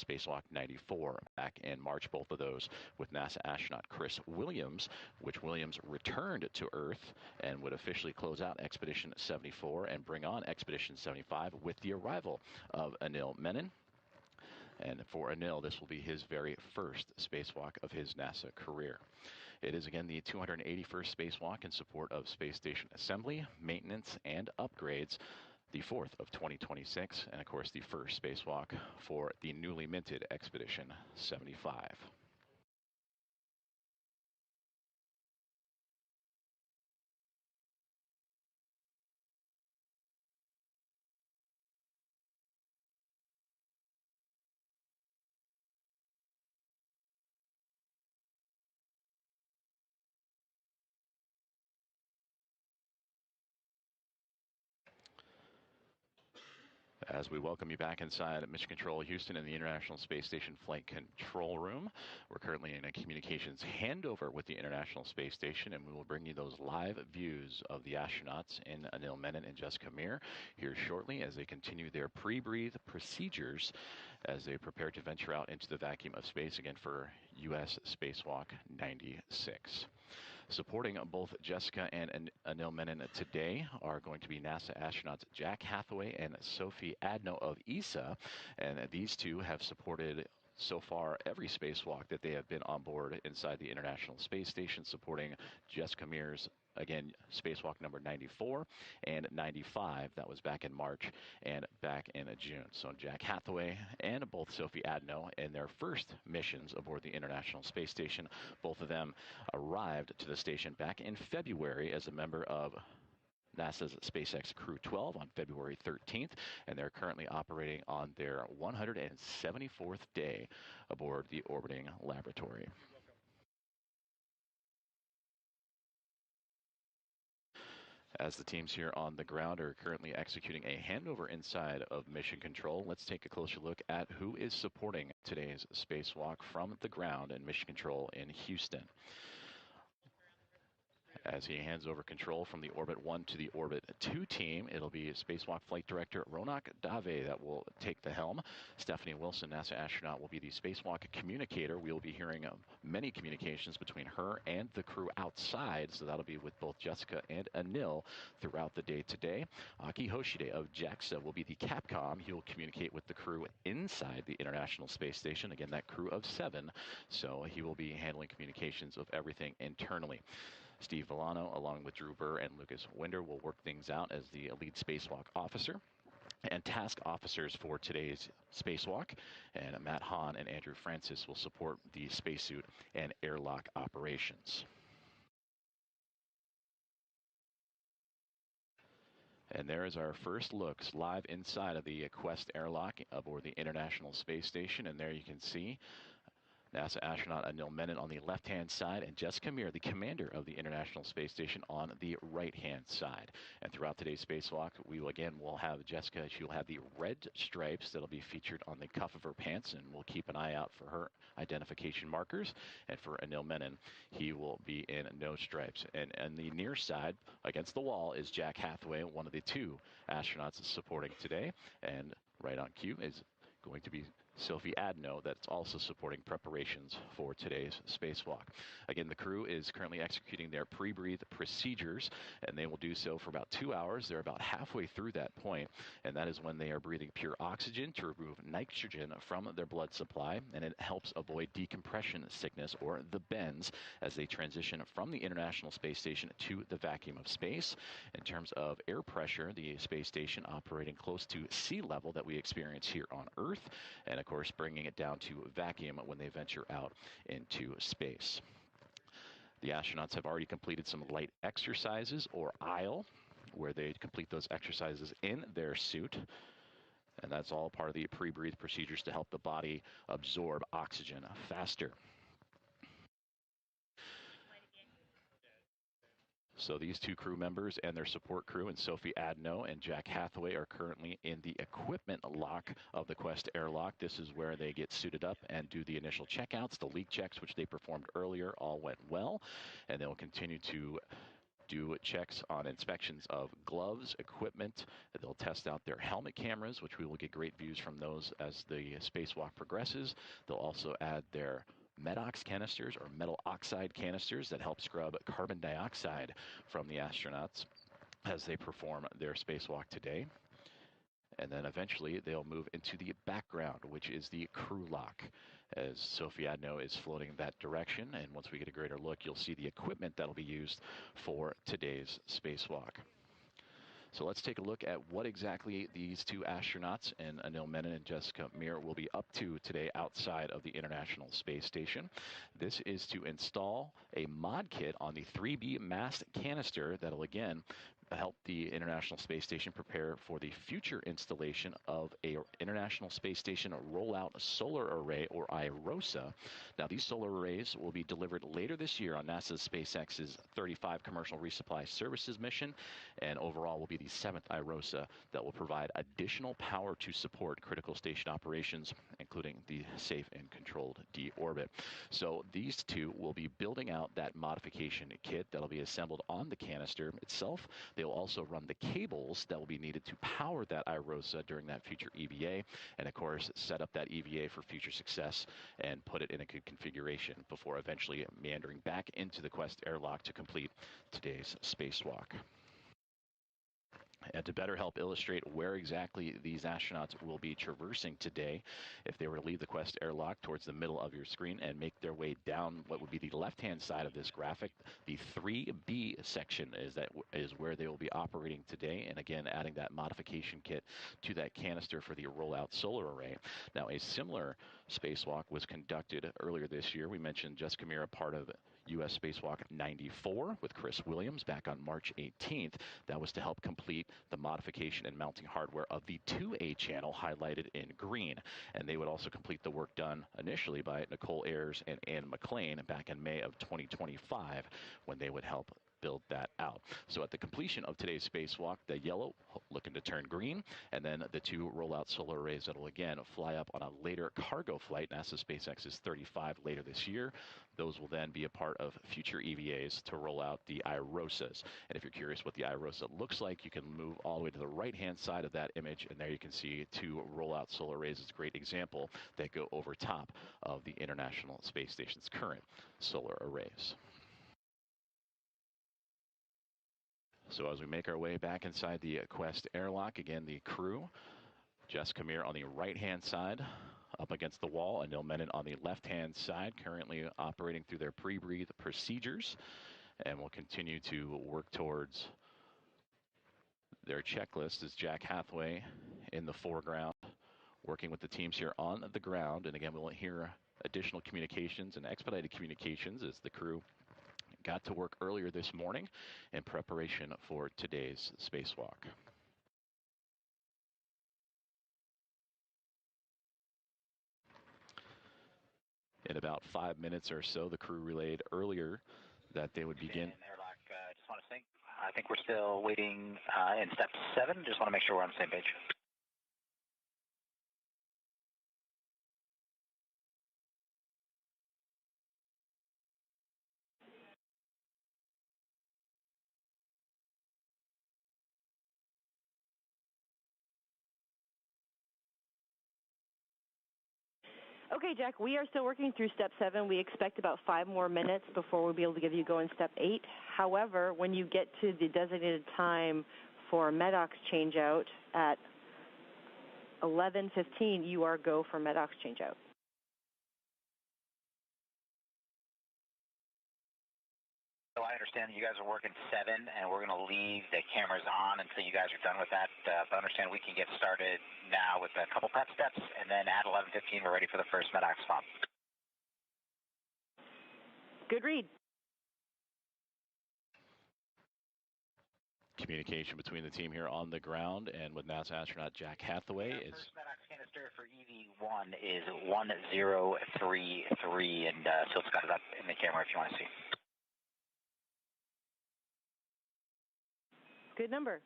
spacewalk 94 back in March, both of those with NASA astronaut Chris Williams, which Williams returned to Earth and would officially close out Expedition 74 and bring on Expedition 75 with the arrival of Anil Menon. And for Anil, this will be his very first spacewalk of his NASA career. It is again the 281st spacewalk in support of space station assembly, maintenance, and upgrades, the fourth of 2026, and of course the first spacewalk for the newly minted Expedition 75. As we welcome you back inside Mission Control Houston in the International Space Station Flight Control Room. We're currently in a communications handover with the International Space Station, and we will bring you those live views of the astronauts in Anil Menon and Jessica Meir here shortly as they continue their pre-breathe procedures as they prepare to venture out into the vacuum of space again for U.S. Spacewalk 96. Supporting both Jessica and Anil Menon today are going to be NASA astronauts Jack Hathaway and Sophie Adno of ESA, and these two have supported so far every spacewalk that they have been on board inside the International Space Station, supporting Jessica Meir's again spacewalk number 94 and 95. That was back in March and back in June. So Jack Hathaway and both Sophie Adno in their first missions aboard the International Space Station, both of them arrived to the station back in February as a member of NASA's SpaceX Crew 12 on February 13th, and they're currently operating on their 174th day aboard the orbiting laboratory. As the teams here on the ground are currently executing a handover inside of Mission Control, let's take a closer look at who is supporting today's spacewalk from the ground in Mission Control in Houston. As he hands over control from the Orbit 1 to the Orbit 2 team, it'll be Spacewalk Flight Director Ronak Dave that will take the helm. Stephanie Wilson, NASA astronaut, will be the spacewalk communicator. We'll be hearing many communications between her and the crew outside, so that'll be with both Jessica and Anil throughout the day today. Aki Hoshide of JAXA will be the Capcom. He'll communicate with the crew inside the International Space Station. Again, that crew of 7, so he will be handling communications of everything internally. Steve Villano, along with Drew Burr and Lucas Winder, will work things out as the lead spacewalk officer and task officers for today's spacewalk. And Matt Hahn and Andrew Francis will support the spacesuit and airlock operations. And there is our first looks live inside of the Quest airlock aboard the International Space Station. And there you can see NASA astronaut Anil Menon on the left-hand side and Jessica Meir, the commander of the International Space Station, on the right-hand side. And throughout today's spacewalk, we will have Jessica. She'll have the red stripes that'll be featured on the cuff of her pants, and we'll keep an eye out for her identification markers. And for Anil Menon, he will be in no stripes. And on the near side, against the wall, is Jack Hathaway, one of the 2 astronauts supporting today. And right on cue is going to be Sophie Adno, that's also supporting preparations for today's spacewalk. Again, the crew is currently executing their pre-breathe procedures, and they will do so for about 2 hours. They're about halfway through that point, and that is when they are breathing pure oxygen to remove nitrogen from their blood supply, and it helps avoid decompression sickness, or the bends, as they transition from the International Space Station to the vacuum of space. In terms of air pressure, the space station operating close to sea level that we experience here on Earth, and of course bringing it down to vacuum when they venture out into space. The astronauts have already completed some light exercises, or ISLE, where they complete those exercises in their suit. And that's all part of the pre-breathe procedures to help the body absorb oxygen faster. So these 2 crew members and their support crew, and Sophie Adno and Jack Hathaway, are currently in the equipment lock of the Quest airlock. This is where they get suited up and do the initial checkouts. The leak checks, which they performed earlier, all went well, and they'll continue to do checks on inspections of gloves, equipment. They'll test out their helmet cameras, which we will get great views from those as the spacewalk progresses. They'll also add their MEDOX canisters or metal oxide canisters that help scrub carbon dioxide from the astronauts as they perform their spacewalk today. And then eventually they'll move into the background, which is the crew lock, as Sophie Adno is floating that direction. And once we get a greater look, you'll see the equipment that'll be used for today's spacewalk. So let's take a look at what exactly these two astronauts, and Anil Menon and Jessica Meir, will be up to today outside of the International Space Station. This is to install a mod kit on the 3B mast canister that'll again help the International Space Station prepare for the future installation of a International Space Station rollout solar array, or IROSA. Now, these solar arrays will be delivered later this year on NASA's SpaceX's 35 commercial resupply services mission, and overall will be the 7th IROSA that will provide additional power to support critical station operations, including the safe and controlled deorbit. So these two will be building out that modification kit that'll be assembled on the canister itself. They'll also run the cables that will be needed to power that IROSA during that future EVA, and of course set up that EVA for future success and put it in a good configuration before eventually meandering back into the Quest airlock to complete today's spacewalk. And to better help illustrate where exactly these astronauts will be traversing today, if they were to leave the Quest airlock towards the middle of your screen and make their way down what would be the left-hand side of this graphic, the 3B section is where they will be operating today, and again adding that modification kit to that canister for the rollout solar array. Now, a similar spacewalk was conducted earlier this year. We mentioned Jessica Meir, part of U.S. Spacewalk 94 with Chris Williams back on March 18th. That was to help complete the modification and mounting hardware of the 2A channel highlighted in green. And they would also complete the work done initially by Nicole Ayers and Ann McLean back in May of 2025 when they would help build that out. So at the completion of today's spacewalk, the yellow looking to turn green, and then the two rollout solar arrays that will again fly up on a later cargo flight, NASA SpaceX's 35 later this year. Those will then be a part of future EVAs to roll out the IROSAs. And if you're curious what the IROSA looks like, you can move all the way to the right-hand side of that image, and there you can see two rollout solar arrays. It's a great example that go over top of the International Space Station's current solar arrays. So as we make our way back inside the Quest airlock, again, the crew, Jessica Meir on the right-hand side, up against the wall, Anil Menon on the left-hand side, currently operating through their pre-breathe procedures, and will continue to work towards their checklist as Jack Hathaway in the foreground, working with the teams here on the ground. And again, we'll hear additional communications and expedited communications as the crew got to work earlier this morning in preparation for today's spacewalk. In about 5 minutes or so, the crew relayed earlier that they would begin. Airlock, just want to think. I think we're still waiting in step 7. Just want to make sure we're on the same page. Okay, Jack, we are still working through step 7. We expect about 5 more minutes before we'll be able to give you go in step 8. However, when you get to the designated time for MEDOX changeout at 11:15, you are go for MEDOX changeout. So I understand that you guys are working 7, and we're going to leave the cameras on until you guys are done with that. But I understand we can get started now with a couple prep steps, and then at 11:15, we're ready for the first MEDOX swap. Good read. Communication between the team here on the ground and with NASA astronaut Jack Hathaway is. First MEDOX canister for EV1 is 1033, and so it's got it up in the camera if you want to see. Good number.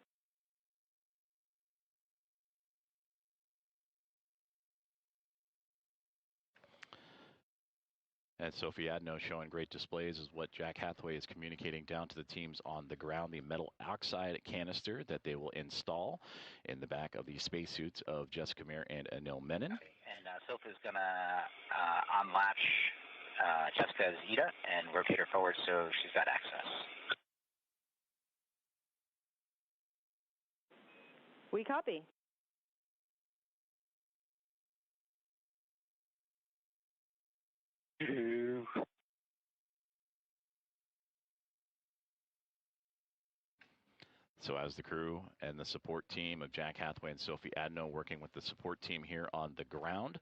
And Sophie Adno showing great displays is what Jack Hathaway is communicating down to the teams on the ground. The metal oxide canister that they will install in the back of the spacesuits of Jessica Meir and Anil Menon. And Sophie's going to unlatch Jessica's ETA and rotate her forward so she's got access. We copy. So as the crew and the support team of Jack Hathaway and Sophie Adno working with the support team here on the ground,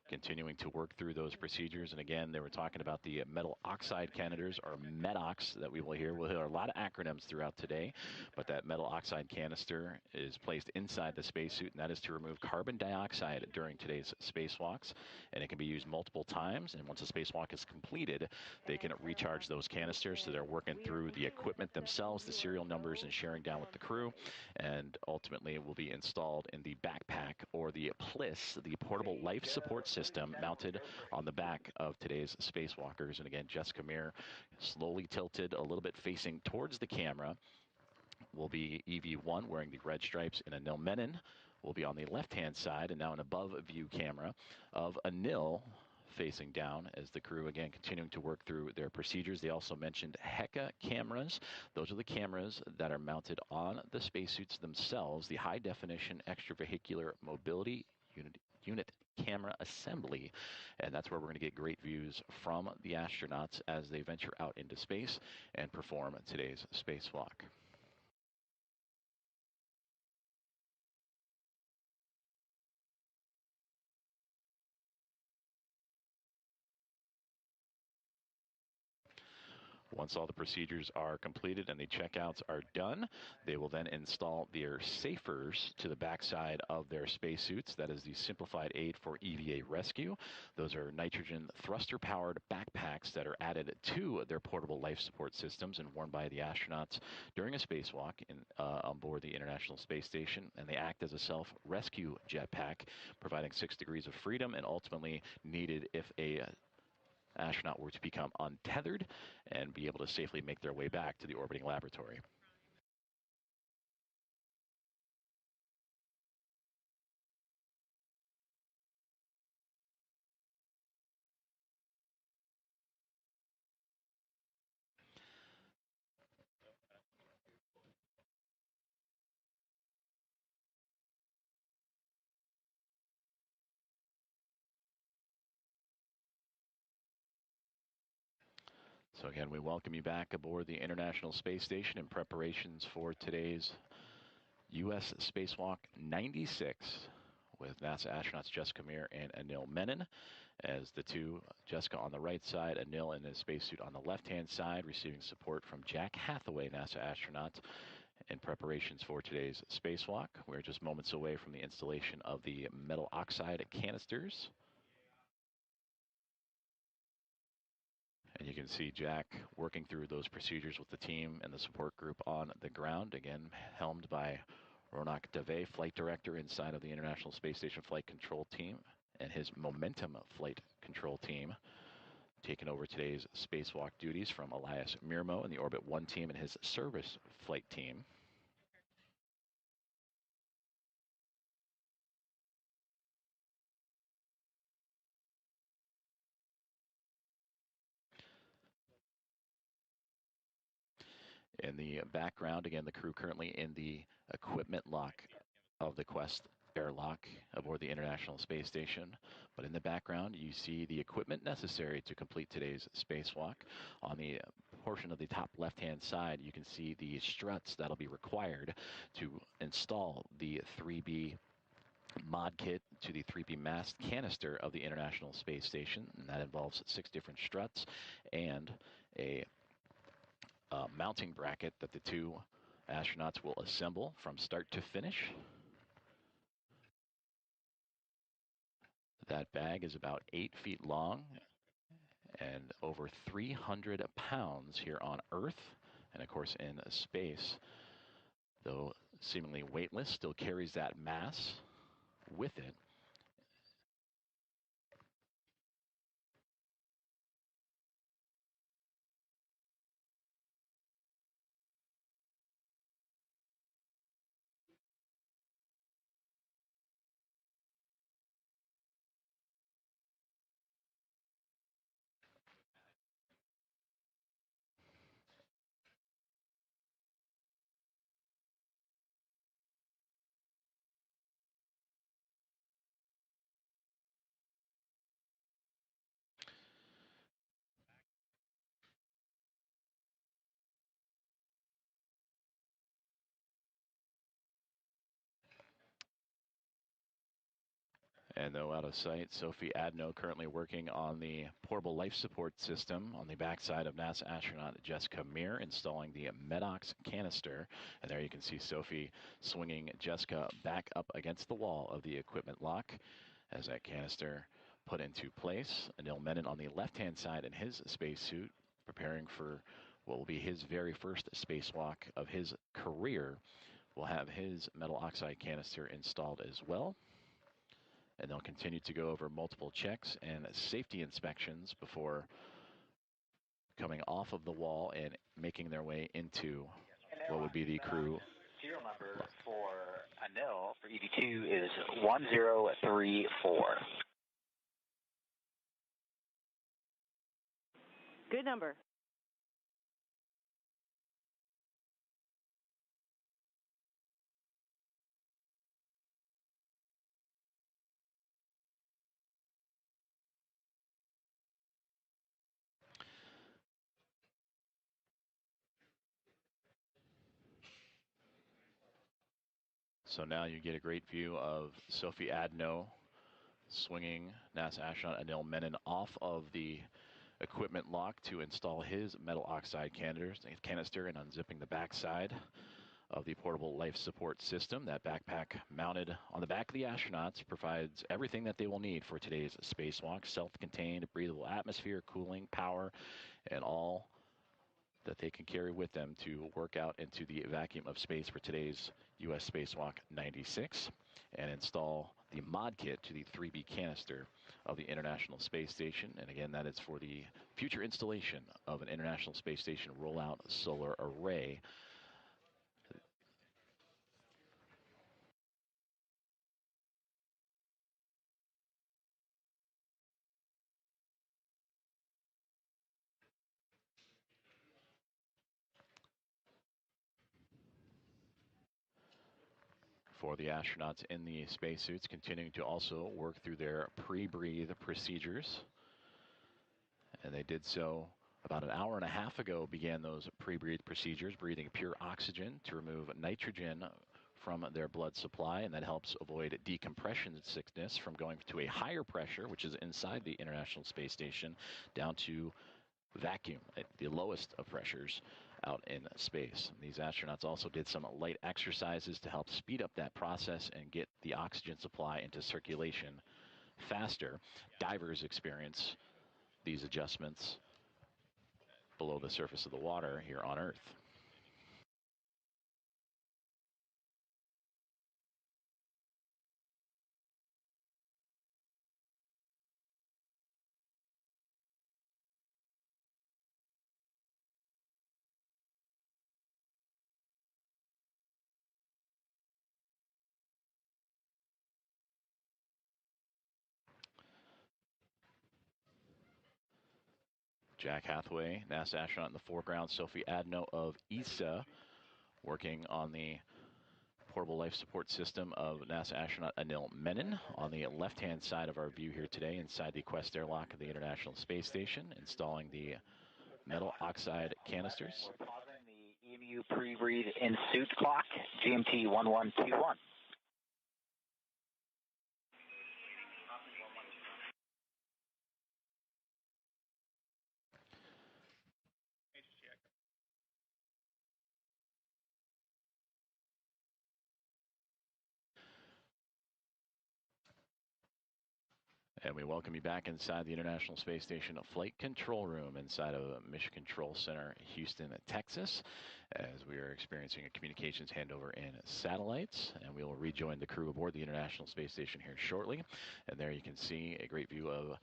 continuing to work through those procedures. And again, they were talking about the metal oxide canisters, or MEDOX, that we will hear. We'll hear a lot of acronyms throughout today, but that metal oxide canister is placed inside the spacesuit, and that is to remove carbon dioxide during today's spacewalks. And it can be used multiple times, and once a spacewalk is completed, they can recharge those canisters. So they're working through the equipment themselves, the serial numbers, and sharing down with the crew. And ultimately, it will be installed in the backpack, or the PLIS, the Portable Life Support System, mounted on the back of today's spacewalkers. And again, Jessica Meir slowly tilted a little bit facing towards the camera will be EV1 wearing the red stripes, and Anil Menon will be on the left-hand side, and now an above-view camera of Anil facing down as the crew again continuing to work through their procedures. They also mentioned HECA cameras. Those are the cameras that are mounted on the spacesuits themselves, the high-definition extravehicular mobility unit camera assembly, and that's where we're going to get great views from the astronauts as they venture out into space and perform today's spacewalk. Once all the procedures are completed and the checkouts are done, they will then install their safers to the backside of their spacesuits. That is the simplified aid for EVA rescue. Those are nitrogen thruster-powered backpacks that are added to their portable life support systems and worn by the astronauts during a spacewalk on board the International Space Station. And they act as a self-rescue jetpack, providing 6 degrees of freedom and ultimately needed if a astronaut were to become untethered and be able to safely make their way back to the orbiting laboratory. So again, we welcome you back aboard the International Space Station in preparations for today's U.S. Spacewalk 96 with NASA astronauts Jessica Meir and Anil Menon, as the two, Jessica on the right side, Anil in his spacesuit on the left-hand side, receiving support from Jack Hathaway, NASA astronaut, in preparations for today's spacewalk. We're just moments away from the installation of the metal oxide canisters. And you can see Jack working through those procedures with the team and the support group on the ground, again, helmed by Ronak Dave, flight director inside of the International Space Station Flight Control Team, and his Momentum Flight Control Team, taking over today's spacewalk duties from Elias Mirmo and the Orbit 1 team and his service flight team. In the background, again, the crew currently in the equipment lock of the Quest airlock aboard the International Space Station. But in the background, you see the equipment necessary to complete today's spacewalk. On the portion of the top left-hand side, you can see the struts that'll be required to install the 3B mod kit to the 3B mast canister of the International Space Station. And that involves 6 different struts and a mounting bracket that the two astronauts will assemble from start to finish. That bag is about 8 feet long and over 300 pounds here on Earth, and of course in space. Though seemingly weightless, still carries that mass with it. And though out of sight, Sophie Adno currently working on the portable life support system on the backside of NASA astronaut Jessica Meir, installing the Medox canister. And there you can see Sophie swinging Jessica back up against the wall of the equipment lock as that canister put into place. Anil Menon on the left-hand side in his spacesuit, preparing for what will be his very first spacewalk of his career. Will have his metal oxide canister installed as well. And they'll continue to go over multiple checks and safety inspections before coming off of the wall and making their way into what would be the crew. Serial number for Anil for ED2 is 1034. Good number. So now you get a great view of Sophie Adno swinging NASA astronaut Anil Menon off of the equipment lock to install his metal oxide canister and unzipping the backside of the portable life support system. That backpack mounted on the back of the astronauts provides everything that they will need for today's spacewalk: self-contained, breathable atmosphere, cooling, power, and all that they can carry with them to work out into the vacuum of space for today's U.S. Spacewalk 96 and install the mod kit to the 3B canister of the International Space Station. And again, that is for the future installation of an International Space Station rollout solar array. For the astronauts in the spacesuits, continuing to also work through their pre-breathe procedures. And they did so about an hour and a half ago, began those pre-breathe procedures, breathing pure oxygen to remove nitrogen from their blood supply, and that helps avoid decompression sickness from going to a higher pressure, which is inside the International Space Station, down to vacuum at the lowest of pressures out in space. These astronauts also did some light exercises to help speed up that process and get the oxygen supply into circulation faster. Divers experience these adjustments below the surface of the water here on Earth. Jack Hathaway, NASA astronaut in the foreground. Sophie Adno of ESA working on the portable life support system of NASA astronaut Anil Menon on the left-hand side of our view here today inside the Quest airlock of the International Space Station, installing the metal oxide canisters. We're pausing the EMU pre-breathe in suit clock, GMT 1121. And we welcome you back inside the International Space Station Flight Control Room inside of Mission Control Center, Houston, Texas, as we are experiencing a communications handover in satellites. And we will rejoin the crew aboard the International Space Station here shortly. And there you can see a great view of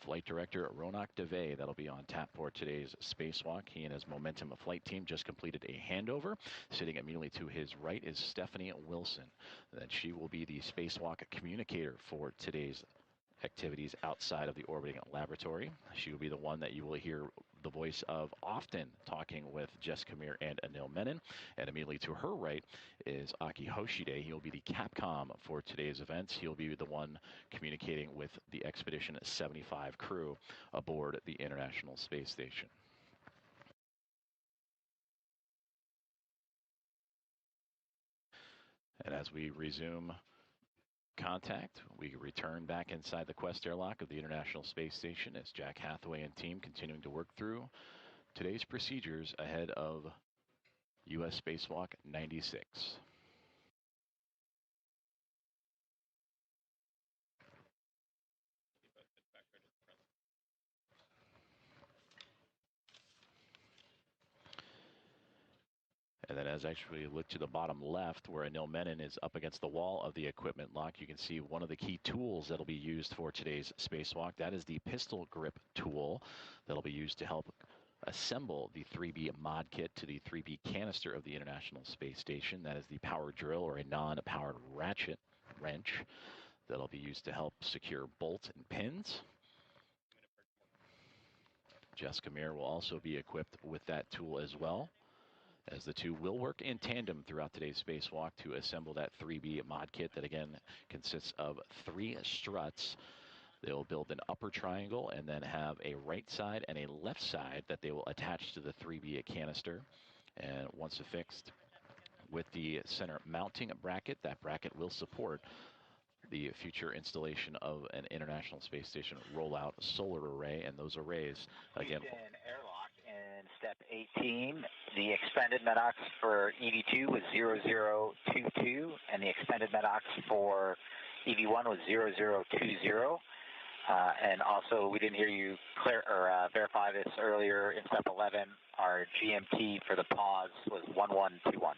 Flight Director Ronak Dave. That'll be on tap for today's spacewalk. He and his Momentum flight team just completed a handover. Sitting immediately to his right is Stephanie Wilson. Then she will be the spacewalk communicator for today's activities outside of the orbiting laboratory. She will be the one that you will hear the voice of often talking with Jessica Meir and Anil Menon. And immediately to her right is Aki Hoshide. He'll be the Capcom for today's events. He'll be the one communicating with the Expedition 75 crew aboard the International Space Station. And as we resume contact. We return back inside the Quest airlock of the International Space Station as Jack Hathaway and team continuing to work through today's procedures ahead of U.S. Spacewalk 96. And then as actually look to the bottom left where Anil Menon is up against the wall of the equipment lock, you can see one of the key tools that'll be used for today's spacewalk. That is the pistol grip tool that'll be used to help assemble the 3B mod kit to the 3B canister of the International Space Station. That is the power drill or a non-powered ratchet wrench that'll be used to help secure bolts and pins. Jessica Meir will also be equipped with that tool as well, as the two will work in tandem throughout today's spacewalk to assemble that 3B mod kit that again consists of 3 struts. They'll build an upper triangle and then have a right side and a left side that they will attach to the 3B canister. And once affixed with the center mounting bracket, that bracket will support the future installation of an International Space Station rollout solar array, and those arrays again. Airlock in step 18. The expended MEDOX for EV2 was 0022, and the expended MEDOX for EV1 was 0020. And also, we didn't hear you verify this earlier in step 11. Our GMT for the pause was 1121.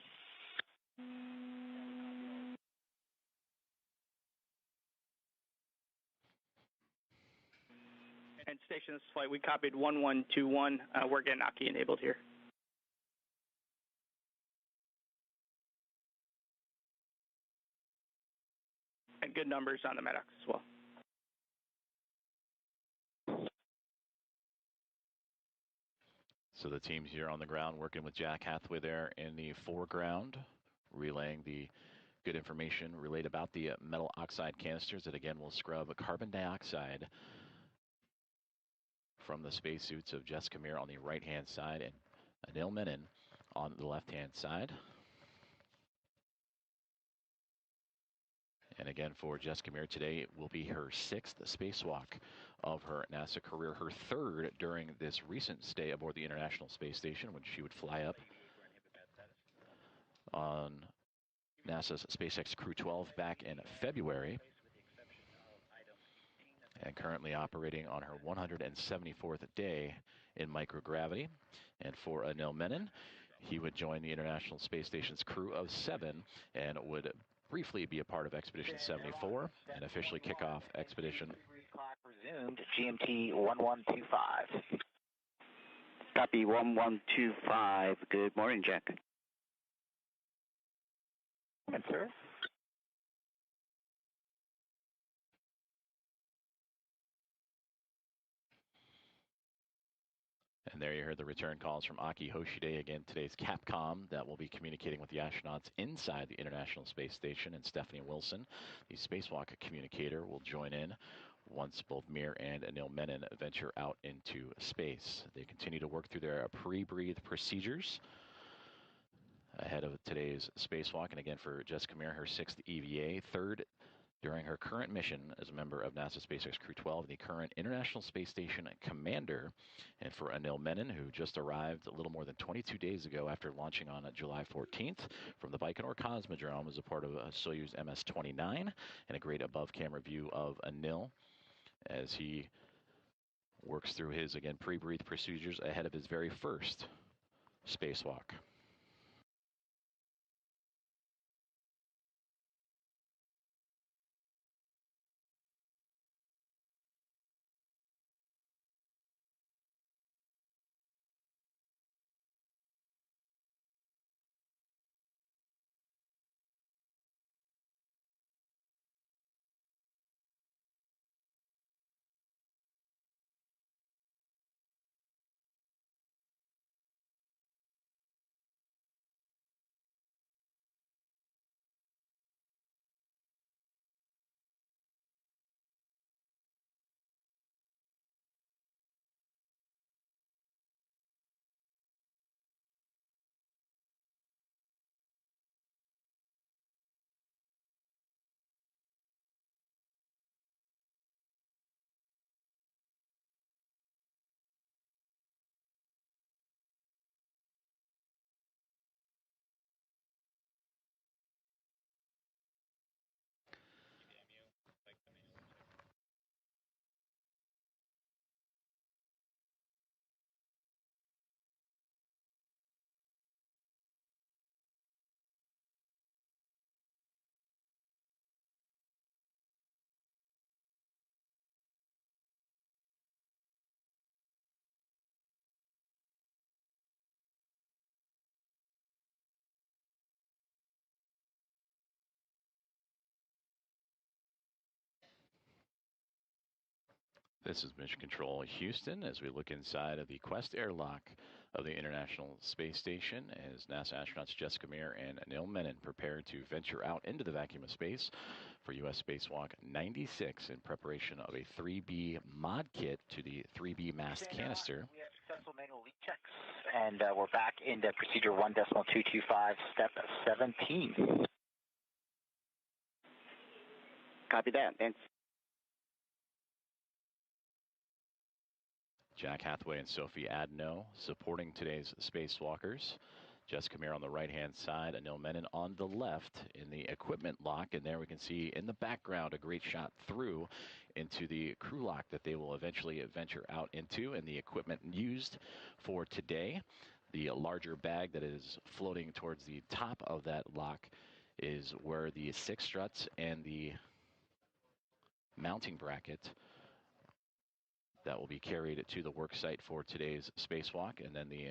And station, this is flight. We copied 1121. We're getting Aki enabled here. And good numbers on the MEDOX as well. So the teams here on the ground working with Jack Hathaway there in the foreground, relaying the good information relayed about the metal oxide canisters that again will scrub carbon dioxide from the spacesuits of Jessica Meir on the right-hand side and Anil Menon on the left-hand side. And again, for Jessica Meir today, it will be her 6th spacewalk of her NASA career, her 3rd during this recent stay aboard the International Space Station when she would fly up on NASA's SpaceX Crew 12 back in February, and currently operating on her 174th day in microgravity. And for Anil Menon, he would join the International Space Station's crew of 7 and would briefly be a part of Expedition 74 and officially kick off Expedition. Clock resumed, GMT 1125. Copy 1125. Good morning, Jack. Yes, sir. And there you heard the return calls from Aki Hoshide, again, today's Capcom that will be communicating with the astronauts inside the International Space Station, and Stephanie Wilson, the spacewalk communicator, will join in once both Meir and Anil Menon venture out into space. They continue to work through their pre-breathe procedures ahead of today's spacewalk. And again, for Jessica Meir, her 6th EVA, 3rd during her current mission as a member of NASA SpaceX Crew 12, the current International Space Station commander. And for Anil Menon, who just arrived a little more than 22 days ago after launching on July 14th from the Baikonur Cosmodrome as a part of Soyuz MS-29, and a great above-camera view of Anil as he works through his, again, pre-breathe procedures ahead of his very first spacewalk. This is Mission Control Houston as we look inside of the Quest airlock of the International Space Station as NASA astronauts Jessica Meir and Anil Menon prepare to venture out into the vacuum of space for U.S. Spacewalk 96 in preparation of a 3B mod kit to the 3B mast canister. We have successful manual leak checks, and we're back into procedure 1.225, step 17. Copy that. Thanks. Jack Hathaway and Sophie Adno supporting today's spacewalkers. Jessica Meir on the right-hand side, Anil Menon on the left in the equipment lock. And there we can see in the background a great shot through into the crew lock that they will eventually venture out into, and the equipment used for today. The larger bag that is floating towards the top of that lock is where the 6 struts and the mounting bracket that will be carried to the work site for today's spacewalk, and then the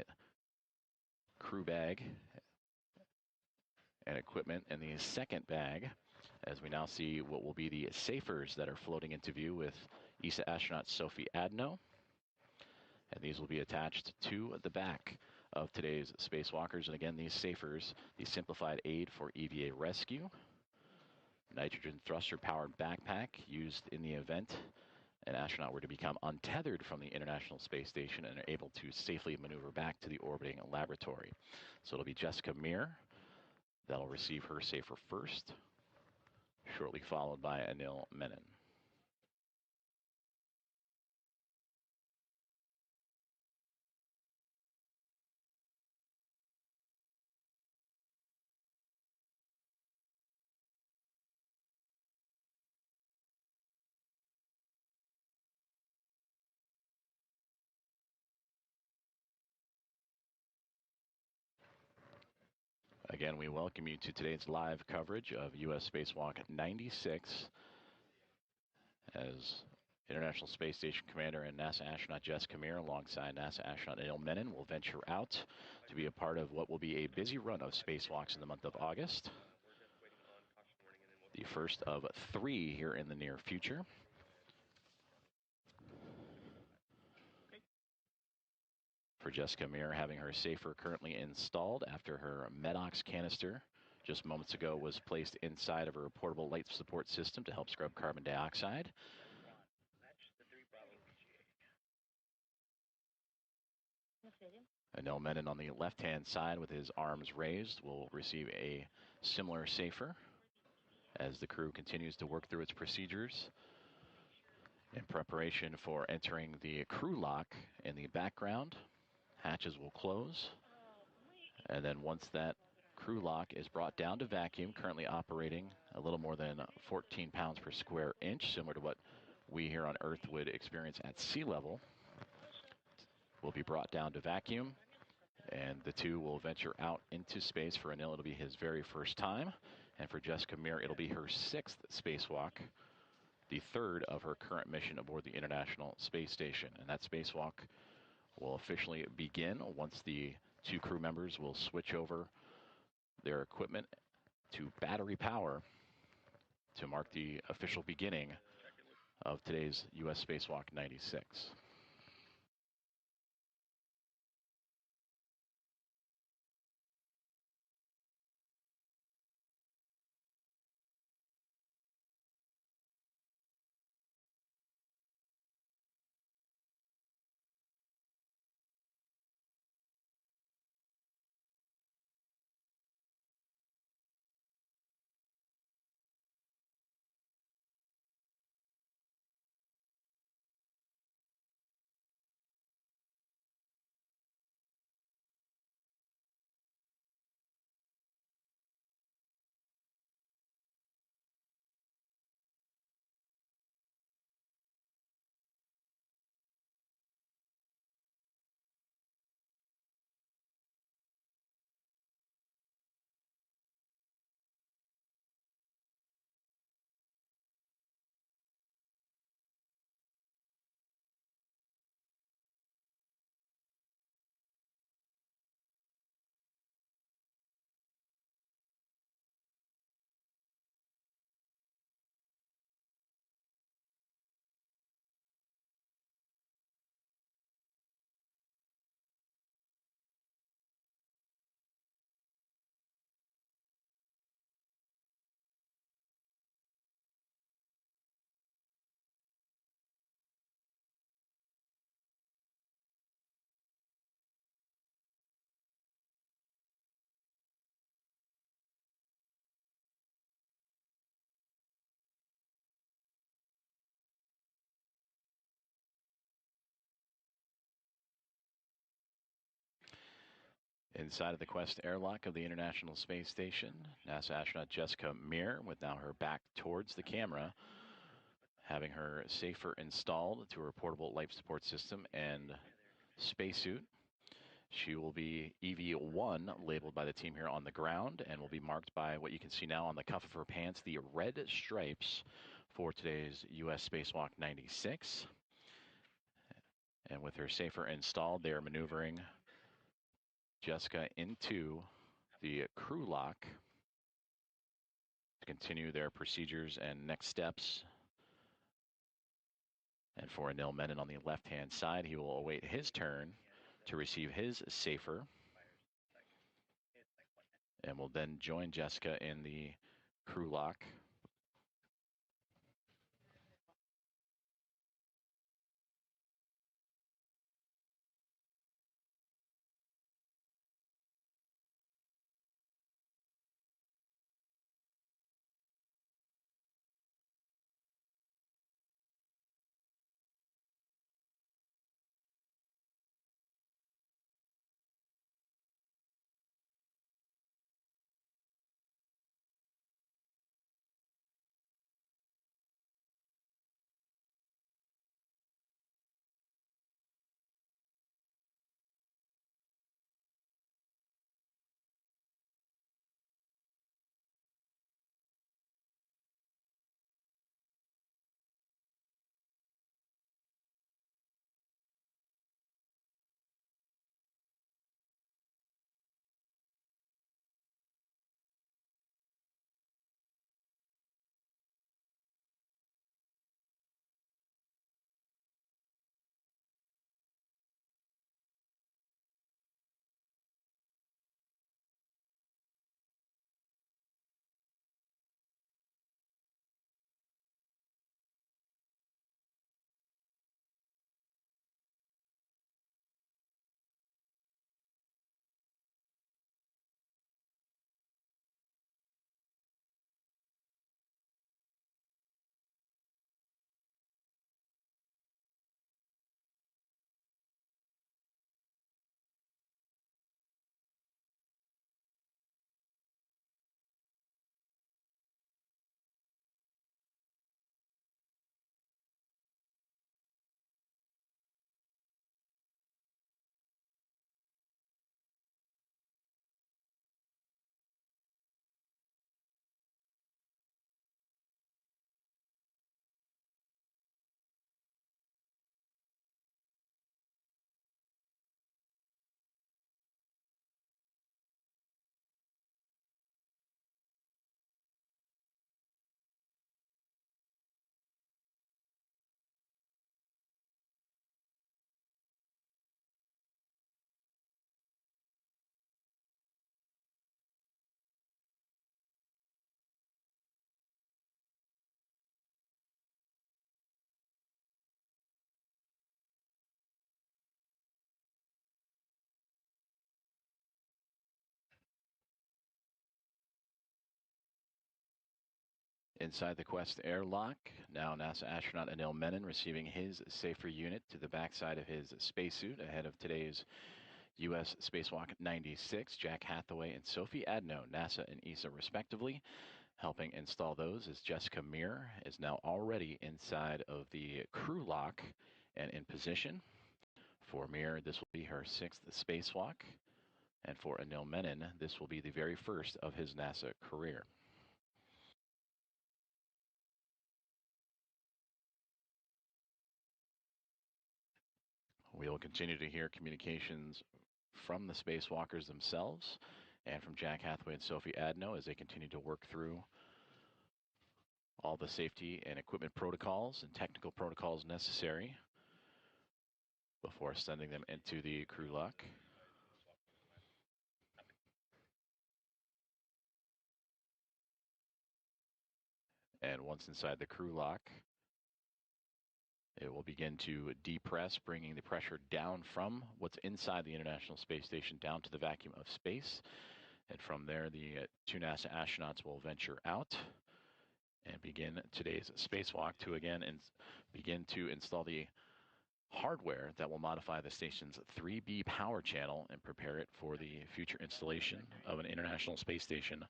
crew bag and equipment in the second bag, as we now see what will be the safers that are floating into view with ESA astronaut Sophie Adno. And these will be attached to the back of today's spacewalkers. And again, these safers, the simplified aid for EVA rescue, nitrogen thruster powered backpack used in the event an astronaut were to become untethered from the International Space Station and are able to safely maneuver back to the orbiting laboratory. So it'll be Jessica Meir that'll receive her safer first, shortly followed by Anil Menon. Again, we welcome you to today's live coverage of U.S. Spacewalk 96 as International Space Station Commander and NASA astronaut Jessica Meir alongside NASA astronaut Anil Menon will venture out to be a part of what will be a busy run of spacewalks in the month of August. The first of 3 here in the near future. For Jessica Meir, having her safer currently installed after her Medox canister just moments ago was placed inside of her portable light support system to help scrub carbon dioxide. Anil Menon on the left-hand side with his arms raised will receive a similar safer as the crew continues to work through its procedures in preparation for entering the crew lock in the background. Hatches will close, and then once that crew lock is brought down to vacuum, currently operating a little more than 14 pounds per square inch, similar to what we here on Earth would experience at sea level, will be brought down to vacuum, and the two will venture out into space. For Anil, it'll be his very first time, and for Jessica Meir, it'll be her 6th spacewalk, the 3rd of her current mission aboard the International Space Station. And that spacewalk will officially begin once the 2 crew members will switch over their equipment to battery power to mark the official beginning of today's U.S. Spacewalk 96. Inside of the Quest airlock of the International Space Station, NASA astronaut Jessica Meir, with now her back towards the camera, having her safer installed to her portable life support system and spacesuit. She will be EV1 labeled by the team here on the ground and will be marked by what you can see now on the cuff of her pants, the red stripes for today's U.S. Spacewalk 96. And with her safer installed, they are maneuvering Jessica into the crew lock to continue their procedures and next steps. And for Anil Menon on the left-hand side, he will await his turn to receive his safer, and will then join Jessica in the crew lock. Inside the Quest airlock, now NASA astronaut Anil Menon receiving his safer unit to the backside of his spacesuit ahead of today's U.S. Spacewalk 96. Jack Hathaway and Sophie Adno, NASA and ESA respectively. Helping install those is Jessica Meir, is now already inside of the crew lock and in position. For Meir, this will be her 6th spacewalk. And for Anil Menon, this will be the very first of his NASA career. We will continue to hear communications from the spacewalkers themselves and from Jack Hathaway and Sophie Adno as they continue to work through all the safety and equipment protocols and technical protocols necessary before sending them into the crew lock. And once inside the crew lock, it will begin to depress, bringing the pressure down from what's inside the International Space Station down to the vacuum of space. And from there, the two NASA astronauts will venture out and begin today's spacewalk to again begin to install the hardware that will modify the station's 3B power channel and prepare it for the future installation of an International Space Station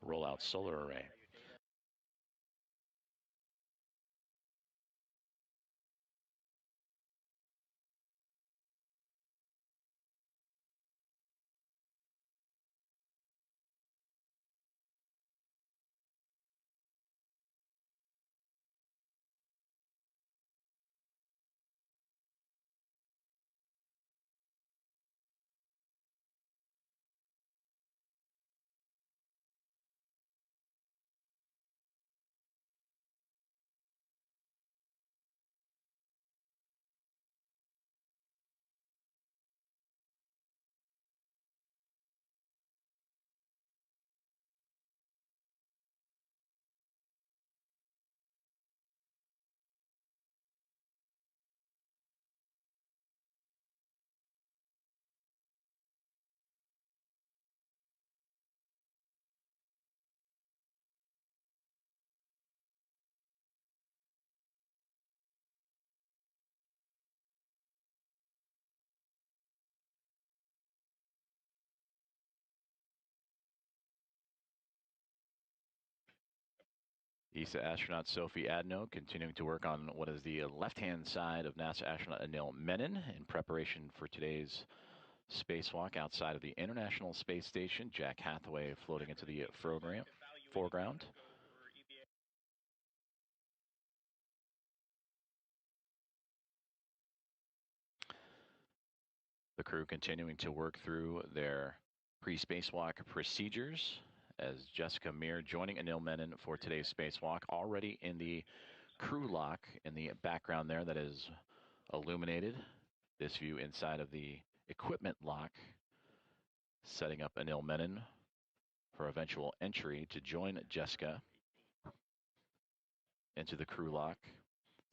rollout solar array. ESA astronaut Sophie Adno continuing to work on what is the left-hand side of NASA astronaut Anil Menon in preparation for today's spacewalk outside of the International Space Station. Jack Hathaway floating into the foreground. The crew continuing to work through their pre-spacewalk procedures as Jessica Meir joining Anil Menon for today's spacewalk, already in the crew lock in the background there that is illuminated. This view inside of the equipment lock, setting up Anil Menon for eventual entry to join Jessica into the crew lock.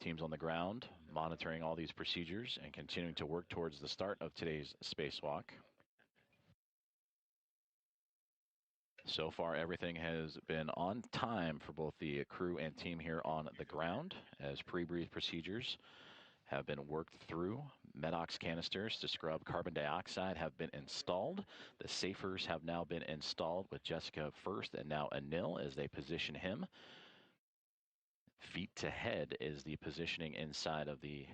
Teams on the ground monitoring all these procedures and continuing to work towards the start of today's spacewalk. So far, everything has been on time for both the crew and team here on the ground as pre-breathe procedures have been worked through. Medox canisters to scrub carbon dioxide have been installed. The safers have now been installed with Jessica first and now Anil as they position him. Feet to head is the positioning inside of the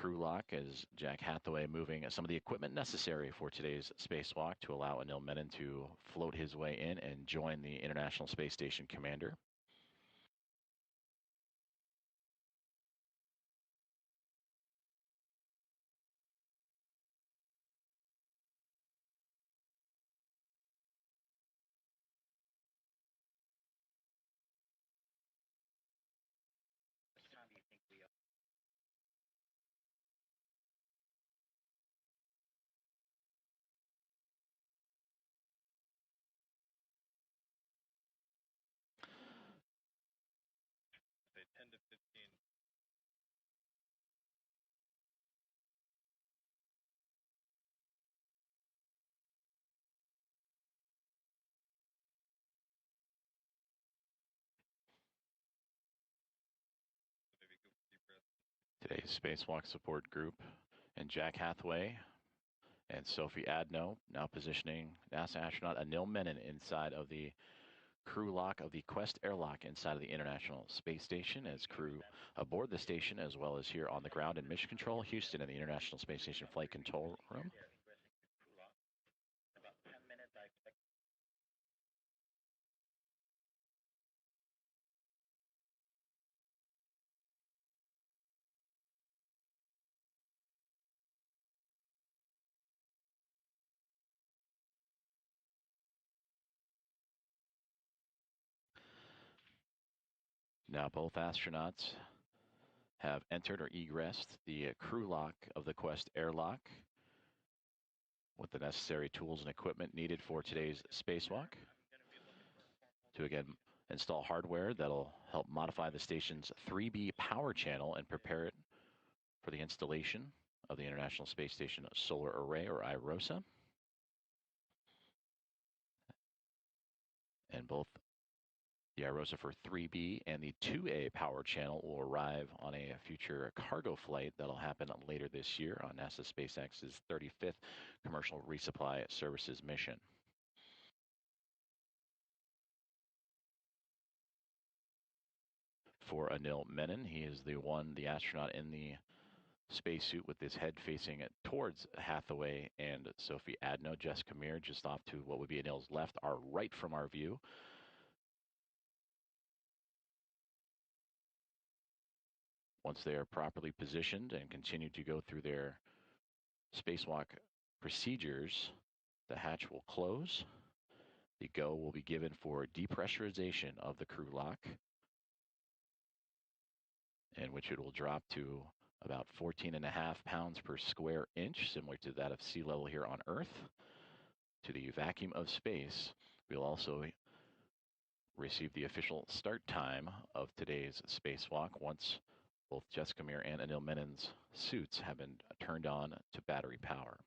crew lock as Jack Hathaway moving some of the equipment necessary for today's spacewalk to allow Anil Menon to float his way in and join the International Space Station commander. Today's spacewalk support group and Jack Hathaway and Sophie Adno now positioning NASA astronaut Anil Menon inside of the crew lock of the Quest airlock inside of the International Space Station as crew aboard the station as well as here on the ground in Mission Control Houston in the International Space Station Flight Control Room. Now both astronauts have entered or egressed the crew lock of the Quest airlock with the necessary tools and equipment needed for today's spacewalk to again install hardware that'll help modify the station's 3B power channel and prepare it for the installation of the International Space Station Solar Array, or IROSA. And both The Aerosopher 3B and the 2A power channel will arrive on a future cargo flight that'll happen later this year on NASA SpaceX's 35th Commercial Resupply Services mission. For Anil Menon, he is the astronaut in the spacesuit with his head facing towards Hathaway and Sophie Adno. Jessica Meir just off to what would be Anil's left, are right from our view. Once they are properly positioned and continue to go through their spacewalk procedures, the hatch will close. The go will be given for depressurization of the crew lock, in which it will drop to about 14.5 pounds per square inch, similar to that of sea level here on Earth. To the vacuum of space, we'll also receive the official start time of today's spacewalk once both Jessica Meir and Anil Menon's suits have been turned on to battery power.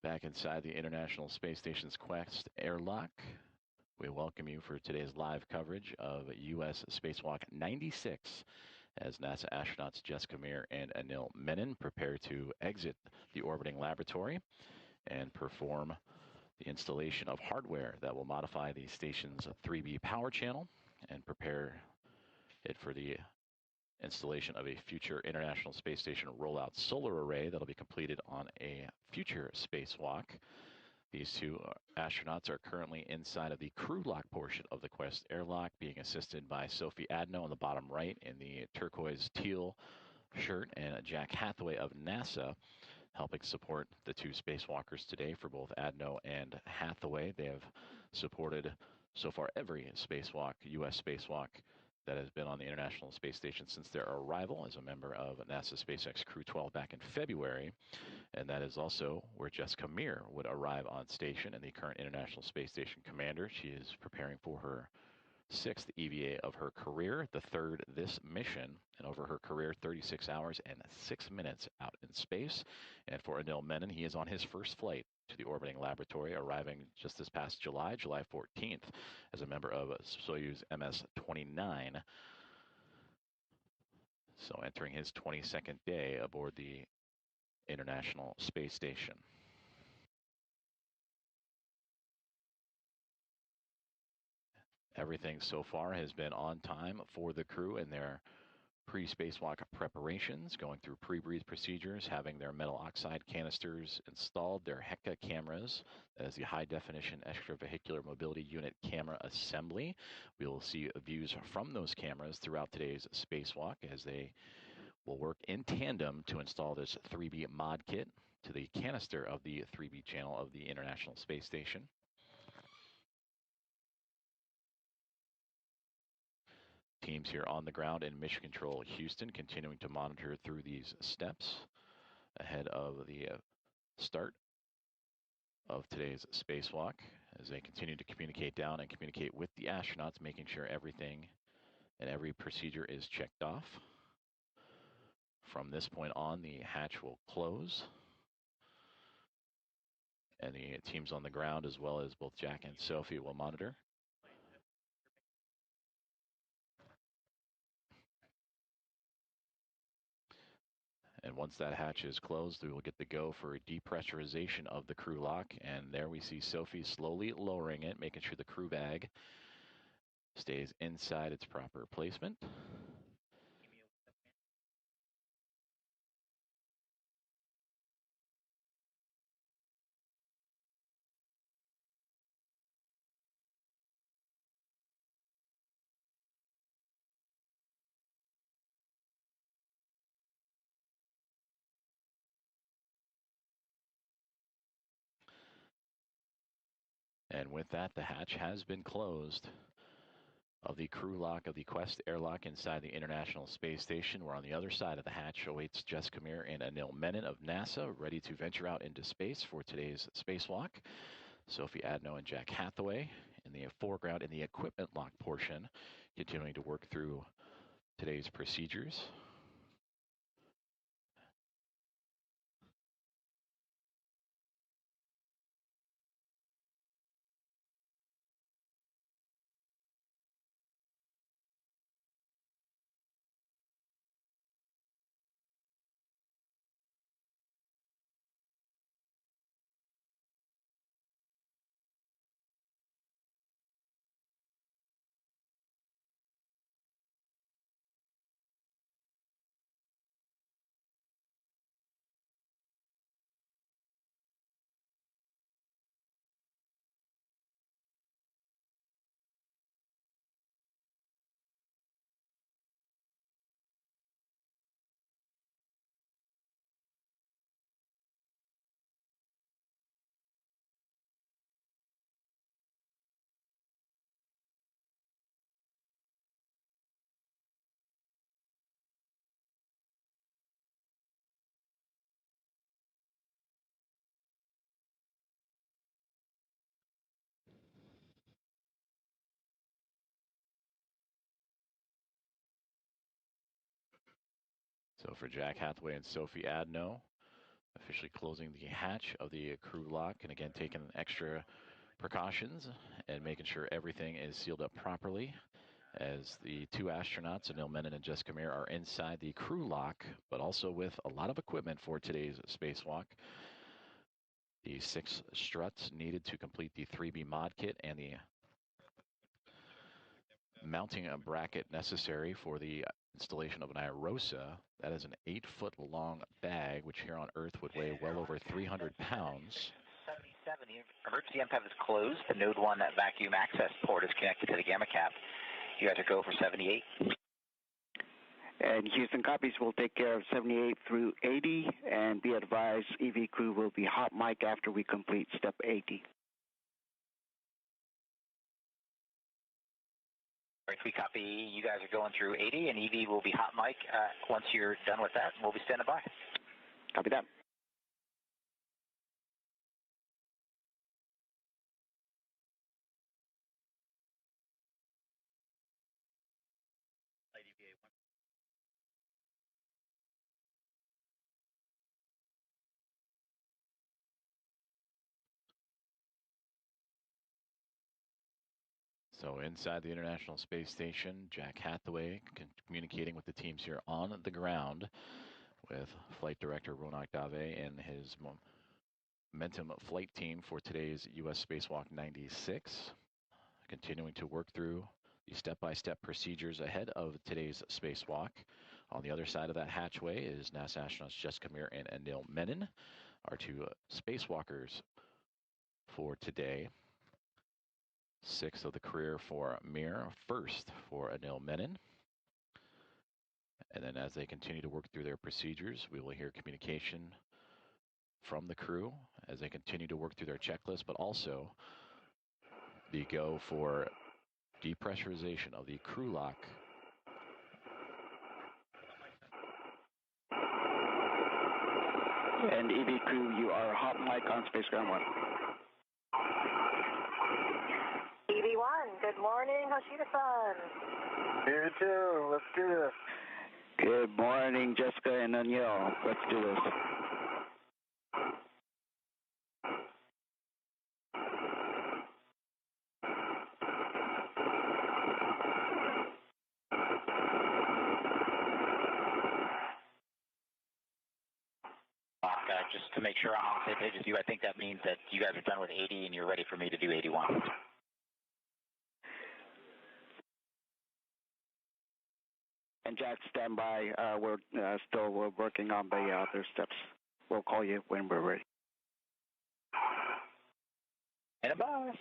Back inside the International Space Station's Quest airlock, we welcome you for today's live coverage of U.S. Spacewalk 96 as NASA astronauts Jessica Meir and Anil Menon prepare to exit the orbiting laboratory and perform the installation of hardware that will modify the station's 3B power channel and prepare it for the installation of a future International Space Station rollout solar array that'll be completed on a future spacewalk. These two astronauts are currently inside of the crew lock portion of the Quest airlock, being assisted by Sophie Adno on the bottom right in the turquoise teal shirt, and Jack Hathaway of NASA helping support the two spacewalkers today. For both Adno and Hathaway, they have supported so far every spacewalk, U.S. spacewalk, that has been on the International Space Station since their arrival as a member of NASA SpaceX Crew 12 back in February. And that is also where Jessica Meir would arrive on station, and the current International Space Station commander. She is preparing for her 6th EVA of her career, the 3rd this mission, and over her career, 36 hours and 6 minutes out in space. And for Anil Menon, he is on his first flight to the orbiting laboratory, arriving just this past July 14th, as a member of Soyuz MS-29. So entering his 22nd day aboard the International Space Station. Everything so far has been on time for the crew and their pre-spacewalk preparations, going through pre-breathe procedures, having their metal oxide canisters installed, their HECA cameras, that is the high-definition extravehicular mobility unit camera assembly. We will see views from those cameras throughout today's spacewalk as they will work in tandem to install this 3B mod kit to the canister of the 3B channel of the International Space Station. Teams here on the ground in Mission Control Houston continuing to monitor through these steps ahead of the start of today's spacewalk as they continue to communicate down and communicate with the astronauts, making sure everything and every procedure is checked off. From this point on, the hatch will close, and the teams on the ground, as well as both Jack and Sophie, will monitor. And once that hatch is closed, we will get the go for depressurization of the crew lock. And there we see Sophie slowly lowering it, making sure the crew bag stays inside its proper placement. And with that, the hatch has been closed of the crew lock of the Quest airlock inside the International Space Station. Where on the other side of the hatch awaits Jessica Meir and Anil Menon of NASA, ready to venture out into space for today's spacewalk. Sophie Adno and Jack Hathaway in the foreground in the equipment lock portion, continuing to work through today's procedures. So for Jack Hathaway and Sophie Adno, officially closing the hatch of the crew lock, and again taking extra precautions and making sure everything is sealed up properly as the two astronauts, Anil Menon and Jessica Meir, are inside the crew lock, but also with a lot of equipment for today's spacewalk. The 6 struts needed to complete the 3B mod kit and the mounting bracket necessary for the installation of an IROSA. That is an 8-foot long bag, which here on Earth would weigh well over 300 pounds. 77, the emergency MPAP is closed. The Node 1 vacuum access port is connected to the gamma cap. You guys are go for 78. And Houston copies will take care of 78 through 80, and be advised, EV crew will be hot mic after we complete step 80. All right, we copy. You guys are going through 80, and EV will be hot mic once you're done with that. We'll be standing by. Copy that. So inside the International Space Station, Jack Hathaway communicating with the teams here on the ground with Flight Director Ronak Dave and his Momentum flight team for today's U.S. Spacewalk 96. continuing to work through the step-by-step procedures ahead of today's spacewalk. On the other side of that hatchway is NASA astronauts Jessica Meir and Anil Menon, our two spacewalkers for today. Sixth of the career for Meir, first for Anil Menon. And then as they continue to work through their procedures, we will hear communication from the crew as they continue to work through their checklist, but also the go for depressurization of the crew lock. And EV crew, you are hot mic on Space Ground 1. EV1, good morning, Hoshida-san. You too, let's do this. Good morning, Jessica and Anil. Let's do this. Just to make sure I'm on the same page with you, I think that means that you guys are done with 80 and you're ready for me to do 81. And Jack, stand by. We're working on the other steps. We'll call you when we're ready. And a bus.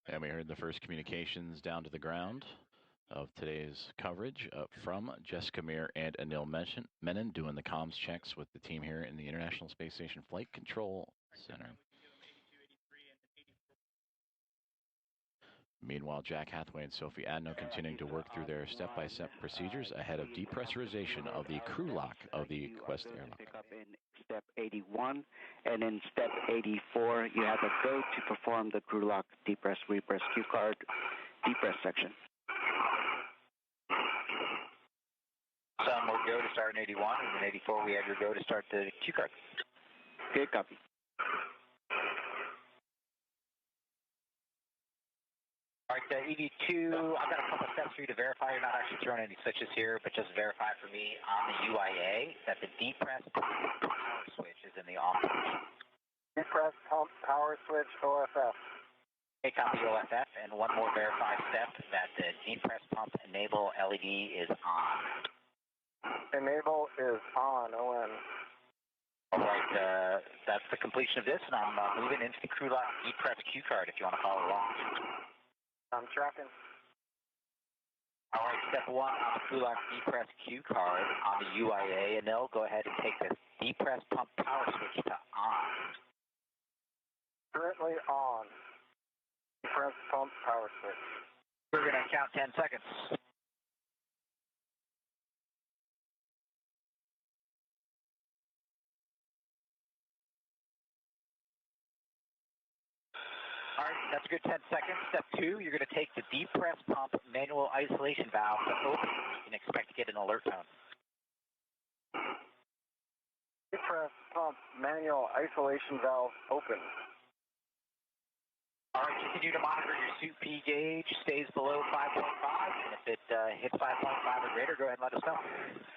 And we heard the first communications down to the ground of today's coverage from Jessica Meir and Anil Menon doing the comms checks with the team here in the International Space Station Flight Control Center. Meanwhile, Jack Hathaway and Sophie Adno continuing to work through their step-by-step procedures ahead of depressurization of the crew lock of the Quest airlock. Pick up in step 81, and in step 84, you have a go to perform the crew lock depress, repress cue card, depress section. Some will go to start in 81, and in 84 we have your go to start the cue card. Good copy. All right, EV2, I've got a couple steps for you to verify. You're not actually throwing any switches here, but just verify for me on the UIA that the depressed power switch is in the off position. Depressed pump power switch OFF. Okay, copy OFF, and one more verify step that the depressed pump enable LED is on. Enable is on, ON. All right, that's the completion of this, and I'm moving into the crew lock depress cue card if you want to follow along. I'm tracking. All right, step one on the crew lock depress cue card on the UIA, and they'll go ahead and take the depress pump power switch to on. Currently on. Depress pump power switch. We're going to count 10 seconds. All right, that's a good 10 seconds. Step two, you're going to take the depress pump manual isolation valve to open. You can expect to get an alert tone. Depress pump manual isolation valve open. All right, continue to monitor your suit P gauge, stays below 5.5, and if it hits 5.5 or greater, go ahead and let us know.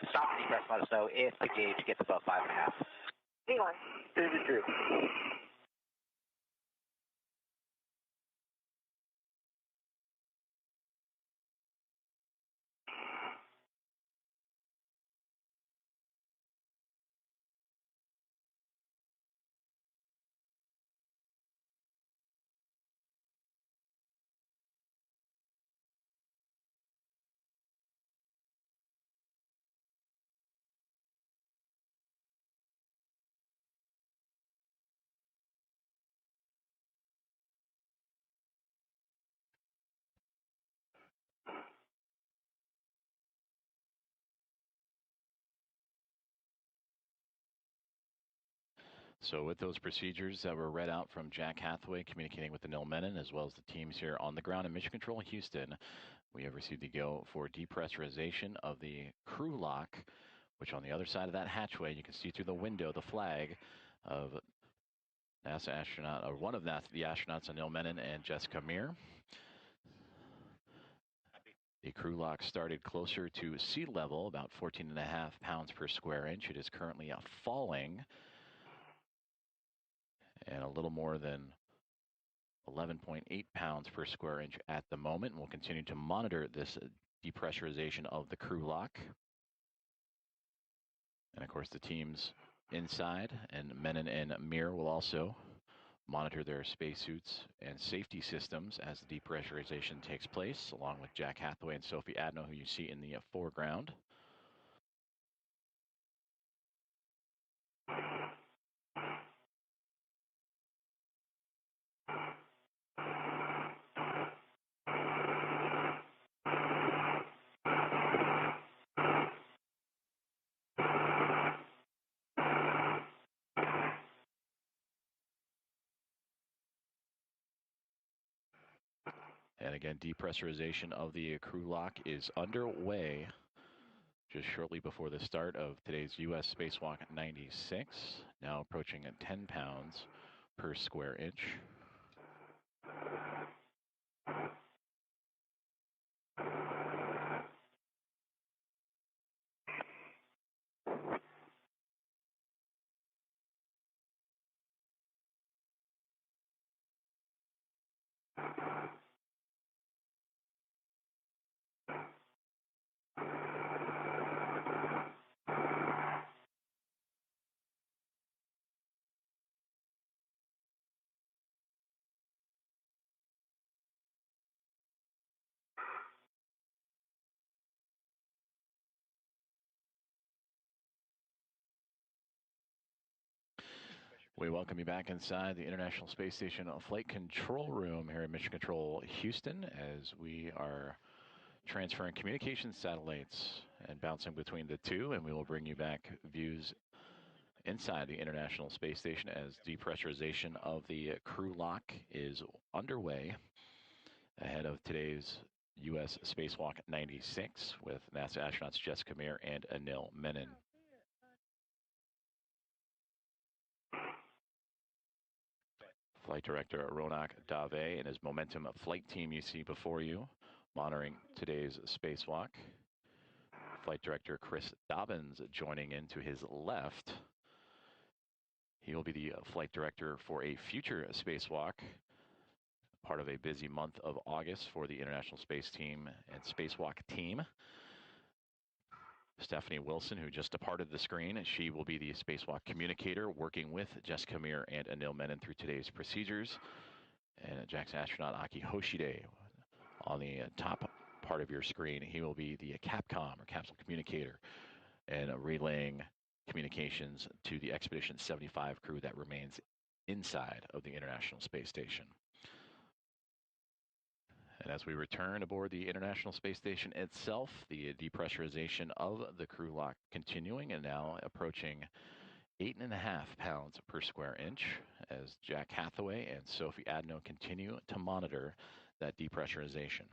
Stop the depress and let us know if the gauge gets above 5.5. V1. 82. So with those procedures that were read out from Jack Hathaway communicating with Anil Menon, as well as the teams here on the ground in Mission Control Houston, we have received the go for depressurization of the crew lock, which on the other side of that hatchway, you can see through the window the flag of NASA astronaut, or one of the astronauts, Anil Menon and Jessica Meir. The crew lock started closer to sea level, about 14.5 pounds per square inch. It is currently falling, and a little more than 11.8 pounds per square inch at the moment. We'll continue to monitor this depressurization of the crew lock. And of course, the teams inside and Menon and Meir will also monitor their spacesuits and safety systems as the depressurization takes place, along with Jack Hathaway and Sophie Adno, who you see in the foreground. And again, depressurization of the crew lock is underway just shortly before the start of today's U.S. Spacewalk 96, now approaching 10 pounds per square inch. We welcome you back inside the International Space Station Flight Control Room here at Mission Control Houston, as we are transferring communication satellites and bouncing between the two, and we will bring you back views inside the International Space Station as depressurization of the crew lock is underway ahead of today's U.S. Spacewalk 96 with NASA astronauts Jessica Meir and Anil Menon. Flight Director Ronak Dave and his Momentum flight team you see before you, monitoring today's spacewalk. Flight Director Chris Dobbins joining in to his left. He will be the flight director for a future spacewalk, part of a busy month of August for the International Space Team and Spacewalk team. Stephanie Wilson, who just departed the screen, she will be the spacewalk communicator, working with Jessica Meir and Anil Menon through today's procedures. And JAXA astronaut Aki Hoshide on the top part of your screen, he will be the Capcom or capsule communicator and relaying communications to the Expedition 75 crew that remains inside of the International Space Station. And as we return aboard the International Space Station itself, the depressurization of the crew lock continuing and now approaching 8.5 pounds per square inch as Jack Hathaway and Sophie Adno continue to monitor that depressurization.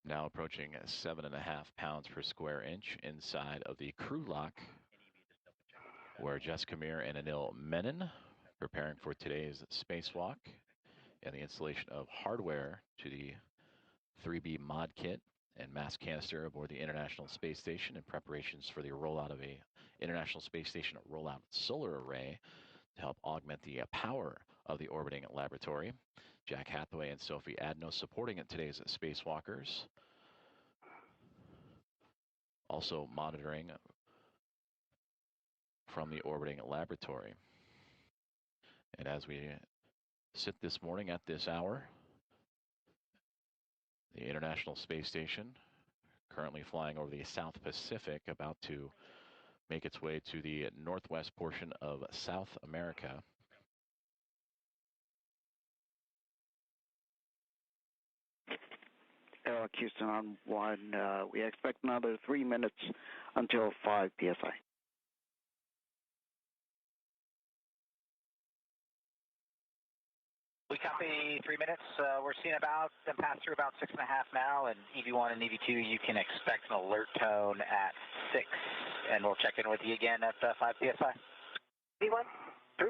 Now approaching 7.5 pounds per square inch inside of the crew lock, where Jessica Meir and Anil Menon preparing for today's spacewalk and the installation of hardware to the 3B mod kit and mass canister aboard the International Space Station in preparations for the rollout of a International Space Station rollout solar array to help augment the power of the orbiting laboratory. Jack Hathaway and Sophie Adno supporting today's spacewalkers. Also monitoring from the orbiting laboratory. And as we sit this morning at this hour, the International Space Station currently flying over the South Pacific, about to make its way to the northwest portion of South America. Houston on 1. We expect another 3 minutes until 5 psi. We copy 3 minutes. We're seeing about them pass through about 6.5 now, and EV1 and EV2, you can expect an alert tone at 6, and we'll check in with you again at 5 psi. EV1, 2.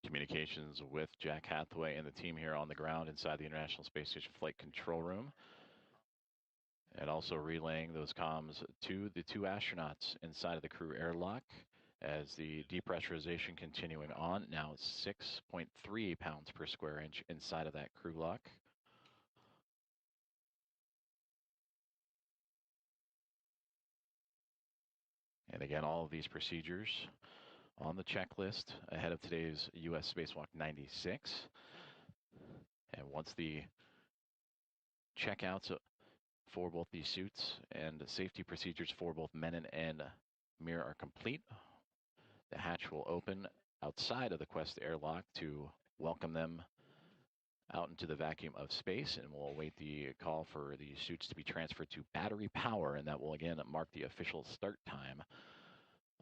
Communications with Jack Hathaway and the team here on the ground inside the International Space Station Flight Control Room. And also relaying those comms to the 2 astronauts inside of the crew airlock as the depressurization continuing on. Now it's 6.3 pounds per square inch inside of that crew lock. And again, all of these procedures on the checklist ahead of today's U.S. Spacewalk 96. And once the checkouts for both these suits and the safety procedures for both Menon and Meir are complete, the hatch will open outside of the Quest airlock to welcome them out into the vacuum of space, and we'll await the call for the suits to be transferred to battery power, and that will again mark the official start time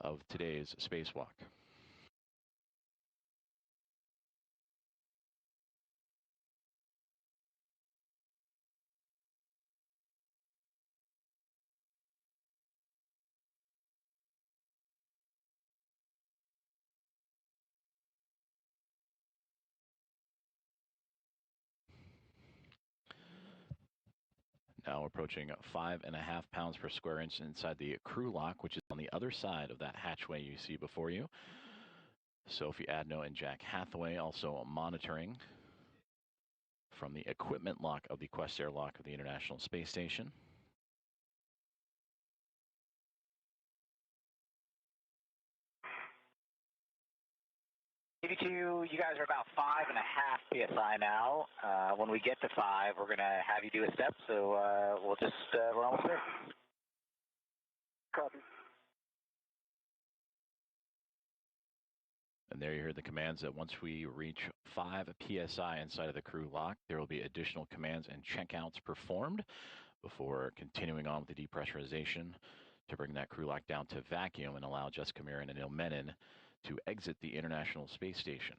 of today's spacewalk. Now approaching 5.5 pounds per square inch inside the crew lock, which is on the other side of that hatchway you see before you. Sophie Adno and Jack Hathaway also monitoring from the equipment lock of the Quest airlock of the International Space Station. EV2, you guys are about 5.5 psi now. When we get to 5, we're going to have you do a step, so we'll just, we're almost there. Copy. And there you hear the commands that once we reach 5 psi inside of the crew lock, there will be additional commands and checkouts performed before continuing on with the depressurization to bring that crew lock down to vacuum and allow Jessica Meir and Anil Menon to exit the International Space Station.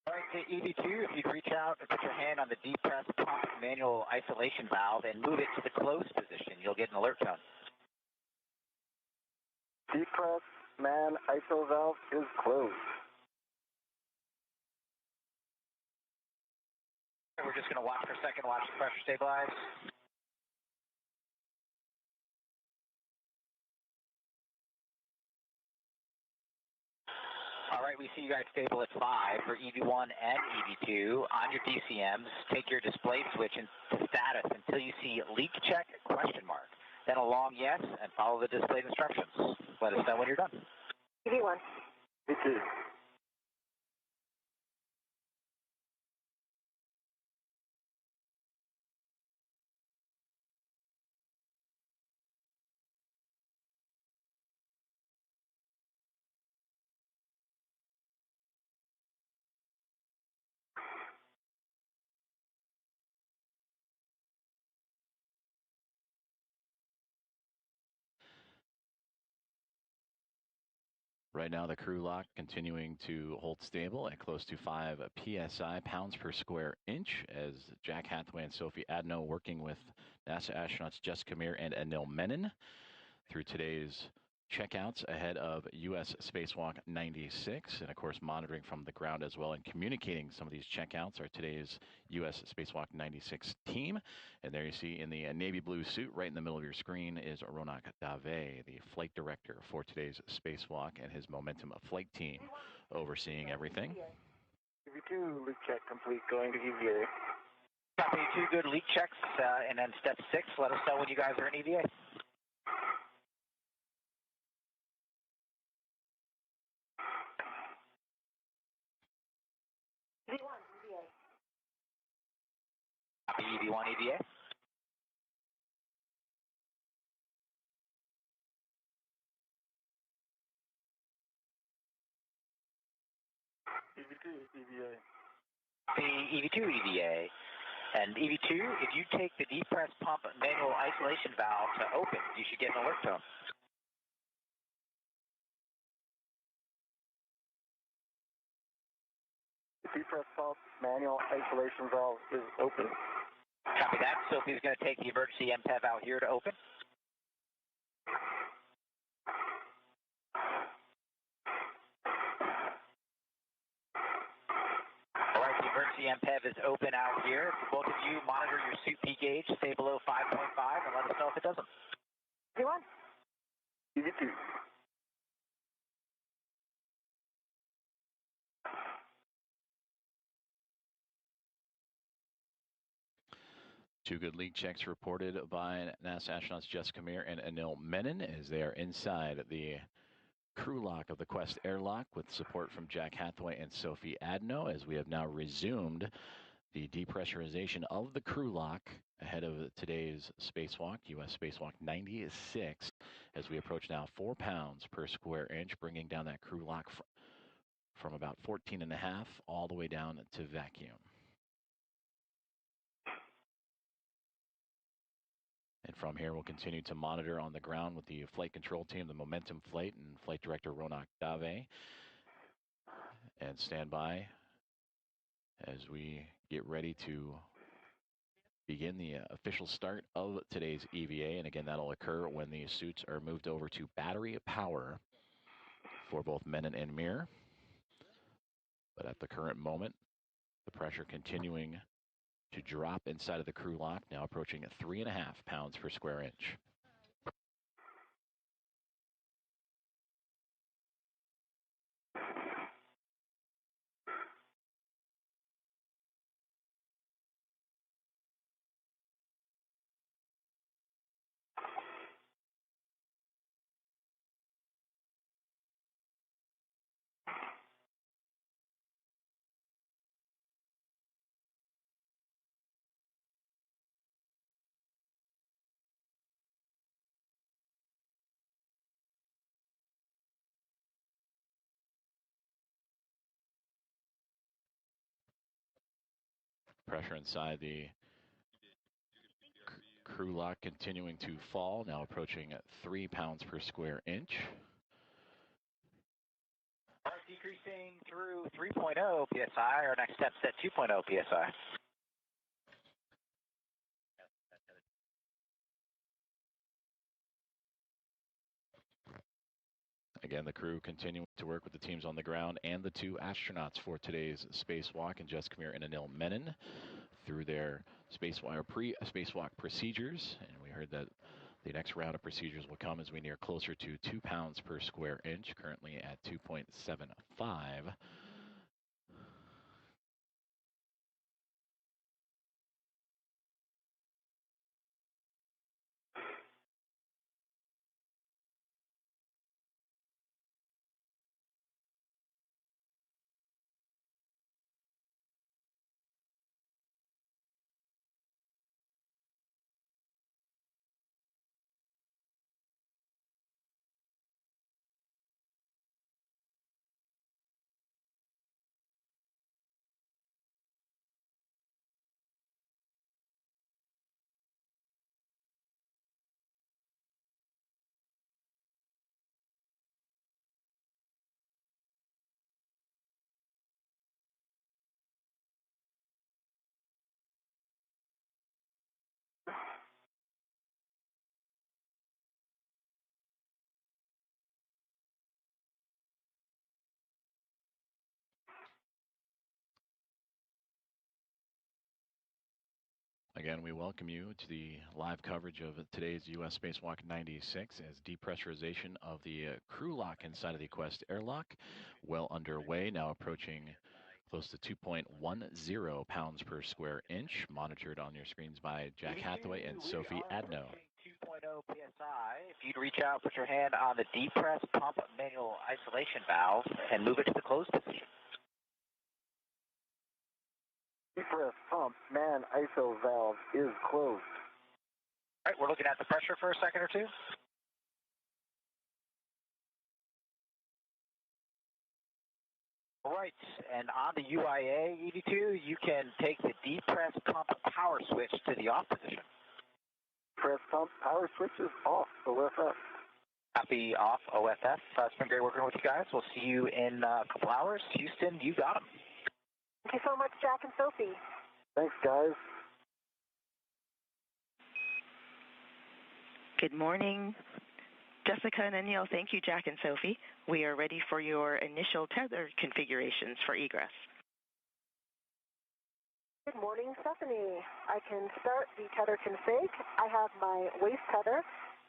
All right, to EV2, if you'd reach out and put your hand on the depress pump manual isolation valve and move it to the closed position, you'll get an alert tone. Depress man ISO valve is closed. We're just going to watch for a second, watch the pressure stabilize. All right, we see you guys stable at 5 for EV1 and EV2. On your DCMs, take your display switch into status until you see leak check ? Then a long yes, and follow the displayed instructions. Let us know when you're done. EV1. EV2. Right now, the crew lock continuing to hold stable at close to 5 psi, pounds per square inch, as Jack Hathaway and Sophie Adno working with NASA astronauts Jessica Meir and Anil Menon through today's checkouts ahead of U.S. Spacewalk 96, and of course monitoring from the ground as well and communicating some of these checkouts are today's U.S. Spacewalk 96 team. And there you see in the navy blue suit right in the middle of your screen is Ronak Dave, the flight director for today's spacewalk, and his Momentum flight team overseeing everything. EV2 leak check complete, going to EVA. Copy, 2 good leak checks, and then step 6, let us know when you guys are in EVA. Copy, EV1 EVA. EV2 EVA. Copy, EV2 EVA. And EV2, if you take the depress pump manual isolation valve to open, you should get an alert tone. The depress pump manual isolation valve is open. Copy that. Sophie's going to take the emergency MPEV out here to open. All right, the emergency MPEV is open out here. Both of you monitor your suit P gauge, stay below 5.5, and let us know if it doesn't. EV1. EV2. Two good leak checks reported by NASA astronauts Jessica Meir and Anil Menon as they are inside the crew lock of the Quest airlock with support from Jack Hathaway and Sophie Adno, as we have now resumed the depressurization of the crew lock ahead of today's spacewalk, U.S. Spacewalk 96, as we approach now 4 pounds per square inch, bringing down that crew lock from about 14.5 all the way down to vacuum. And from here, we'll continue to monitor on the ground with the flight control team, the Momentum Flight, and Flight Director Ronak Dave. And stand by as we get ready to begin the official start of today's EVA. And again, that'll occur when the suits are moved over to battery power for both Menon and Meir. But at the current moment, the pressure continuing to drop inside of the crew lock, now approaching 3.5 pounds per square inch. Pressure inside the crew lock continuing to fall, now approaching 3 pounds per square inch. Decreasing through 3.0 psi. Our next step's at 2.0 psi. Again, the crew continuing to work with the teams on the ground and the 2 astronauts for today's spacewalk, and Jessica Meir and Anil Menon through their spacewalk procedures. And we heard that the next round of procedures will come as we near closer to 2 pounds per square inch, currently at 2.75. Again, we welcome you to the live coverage of today's U.S. Spacewalk 96 as depressurization of the crew lock inside of the Quest airlock well underway, now approaching close to 2.10 pounds per square inch, monitored on your screens by Jack Hathaway and Sophie Adno. 2.0 PSI. If you'd reach out, put your hand on the depress pump manual isolation valve and move it to the closed position. Depress pump man ISO valve is closed. All right, we're looking at the pressure for a second or two. All right, and on the UIA EV2, you can take the depress pump power switch to the off position. Press pump power switch is off. OFF. Copy off OFF. It's been great working with you guys. We'll see you in a couple hours. Houston, you got them. Thank you so much, Jack and Sophie. Thanks, guys. Good morning. Jessica and Anil, thank you, Jack and Sophie. We are ready for your initial tether configurations for egress. Good morning, Stephanie. I can start the tether config. I have my waist tether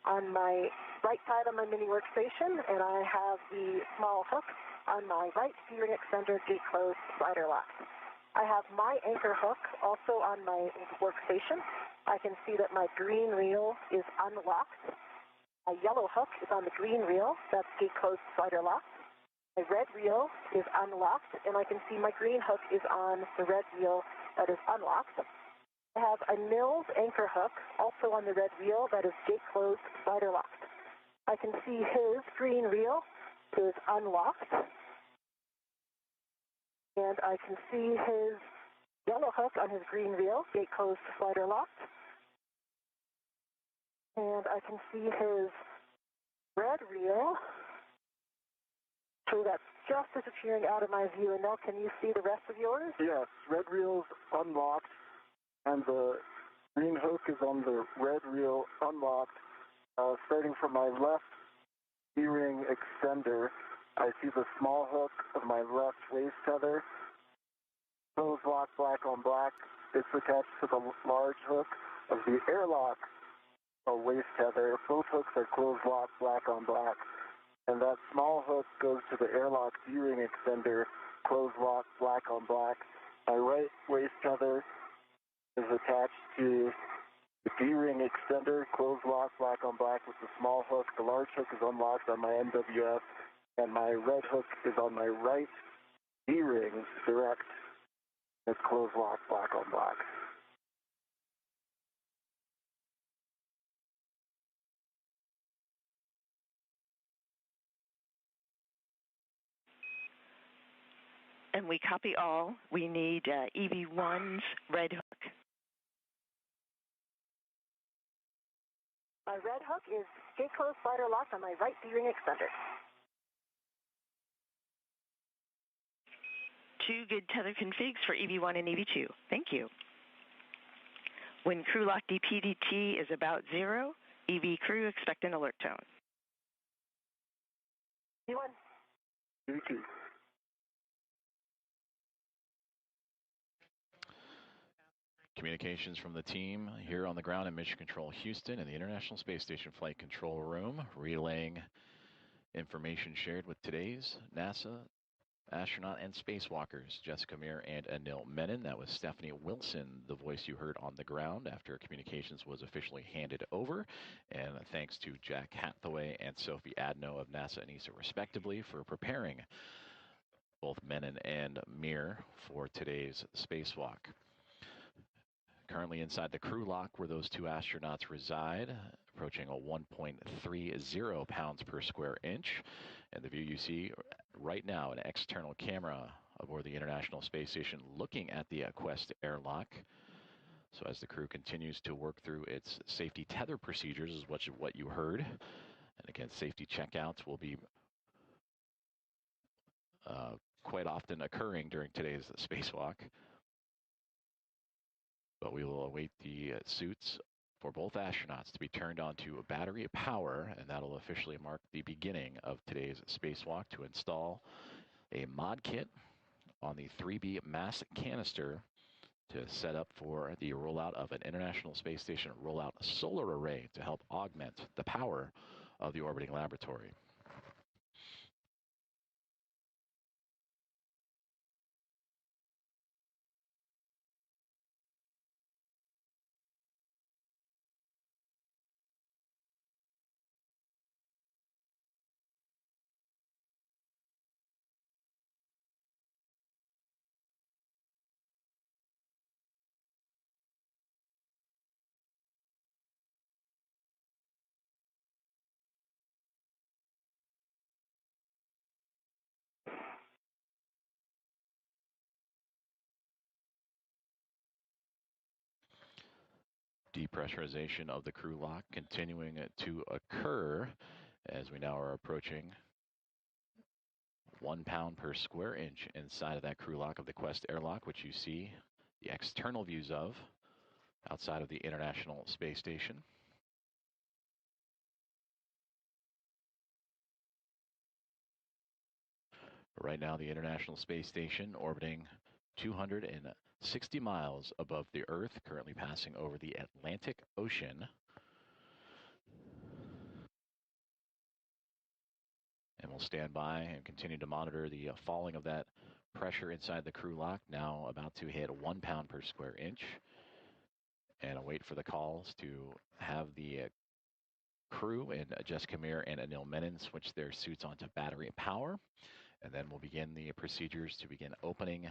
on my right side on my mini workstation, and I have the small hook on my right steering extender gate closed slider lock. I have my anchor hook also on my workstation. I can see that my green reel is unlocked. My yellow hook is on the green reel, that's gate closed slider lock. My red reel is unlocked, and I can see my green hook is on the red reel that is unlocked. I have Anil's anchor hook also on the red reel that is gate closed slider locked. I can see his green reel is unlocked. And I can see his yellow hook on his green reel, gate closed slider locked. And I can see his red reel. So that's just disappearing out of my view. And now can you see the rest of yours? Yes, red reel's unlocked, and the green hook is on the red reel unlocked. Starting from my left D-ring extender, I see the small hook of my left waist tether. Closed lock, black on black. It's attached to the large hook of the airlock waist tether. Both hooks are closed lock, black on black. And that small hook goes to the airlock D-ring extender, closed lock, black on black. My right waist tether is attached to the D-ring extender, closed lock, black on black with the small hook. The large hook is unlocked on my MWF, and my red hook is on my right D-ring direct. It's closed lock, black on black. And we copy all. We need EV1's red hook. My red hook is gate closed slider locked on my right D-ring extender. Two good tether configs for EV1 and EV2. Thank you. When crew lock DPDT is about 0, EV crew expect an alert tone. EV1. EV2. Communications from the team here on the ground in Mission Control Houston in the International Space Station Flight Control Room, relaying information shared with today's NASA astronaut and spacewalkers, Jessica Meir and Anil Menon. That was Stephanie Wilson, the voice you heard on the ground after communications was officially handed over. And thanks to Jack Hathaway and Sophie Adno of NASA and ESA respectively for preparing both Menon and Meir for today's spacewalk. Currently inside the crew lock where those two astronauts reside, approaching a 1.30 pounds per square inch. And the view you see right now, an external camera aboard the International Space Station looking at the Quest airlock. So as the crew continues to work through its safety tether procedures is what you heard. And again, safety checkouts will be quite often occurring during today's spacewalk. But we will await the suits for both astronauts to be turned on to battery power, and that'll officially mark the beginning of today's spacewalk to install a mod kit on the 3B mass canister to set up for the rollout of an International Space Station rollout solar array to help augment the power of the orbiting laboratory. Depressurization of the crew lock continuing to occur as we now are approaching 1 pound per square inch inside of that crew lock of the Quest airlock, which you see the external views of outside of the International Space Station. Right now, the International Space Station orbiting 260 miles above the Earth, currently passing over the Atlantic Ocean. And we'll stand by and continue to monitor the falling of that pressure inside the crew lock, now about to hit 1 pound per square inch. And await for the calls to have the crew and Jessica Meir and Anil Menon switch their suits onto battery power. And then we'll begin the procedures to begin opening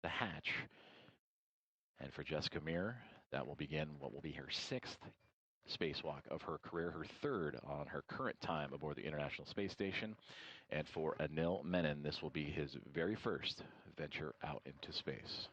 the hatch. And for Jessica Meir, that will begin what will be her 6th spacewalk of her career, her 3rd on her current time aboard the International Space Station. And for Anil Menon, this will be his very first venture out into space.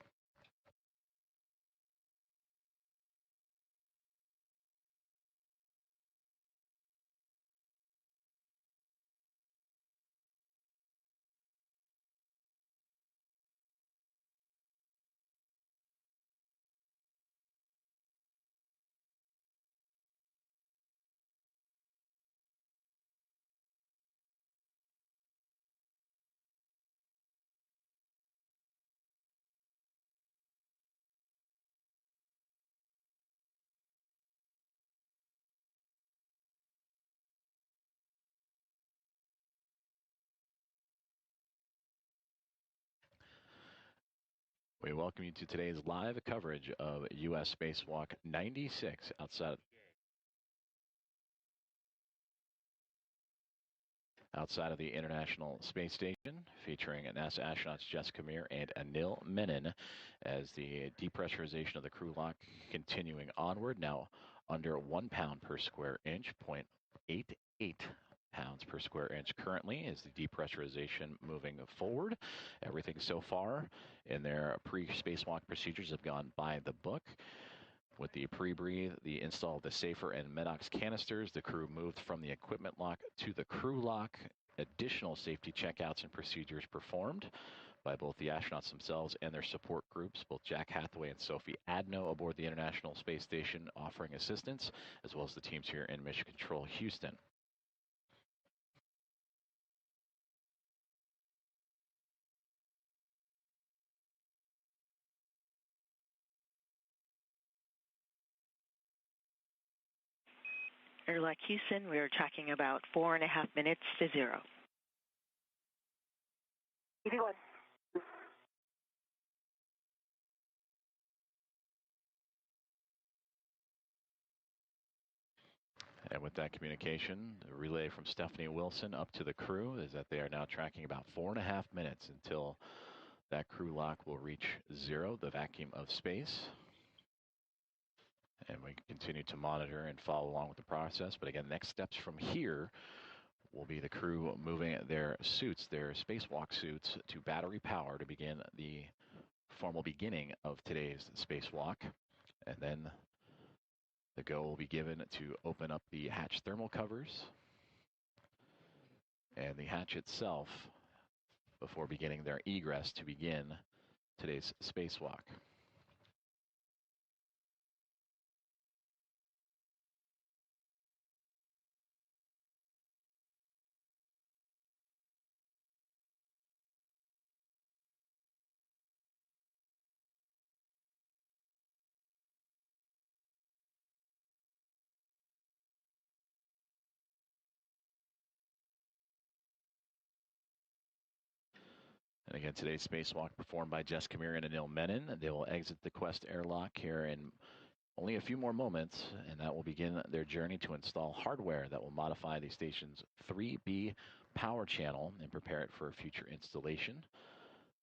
We welcome you to today's live coverage of U.S. Spacewalk 96 outside of the International Space Station, featuring NASA astronauts Jessica Meir and Anil Menon as the depressurization of the crew lock continuing onward, now under 1 pound per square inch, 0.88 pounds per square inch currently is the depressurization moving forward. Everything so far in their pre-spacewalk procedures have gone by the book. With the pre-breathe, the install of the safer and Medox canisters, the crew moved from the equipment lock to the crew lock. Additional safety checkouts and procedures performed by both the astronauts themselves and their support groups, both Jack Hathaway and Sophie Adno aboard the International Space Station offering assistance, as well as the teams here in Mission Control Houston. Airlock Houston, we are tracking about 4.5 minutes to 0. EV1. And with that communication, the relay from Stephanie Wilson up to the crew is that they are now tracking about 4.5 minutes until that crew lock will reach 0, the vacuum of space. And we continue to monitor and follow along with the process. But again, next steps from here will be the crew moving their suits, their spacewalk suits, to battery power to begin the formal beginning of today's spacewalk. And then the go will be given to open up the hatch thermal covers and the hatch itself before beginning their egress to begin today's spacewalk. And again, today's spacewalk performed by Jessica Meir and Anil Menon. They will exit the Quest airlock here in only a few more moments, and that will begin their journey to install hardware that will modify the station's 3B power channel and prepare it for future installation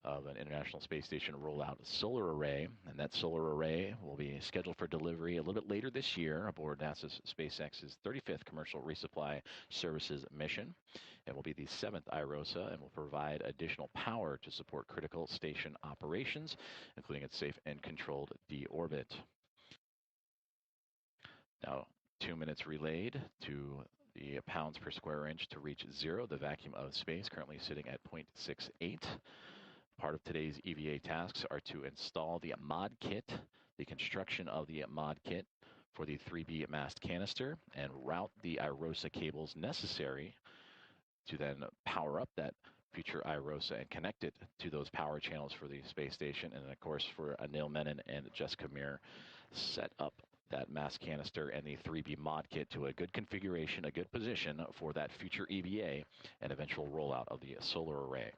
of an International Space Station rollout solar array. And that solar array will be scheduled for delivery a little bit later this year aboard NASA's SpaceX's 35th Commercial Resupply Services mission. It will be the 7th IROSA and will provide additional power to support critical station operations, including its safe and controlled deorbit. Now, 2 minutes relayed to the pounds per square inch to reach 0, the vacuum of space currently sitting at 0.68. Part of today's EVA tasks are to install the mod kit, the construction of the mod kit for the 3B mast canister, and route the IROSA cables necessary to then power up that future IROSA and connect it to those power channels for the space station. And of course, for Anil Menon and Jessica Meir, set up that mast canister and the 3B mod kit to a good configuration, a good position for that future EVA and eventual rollout of the solar array.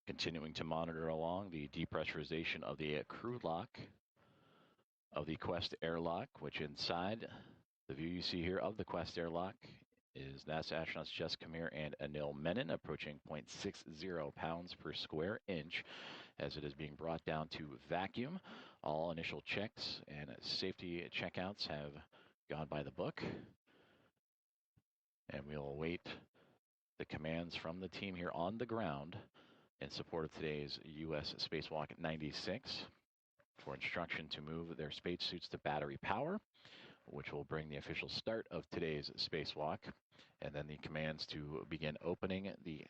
Continuing to monitor along the depressurization of the crew lock of the Quest airlock, which inside the view you see here of the Quest airlock is NASA astronauts Jessica Meir and Anil Menon approaching 0.60 pounds per square inch as it is being brought down to vacuum. All initial checks and safety checkouts have gone by the book, and we'll await the commands from the team here on the ground in support of today's U.S. Spacewalk 96 for instruction to move their spacesuits to battery power, which will bring the official start of today's spacewalk, and then the commands to begin opening the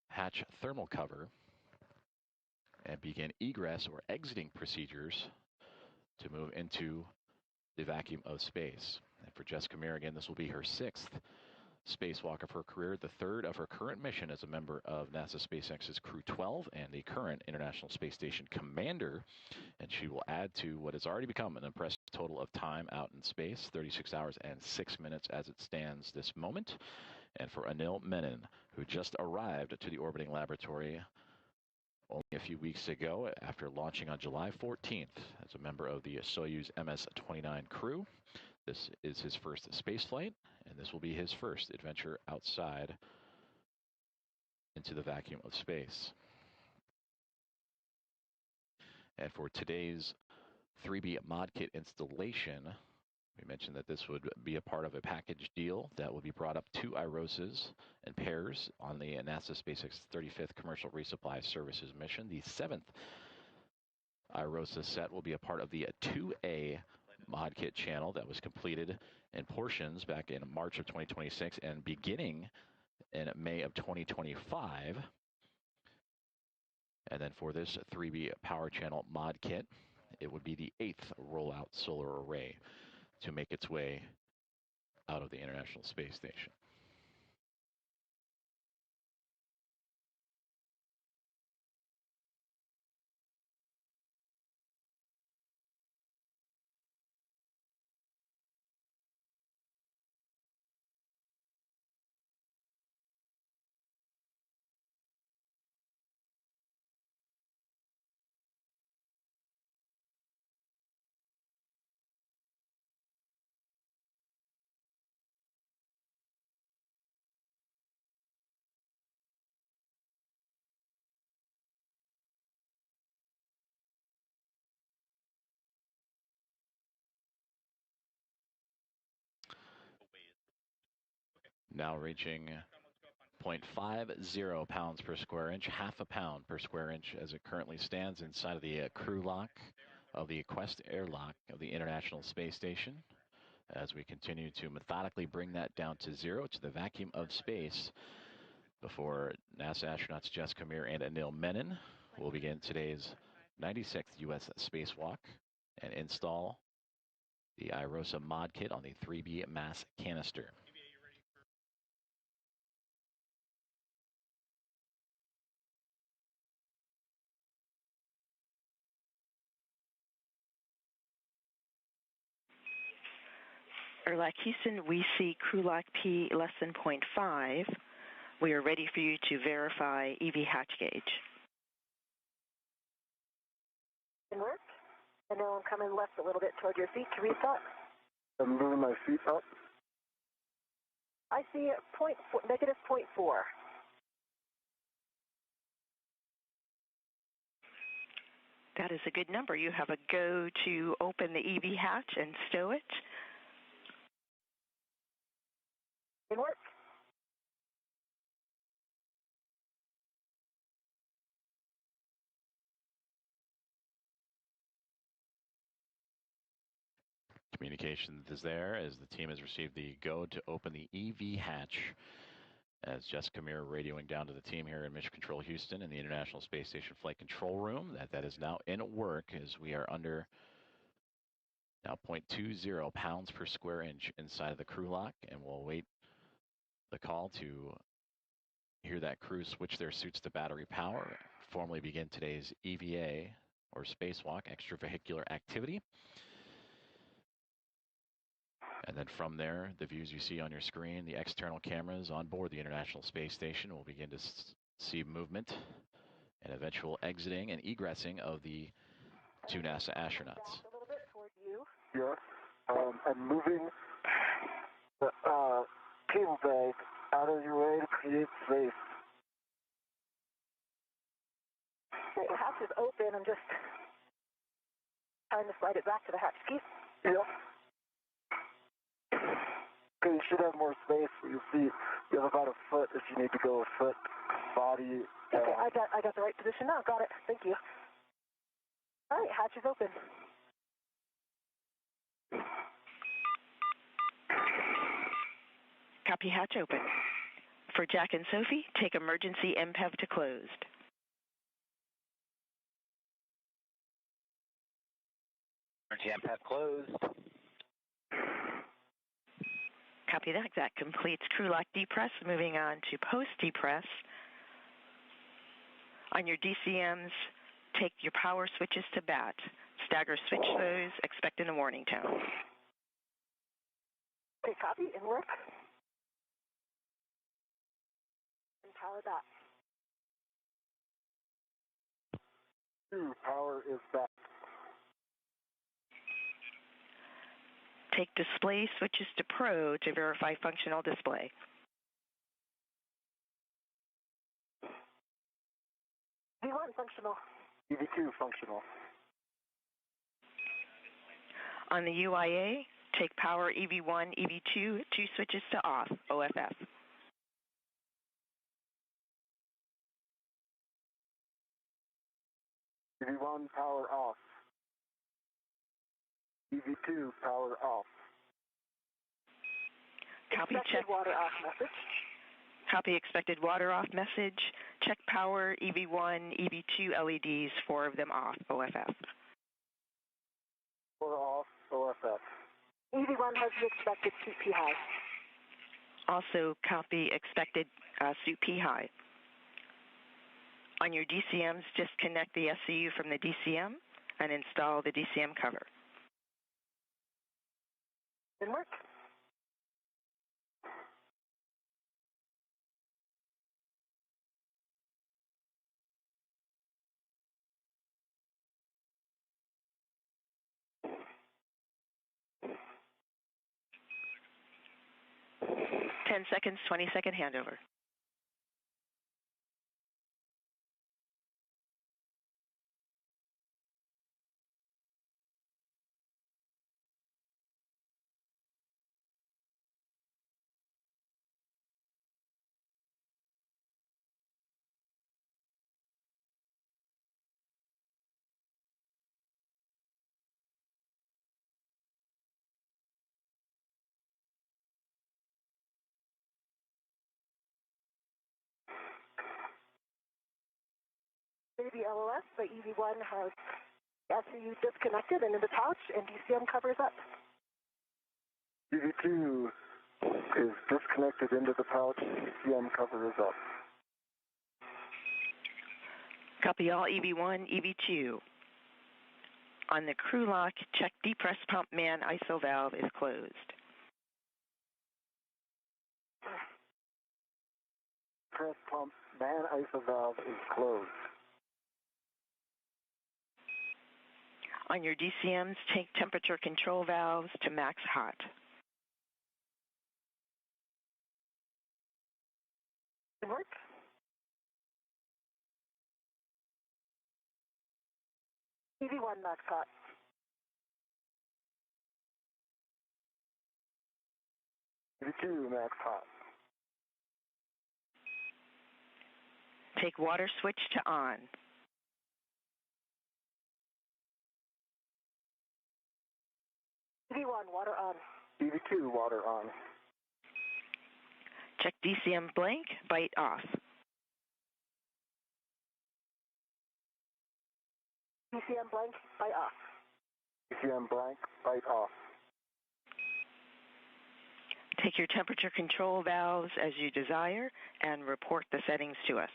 hatch thermal cover and begin egress or exiting procedures to move into the vacuum of space. And for Jessica Meir, again, this will be her 6th spacewalk of her career, the 3rd of her current mission as a member of NASA SpaceX's Crew 12 and the current International Space Station commander. And she will add to what has already become an impressive total of time out in space, 36 hours and 6 minutes as it stands this moment. And for Anil Menon, who just arrived to the orbiting laboratory only a few weeks ago after launching on July 14th as a member of the Soyuz MS-29 crew. This is his first space flight, and this will be his first adventure outside into the vacuum of space. And for today's 3B mod kit installation, we mentioned that this would be a part of a package deal that will be brought up 2 IROSAs and pairs on the NASA SpaceX 35th Commercial Resupply Services mission. The 7th IROSA set will be a part of the 2A mod kit channel that was completed in portions back in March of 2026 and beginning in May of 2025. And then for this 3B power channel mod kit, it would be the 8th rollout solar array to make its way out of the International Space Station. Now reaching 0.50 pounds per square inch, half a pound per square inch as it currently stands inside of the crew lock of the Quest airlock of the International Space Station. As we continue to methodically bring that down to zero, to the vacuum of space, before NASA astronauts Jessica Meir and Anil Menon will begin today's 96th U.S. spacewalk and install the IROSA mod kit on the 3B mass canister. Airlock Houston, we see crew lock P less than 0.5. We are ready for you to verify EV hatch gauge. Can work. And now I'm coming left a little bit toward your feet to read that. I'm moving my feet up. I see negative 0.4. That is a good number. You have a go to open the EV hatch and stow it. Can work. Communication is there as the team has received the go to open the EV hatch. As Jessica Meir radioing down to the team here in Mission Control Houston in the International Space Station Flight Control Room, that is now in work as we are under now 0.20 pounds per square inch inside of the crew lock, and we'll await the call to hear that crew switch their suits to battery power, formally begin today's EVA or spacewalk, extravehicular activity. And then from there, the views you see on your screen, the external cameras on board the International Space Station will begin to see movement and eventual exiting and egressing of the two NASA astronauts. A little bit toward you. Yes. I'm moving the cable bag out of your way to create space. Okay, the hatch is open. I'm just trying to slide it back to the hatch key. Yep. Okay, you should have more space for your feet. You have about a foot if you need to go a foot. Body. Okay, I got the right position now. Got it. Thank you. All right, hatch is open. Copy, hatch open. For Jack and Sophie, take emergency MPEV to closed. Emergency MPEV closed. Copy that. That completes crew lock depress. Moving on to post depress. On your DCMs, take your power switches to bat. Stagger switch those, expecting a warning tone. Okay, copy, in work. And power that. Power is back. Take display switches to Pro to verify functional display. V1 functional. EV2 functional. On the UIA, take power EV1, EV2, two switches to off, OFF. EV1 power off. EV2 power off. Copy, Expected check. water off message. Copy expected water off message. Check power EV1, EV2 LEDs, 4 of them off, OFF. 4 off, OFF. EV1 has the expected CP high. Also copy expected SUP high. On your DCMs, disconnect the SCU from the DCM and install the DCM cover. In work. Ten seconds, 20-second handover. the LOS, but EV1 has SCU disconnected and in the pouch, and DCM cover is up. EV2 is disconnected into the pouch, DCM cover is up. Copy all EV1, EV2. On the crew lock, check depress pump man ISO valve is closed. Press pump man ISO valve is closed. On your DCMs, take temperature control valves to max hot. Good work. EV1 max hot. EV2 max hot. Take water switch to on. EV1 water on. EV2 water on. Check DCM blank, bite off. DCM blank, bite off. DCM blank, bite off. Take your temperature control valves as you desire and report the settings to us.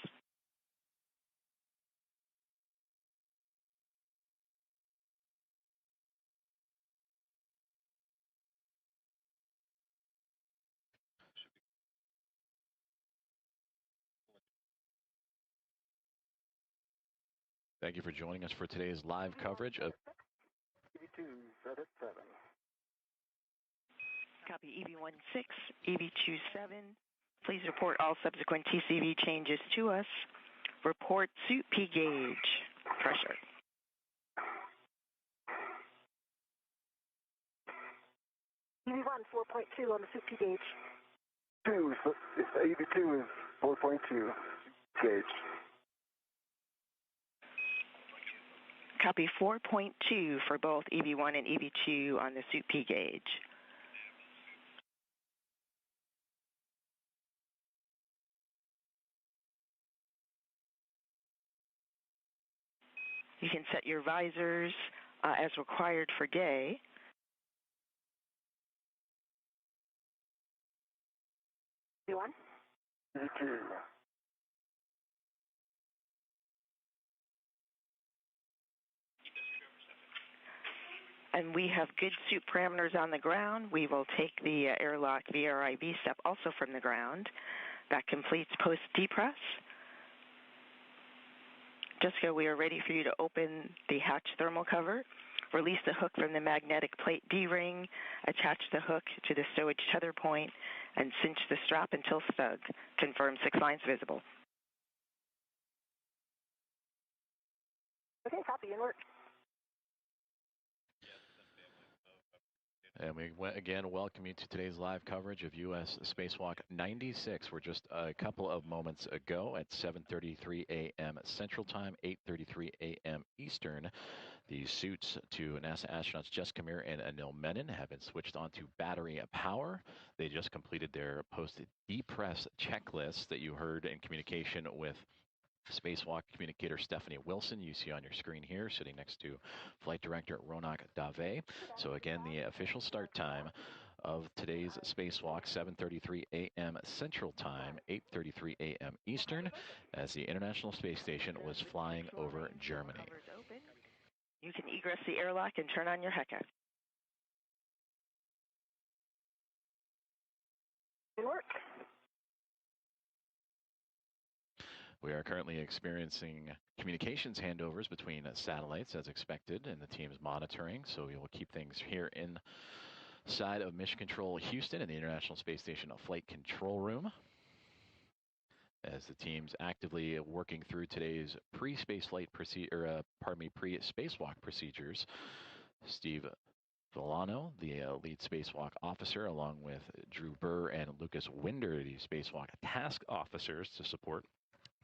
Thank you for joining us for today's live coverage of EV2 set at 7. Copy EV16, EV27. Please report all subsequent TCV changes to us. Report suit P gauge pressure. EV1 4.2 on the suit P gauge. EV2 is 4.2 gauge. Copy 4.2 for both EV1 and EV2 on the suit P gauge. You can set your visors as required for day. EV1. EV2. And we have good suit parameters on the ground. We will take the airlock VRIV step also from the ground. That completes post-depress. Jessica, we are ready for you to open the hatch thermal cover. Release the hook from the magnetic plate D-ring, attach the hook to the stowage tether point, and cinch the strap until snug. Confirm 6 lines visible. Okay, copy and work. And we again welcome you to today's live coverage of U.S. Spacewalk 96. We're just a couple of moments ago at 7:33 a.m. Central Time, 8:33 a.m. Eastern. The suits to NASA astronauts Jessica Meir and Anil Menon have been switched on to battery power. They just completed their post-depress checklist that you heard in communication with Spacewalk communicator Stephanie Wilson, you see on your screen here, sitting next to Flight Director Ronak Dave. So again, the official start time of today's Spacewalk, 7:33 a.m. Central Time, 8:33 a.m. Eastern, as the International Space Station was flying over Germany. You can egress the airlock and turn on your HECA. Good work. We are currently experiencing communications handovers between satellites as expected, and the team is monitoring, so we will keep things here inside of Mission Control Houston in the International Space Station Flight Control Room, as the team's actively working through today's pre-spacewalk procedures. Steve Villano, the lead spacewalk officer, along with Drew Burr and Lucas Winder, the spacewalk task officers to support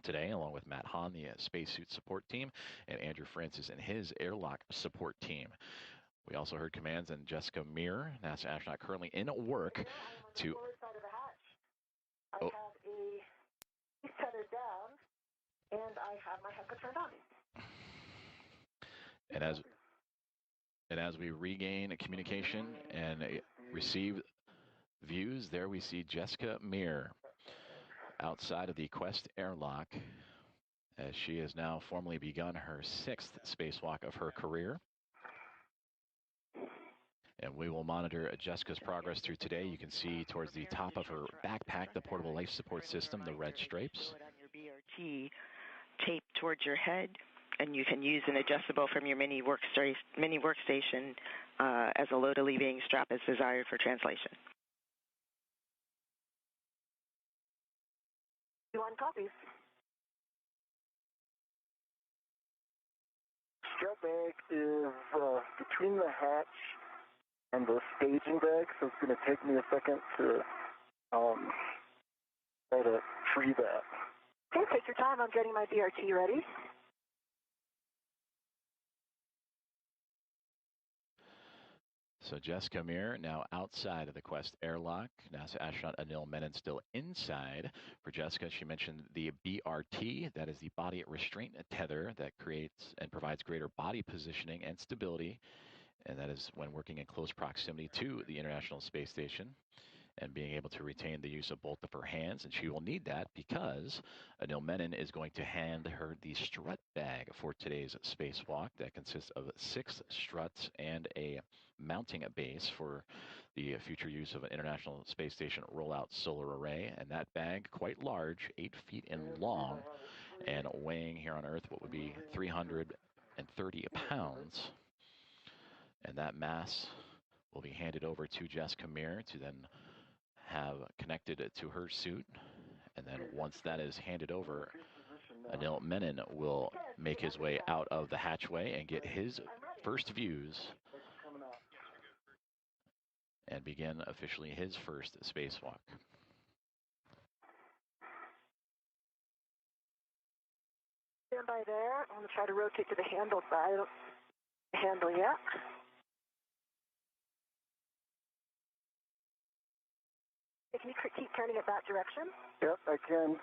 today, along with Matt Hahn, the spacesuit support team, and Andrew Francis and his airlock support team. We also heard commands on Jessica Meir, NASA astronaut currently in work, to... I have a tether down, and I have my HECA turned on. And as we regain communication and receive views, there we see Jessica Meir outside of the Quest airlock as she has now formally begun her 6th spacewalk of her career. And we will monitor Jessica's progress through today. You can see towards the top of her backpack the portable life support system, the red stripes. On your BRT taped towards your head, and you can use an adjustable from your mini workstation as a load alleviating strap as desired for translation. You want copies? Strap bag is between the hatch and the staging bag, so it's going to take me a second to try to free that. Okay, take your time. I'm getting my BRT ready. So Jessica Meir now outside of the Quest airlock. NASA astronaut Anil Menon still inside. For Jessica, she mentioned the BRT. That is the body restraint tether that creates and provides greater body positioning and stability. And that is when working in close proximity to the International Space Station and being able to retain the use of both of her hands. And she will need that because Anil Menon is going to hand her the strut bag for today's spacewalk that consists of 6 struts and a mounting base for the future use of an International Space Station rollout solar array. And that bag, quite large, 8 feet in long, and weighing here on Earth what would be 330 pounds. And that mass will be handed over to Jessica Meir to then have connected to her suit. And then once that is handed over, Anil Menon will make his way out of the hatchway and get his first views and begin officially his first spacewalk. Stand by there. I'm going to try to rotate to the handle side. Handle yet. Can you keep turning it that direction? Yep, I can.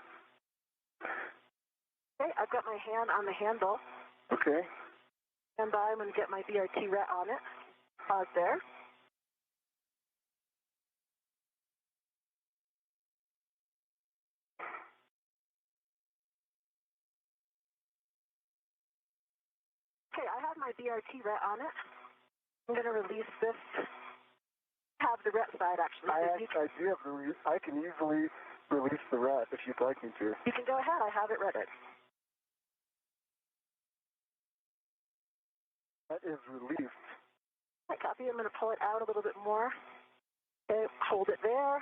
Okay, I've got my hand on the handle. Okay. Stand by. I'm going to get my BRT ret on it. Pause there. Okay, I have my BRT ret on it. I'm going to release this. Have the ret side actually. I do have the I can easily release the ret if you'd like me to. You can go ahead. I have it retted. That is released. Okay, copy. I'm going to pull it out a little bit more. Okay, hold it there.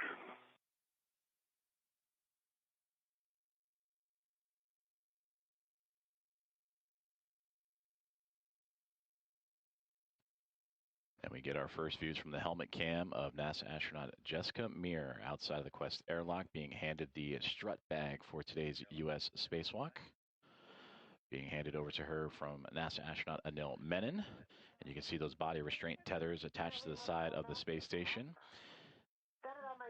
And we get our first views from the helmet cam of NASA astronaut Jessica Meir outside of the Quest airlock being handed the strut bag for today's U.S. spacewalk. Being handed over to her from NASA astronaut Anil Menon. And you can see those body restraint tethers attached to the side of the space station.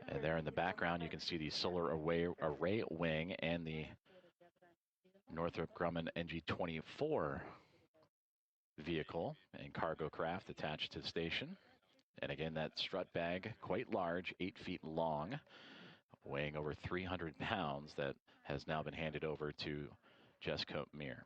And there in the background, you can see the solar array wing and the Northrop Grumman NG-24 vehicle and cargo craft attached to the station. And again, that strut bag, quite large, 8 feet long, weighing over 300 pounds, that has now been handed over to Jessica Meir.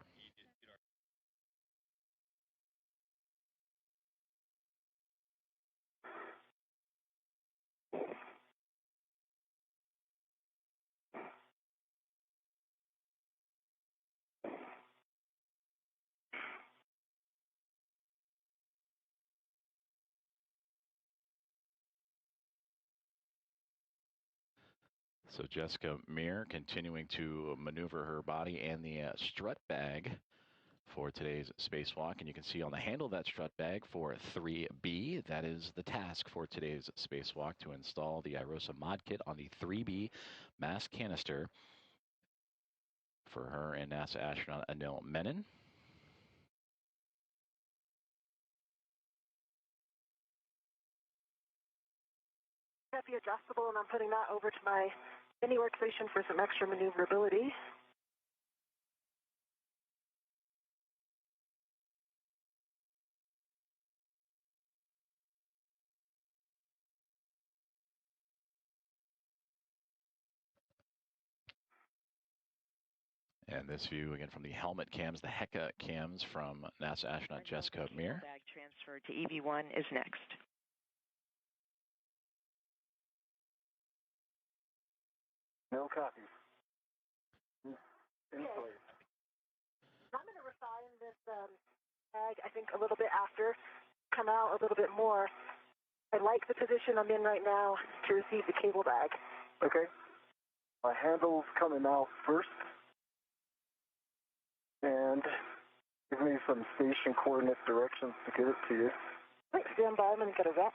So Jessica Meir continuing to maneuver her body and the strut bag for today's spacewalk. And you can see on the handle of that strut bag for 3B, that is the task for today's spacewalk, to install the IROSA mod kit on the 3B mass canister for her and NASA astronaut Anil Menon. Got the adjustable, and I'm putting that over to my mini workstation for some extra maneuverability. And this view again from the helmet cams, the HECA cams from NASA astronaut Jessica Meir. Bag transfer to EV1 is next. No copies. In Okay. place. I'm going to refine this bag, I think, a little bit after, come out a little bit more. I like the position I'm in right now to receive the cable bag. Okay. My handle's coming out first. And give me some station coordinate directions to get it to you. Wait, stand by, I'm going to get a rep.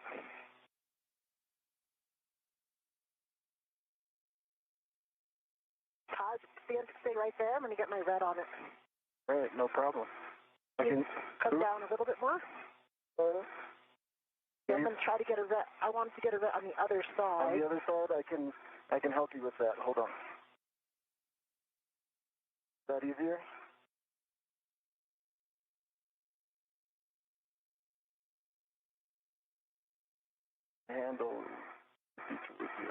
Todd, stay right there. I'm going to get my red on it. All right, no problem. Can you come down a little bit more? Yeah, I'm going to try to get a red. I want to get a red on the other side. On the other side, I can help you with that. Hold on. Is that easier? Handle feature with you.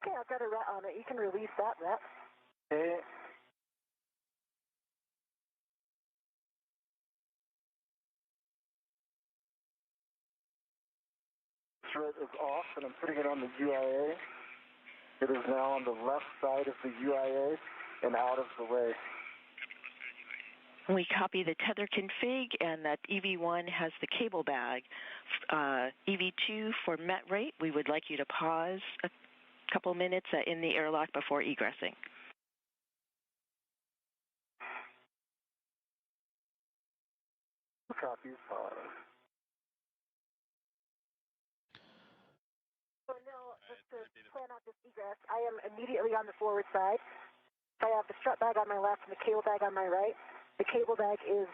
Okay, I've got a ret on it. You can release that ret. Okay. Thread is off, and I'm putting it on the UIA. It is now on the left side of the UIA and out of the way. We copy the tether config, and that EV1 has the cable bag. EV2 for met rate, we would like you to pause a couple minutes in the airlock before egressing. Copies, pause. So now, just to plan out this egress, I am immediately on the forward side. I have the strut bag on my left and the cable bag on my right. The cable bag is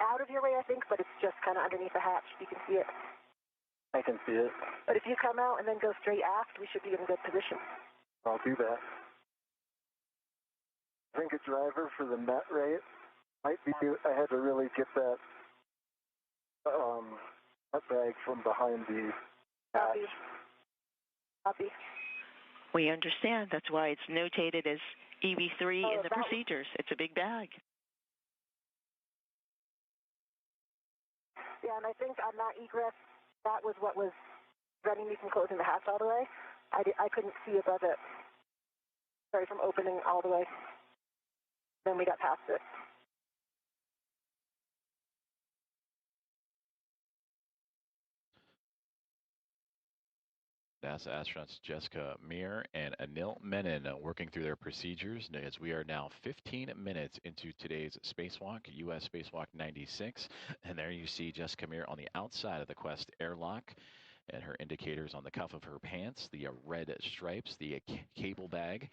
out of your way, I think, but it's just kind of underneath the hatch. You can see it. I can see it. But if you come out and then go straight aft, we should be in good position. I'll do that. I think a driver for the met rate might be, I had to really get that net bag from behind the hatch. Copy. We understand. That's why it's notated as EV3 in the procedures. It's a big bag. Yeah, and I think on that egress, that was what was preventing me from closing the hatch all the way. I couldn't see above it. Sorry, from opening all the way. Then we got past it. NASA astronauts Jessica Meir and Anil Menon working through their procedures as we are now 15 minutes into today's spacewalk, U.S. Spacewalk 96. And there you see Jessica Meir on the outside of the Quest airlock and her indicators on the cuff of her pants, the red stripes, the cable bag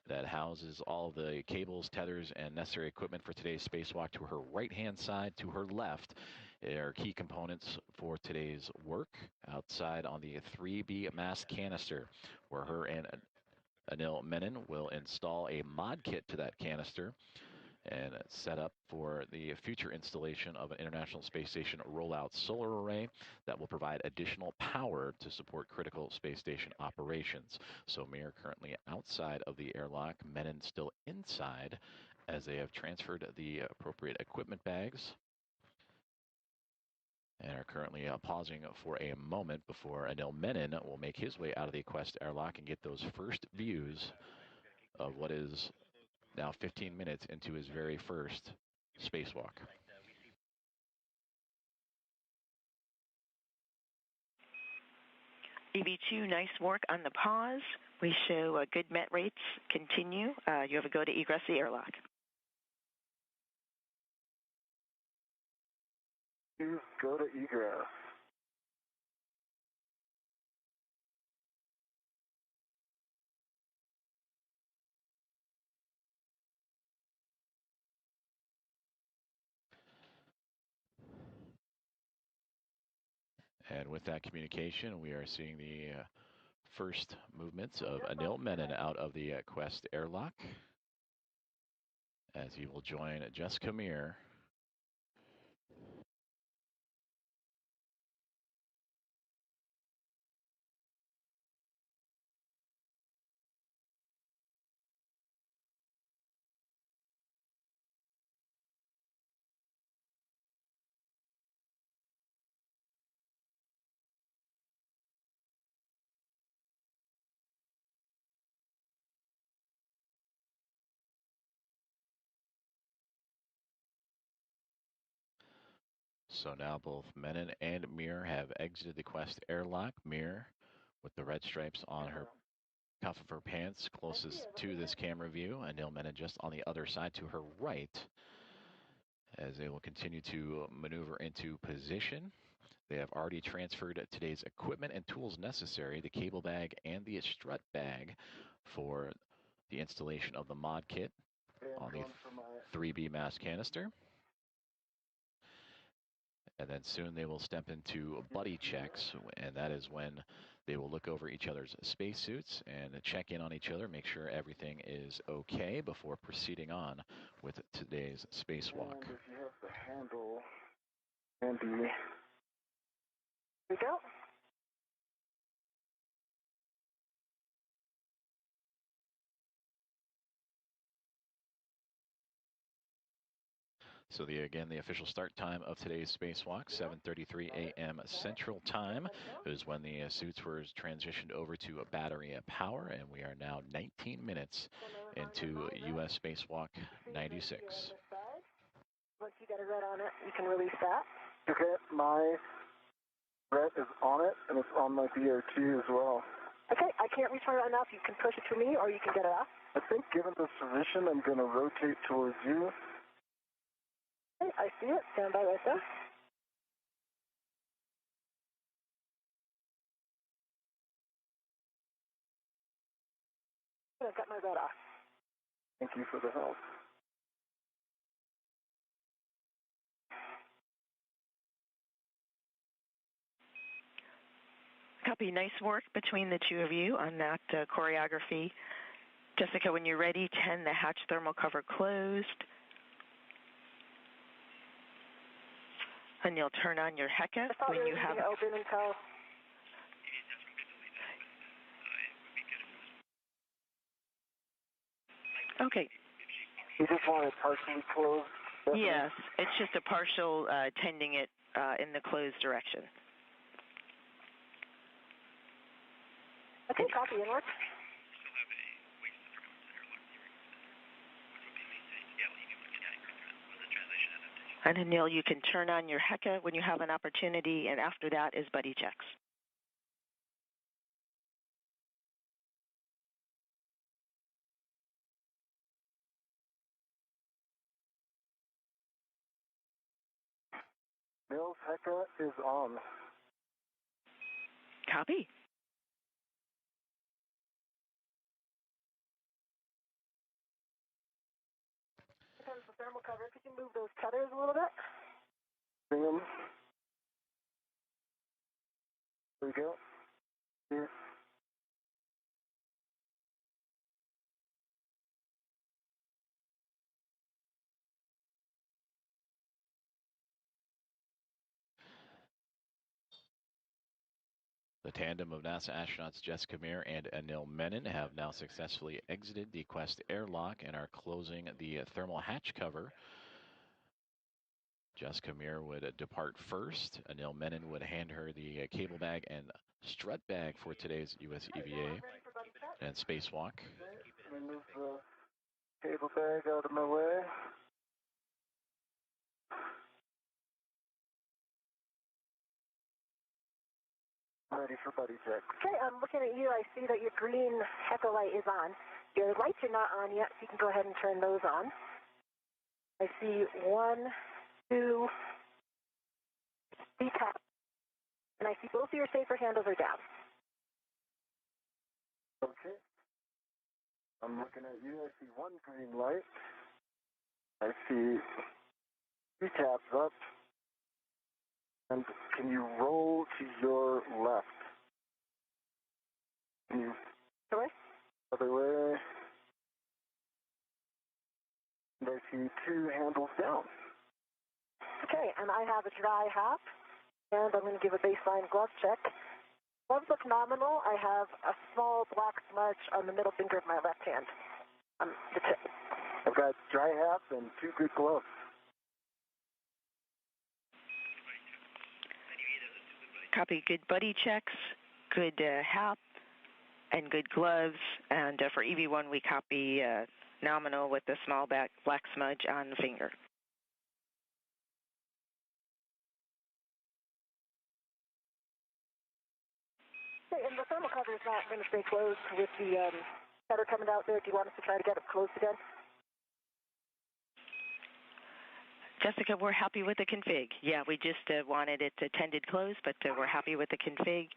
that houses all the cables, tethers, and necessary equipment for today's spacewalk. To her right-hand side, to her left, are key components for today's work. Outside on the 3B mass canister, where her and Anil Menon will install a mod kit to that canister and set up for the future installation of an International Space Station rollout solar array that will provide additional power to support critical space station operations. So Meir currently outside of the airlock, Menon still inside as they have transferred the appropriate equipment bags and are currently pausing for a moment before Anil Menon will make his way out of the Quest airlock and get those first views of what is now 15 minutes into his very first spacewalk. EV2, nice work on the pause. We show good met rates continue. You have a go to egress the airlock. Please go to egress. And with that communication, we are seeing the first movements of Anil Menon out of the Quest airlock. as he will join Jessica Meir. So now both Menon and Meir have exited the Quest airlock. Meir, with the red stripes on her cuff of her pants, closest to this camera view. Anil Menon just on the other side to her right, as they will continue to maneuver into position. They have already transferred today's equipment and tools necessary, the cable bag and the strut bag, for the installation of the mod kit on the 3B mass canister. And then soon they will step into buddy checks, and that is when they will look over each other's spacesuits and check in on each other, make sure everything is okay before proceeding on with today's spacewalk. And if you have the handle handy. Here we go. So again, the official start time of today's spacewalk, 7:33 a.m. Central Time, is when the suits were transitioned over to a battery power, and we are now 19 minutes into U.S. Spacewalk 96. Once you get a red on it, you can release that. Okay, my red is on it, and it's on my BRT as well. Okay, I can't reach my red enough. You can push it to me, or you can get it off. I think given this position, I'm going to rotate towards you. Okay, I see it. Stand by right there. I've got my red off. Thank you for the help. Copy. Nice work between the two of you on that choreography. Jessica, when you're ready, 10, the hatch thermal cover closed. And you'll turn on your HECA when you have... open until... Okay. You just want it partially closed? Yes, it's just a partial tending it in the closed direction. Okay, copy, inward. And Anil, you can turn on your HECA when you have an opportunity, and after that is buddy checks. Mills HECA is on. Copy. Depends on the thermal cover. Could you move those cutters a little bit? Bring them. There we go. Here. The tandem of NASA astronauts Jessica Meir and Anil Menon have now successfully exited the Quest airlock and are closing the thermal hatch cover. Jessica Meir would depart first. Anil Menon would hand her the cable bag and strut bag for today's US EVA and spacewalk. Let me move the cable bag out of my way. Ready for buddy check. Okay, I'm looking at you. I see that your green HECA light is on. Your lights are not on yet, so you can go ahead and turn those on. I see 1, 2, 3 taps, and I see both of your safer handles are down. Okay. I'm looking at you. I see 1 green light. I see 3 tabs up. And can you roll to your left? Can you... Sorry? Other way. And I to 2 handles down. Okay, and I have a dry hop, and I'm going to give a baseline glove check. Gloves look nominal. I have a small black smudge on the middle finger of my left hand, on the tip. I've got dry hap and 2 good gloves. Copy. Good buddy checks, good hap, and good gloves. And for EV1, we copy nominal with the small black smudge on the finger. Okay, and the thermal cover is not going to stay closed with the tether coming out there. Do you want us to try to get it closed again? Jessica, we're happy with the config. Yeah, we just wanted it tended closed, but we're happy with the config.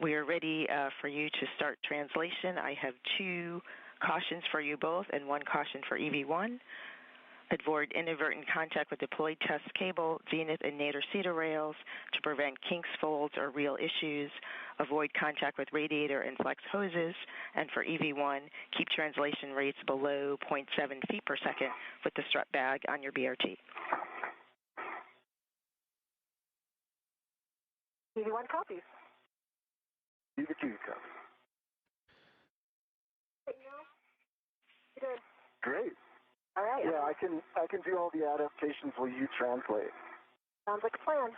We are ready for you to start translation. I have 2 cautions for you both and 1 caution for EV1. Avoid inadvertent contact with deployed test cable, zenith and nadir cedar rails to prevent kinks, folds, or real issues. Avoid contact with radiator and flex hoses. And for EV1, keep translation rates below 0.7 feet per second with the strut bag on your BRT. EV1 copies. EV2 copies. Hey, Neil? You doing? Great. All right. Yeah, I can do all the adaptations while you translate. Sounds like a plan.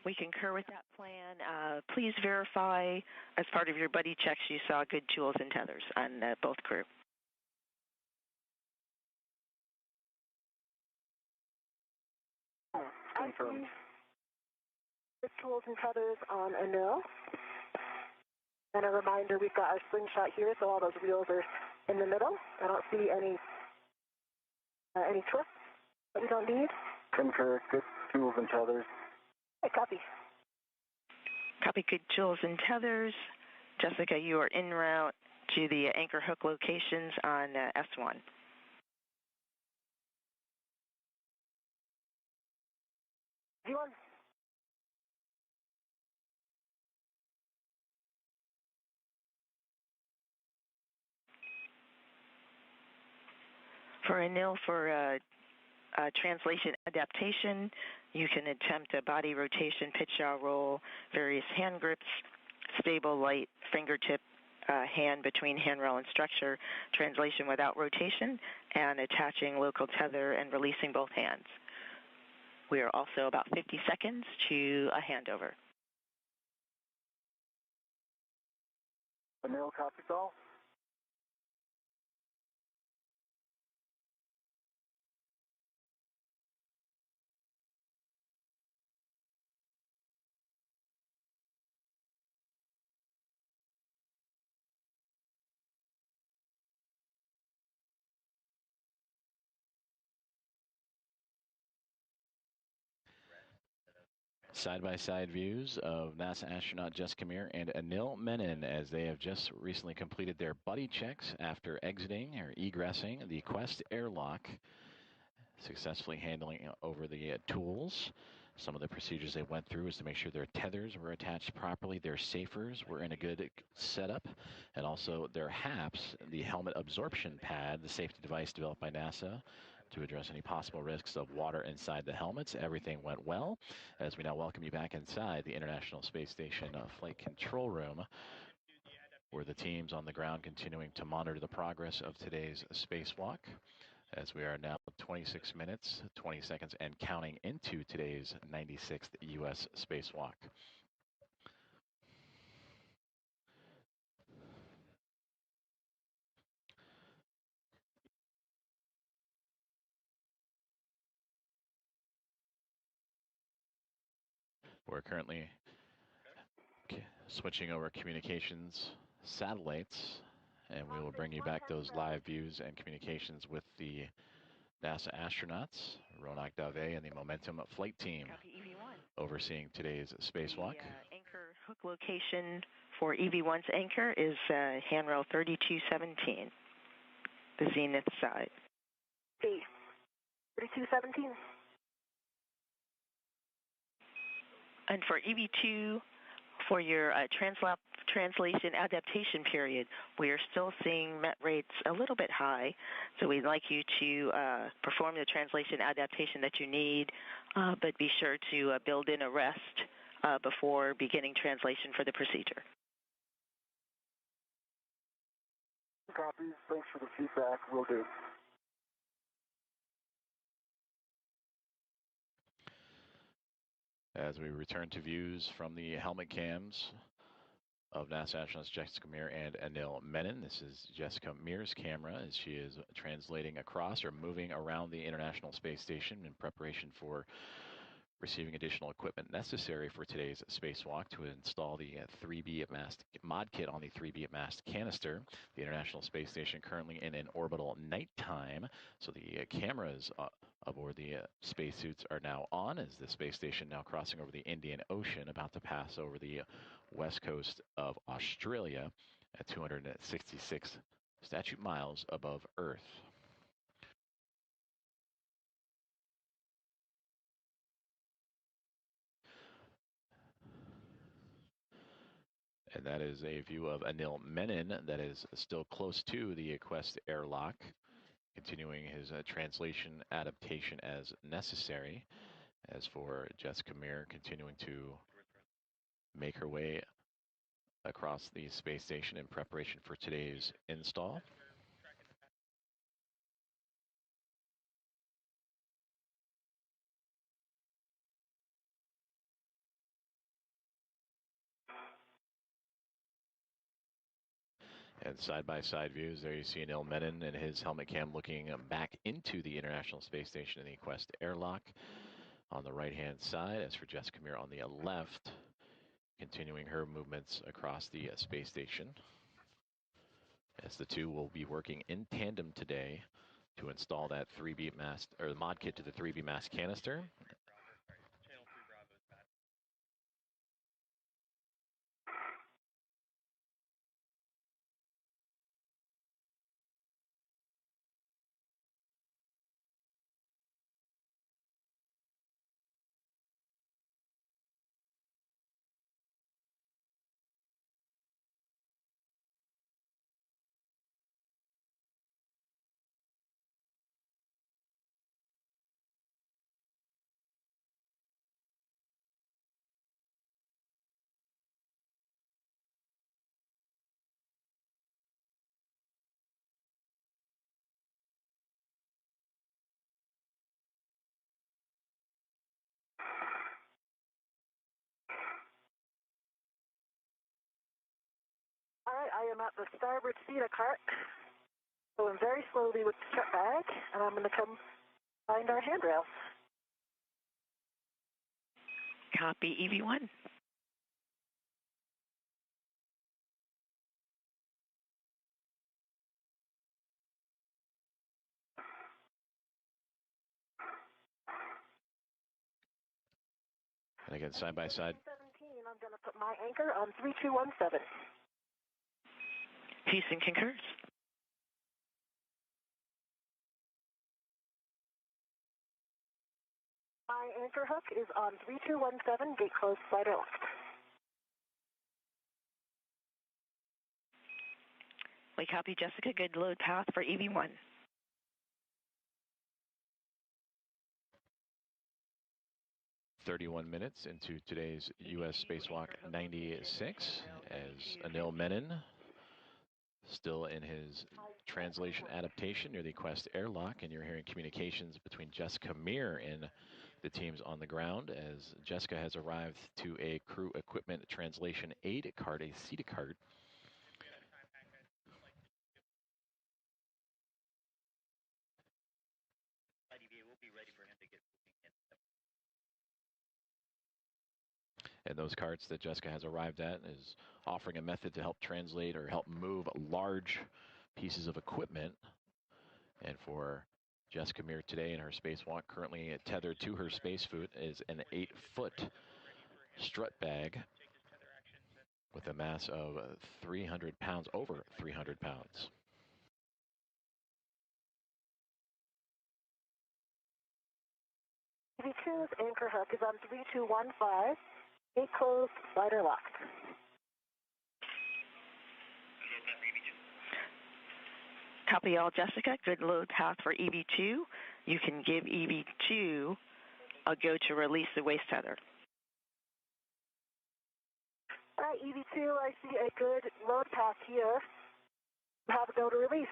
We concur with that plan. Please verify, as part of your buddy checks, you saw good tools and tethers on both crew. Confirmed. The tools and tethers on Anil. And a reminder, we've got our slingshot here, so all those wheels are in the middle. I don't see any twists that we don't need. Concur. Good tools and tethers. Hey, copy. Copy. Good tools and tethers. Jessica, you are en route to the anchor hook locations on S1. V1. For Anil, for translation adaptation, you can attempt a body rotation, pitch yaw roll, various hand grips, stable light fingertip hand between handrail and structure, translation without rotation, and attaching local tether and releasing both hands. We are also about 50 seconds to a handover. Anil copies all. Side-by-side views of NASA astronaut Jessica Meir and Anil Menon as they have just recently completed their buddy checks after exiting or egressing the Quest airlock, successfully handling over the tools. Some of the procedures they went through is to make sure their tethers were attached properly, their safers were in a good setup, and also their HAPS, the helmet absorption pad, the safety device developed by NASA to address any possible risks of water inside the helmets. Everything went well. As we now welcome you back inside the International Space Station Flight Control Room, where the team's on the ground continuing to monitor the progress of today's spacewalk, as we are now 26 minutes, 20 seconds, and counting into today's 96th U.S. spacewalk. We're currently switching over communications satellites, and we will bring you back those live views and communications with the NASA astronauts, Ronak Dave and the Momentum flight team overseeing today's spacewalk. The anchor hook location for EV1's anchor is handrail 3217, the zenith side. 3217. And for EV2, for your translation adaptation period. We are still seeing MET rates a little bit high, so we'd like you to perform the translation adaptation that you need, but be sure to build in a rest before beginning translation for the procedure. Copies. Thanks for the feedback. Will do. As we return to views from the helmet cams of NASA astronauts Jessica Meir and Anil Menon. This is Jessica Meir's camera as she is translating across or moving around the International Space Station in preparation for receiving additional equipment necessary for today's spacewalk to install the 3B at mast mod kit on the 3B at mast canister. The International Space Station currently in an orbital nighttime, so the cameras aboard the spacesuits are now on as the space station now crossing over the Indian Ocean, about to pass over the west coast of Australia at 266 statute miles above Earth. And that is a view of Anil Menon that is still close to the Quest airlock, continuing his translation adaptation as necessary. As for Jessica Meir, continuing to make her way across the space station in preparation for today's install. And side-by-side views, there you see Anil Menon and his helmet cam looking back into the International Space Station in the Quest airlock on the right-hand side. As for Jessica Meir on the left, continuing her movements across the space station. As the two will be working in tandem today to install that 3B mast, or the mod kit to the 3B mast canister. All right, I am at the starboard feeder cart, going very slowly with the strap bag, and I'm going to come find our handrail. Copy, EV1. And again, side by side. 17, I'm going to put my anchor on 3217. Houston concurs. My anchor hook is on 3217, gate closed, slider left. We copy, Jessica. Good load path for EV1. "31 minutes into today's U.S. Spacewalk 96 as Anil Menon, still in his translation adaptation near the Quest airlock, and you're hearing communications between Jessica Meir and the teams on the ground as Jessica has arrived to a crew equipment translation aid cart, a CETA cart. And those carts that Jessica has arrived at is offering a method to help translate or help move large pieces of equipment. And for Jessica Meir today in her spacewalk, currently tethered to her spacesuit is an 8-foot strut bag with a mass of 300 pounds, over 300 pounds. EV2's anchor hook is on 3215, gate closed, slider locked. Copy all, Jessica. Good load path for EV2. You can give EV2 a go to release the waste tether. All right, EV2, I see a good load path here. Have a go to release.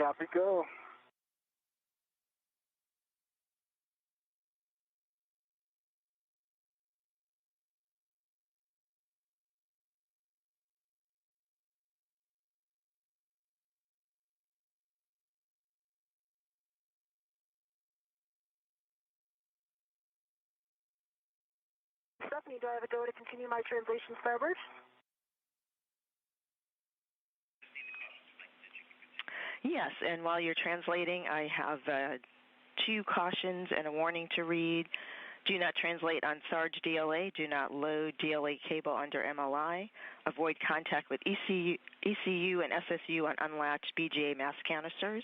Copy, go. Stephanie, do I have a go to continue my translation starboard? Yes, and while you're translating, I have 2 cautions and a warning to read. Do not translate on Sarge DLA. Do not load DLA cable under MLI. Avoid contact with ECU and SSU on unlatched BGA mass canisters.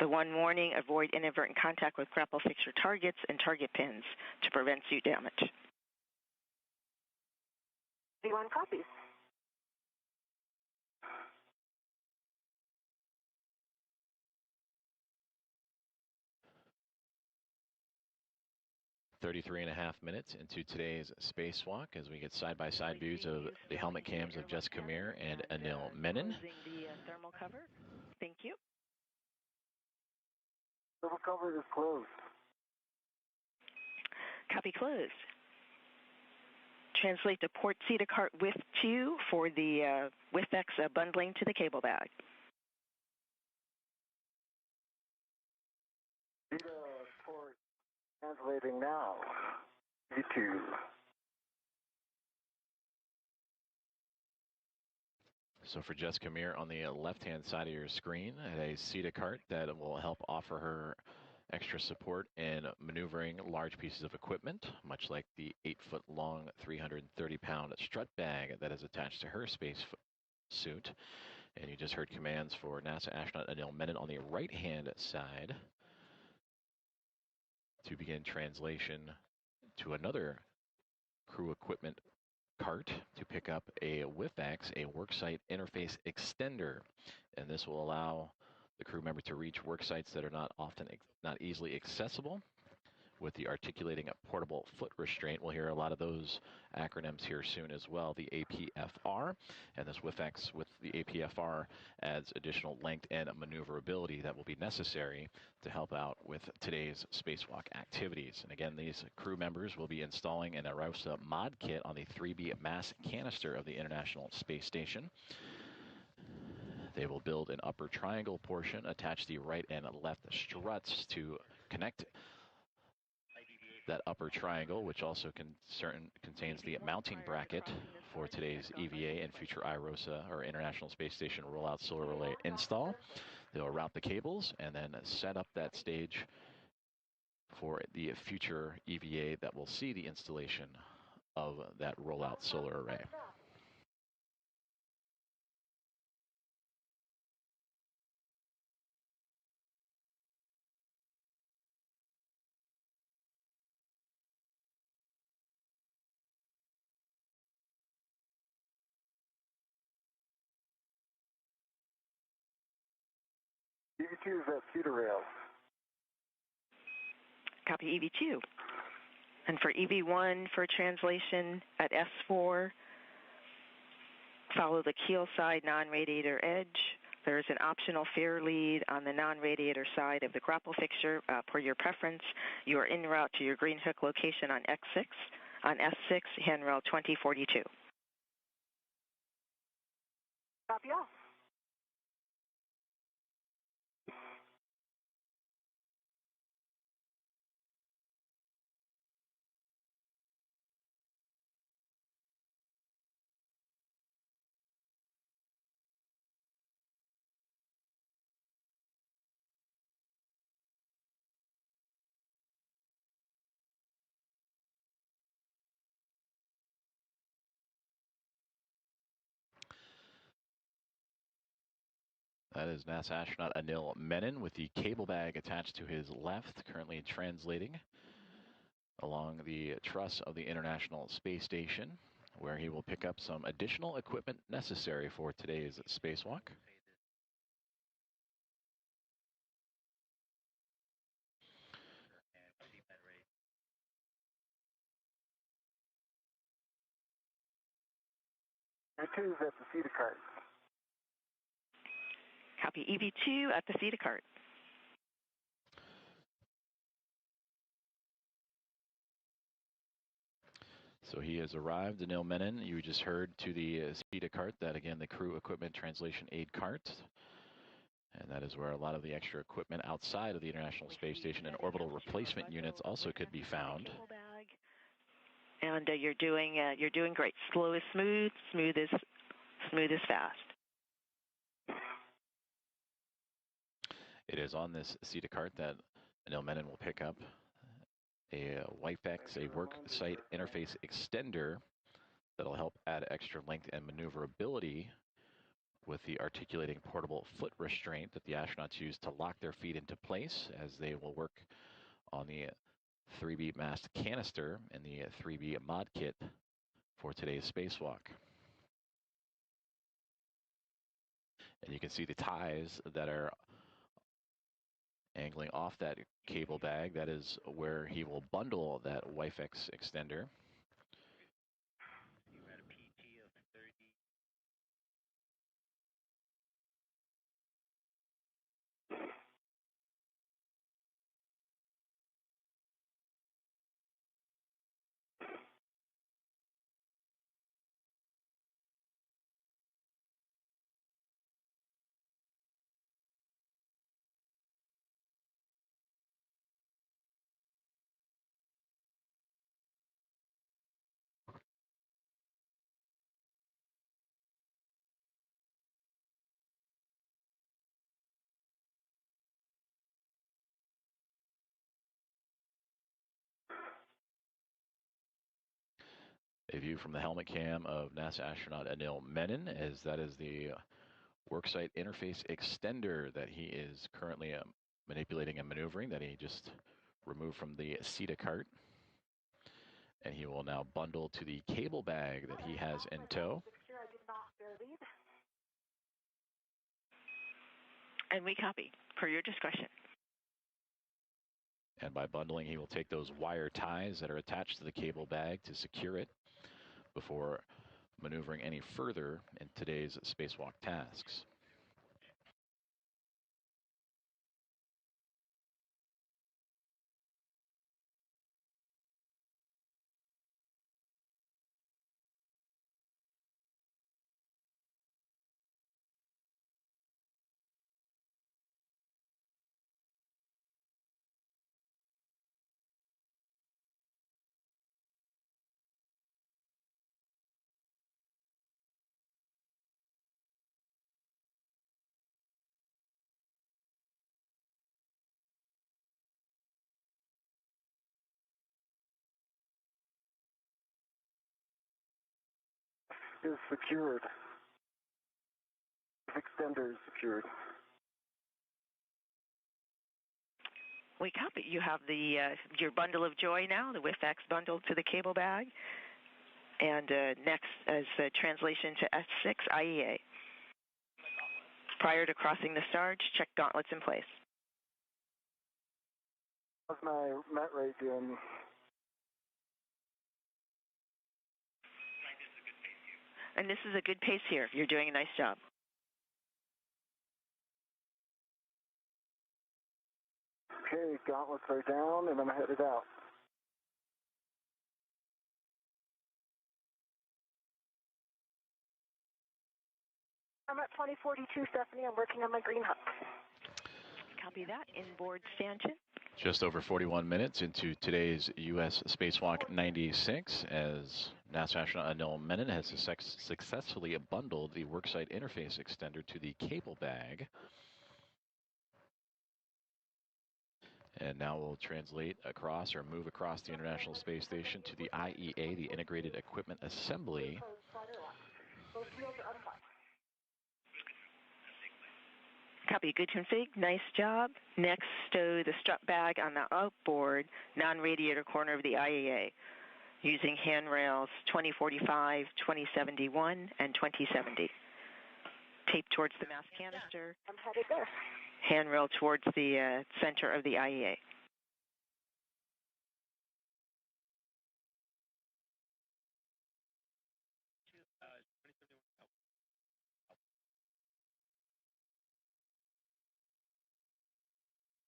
The one warning, avoid inadvertent contact with grapple fixture targets and target pins to prevent suit damage. V1 copies. 33.5 minutes into today's spacewalk as we get side-by-side views of the helmet cams of Jessica Meir and Anil Menon. Closing the thermal cover. Thank you. Thermal cover is closed. Copy closed. Translate to port CETA cart with 2 for the WIFX bundling to the cable bag. CETA port translating now. E2. So for Jessica Meir on the left-hand side of your screen, a CETA cart that will help offer her extra support in maneuvering large pieces of equipment, much like the 8-foot-long, 330-pound strut bag that is attached to her space suit. And you just heard commands for NASA astronaut Anil Menon on the right-hand side to begin translation to another crew equipment cart to pick up a WIFX, a worksite interface extender. And this will allow the crew member to reach work sites that are not easily accessible with the articulating portable foot restraint. We'll hear a lot of those acronyms here soon as well. The APFR, and this WIFX with the APFR adds additional length and maneuverability that will be necessary to help out with today's spacewalk activities. And again, these crew members will be installing an AROSA mod kit on the 3B mass canister of the International Space Station. They will build an upper triangle portion, attach the right and left struts to connect that upper triangle, which also contains the mounting bracket for today's EVA and future IROSA, or International Space Station Rollout Solar Relay install. They'll route the cables and then set up that stage for the future EVA that will see the installation of that rollout solar array. EV2 is at CETA rail. Copy EV2. And for EV1 for translation at S4, follow the keel side non-radiator edge. There is an optional fair lead on the non-radiator side of the grapple fixture per your preference. You are en route to your green hook location on X6, on S6, handrail 2042. Copy all. That is NASA astronaut Anil Menon with the cable bag attached to his left, currently translating along the truss of the International Space Station, where he will pick up some additional equipment necessary for today's spacewalk. EV2 is at the feeder cart. Copy EV2 at the feeder cart. So he has arrived, Anil Menon. You just heard to the SPIDA cart, that again, the Crew Equipment Translation Aid cart. And that is where a lot of the extra equipment outside of the International Space Station and orbital replacement units also could be found. And you're doing great. Slow is smooth, smooth is fast. It is on this SETA cart that Anil Menon will pick up a WIFEX, a work site interface extender that'll help add extra length and maneuverability with the articulating portable foot restraint that the astronauts use to lock their feet into place as they will work on the 3B mast canister and the 3B mod kit for today's spacewalk. And you can see the ties that are angling off that cable bag. That is where he will bundle that WIFEX extender. A view from the helmet cam of NASA astronaut Anil Menon, as that is the worksite interface extender that he is currently manipulating and maneuvering, that he just removed from the SETA cart. And he will now bundle to the cable bag that he has in tow. And we copy, per your discretion. And by bundling, he will take those wire ties that are attached to the cable bag to secure it before maneuvering any further in today's spacewalk tasks. Is secured. Extender is secured. We copy. You have your bundle of joy now, the WIFEX bundle to the cable bag. And next is the translation to S6 IEA. Prior to crossing the star, check gauntlets in place. How's my mat rate doing? And this is a good pace here. You're doing a nice job. Okay, gauntlets are down, and I'm headed out. I'm at 2042, Stephanie. I'm working on my green hook. Copy that. Inboard stanchion. Just over 41 minutes into today's U.S. Spacewalk 96, as NASA astronaut Anil Menon has successfully bundled the worksite interface extender to the cable bag. And now we'll translate across or move across the International Space Station to the IEA, the Integrated Equipment Assembly. Copy. Good config. Nice job. Next, stow the strut bag on the outboard non-radiator corner of the IAA using handrails 2045, 2071, and 2070. Tape towards the mass canister. I'm headed there. Handrail towards the center of the IEA.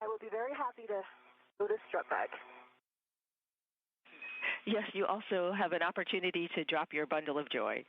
I will be very happy to go to strut bag. Yes, you also have an opportunity to drop your bundle of joy.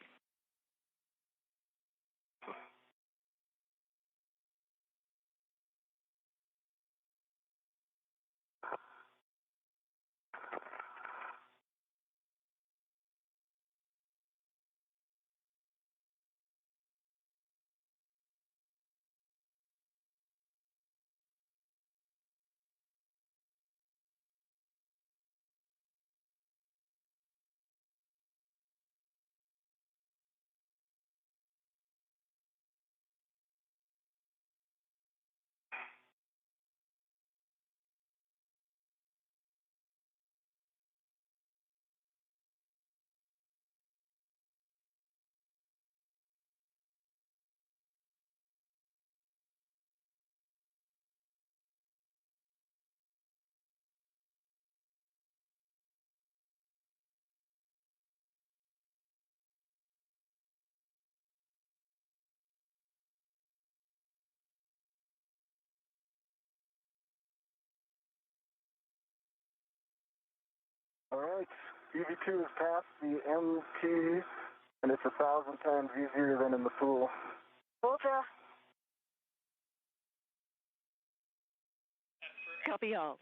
All right, EV2 is past the MT, and it's 1,000 times easier than in the pool. Ultra. Copy all.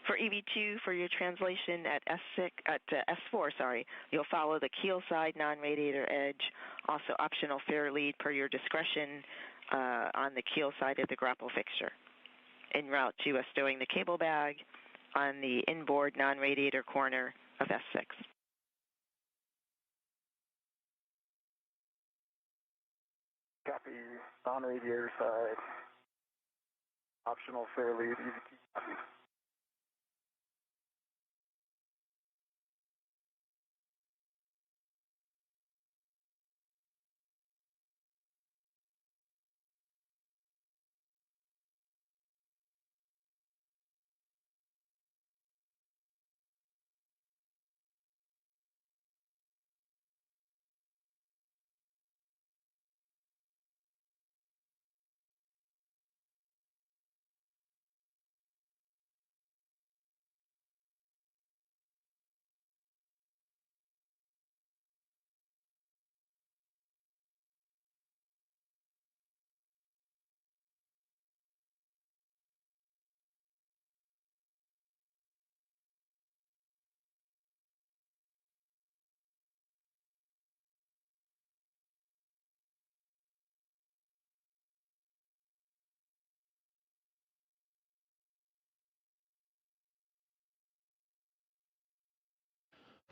For EV2, for your translation at S4, you'll follow the keel side non-radiator edge. Also optional fair lead per your discretion on the keel side of the grapple fixture. En route to stowing the cable bag on the inboard non-radiator corner of S6. Copy, non-radiator side. Optional fair lead, EV2 copy.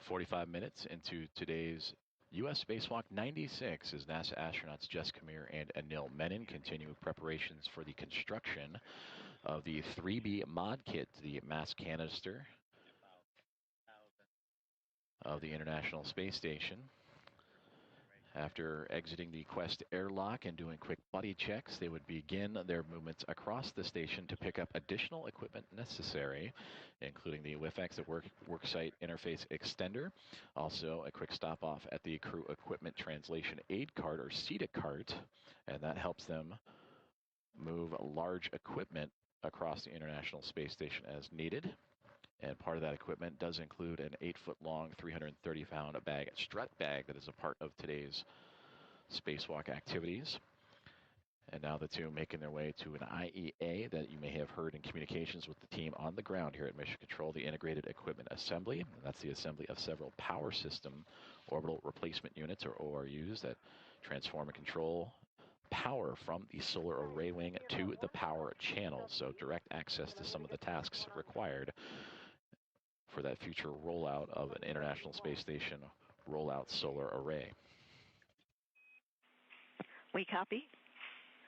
"45 minutes into today's U.S. Spacewalk 96 as NASA astronauts Jess Meir and Anil Menon continue preparations for the construction of the 3B mod kit, the mass canister of the International Space Station. After exiting the Quest airlock and doing quick body checks, they would begin their movements across the station to pick up additional equipment necessary, including the WIFX, the Worksite Interface Extender, also a quick stop off at the Crew Equipment Translation Aid Cart, or CETA cart, and that helps them move large equipment across the International Space Station as needed. And part of that equipment does include an 8-foot-long, 330-pound strut bag that is a part of today's spacewalk activities. And now the two making their way to an IEA that you may have heard in communications with the team on the ground here at Mission Control, the Integrated Equipment Assembly. And that's the assembly of several power system orbital replacement units, or ORUs, that transform and control power from the solar array wing to the power channel. So direct access to some of the tasks required for that future rollout of an International Space Station rollout solar array. We copy.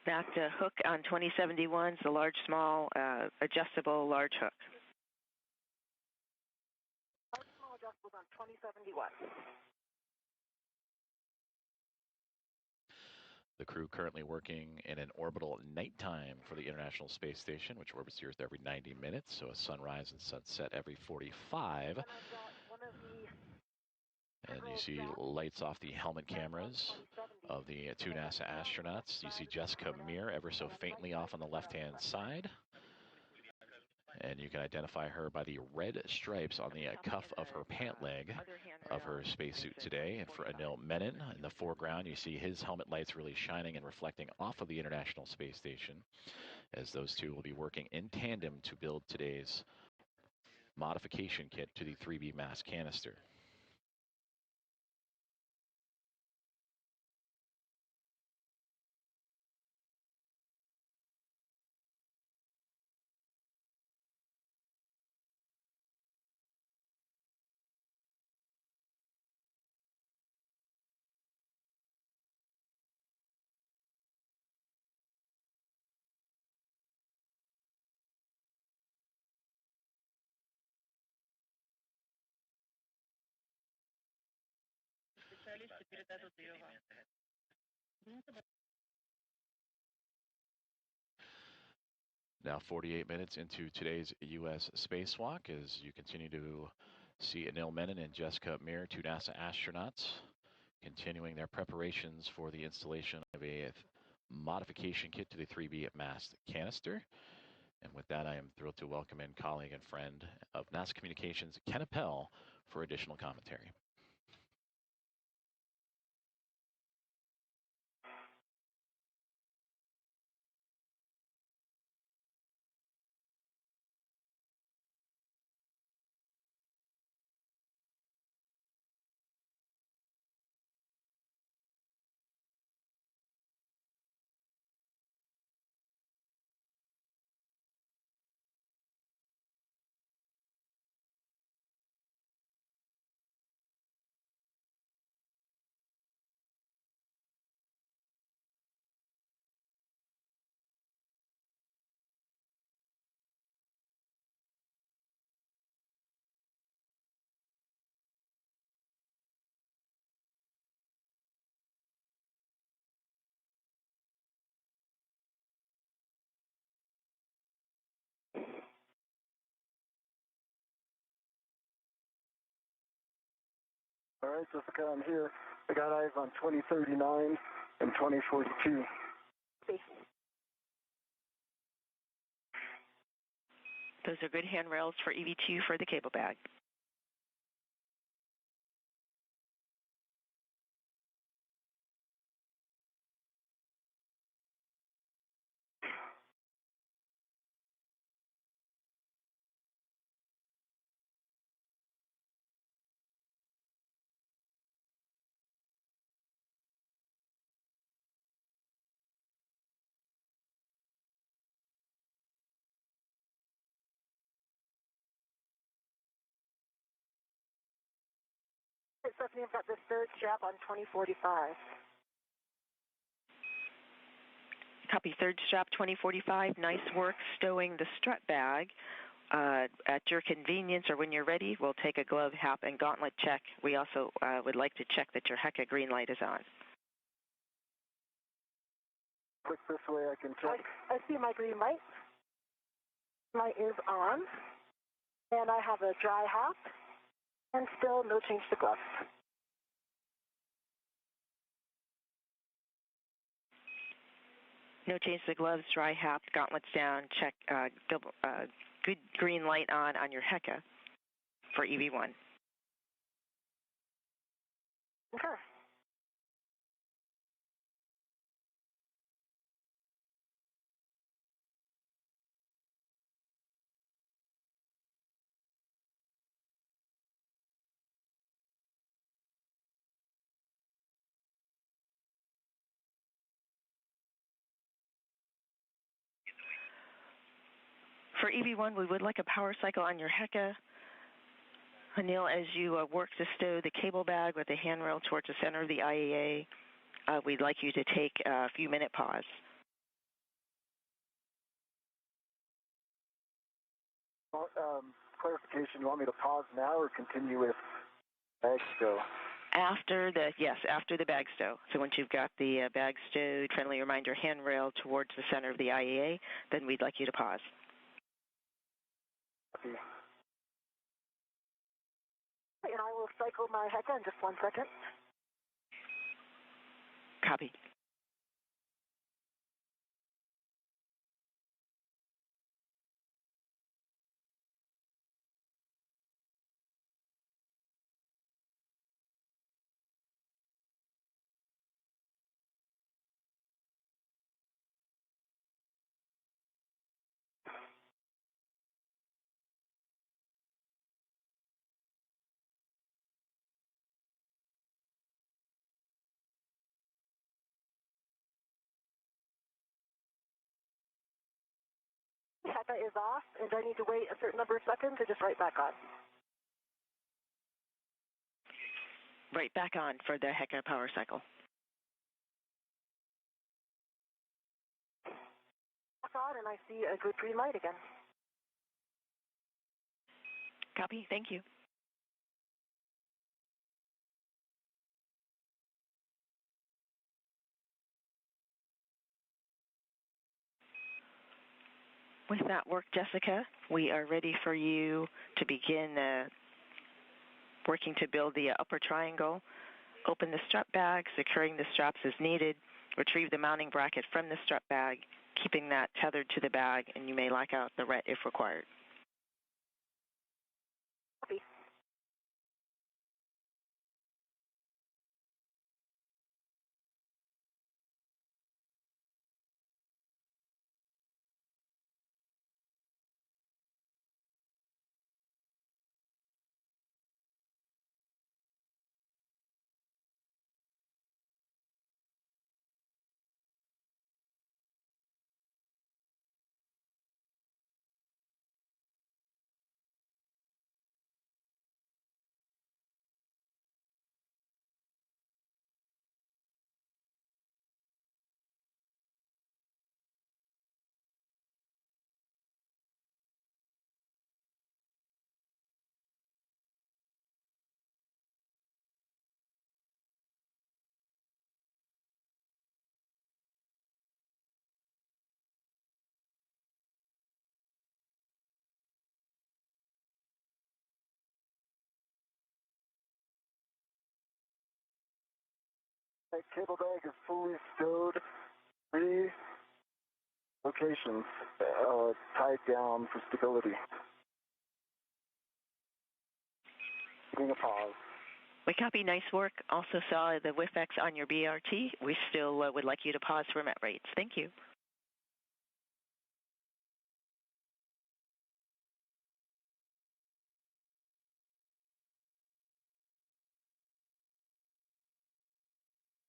That hook on 2071 is the large, small, adjustable large hook. Large, small adjustable on 2071. The crew currently working in an orbital nighttime for the International Space Station, which orbits the Earth every 90 minutes, so a sunrise and sunset every 45. And I've got one of the And you see lights off the helmet cameras of the two NASA astronauts. You see Jessica Meir ever so faintly off on the left-hand side. And you can identify her by the red stripes on the cuff of her pant leg of her spacesuit today. And for Anil Menon in the foreground, you see his helmet lights really shining and reflecting off of the International Space Station, as those two will be working in tandem to build today's modification kit to the 3B mass canister. Now 48 minutes into today's U.S. spacewalk as you continue to see Anil Menon and Jessica Meir, two NASA astronauts, continuing their preparations for the installation of a modification kit to the 3B mast canister. And with that, I am thrilled to welcome in colleague and friend of NASA Communications, Ken Appel, for additional commentary. All right, Jessica, I'm here. I got eyes on 2039 and 2042. Those are good handrails for EV2 for the cable bag. Stephanie, I've got this third strap on 2045. Copy, third strap 2045. Nice work stowing the strut bag. At your convenience or when you're ready, we'll take a glove, hap, and gauntlet check. We also would like to check that your HECA green light is on. Click this way, I can check. I see my green light. Light is on. And I have a dry hap. And still no change to gloves. No change to gloves, dry hap, gauntlets down, check, good green light on your HECA for EV1. Okay. For EV1, we would like a power cycle on your HECA. Anil, as you work to stow the cable bag with the handrail towards the center of the IAA, we'd like you to take a few-minute pause. Clarification, you want me to pause now or continue with bag stow? After the bag stow. So once you've got the bag stowed, friendly reminder handrail towards the center of the IAA, then we'd like you to pause. And I will will cycle my HECA in just 1 second. Copy. HECA is off, and I need to wait a certain number of seconds to just right back on. Right back on for the HECA power cycle. Back on, and I see a good green light again. Copy. Thank you. With that work, Jessica, we are ready for you to begin working to build the upper triangle. Open the strap bag, securing the straps as needed. Retrieve the mounting bracket from the strap bag, keeping that tethered to the bag, and you may lock out the ret if required. Copy. My cable bag is fully stowed. 3 locations tied down for stability. Taking a pause. We copy. Nice work. Also saw the WIFX on your BRT. We still would like you to pause for met rates. Thank you.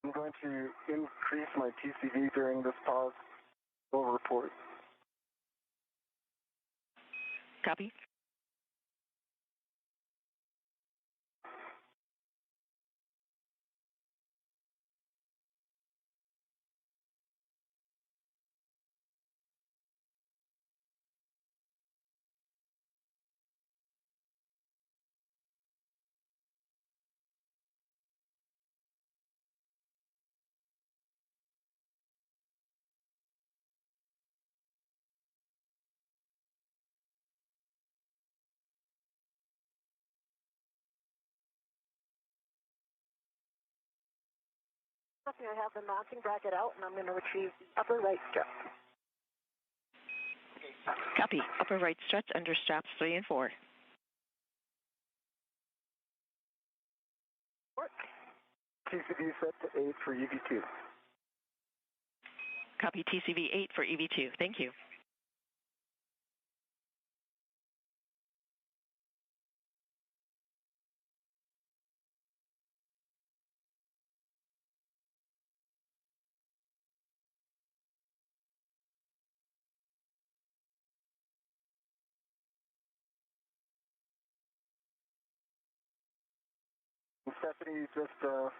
I'm going to increase my TCV during this pause. We'll report. Copy. I have the mounting bracket out, and I'm going to retrieve the upper right strap. Copy. Upper right struts under straps 3 and 4. Work. TCV set to 8 for EV2. Copy. TCV 8 for EV2. Thank you. Stephanie, just for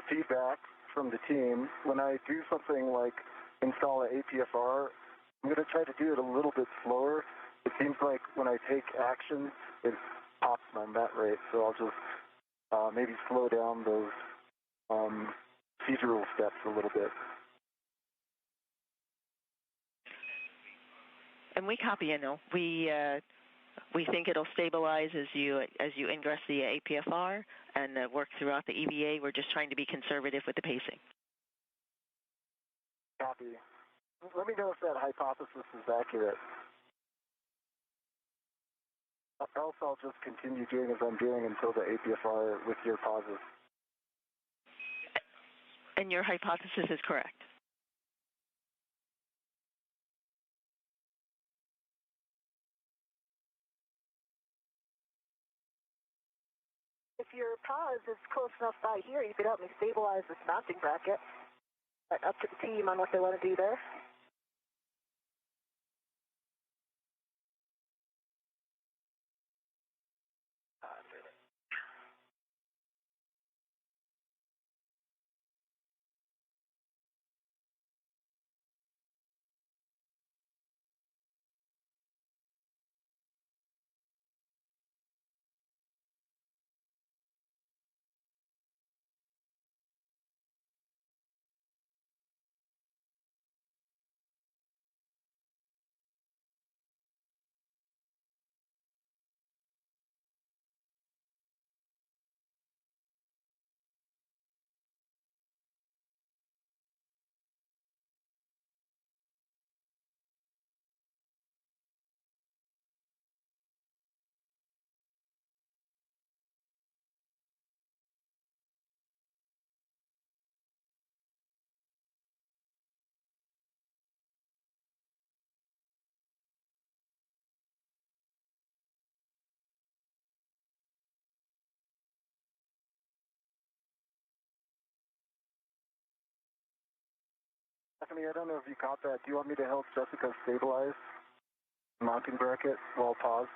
feedback from the team, when I do something like install an APFR, I'm going to try to do it a little bit slower. It seems like when I take action, it pops my met rate, so I'll just maybe slow down those procedural steps a little bit. And we copy, Anil. We think it'll stabilize as you ingress the APFR and work throughout the EVA. We're just trying to be conservative with the pacing. Copy. Let me know if that hypothesis is accurate. Else I'll just continue doing as I'm doing until the APFR with your pauses. And your hypothesis is correct. If your pause is close enough by here, you could help me stabilize this mounting bracket. Up to the team on what they want to do there. Stephanie, I don't know if you caught that. Do you want me to help Jessica stabilize the mounting bracket while paused?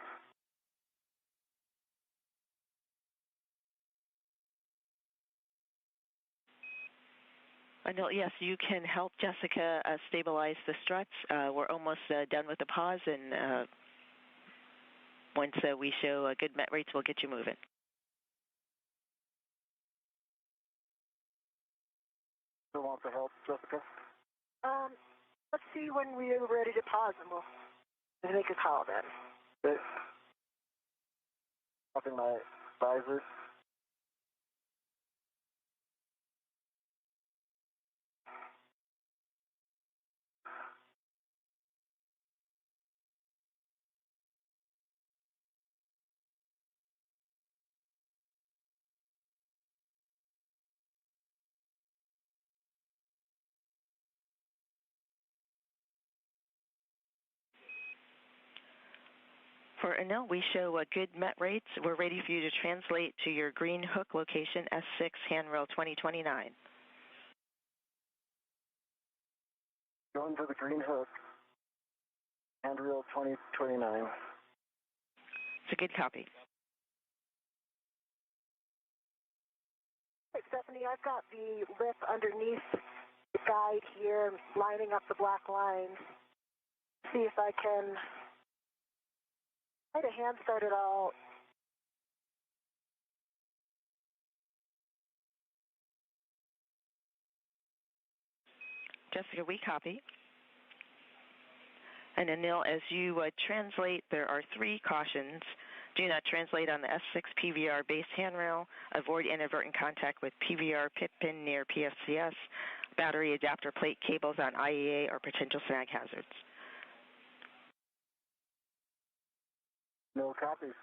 Anil, yes, you can help Jessica stabilize the struts. We're almost done with the pause, and once we show good met rates, we'll get you moving. Still want the help, Jessica? Let's see when we're ready to pause, and we'll make a call then. Okay. Popping my visor. For Anil, we show good met rates. We're ready for you to translate to your green hook location, S6, handrail 2029. Going to the green hook. Handrail 2029. It's a good copy. Hey, Stephanie, I've got the lip underneath the guide here, lining up the black lines. See if I can try to hand start it all. Jessica, we copy. And Anil, as you translate, there are 3 cautions. Do not translate on the S6 PVR base handrail. Avoid inadvertent contact with PVR pit pin near PFCS. Battery adapter plate cables on IEA or potential snag hazards. No copies.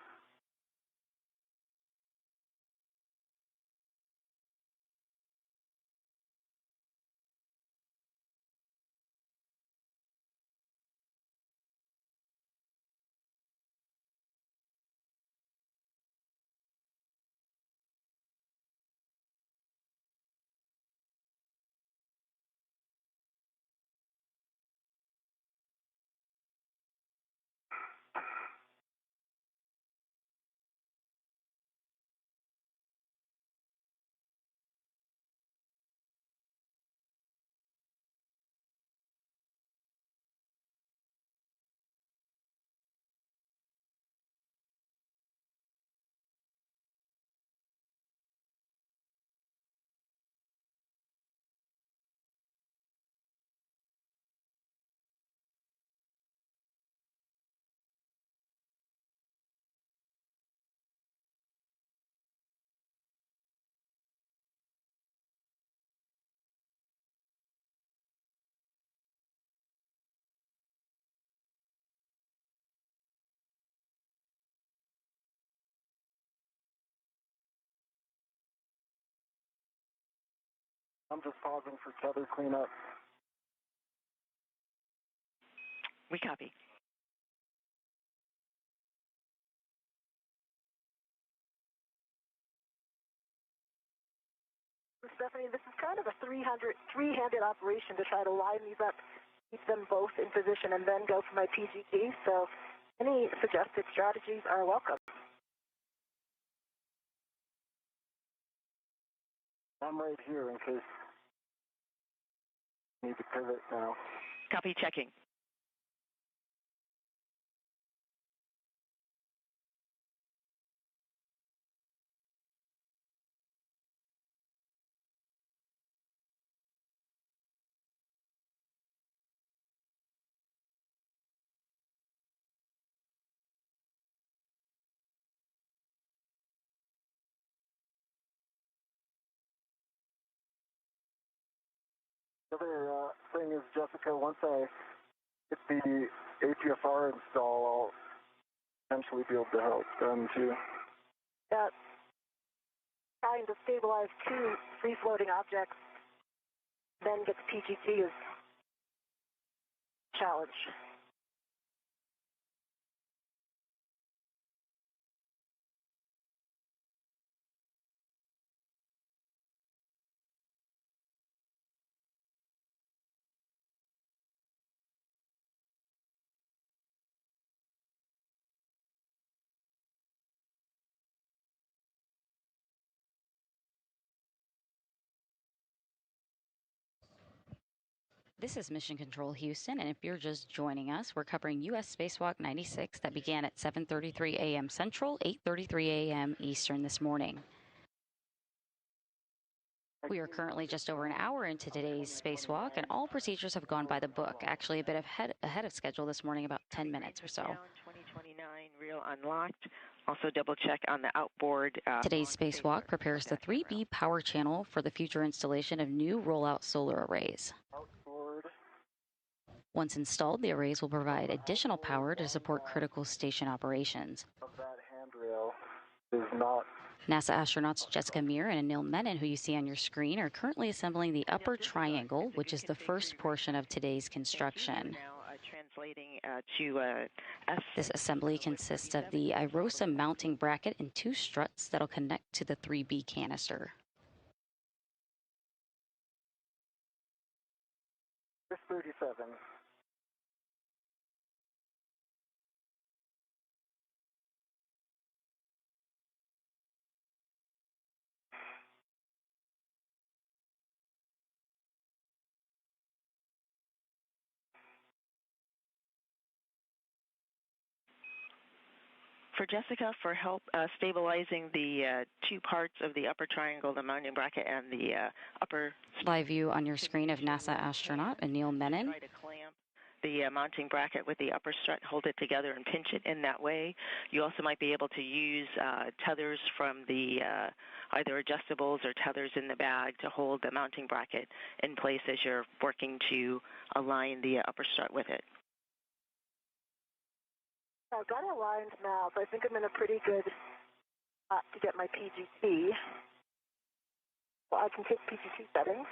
I'm just pausing for tether cleanup. We copy. Stephanie, this is kind of a three-handed operation to try to line these up, keep them both in position, and then go for my PGT. So any suggested strategies are welcome. I'm right here in case you need to pivot now. Copy, checking. The other thing is, Jessica, once I get the APFR install, I'll eventually be able to help them too. That trying to stabilize two free-floating objects, then get the PGT is a challenge. This is Mission Control Houston, and if you're just joining us, we're covering U.S. Spacewalk 96 that began at 7:33 a.m. Central, 8:33 a.m. Eastern this morning. We are currently just over an hour into today's spacewalk, and all procedures have gone by the book. Actually, a bit ahead of schedule this morning, about 10 minutes or so. 2029 reel unlocked. Also double check on the outboard. Today's spacewalk prepares the 3B power channel for the future installation of new rollout solar arrays. Once installed, the arrays will provide additional power to support critical station operations. That handrail is not. NASA astronauts Jessica Meir and Anil Menon, who you see on your screen, are currently assembling the upper triangle, which is the first portion of today's construction. This assembly consists of the IROSA mounting bracket and two struts that'll connect to the 3B canister. This 37. For Jessica, for help stabilizing the two parts of the upper triangle, the mounting bracket and the upper... Live view on your screen of NASA astronaut Anil Menon. Try to clamp the mounting bracket with the upper strut, hold it together and pinch it in that way. You also might be able to use tethers from the either adjustables or tethers in the bag to hold the mounting bracket in place as you're working to align the upper strut with it. I've got it aligned now, so I think I'm in a pretty good spot to get my PGT. So I can take PGT settings.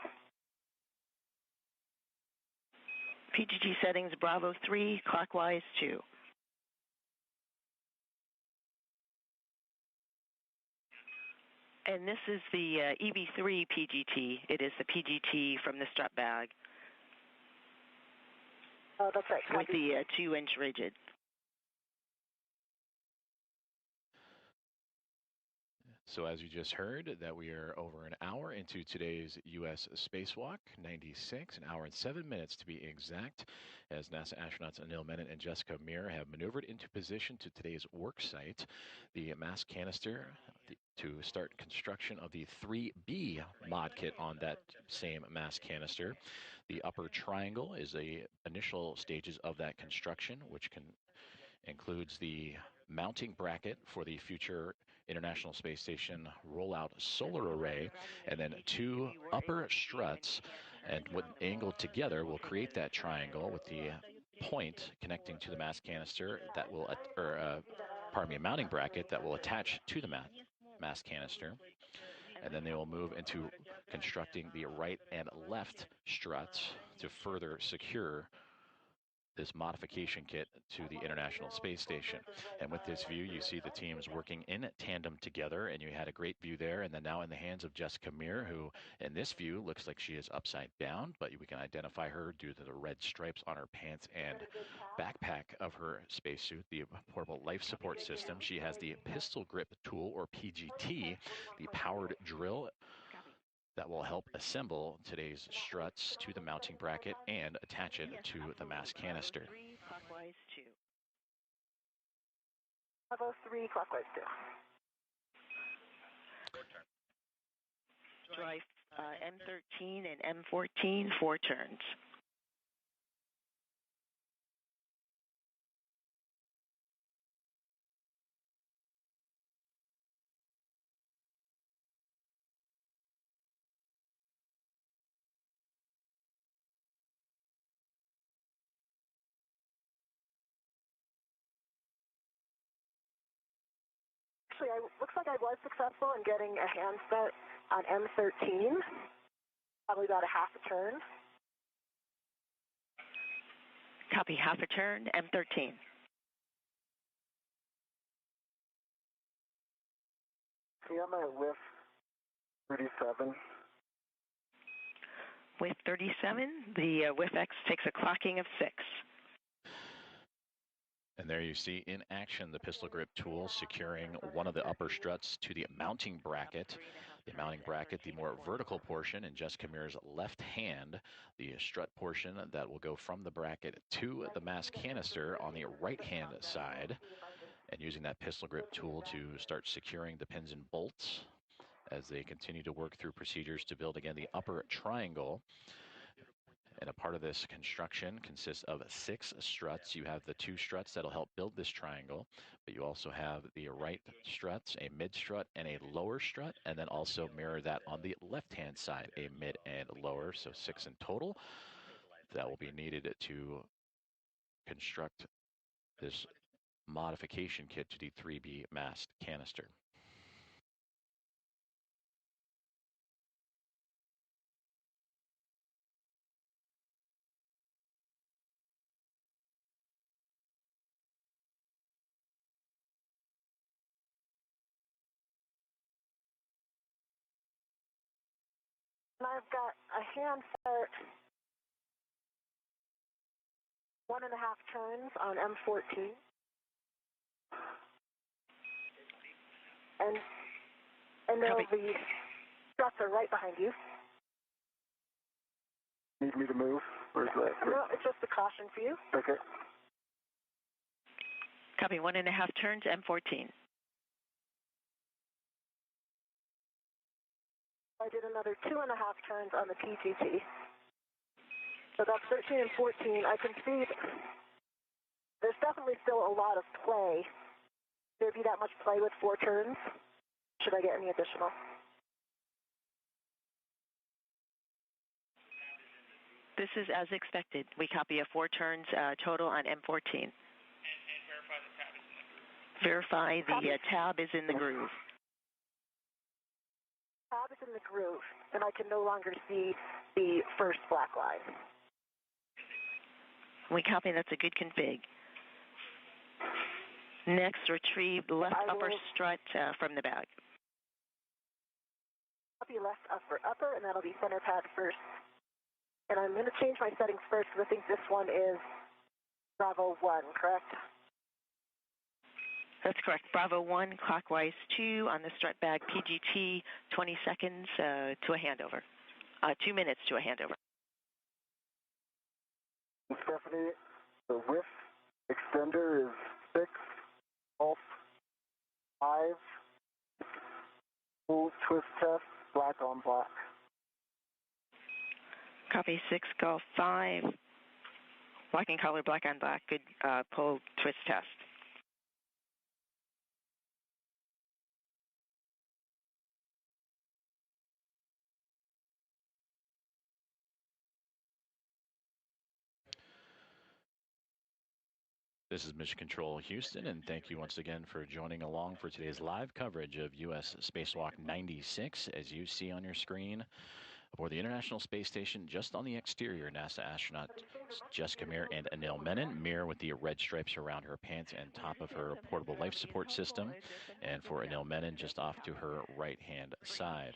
PGT settings, Bravo 3, clockwise 2. And this is the EV3 PGT. It is the PGT from the strut bag. Oh, that's right. With the 2-inch rigid. So as you just heard, that we are over an hour into today's U.S. Spacewalk 96, an hour and 7 minutes to be exact, as NASA astronauts Anil Menon and Jessica Meir have maneuvered into position to today's work site, the mass canister, to start construction of the 3B mod kit on that same mass canister. The upper triangle is the initial stages of that construction, which includes the mounting bracket for the future International Space Station rollout solar array, and then two upper struts, and when angled together will create that triangle with the point connecting to the mass canister that will, a mounting bracket that will attach to the mass canister. and then they will move into constructing the right and left struts to further secure this modification kit to the International Space Station. And with this view, you see the teams working in tandem together, and you had a great view there. And then now in the hands of Jessica Meir, who in this view looks like she is upside down, but we can identify her due to the red stripes on her pants and backpack of her spacesuit, the portable life support system. She has the pistol grip tool, or PGT, the powered drill that will help assemble today's struts to the mounting bracket and attach it to the mass canister. 3 clockwise 2. Bravo 3 clockwise 2. Drive M13 and M14, 4 turns. Actually, looks like I was successful in getting a hand set on M13, probably about a half a turn. Copy, half a turn, M13. See, I'm at whiff 37. With 37, the WIF-X takes a clocking of 6. And there you see in action the pistol grip tool securing one of the upper struts to the mounting bracket. The mounting bracket, the more vertical portion in Jessica Meir's left hand, the strut portion that will go from the bracket to the mass canister on the right hand side, and using that pistol grip tool to start securing the pins and bolts as they continue to work through procedures to build again the upper triangle. And a part of this construction consists of 6 struts. You have the 2 struts that'll help build this triangle, but you also have the right struts, a mid strut and a lower strut, and then also mirror that on the left-hand side, a mid and lower, so 6 in total. That will be needed to construct this modification kit to the 3B mast canister. And I've got a hand start 1.5 turns on M14. And then the struts are right behind you. Need me to move? Or is that? No, it's just a caution for you. Okay. Copy, 1.5 turns, M14. I did another 2.5 turns on the PGT. So that's 13 and 14. I can see there's definitely still a lot of play. There be that much play with 4 turns? Should I get any additional? This is as expected. We copy a 4 turns total on M14. And verify the tab is in the groove. Tab is in the groove, and I can no longer see the first black line. We copy, that's a good config. Next, retrieve left upper strut from the bag. Copy left upper, and that'll be center pad first. And I'm going to change my settings first because I think this one is Bravo 1, correct? That's correct. Bravo 1, clockwise 2 on the strut bag PGT, 20 seconds to a handover. 2 minutes to a handover. Stephanie, the whiff extender is 6, off, 5, full twist test, black on black. Copy 6, Golf 5. Black and color, black on black. Good pull twist test. This is Mission Control Houston, and thank you once again for joining along for today's live coverage of U.S. Spacewalk 96. As you see on your screen, aboard the International Space Station, just on the exterior, NASA astronaut Jessica Meir and Anil Menon. Meir with the red stripes around her pants and top of her portable life support system. And for Anil Menon, just off to her right-hand side.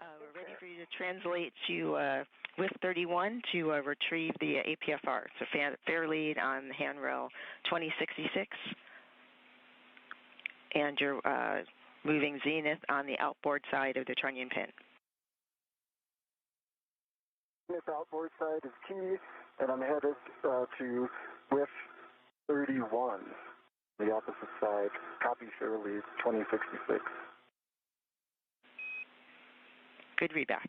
We're ready for you to translate to with 31 to retrieve the APFR. So fair lead on handrail 2066. And you're moving zenith on the outboard side of the trunnion pin. This outboard side is T, and I'm headed to with 31, the opposite side. Copy, share lead 2066. Good readback.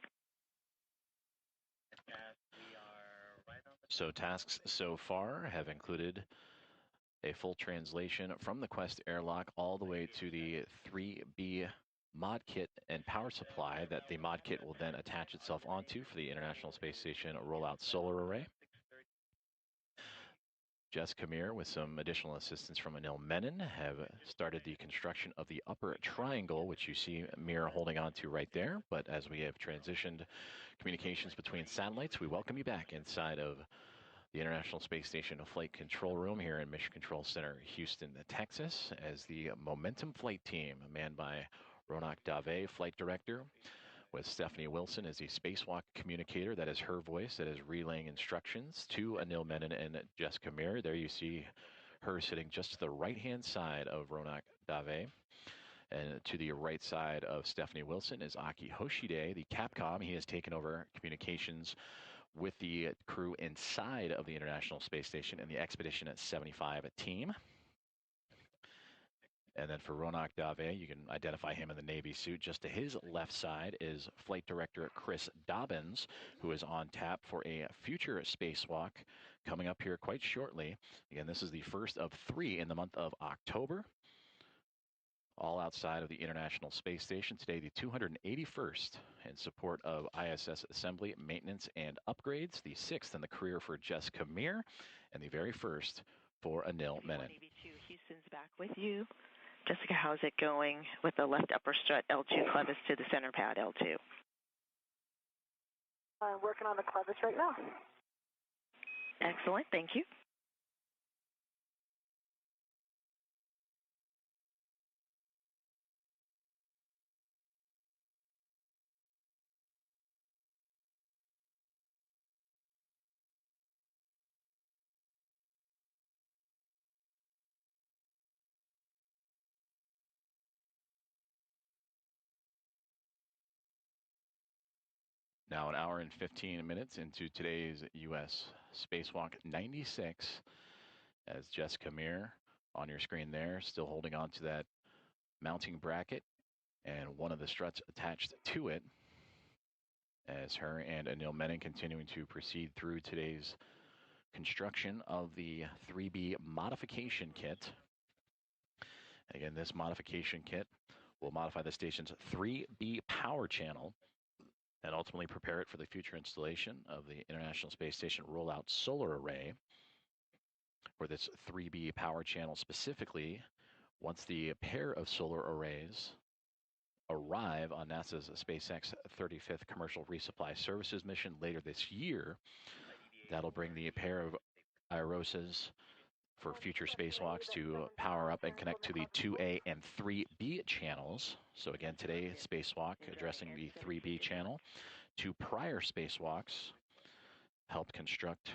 So tasks so far have included a full translation from the Quest airlock all the way to the 3B mod kit and power supply that the mod kit will then attach itself onto for the International Space Station rollout solar array. Jessica Meir, with some additional assistance from Anil Menon, have started the construction of the upper triangle, which you see Meir holding on to right there. But as we have transitioned communications between satellites, we welcome you back inside of the International Space Station Flight Control Room here in Mission Control Center, Houston, Texas, as the Momentum Flight Team, manned by Ronak Dave, Flight Director, with Stephanie Wilson as the spacewalk communicator. That is her voice that is relaying instructions to Anil Menon and Jessica Meir. There you see her sitting just to the right-hand side of Ronak Dave. And to the right side of Stephanie Wilson is Aki Hoshide, the Capcom. He has taken over communications with the crew inside of the International Space Station and the Expedition 75 team. And then for Ronak Dave, you can identify him in the Navy suit. Just to his left side is Flight Director Chris Dobbins, who is on tap for a future spacewalk coming up here quite shortly. Again, this is the first of 3 in the month of October, all outside of the International Space Station. Today, the 281st in support of ISS assembly, maintenance, and upgrades. The 6th in the career for Jessica Meir, and the very first for Anil Menon. Houston's back with you. Jessica, how's it going with the left upper strut L2 clevis to the center pad L2? I'm working on the clevis right now. Excellent, thank you. Now an hour and 15 minutes into today's U.S. Spacewalk 96, as Jessica Meir on your screen there, still holding on to that mounting bracket and one of the struts attached to it, as her and Anil Menon continuing to proceed through today's construction of the 3B modification kit. Again, this modification kit will modify the station's 3B power channel and ultimately prepare it for the future installation of the International Space Station rollout solar array. For this 3B power channel specifically, once the pair of solar arrays arrive on NASA's SpaceX 35th Commercial Resupply Services mission later this year, that'll bring the pair of IROSAs for future spacewalks to power up and connect to the 2A and 3B channels. So again, today, spacewalk addressing the 3B channel. 2 prior spacewalks helped construct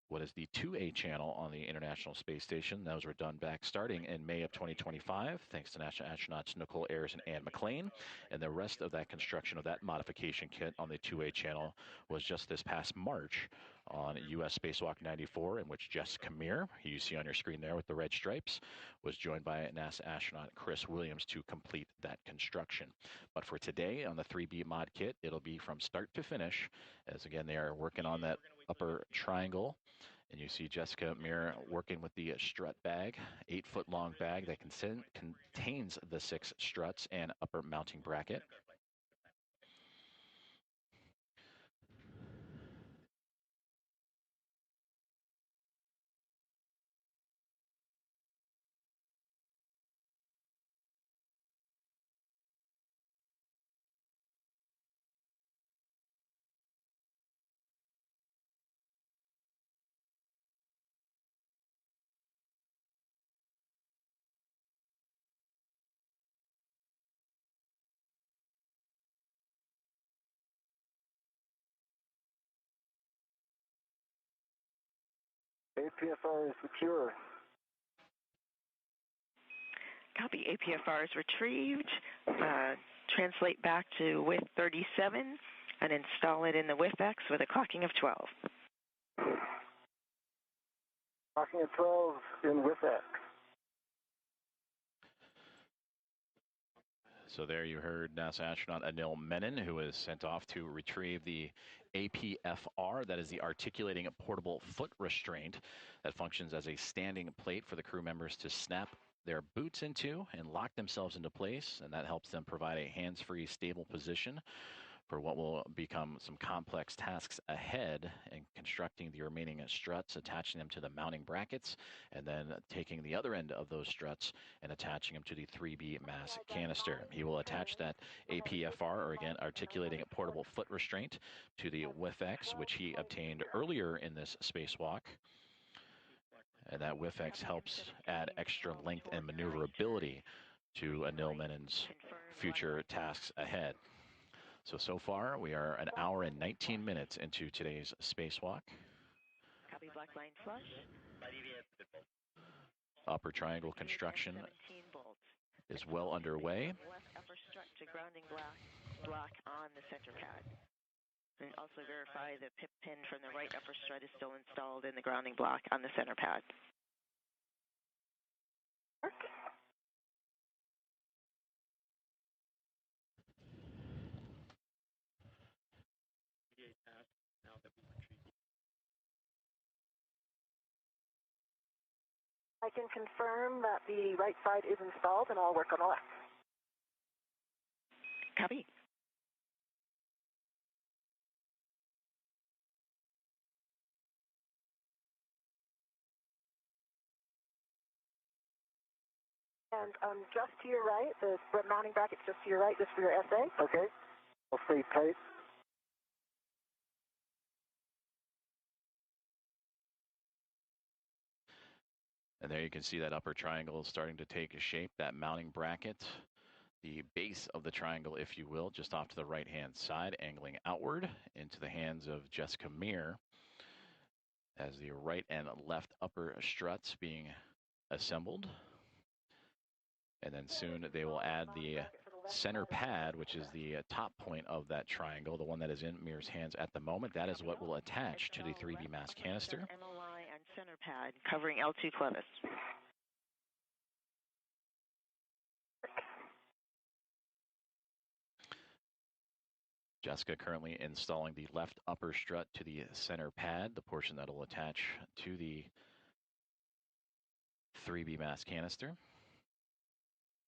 what is the 2A channel on the International Space Station. Those were done back starting in May of 2025, thanks to NASA astronauts Nicole Ayers and Ann McLean. And the rest of that construction of that modification kit on the 2A channel was just this past March on U.S. Spacewalk 94, in which Jessica Meir, who you see on your screen there with the red stripes, was joined by NASA astronaut Chris Williams to complete that construction. But for today on the 3B mod kit, it'll be from start to finish, as again, they are working on that upper triangle. And you see Jessica Meir working with the strut bag, 8-foot long bag that contains the 6 struts and upper mounting bracket. APFR is secure. Copy. APFR is retrieved. Translate back to width 37 and install it in the WIFX with a clocking of 12. Clocking at 12 in WIFX. So there you heard NASA astronaut Anil Menon, who was sent off to retrieve the APFR, that is the articulating portable foot restraint that functions as a standing plate for the crew members to snap their boots into and lock themselves into place, and that helps them provide a hands-free, stable position for what will become some complex tasks ahead in constructing the remaining struts, attaching them to the mounting brackets, and then taking the other end of those struts and attaching them to the 3B mass canister. He will attach that APFR, or again, articulating portable foot restraint, to the WIFX, which he obtained earlier in this spacewalk. And that WIFX helps add extra length and maneuverability to Anil Menon's future tasks ahead. So far, we are an hour and 19 minutes into today's spacewalk. Copy. Black line flush. Upper triangle construction is well underway. Left upper strut to grounding block on the center pad. And also verify the pip pin from the right upper strut is still installed in the grounding block on the center pad. I can confirm that the right side is installed, and I'll work on the left. Copy. And just to your right, the mounting bracket's just to your right, just for your SA. Okay. I'll stay tight. And there you can see that upper triangle is starting to take shape, that mounting bracket, the base of the triangle, if you will, just off to the right-hand side, angling outward into the hands of Jessica Meir, as the right and left upper struts being assembled. And then soon they will add the center pad, which is the top point of that triangle, the one that is in Meir's hands at the moment. That is what will attach to the 3B mass canister. MLI and center pad covering L2 clevis. Jessica currently installing the left upper strut to the center pad, the portion that will attach to the 3B mass canister.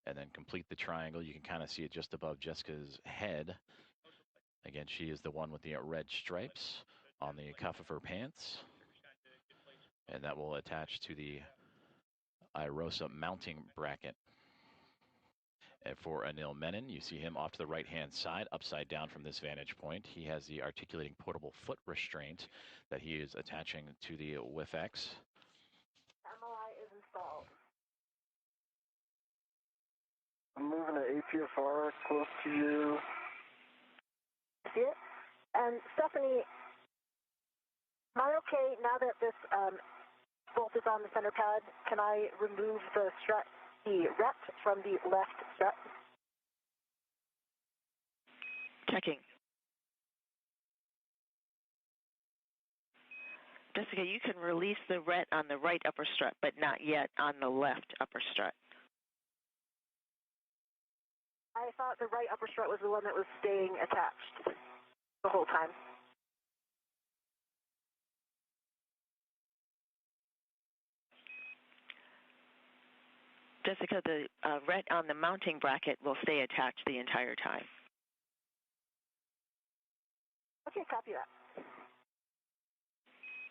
And then complete the triangle. You can kind of see it just above Jessica's head. Again, she is the one with the red stripes on the cuff of her pants. And that will attach to the IROSA mounting bracket. And for Anil Menon, you see him off to the right-hand side, upside down from this vantage point. He has the articulating portable foot restraint that he is attaching to the WIFX. MLI is installed. I'm moving an APFR close to you. See it? And Stephanie, am I okay now that this bolt is on the center pad? Can I remove the strut, the ret from the left strut? Checking. Jessica, you can release the ret on the right upper strut, but not yet on the left upper strut. I thought the right upper strut was the one that was staying attached the whole time. Jessica, the ret on the mounting bracket will stay attached the entire time. Okay, copy that.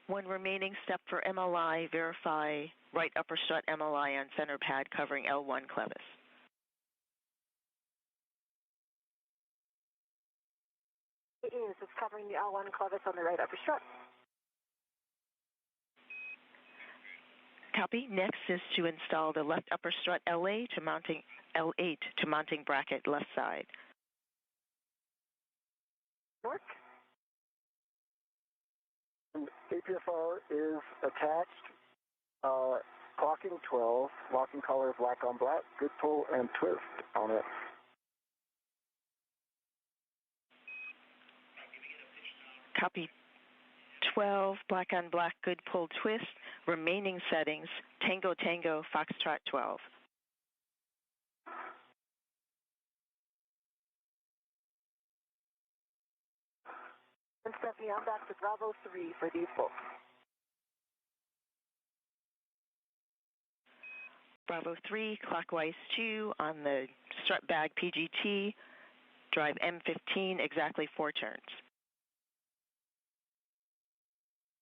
One remaining step for MLI, verify right upper strut MLI on center pad covering L1 clevis. It is. It's covering the L1 clevis on the right upper strut. Copy. Next is to install the left upper strut LA to mounting L8 to mounting bracket left side. Work. And APFR is attached Clocking 12, locking color black on black, good pull and twist on it. Copy 12, black on black, good pull twist. Remaining settings, Tango Tango, Foxtrot 12. And Stephanie, I'm back to Bravo 3 for default. Bravo 3, clockwise 2 on the strut bag PGT, drive M15, exactly 4 turns.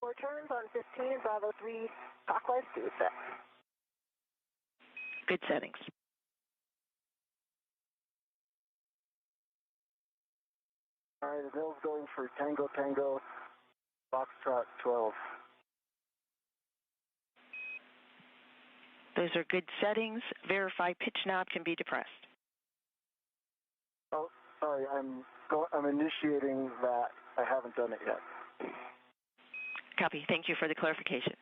4 turns on 15, Bravo 3, clockwise 2 set. Good settings. All right, Anil's going for Tango Tango, Foxtrot 12. Those are good settings. Verify pitch knob can be depressed. Oh, sorry, I'm initiating that. I haven't done it yet. Copy. Thank you for the clarification.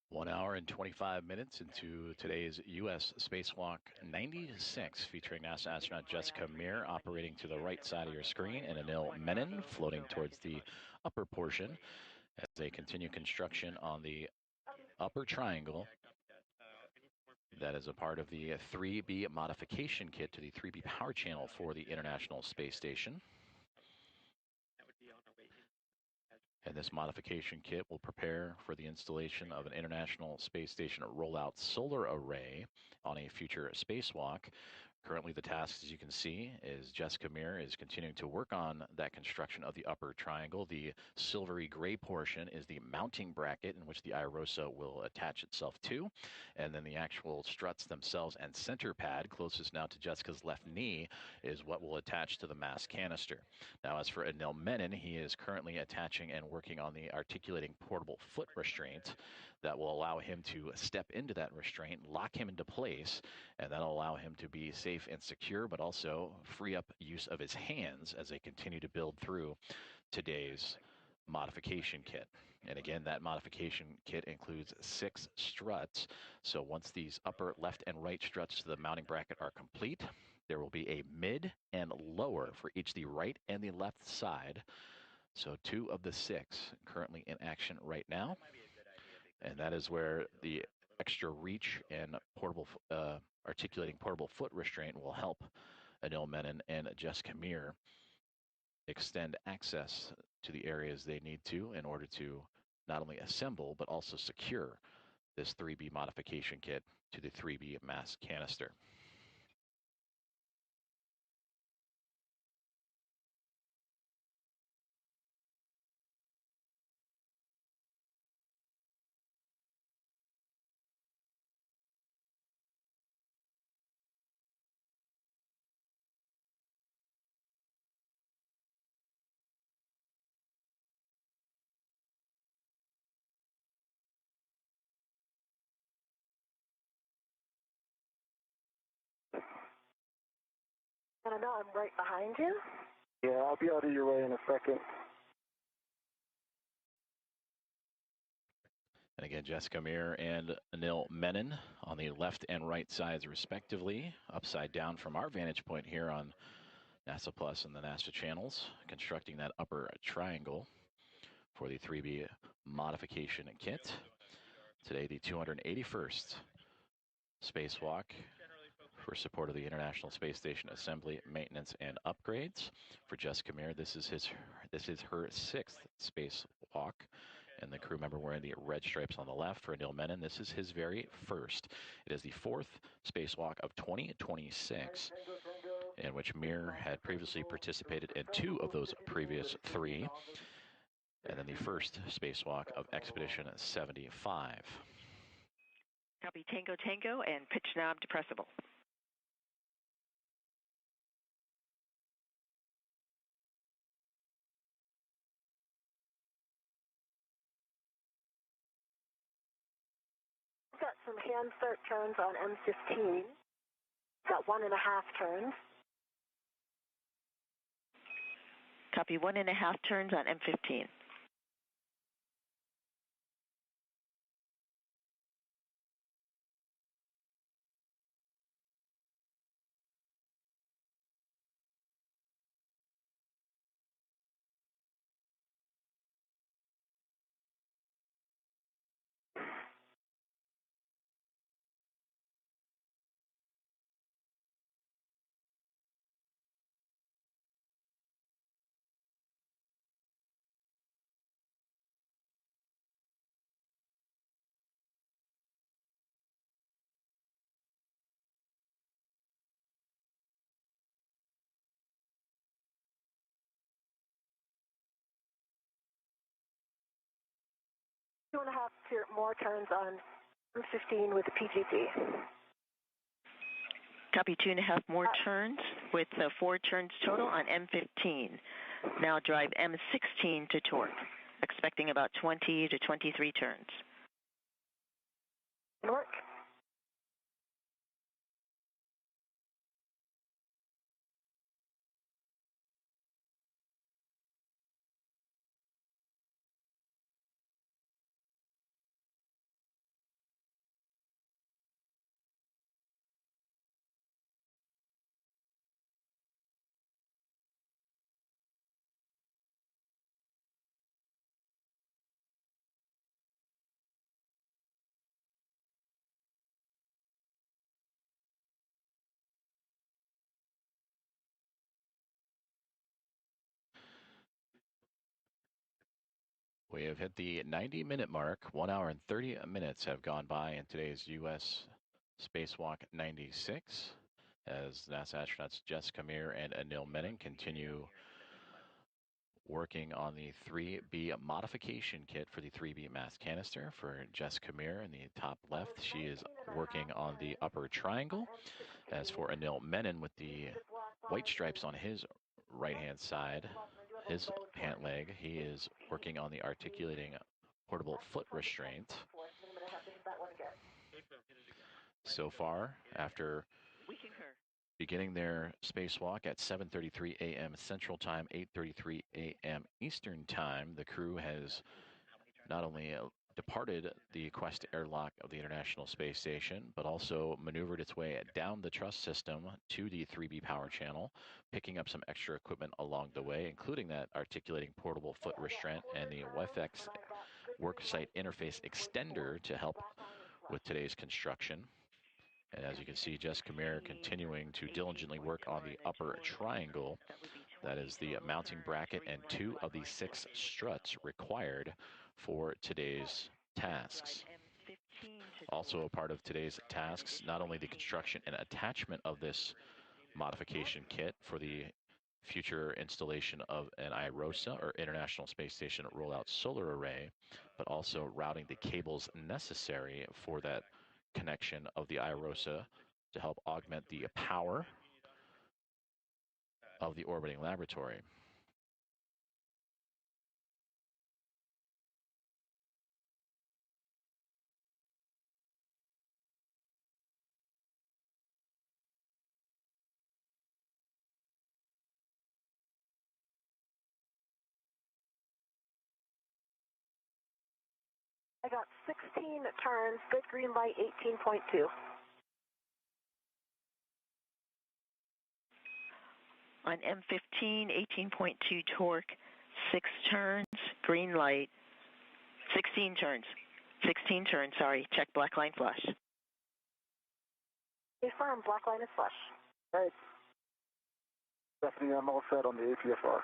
One hour and 25 minutes into today's U.S. Spacewalk 96, featuring NASA astronaut Jessica Meir operating to the right side of your screen, and Anil Menon floating towards the upper portion as they continue construction on the upper triangle. That is a part of the 3B modification kit to the 3B power channel for the International Space Station. And this modification kit will prepare for the installation of an International Space Station rollout solar array on a future spacewalk. Currently, the task, as you can see, is Jessica Meir is continuing to work on that construction of the upper triangle. The silvery gray portion is the mounting bracket in which the IROSA will attach itself to. And then the actual struts themselves and center pad, closest now to Jessica's left knee, is what will attach to the mass canister. Now, as for Anil Menon, he is currently attaching and working on the articulating portable foot restraint that will allow him to step into that restraint, lock him into place, and that'll allow him to be safe and secure, but also free up use of his hands as they continue to build through today's modification kit. And again, that modification kit includes 6 struts. So once these upper left and right struts to the mounting bracket are complete, there will be a mid and lower for each the right and the left side. So 2 of the 6 currently in action right now. And that is where the extra reach and portable articulating portable foot restraint will help Anil Menon and Jessica Meir extend access to the areas they need to in order to not only assemble but also secure this 3B modification kit to the 3B mass canister. And I know I'm right behind you. Yeah, I'll be out of your way in a second. And again, Jessica Meir and Anil Menon on the left and right sides, respectively, upside down from our vantage point here on NASA Plus and the NASA channels, constructing that upper triangle for the 3B modification kit. Today, the 281st spacewalk for support of the International Space Station assembly, maintenance, and upgrades. For Jessica Meir, this is her 6th spacewalk, and the crew member wearing the red stripes on the left. For Anil Menon, this is his very first. It is the 4th spacewalk of 2026, in which Meir had previously participated in 2 of those previous 3. and then the first spacewalk of Expedition 75. Copy Tango Tango and pitch knob depressible. Got some hand start turns on M15. Got 1.5 turns. Copy 1.5 turns on M15. Two and a half more turns on M15 with the PGD. Copy 2.5 more turns with 4 turns total on M15. Now drive M16 to torque, expecting about 20 to 23 turns. Work. We have hit the 90-minute mark. 1 hour and 30 minutes have gone by in today's U.S. Spacewalk 96 as NASA astronauts Jessica Meir and Anil Menon continue working on the 3B modification kit for the 3B mass canister. For Jessica Meir in the top left, she is working on the upper triangle. As for Anil Menon with the white stripes on his right-hand side, his pant leg, he is working on the articulating portable foot restraint. So far, after beginning their spacewalk at 7:33 a.m. Central Time, 8:33 a.m. Eastern Time, the crew has not only departed the Quest airlock of the International Space Station, but also maneuvered its way down the truss system to the 3B power channel, picking up some extra equipment along the way, including that articulating portable foot restraint and the WFX worksite interface extender to help with today's construction. And as you can see, Jessica Meir continuing to diligently work on the upper triangle. That is the mounting bracket and 2 of the 6 struts required for today's tasks. Also a part of today's tasks, not only the construction and attachment of this modification kit for the future installation of an IROSA, or International Space Station Rollout Solar Array, but also routing the cables necessary for that connection of the IROSA to help augment the power of the orbiting laboratory. I got 16 turns, good green light, 18.2. On M15, 18.2 torque, 6 turns, green light, 16 turns. 16 turns, sorry, check black line flush. Confirm, black line is flush. Right. Stephanie, I'm all set on the APFR.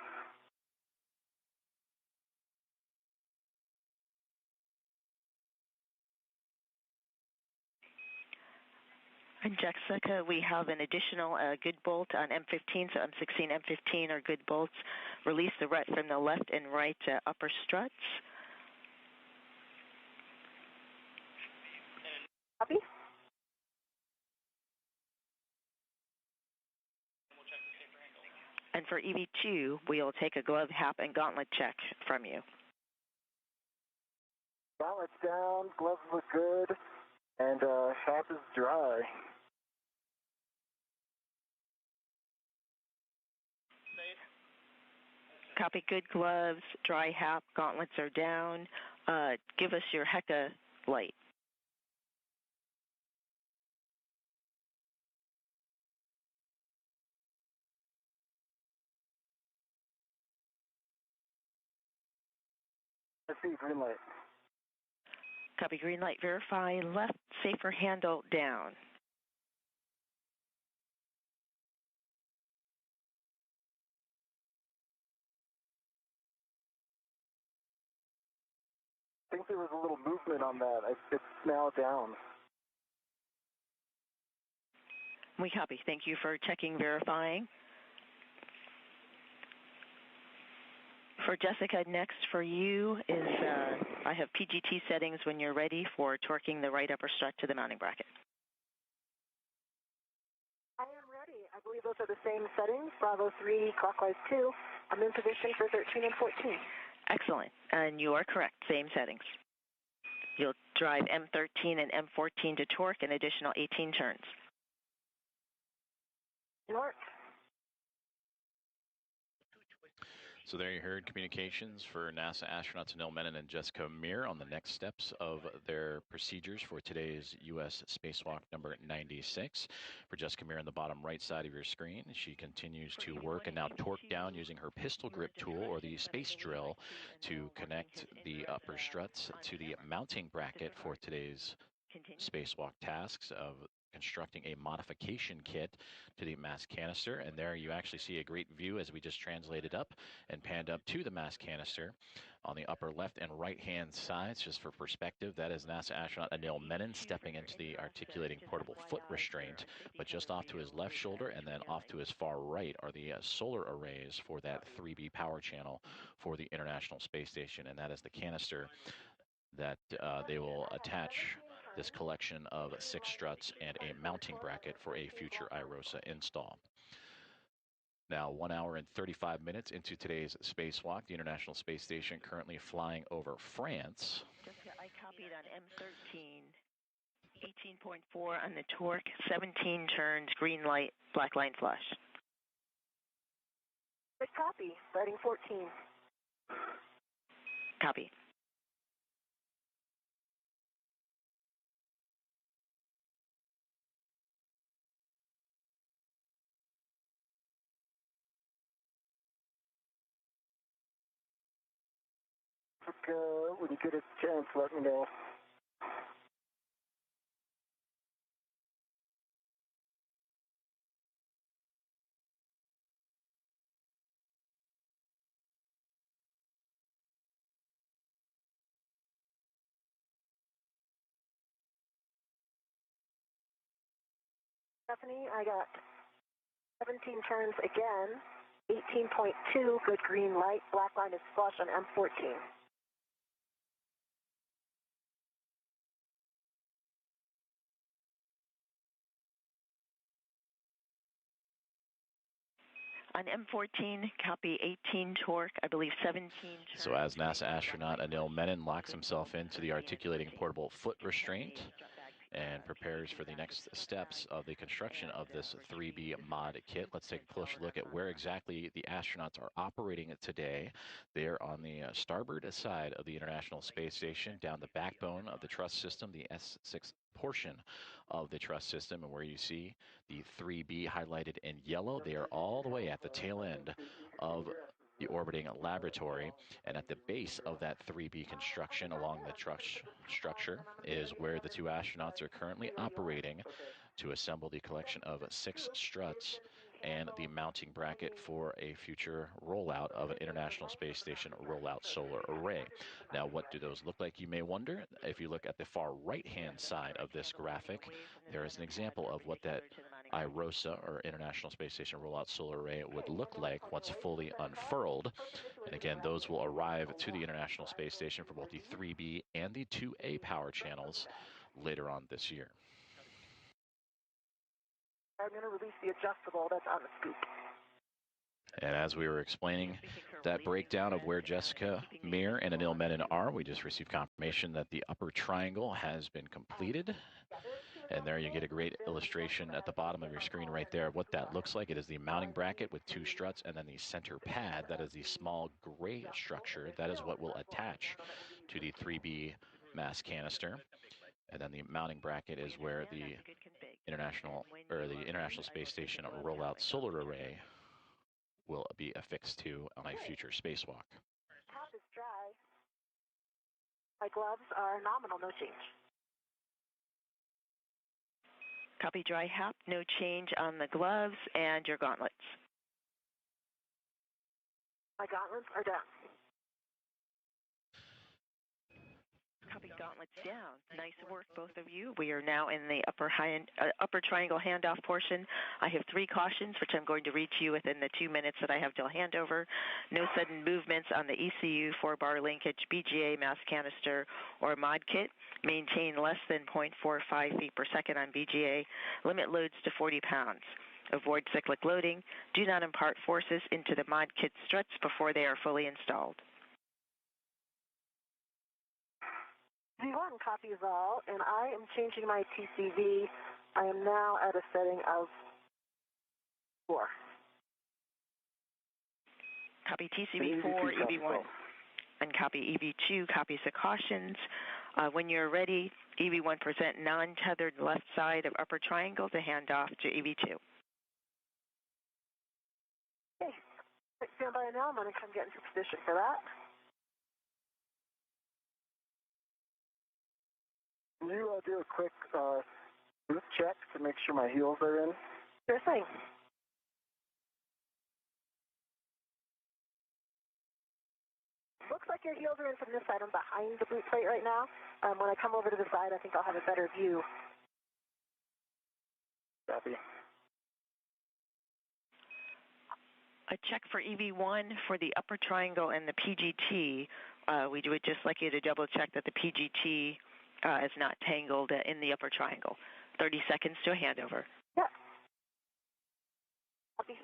And Jessica, we have an additional good bolt on M15, so M16, M15 are good bolts. Release the rut from the left and right upper struts. Copy. And for EV2, we'll take a glove, hap, and gauntlet check from you. Gauntlet's down, gloves look good, and hap is dry. Copy, good gloves, dry hap, gauntlets are down. Give us your HECA light. I see, green light. Copy, green light, verify, left safer handle down. I think there was a little movement on that. It's now down. We copy. Thank you for checking, verifying. For Jessica, next for you is I have PGT settings when you're ready for torquing the right upper strut to the mounting bracket. I am ready. I believe those are the same settings, Bravo 3, clockwise 2. I'm in position for 13 and 14. Excellent. And you are correct. Same settings. You'll drive M13 and M14 to torque an additional 18 turns. North. So there you heard communications for NASA astronauts Anil Menon and Jessica Meir on the next steps of their procedures for today's U.S. spacewalk number 96. For Jessica Meir on the bottom right side of your screen, she continues to work and now torque down using her pistol grip tool or the space drill to connect the upper struts to the mounting bracket for today's spacewalk tasks of constructing a modification kit to the mass canister. And there you actually see a great view as we just translated up and panned up to the mass canister. On the upper left and right hand sides, just for perspective, that is NASA astronaut Anil Menon stepping into the articulating portable foot restraint, but just off to his left shoulder and then off to his far right are the solar arrays for that 3B power channel for the International Space Station, and that is the canister that they will attach this collection of 6 struts and a mounting bracket for a future IROSA install. Now, 1 hour and 35 minutes into today's spacewalk, the International Space Station currently flying over France. Jessica, I copied on M13, 18.4 on the torque, 17 turns, green light, black line flash. Good copy. Starting 14. Copy. When you get a chance, let me know. Stephanie, I got 17 turns again. 18.2, good green light. Black line is flush on M14. On M14, copy 18 torque, I believe 17 turns. So as NASA astronaut Anil Menon locks himself into the articulating portable foot restraint and prepares for the next steps of the construction of this 3B mod kit, let's take a closer look at where exactly the astronauts are operating today. They're on the starboard side of the International Space Station, down the backbone of the truss system, the S6 portion of the truss system, and where you see the 3B highlighted in yellow, they are all the way at the tail end of the orbiting laboratory, and at the base of that 3B construction along the truss structure is where the 2 astronauts are currently operating to assemble the collection of 6 struts and the mounting bracket for a future rollout of an International Space Station rollout solar array. Now, what do those look like, you may wonder? If you look at the far right-hand side of this graphic, there is an example of what that IROSA, or International Space Station Rollout Solar Array, would look like once fully unfurled. And again, those will arrive to the International Space Station for both the 3B and the 2A power channels later on this year. I'm going to release the adjustable that's on the scoop. And as we were explaining that breakdown of where Jessica, Meir, and Anil Menon are, we just received confirmation that the upper triangle has been completed. And there you get a great illustration at the bottom of your screen right there of what that looks like. It is the mounting bracket with 2 struts, and then the center pad, that is the small gray structure. That is what will attach to the 3B mass canister. And then the mounting bracket is where the International Space Station rollout solar array will be affixed to on a future spacewalk. Top is dry. My gloves are nominal, no change. Copy dry hap, no change on the gloves and your gauntlets. My gauntlets are down. Copy gauntlets down. Nice work, both of you. We are now in the upper triangle handoff portion. I have 3 cautions, which I'm going to read to you within the 2 minutes that I have till handover. No sudden movements on the ECU 4-bar linkage, BGA mass canister, or mod kit. Maintain less than 0.45 feet per second on BGA. Limit loads to 40 pounds. Avoid cyclic loading. Do not impart forces into the mod kit struts before they are fully installed. V1 copies all, and I am changing my TCV. I am now at a setting of 4. Copy TCV 4, EV1. And copy EV2, copies the cautions. When you're ready, EV1 present non-tethered left side of upper triangle to hand off to EV2. Okay, stand by now. I'm going to come get into position for that. Can you do a quick boot check to make sure my heels are in? Sure thing. Looks like your heels are in from this side. I'm behind the boot plate right now. When I come over to the side, I think I'll have a better view. Copy. A check for EV1 for the upper triangle and the PGT. We would just like you to double check that the PGT is not tangled in the upper triangle. 30 seconds to a handover. Yeah. Copy.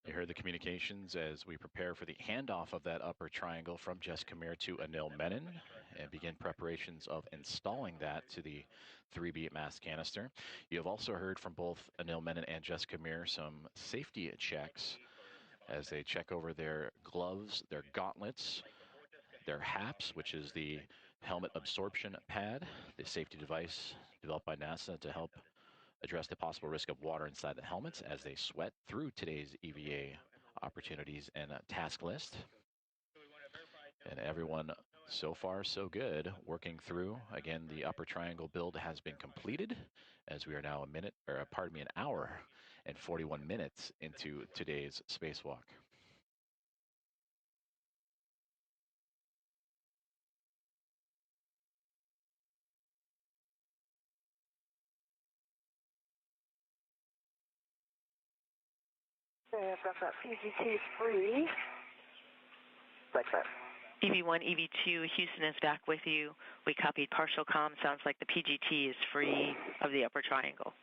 You heard the communications as we prepare for the handoff of that upper triangle from Jessica Meir to Anil Menon and begin preparations of installing that to the 3B mass canister. You have also heard from both Anil Menon and Jessica Meir some safety checks as they check over their gloves, their gauntlets, their HAPS, which is the helmet absorption pad, the safety device developed by NASA to help address the possible risk of water inside the helmets as they sweat through today's EVA opportunities and task list. And everyone so far so good working through. Again, the upper triangle build has been completed as we are now an hour and 41 minutes into today's spacewalk. Okay, I've got that PGT free. Like that. EV1, EV2, Houston is back with you. We copied partial comm. Sounds like the PGT is free of the upper triangle.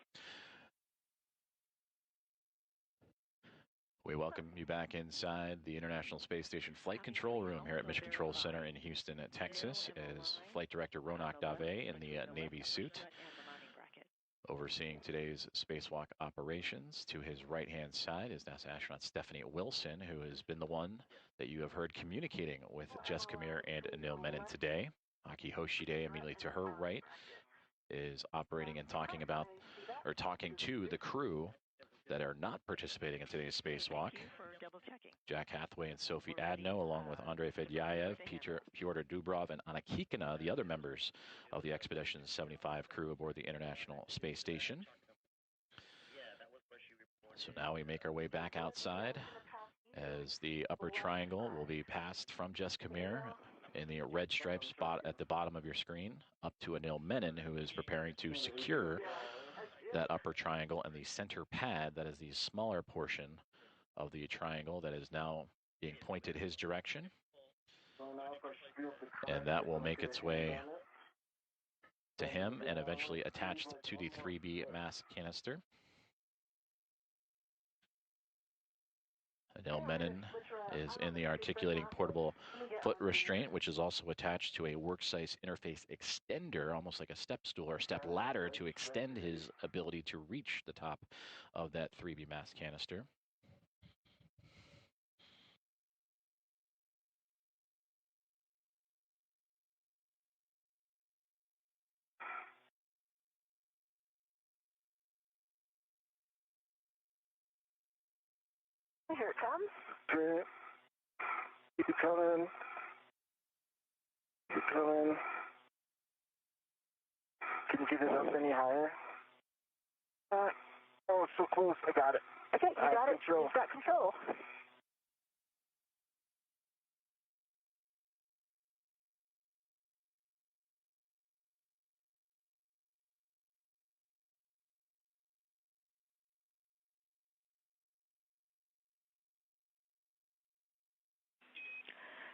We welcome you back inside the International Space Station Flight Control Room here at Mission Control Center in Houston, Texas, as Flight Director Ronak Dave in the Navy suit, overseeing today's spacewalk operations. To his right-hand side is NASA astronaut Stephanie Wilson, who has been the one that you have heard communicating with Jessica Meir and Anil Menon today. Aki Hoshide, immediately to her right, is operating and talking to the crew that are not participating in today's spacewalk. Double checking. Jack Hathaway and Sophie Adno, along with Andrei Fedyayev, Pyotr Dubrov, and Anna Kikina, the other members of the Expedition 75 crew aboard the International Space Station. So now we make our way back outside as the upper triangle will be passed from Jessica Meir in the red stripes spot at the bottom of your screen up to Anil Menon, who is preparing to secure that upper triangle and the center pad, that is the smaller portion of the triangle that is now being pointed his direction. And that will make its way to him and eventually attached to the 3B mass canister. Anil Menon is in the articulating portable foot restraint, which is also attached to a workspace interface extender, almost like a step stool or step ladder, to extend his ability to reach the top of that 3B mass canister. Here it comes. Great. Keep it coming. Keep it coming. Can you get it up any higher? Oh, so close. I got it. Okay, you got it. Control. You've got control.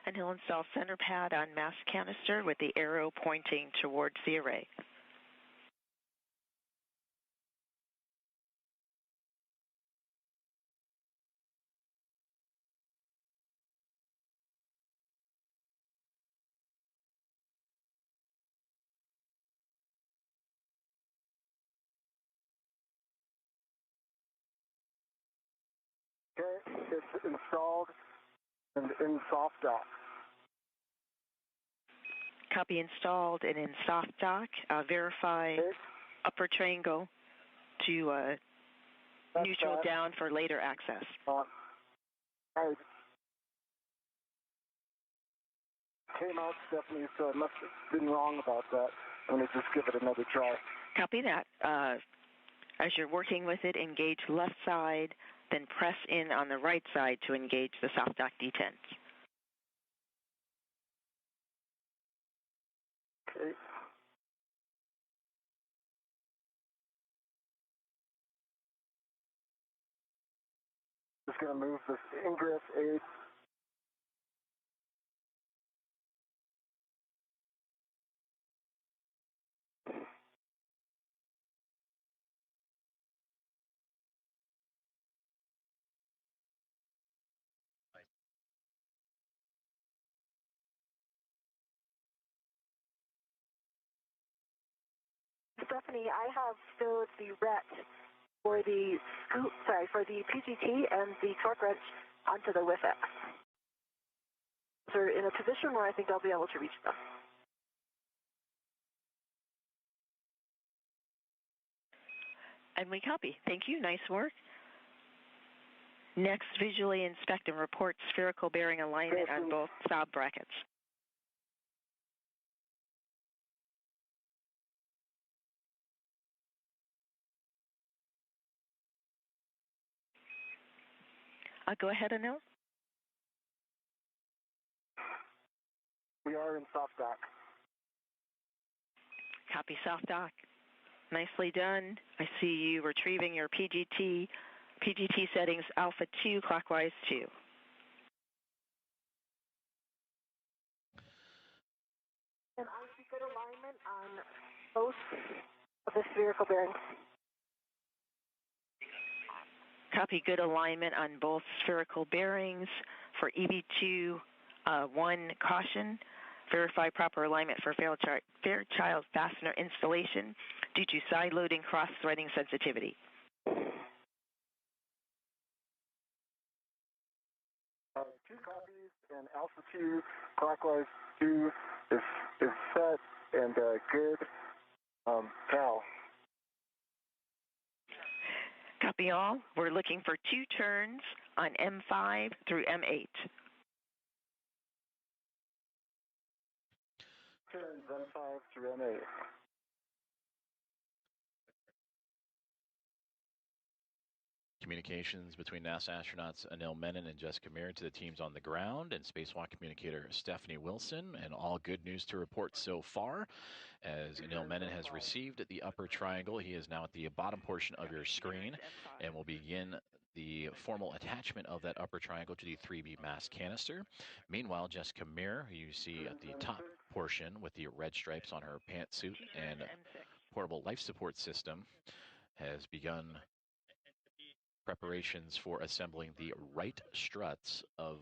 And he'll install center pad on mass canister with the arrow pointing towards the array. Okay, it's installed and in soft dock. Copy installed and in soft dock. Verify upper triangle to neutral down for later access. I came out Stephanie, so I must have been wrong about that. Let me just give it another try. Copy that. As you're working with it, engage left side, then press in on the right side to engage the soft dock detents. Okay. Just going to move this ingress aid. Stephanie, I have stowed the RET for the PGT and the torque wrench onto the WIFX. They're in a position where I think I'll be able to reach them. And we copy. Thank you. Nice work. Next, visually inspect and report spherical bearing alignment on both stop brackets. Go ahead, Anil. We are in soft dock. Copy soft dock. Nicely done. I see you retrieving your PGT settings alpha 2 clockwise 2. And I see good alignment on both of the spherical bearings. Copy good alignment on both spherical bearings. For EV2 1 caution, verify proper alignment for Fairchild fastener installation due to side loading cross-threading sensitivity. 2 copies and alpha 2 clockwise 2 is set and good. Cal. Copy all. We're looking for 2 turns on M5 through M8. Turns M5 through M8. Communications between NASA astronauts Anil Menon and Jessica Meir to the teams on the ground and spacewalk communicator Stephanie Wilson. And all good news to report so far, as Anil Menon has received the upper triangle. He is now at the bottom portion of your screen and will begin the formal attachment of that upper triangle to the 3B mass canister. Meanwhile, Jessica Meir, who you see at the top portion with the red stripes on her pantsuit and portable life support system, has begun preparations for assembling the right struts of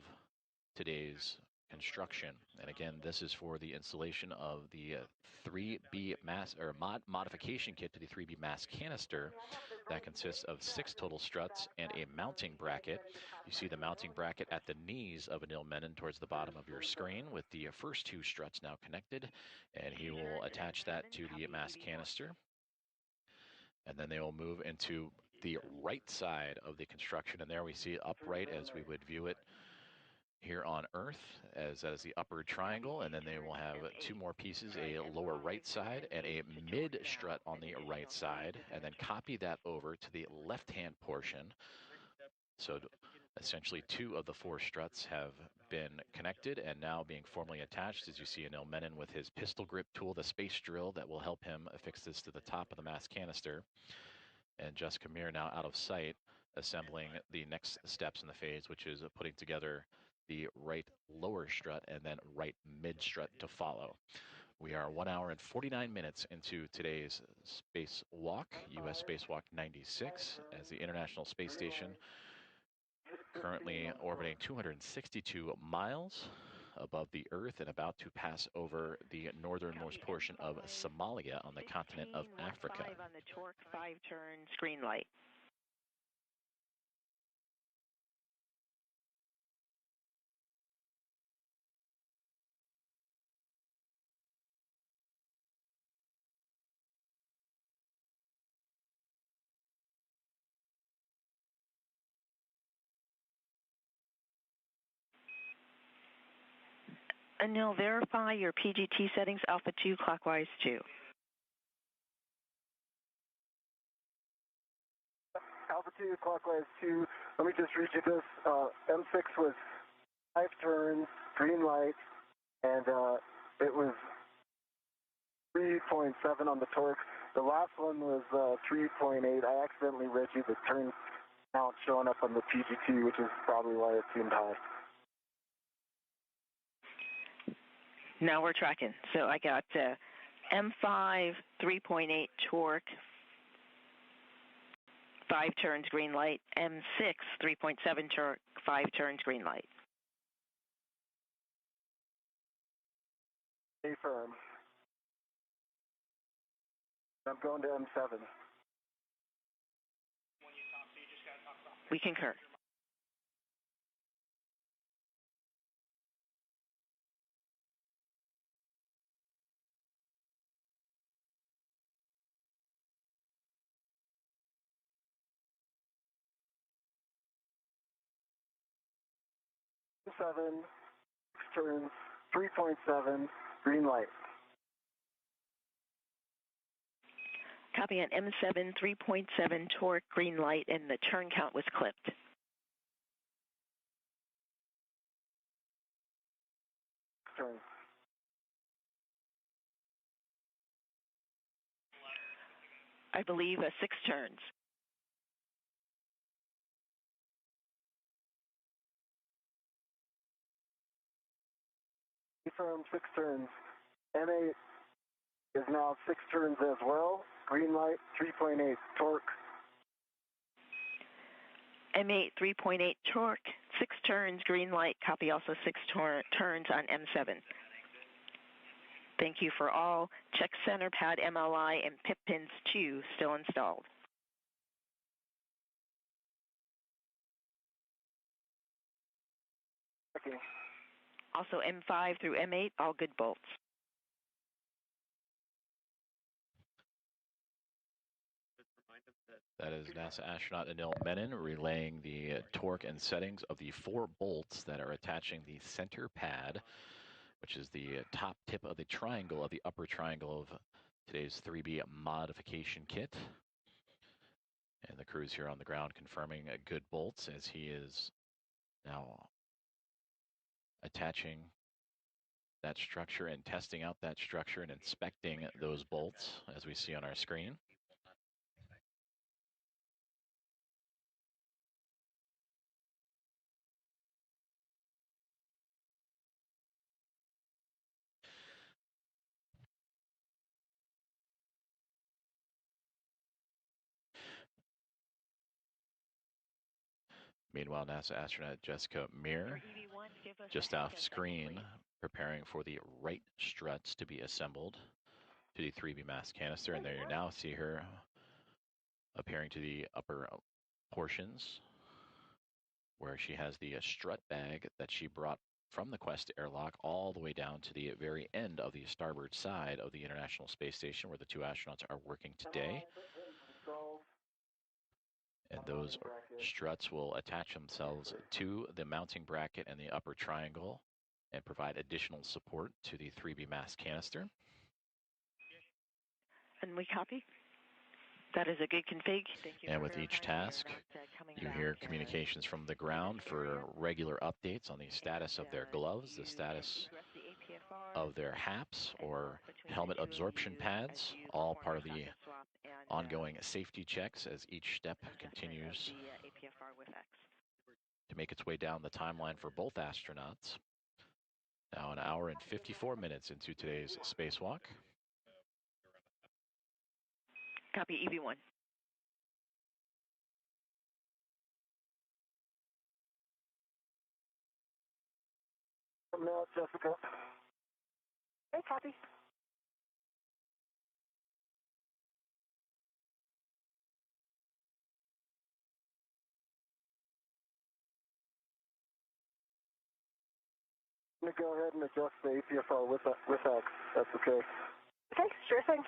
today's construction. And again, this is for the installation of the 3B mass or modification kit to the 3B mass canister that consists of 6 total struts and a mounting bracket. You see the mounting bracket at the knees of Anil Menon towards the bottom of your screen with the first 2 struts now connected, and he will attach that to the mass canister. And then they will move into the right side of the construction, and there we see it upright as we would view it here on Earth, as that is the upper triangle, and then they will have 2 more pieces, a lower right side and a mid strut on the right side, and then copy that over to the left-hand portion. So essentially 2 of the 4 struts have been connected and now being formally attached, as you see Anil Menon with his pistol grip tool, the space drill that will help him affix this to the top of the mass canister. And Jessica Meir now out of sight, assembling the next steps in the phase, which is putting together the right lower strut and then right mid strut to follow. We are 1 hour and 49 minutes into today's spacewalk, U.S. Spacewalk 96, as the International Space Station currently orbiting 262 miles above the Earth and about to pass over the northernmost portion of Somalia on the continent of Africa. 5 on the torque 5 turns green light. Anil, verify your PGT settings, Alpha 2, clockwise 2. Alpha 2, clockwise 2. Let me just read you this. M6 was 5 turns, green light, and it was 3.7 on the torque. The last one was 3.8. I accidentally read you the turn count showing up on the PGT, which is probably why it seemed high. Now we're tracking. So I got M5, 3.8 torque, 5 turns green light, M6, 3.7 torque, 5 turns green light. Stay firm. I'm going to M7. We concur. M7, 6 turns, 3.7, green light. Copy on M7, 3.7 torque, green light, and the turn count was clipped. Turn. I believe 6 turns. Confirm 6 turns. M8 is now 6 turns as well. Green light, 3.8 torque. M8, 3.8 torque, 6 turns, green light. Copy also 6 turns on M7. Thank you for all. Check center pad MLI and PIP pins 2 still installed. Okay. Also M5 through M8, all good bolts. That is NASA astronaut Anil Menon relaying the torque and settings of the 4 bolts that are attaching the center pad, which is the top tip of the triangle of the upper triangle of today's 3B modification kit. And the crew's here on the ground confirming good bolts as he is now attaching that structure and testing out that structure and inspecting those bolts as we see on our screen. Meanwhile, NASA astronaut Jessica Meir, just off screen, preparing for the right struts to be assembled to the 3B mass canister. And there you now see her appearing to the upper portions where she has the strut bag that she brought from the Quest airlock all the way down to the very end of the starboard side of the International Space Station where the 2 astronauts are working today. And those struts will attach themselves to the mounting bracket and the upper triangle and provide additional support to the 3B mass canister. And we copy. That is a good config. Thank you. And with each task, you hear communications from the ground for regular updates on the status of their gloves, the status of their HAPs or helmet absorption pads, all part of the ongoing safety checks as each step continues to make its way down the timeline for both astronauts. Now an hour and 54 minutes into today's spacewalk. Copy, EV1. Now, Jessica. Hey, copy. I'm going to go ahead and adjust the APFR with X. That's okay. Okay, sure thing.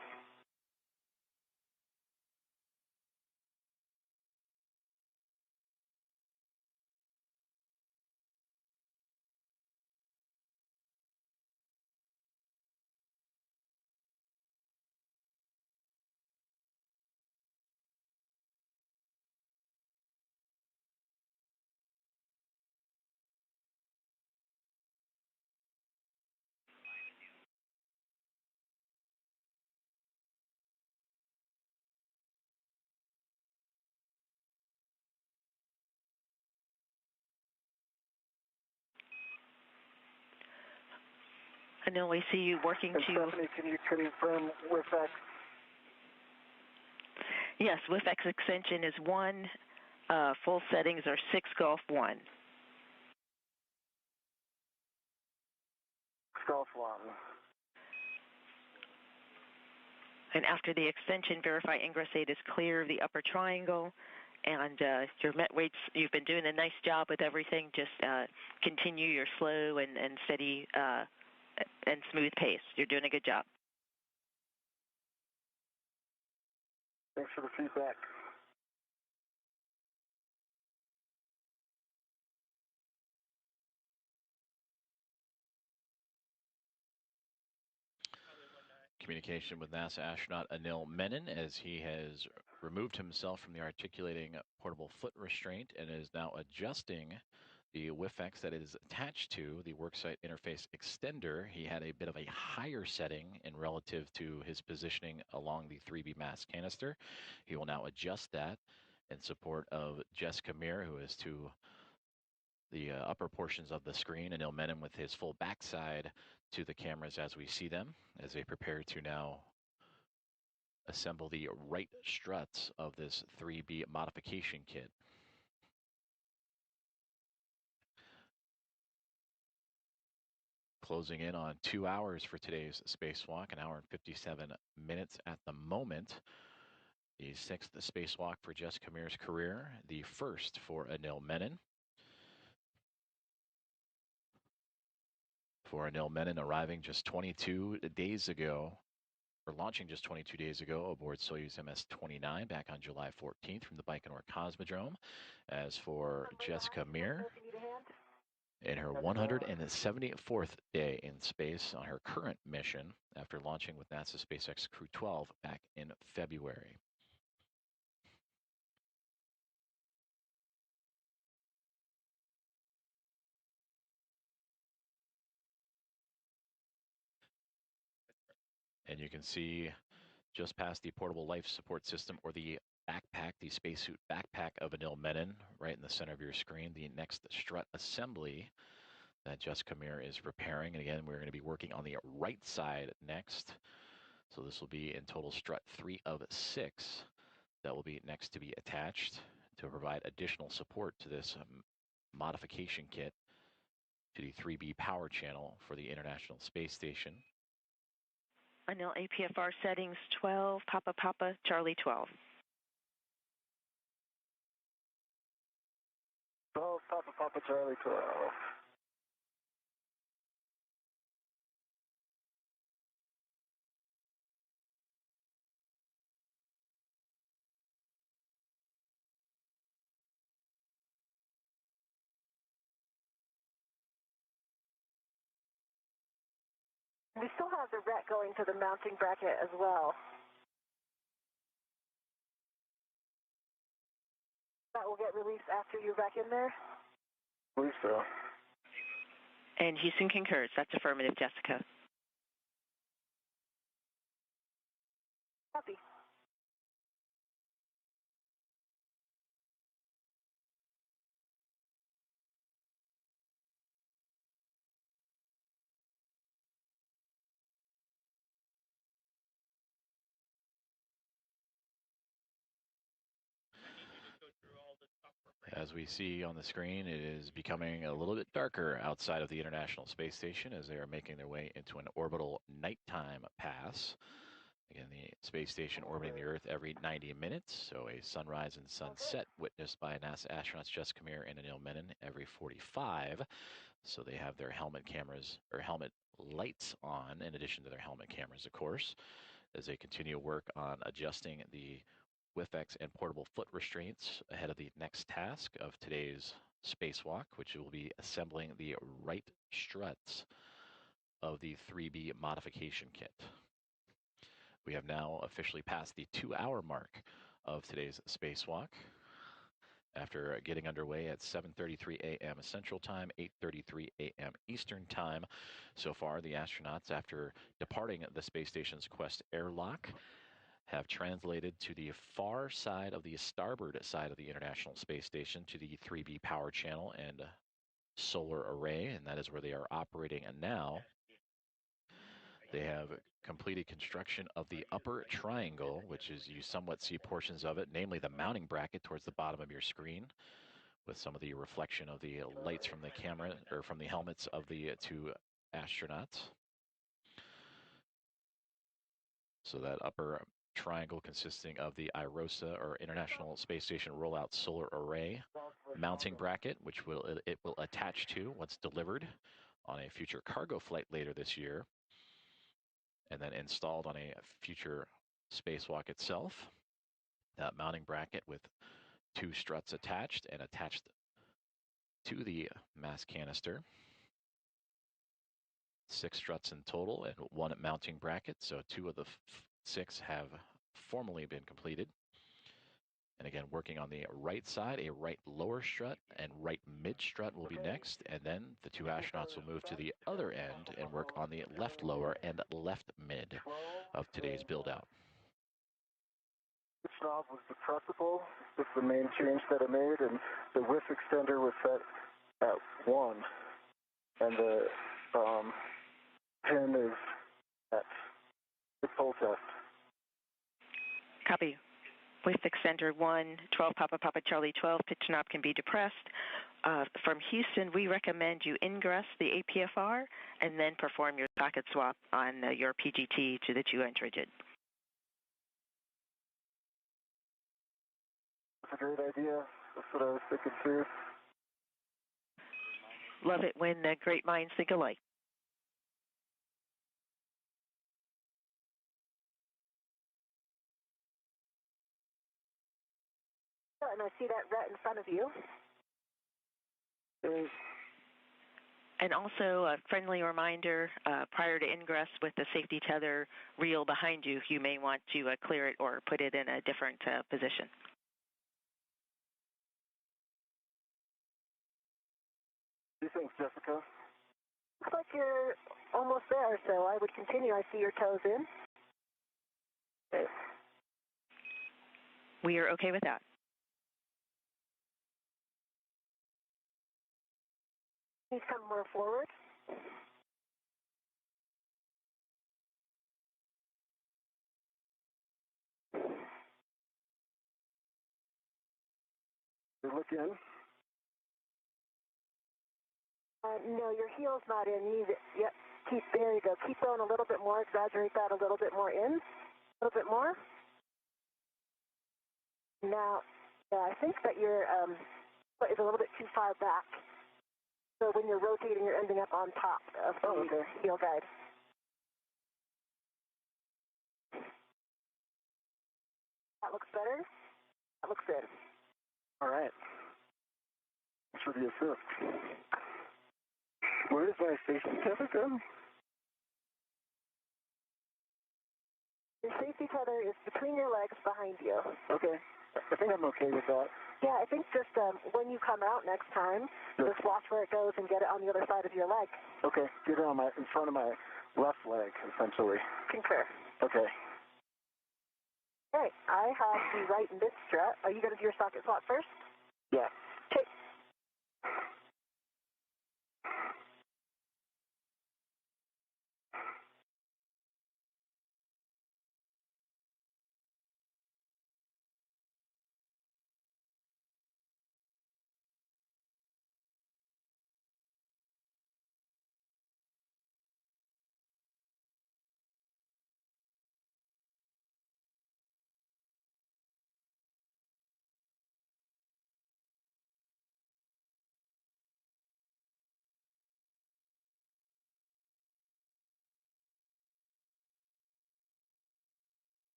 Anil, we see you working and to... Stephanie, can you confirm with X? Yes, with X extension is 1. Full settings are 6 Golf 1. Golf 1. And after the extension, verify ingress 8 is clear of the upper triangle. And your met weights, you've been doing a nice job with everything. Just continue your slow and steady and smooth pace. You're doing a good job. Thanks for the feedback. Communication with NASA astronaut Anil Menon as he has removed himself from the articulating portable foot restraint and is now adjusting the WIFX that is attached to the worksite interface extender. He had a bit of a higher setting in relative to his positioning along the 3B mass canister. He will now adjust that in support of Jessica Meir, who is to the upper portions of the screen, and Anil Menon with his full backside to the cameras as we see them, as they prepare to now assemble the right struts of this 3B modification kit. Closing in on 2 hours for today's spacewalk, an hour and 57 minutes at the moment. The 6th spacewalk for Jessica Meir's career, the first for Anil Menon. For Anil Menon arriving just 22 days ago launching just 22 days ago aboard Soyuz MS-29 back on July 14th from the Baikonur Cosmodrome. As for Jessica Meir, in her 174th day in space on her current mission after launching with NASA SpaceX Crew 12 back in February. And you can see just past the portable life support system, or the backpack, the spacesuit backpack of Anil Menon, right in the center of your screen, the next strut assembly that Jessica Meir is preparing. And again, we're going to be working on the right side next. So this will be in total strut 3 of 6 that will be next to be attached to provide additional support to this modification kit to the 3B power channel for the International Space Station. Anil, APFR settings 12, Papa Papa, Charlie 12. 12, Papa Papa, Charlie 12. We still have the RET going to the mounting bracket as well. That will get released after you're back in there? I believe so. And Houston concurs. That's affirmative, Jessica. Copy. As we see on the screen, it is becoming a little bit darker outside of the International Space Station as they are making their way into an orbital nighttime pass. Again, the space station orbiting the Earth every 90 minutes, so a sunrise and sunset witnessed by NASA astronauts Jessica Meir and Anil Menon every 45. So they have their helmet cameras, or helmet lights on, in addition to their helmet cameras, of course, as they continue work on adjusting the WIFX and portable foot restraints ahead of the next task of today's spacewalk, which will be assembling the right struts of the 3B modification kit. We have now officially passed the 2-hour mark of today's spacewalk. After getting underway at 7:33 a.m. Central Time, 8:33 a.m. Eastern Time. So far, the astronauts, after departing the space station's Quest airlock, have translated to the far side of the starboard side of the International Space Station to the 3B power channel and solar array, and that is where they are operating now. They have completed construction of the upper triangle, which is, you somewhat see portions of it, namely the mounting bracket towards the bottom of your screen, with some of the reflection of the lights from the camera, or from the helmets of the 2 astronauts. So that upper triangle consisting of the IROSA, or International Space Station Rollout Solar Array mounting bracket, which it will attach to once delivered on a future cargo flight later this year, and then installed on a future spacewalk itself. That mounting bracket with 2 struts attached and attached to the mass canister. 6 struts in total and 1 mounting bracket, so 2 of the 6 have formally been completed. And again, working on the right side, a right lower strut and right mid strut will be next, and then the 2 astronauts will move to the other end and work on the left lower and left mid of today's build out. Which knob was depressible? This is the main change that I made, and the width extender was set at 1, and the pin is at the pull test. Copy. With extender 1, 12 Papa Papa Charlie 12, pitch knob can be depressed. From Houston, we recommend you ingress the APFR and then perform your socket swap on your PGT to the 200 rigid. That's a great idea. That's what I was thinking too. Love it when great minds think alike. and I see that ret in front of you. And also a friendly reminder, prior to ingress with the safety tether reel behind you, you may want to clear it or put it in a different position. Thanks, Jessica. Looks like you're almost there, so I would continue. I see your toes in. Okay. We are okay with that. Please come more forward. You look in. No, your heel's not in. You need it. Yep. There you go. Keep going a little bit more. Exaggerate that a little bit more in. A little bit more. Now, yeah, I think that your foot is a little bit too far back. So when you're rotating, you're ending up on top of the heel guide. That looks better. That looks good. All right. Thanks for the assist. Where does my safety tether go? Your safety tether is between your legs behind you. Okay. I think I'm okay with that. Yeah, I think just when you come out next time, just watch where it goes and get it on the other side of your leg. Okay. Get it on in front of my left leg, essentially. Concur. Okay. All right. I have the right mid strut. Are you going to do your socket swap first? Yeah. Okay.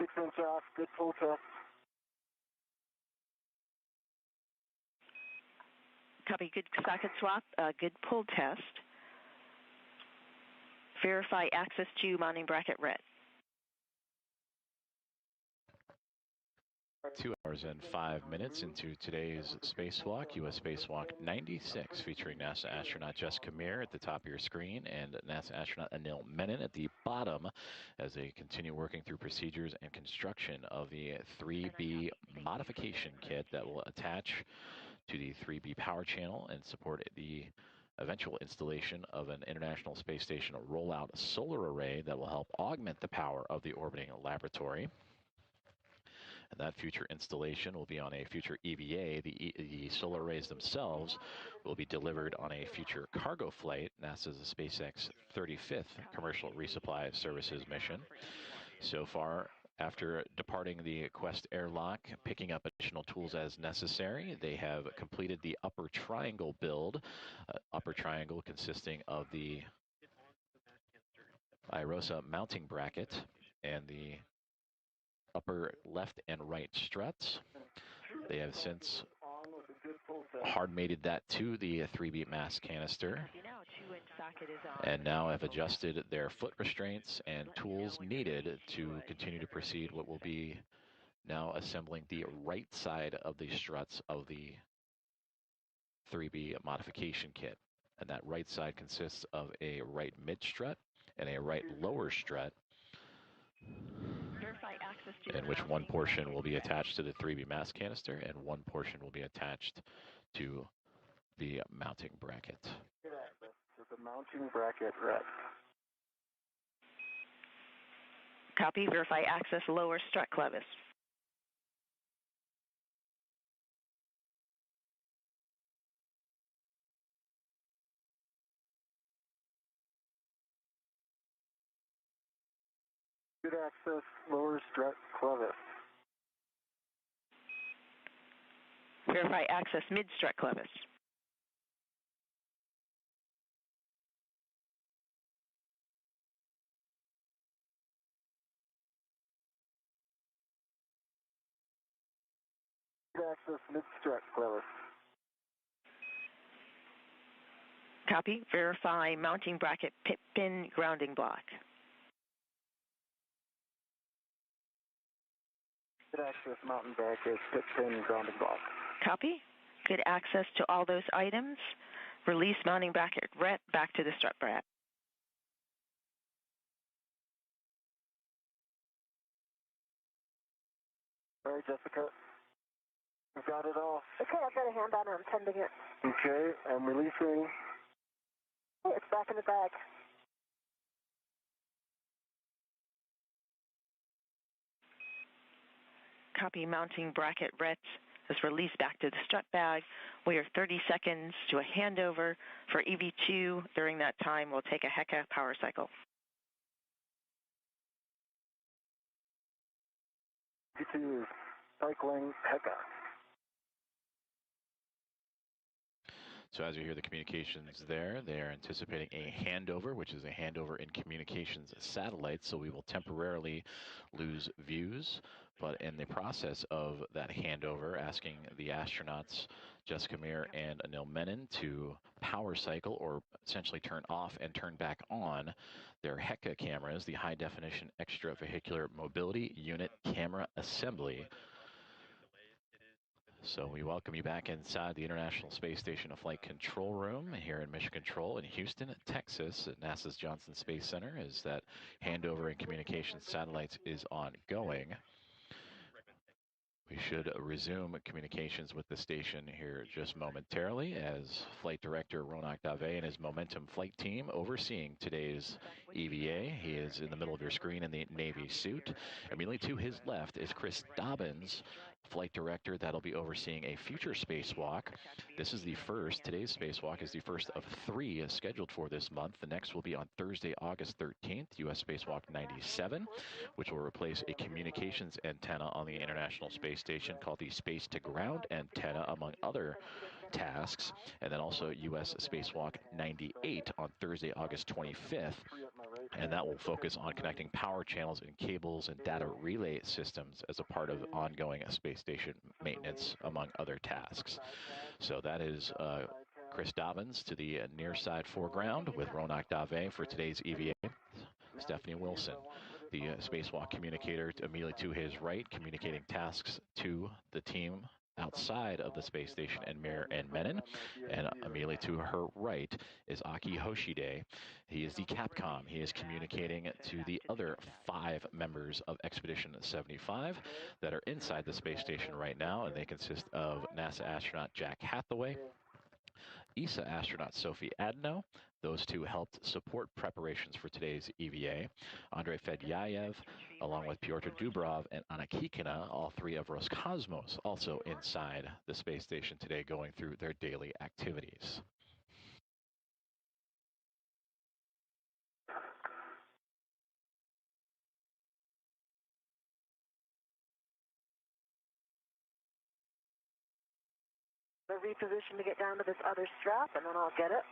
Six inch off. Good pull test. Copy. Good socket swap. Good pull test. Verify access to mounting bracket ret. 2 hours and 5 minutes into today's spacewalk, U.S. Spacewalk 96, featuring NASA astronaut Jessica Meir at the top of your screen and NASA astronaut Anil Menon at the bottom as they continue working through procedures and construction of the 3B modification kit that will attach to the 3B power channel and support the eventual installation of an International Space Station rollout solar array that will help augment the power of the orbiting laboratory. And that future installation will be on a future EVA. The solar arrays themselves will be delivered on a future cargo flight, NASA's SpaceX 35th Commercial Resupply Services mission. So far, after departing the Quest airlock, picking up additional tools as necessary, they have completed the upper triangle build. Upper triangle consisting of the IROSA mounting bracket and the upper left and right struts. They have since hard mated that to the 3B mass canister and now have adjusted their foot restraints and tools needed to continue to proceed what will be now assembling the right side of the struts of the 3B modification kit. And that right side consists of a right mid strut and a right lower strut, in which one portion will be attached to the 3B mass canister and one portion will be attached to the mounting bracket. The mounting bracket ret. Copy. Verify access lower strut clevis. Good access, lower strut clevis. Verify access mid-strut clevis. Good access mid-strut clevis. Copy. Verify mounting bracket pin grounding block. Good access mountain bracket pin grounding block. Copy. Good access to all those items. Release mounting bracket ret back to the strut bracket. All right, Jessica. We've got it all. Okay, I've got a hand on it. I'm tending it. Okay, I'm releasing. Hey, it's back in the bag. Copy. Mounting bracket ret is released back to the strut bag. We are 30 seconds to a handover for EV2. During that time, we'll take a HECA power cycle. EV2 cycling HECA. So as you hear the communications there, they are anticipating a handover, which is a handover in communications satellite. So we will temporarily lose views, but in the process of that handover, asking the astronauts Jessica Meir and Anil Menon to power cycle or essentially turn off and turn back on their HECA cameras, the high definition extravehicular mobility unit camera assembly. So we welcome you back inside the International Space Station Flight Control Room here in Mission Control in Houston, Texas at NASA's Johnson Space Center as that handover in communications satellites is ongoing. We should resume communications with the station here just momentarily as Flight Director Ronak Dave and his Momentum flight team overseeing today's EVA. He is in the middle of your screen in the Navy suit. Immediately to his left is Chris Dobbins, Flight Director that'll be overseeing a future spacewalk. This is the first, today's spacewalk is the first of 3 scheduled for this month. The next will be on Thursday, August 13th, US Spacewalk 97, which will replace a communications antenna on the International Space Station called the Space to Ground antenna, among other tasks. And then also US Spacewalk 98 on Thursday, August 25th. And that will focus on connecting power channels and cables and data relay systems as a part of ongoing space station maintenance, among other tasks. So that is Chris Dobbins to the near side foreground with Ronak Dave for today's EVA. Stephanie Wilson, the spacewalk communicator, immediately to his right, communicating tasks to the team outside of the space station and Meir and Menon. And immediately to her right is Aki Hoshide. He is the Capcom. He is communicating to the other 5 members of Expedition 75 that are inside the space station right now, and they consist of NASA astronaut Jack Hathaway, ESA astronaut Sophie Adno. Those 2 helped support preparations for today's EVA. Andrei Fedyayev, along with Pyotr Dubrov and Anna Kikina, all 3 of Roscosmos, also inside the space station today going through their daily activities. I'll reposition to get down to this other strap, and then I'll get it.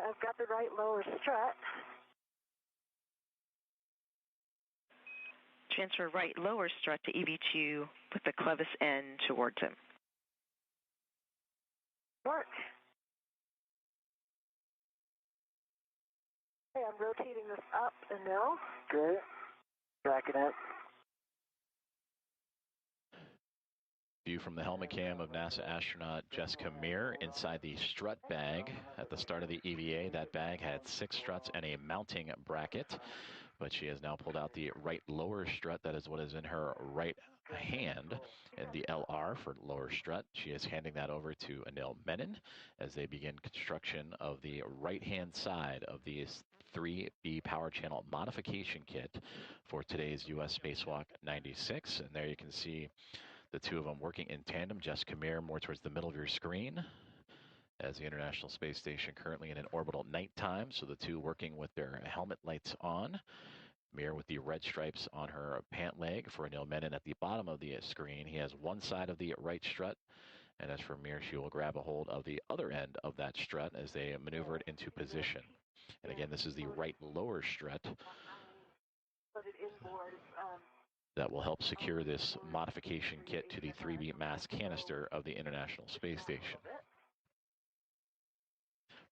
I've got the right lower strut. Transfer right lower strut to EV2 with the clevis end towards him. Work. Okay, I'm rotating this up and now. Great. Tracking it. View from the helmet cam of NASA astronaut Jessica Meir inside the strut bag. At the start of the EVA, that bag had 6 struts and a mounting bracket, but she has now pulled out the right lower strut. That is what is in her right hand, and the LR for lower strut. She is handing that over to Anil Menon as they begin construction of the right-hand side of the 3B power channel modification kit for today's U.S. Spacewalk 96. And there you can see the two of them working in tandem. Jessica Meir more towards the middle of your screen as the International Space Station currently in an orbital nighttime, so the two working with their helmet lights on. Meir with the red stripes on her pant leg. For Anil Menon at the bottom of the screen, he has one side of the right strut, and as for Meir, she will grab a hold of the other end of that strut as they maneuver it into position. And again, this is the right lower strut that will help secure this modification kit to the 3B mass canister of the International Space Station.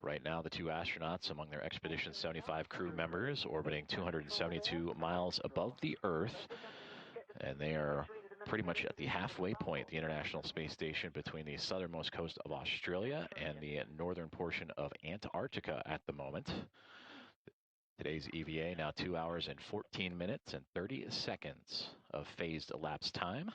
Right now, the two astronauts among their Expedition 75 crew members orbiting 272 miles above the Earth, and they are pretty much at the halfway point, the International Space Station, between the southernmost coast of Australia and the northern portion of Antarctica at the moment. Today's EVA now 2 hours and 14 minutes and 30 seconds of phased elapsed time.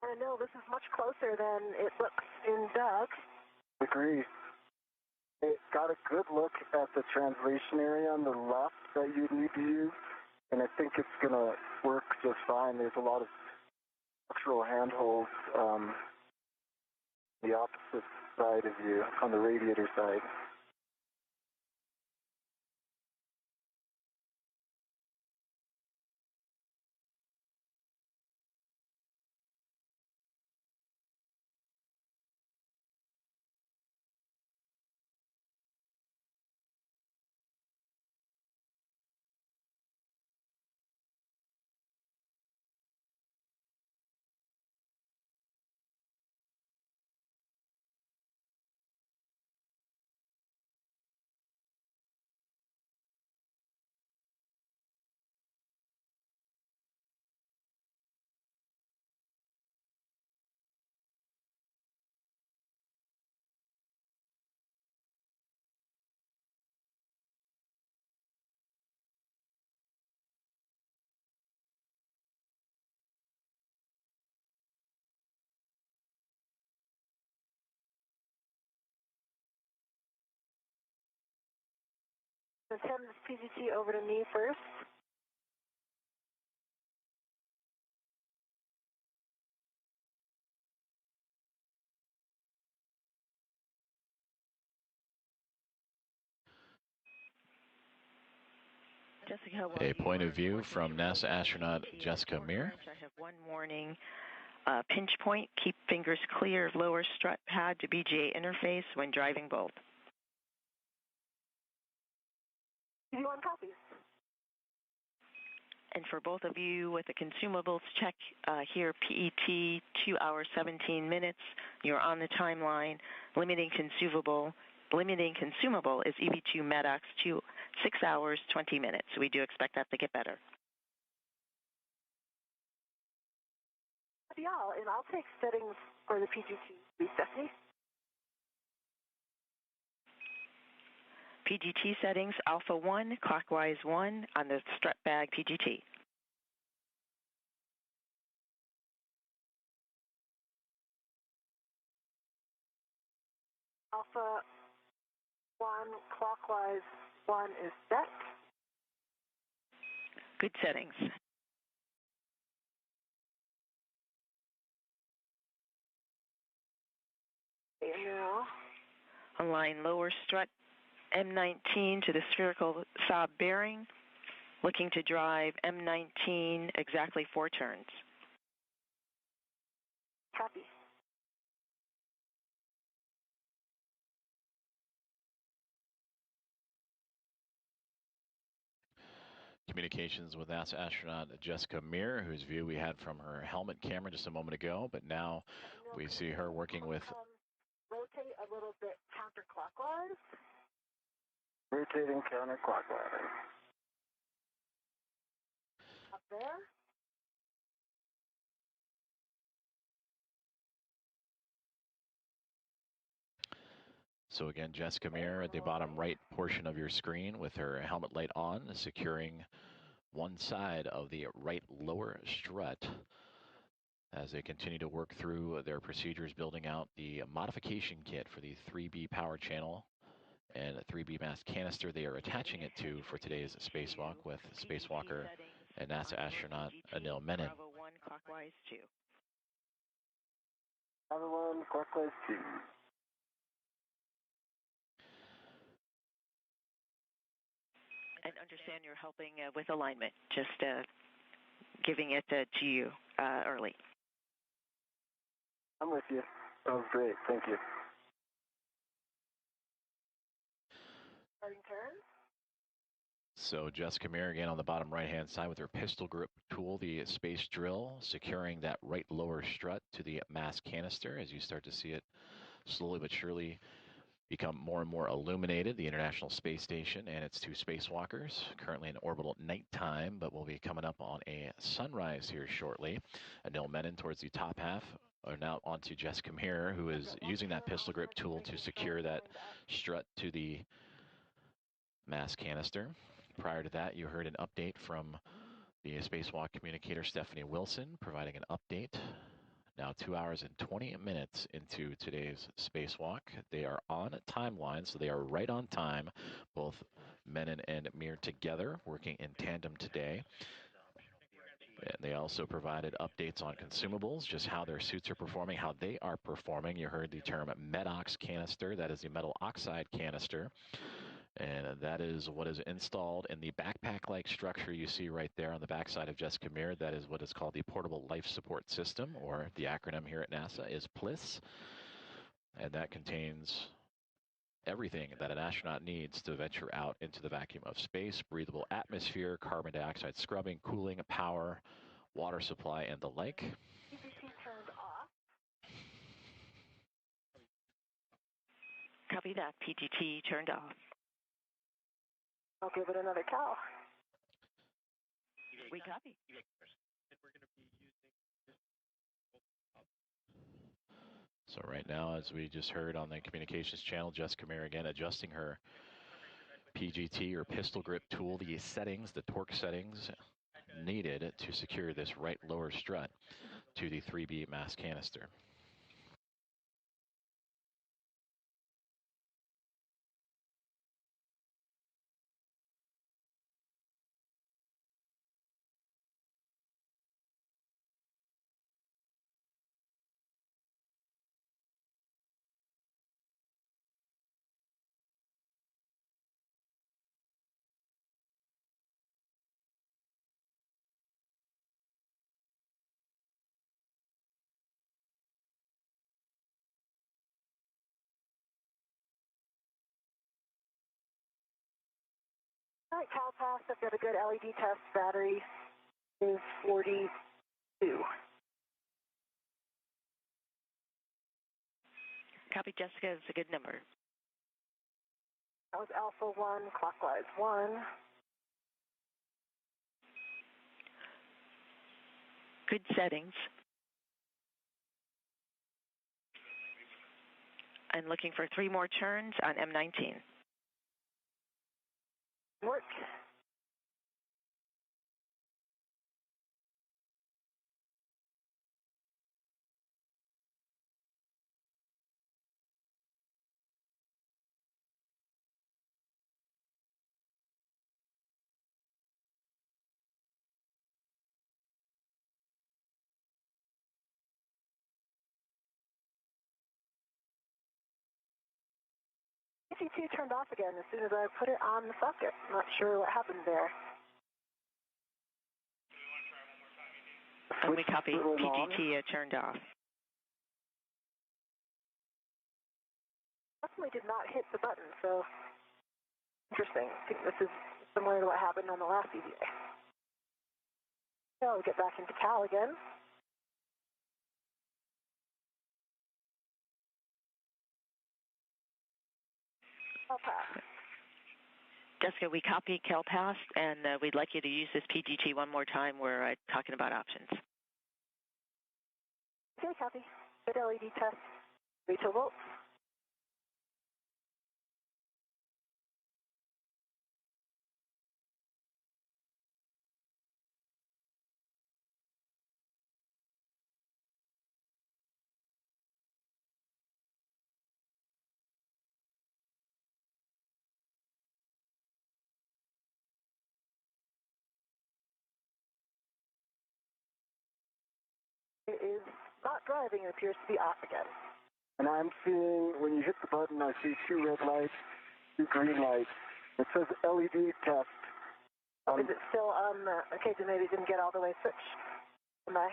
I know this is much closer than it looks in Doug. Agree. It got a good look at the translation area on the left that you need to use, and I think it's going to work just fine. There's a lot of structural handholds the opposite side of you, on the radiator side. Let's hand this PGT over to me first. Jessica, A point of view from NASA astronaut Jessica Meir. I have one warning. Pinch point, keep fingers clear of lower strut pad to BGA interface when driving both. You want copies? And for both of you with the consumables check, here PET 2 hours 17 minutes. You're on the timeline. Limiting consumable is EV2 MEDOX 6 hours 20 minutes. So we do expect that to get better. Yeah, and I'll take settings for the PGT, Stephanie. PGT settings, alpha 1, clockwise 1 on the strut bag PGT. Alpha 1 clockwise 1 is set. Good settings. And now, Align lower strut M19 to the spherical Saab bearing. Looking to drive M19 exactly 4 turns. copy. Communications with NASA astronaut Jessica Meir, whose view we had from her helmet camera just a moment ago, but now we see her working with... Rotate a little bit counterclockwise. Rotating counterclockwise. Up there. So again, Jessica Meir at the bottom right portion of your screen with her helmet light on, securing one side of the right lower strut as they continue to work through their procedures, building out the modification kit for the 3B power channel and a 3B mass canister they are attaching it to for today's spacewalk with spacewalker and NASA astronaut Anil Menon. Bravo 1 clockwise 2. Bravo 1 clockwise 2. And understand you're helping with alignment, just giving it to you early. I'm with you. That was great. Thank you. Starting turn. So Jessica Meir again on the bottom right-hand side with her pistol grip tool, the space drill, securing that right lower strut to the mass canister as you start to see it slowly but surely become more and more illuminated, the International Space Station and its 2 spacewalkers, currently in orbital nighttime, but will be coming up on a sunrise here shortly. Anil Menon towards the top half, or now onto Jessica Meir, who is using that pistol grip tool to secure that strut to the mass canister. Prior to that, you heard an update from the spacewalk communicator Stephanie Wilson, providing an update. Now 2 hours and 20 minutes into today's spacewalk. They are on a timeline, so they are right on time, both Menon and Meir together, working in tandem today. And they also provided updates on consumables, just how their suits are performing, how they are performing. You heard the term MEDOX canister. That is the metal oxide canister. And that is what is installed in the backpack-like structure you see right there on the backside of Jessica Meir. That is what is called the Portable Life Support System, or the acronym here at NASA is PLIS. And that contains everything that an astronaut needs to venture out into the vacuum of space: breathable atmosphere, carbon dioxide scrubbing, cooling, power, water supply, and the like. PGT turned off. Copy that. PGT turned off. I'll give it another cow. We copy. So right now, as we just heard on the communications channel, Jessica Meir again adjusting her PGT or pistol grip tool, the settings, the torque settings needed to secure this right lower strut to the 3B mass canister. All right, cow pass. I've got a good LED test. Battery is 42. Copy, Jessica. It's a good number. That was Alpha 1, clockwise 1. Good settings. And looking for 3 more turns on M19. Work. PGT turned off again as soon as I put it on the socket. I'm not sure what happened there. And we copy PGT turned off. Definitely did not hit the button, so interesting. I think this is similar to what happened on the last EVA. So we get back into Cal again. Cal pass. Jessica, we copy CalPass, and we'd like you to use this PGT one more time. We're talking about options. Okay, copy. Good LED test. 3 volts. It is not driving. It appears to be off again. And I'm seeing, when you hit the button, I see 2 red lights, 2 green lights. It says LED test. Is it still on the, okay, then maybe it didn't get all the way switched. Am I?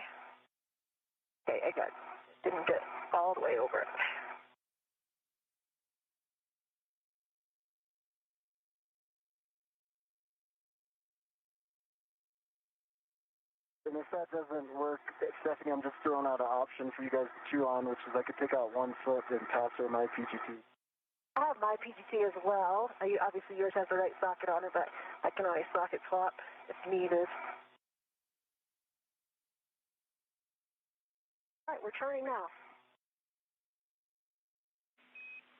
Okay, I got, didn't get all the way over it. And if that doesn't work, Stephanie, I'm just throwing out an option for you guys to chew on, which is I could take out 1 foot and pass her my PGT. I have my PGT as well. Obviously yours has the right socket on it, but I can always socket swap if needed. All right, we're turning now.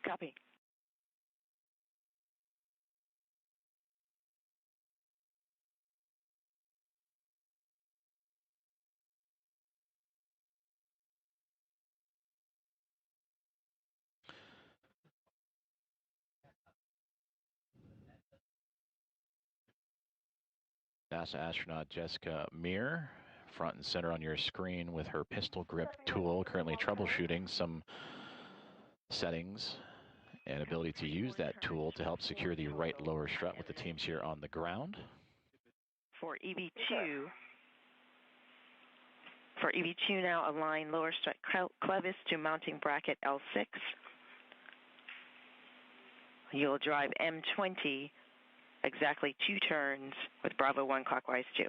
Copy. NASA astronaut Jessica Meir, front and center on your screen with her pistol grip tool, currently troubleshooting some settings and ability to use that tool to help secure the right lower strut with the teams here on the ground. For EV2 now, align lower strut clevis to mounting bracket L6. You'll drive M20 exactly 2 turns with Bravo 1 clockwise 2.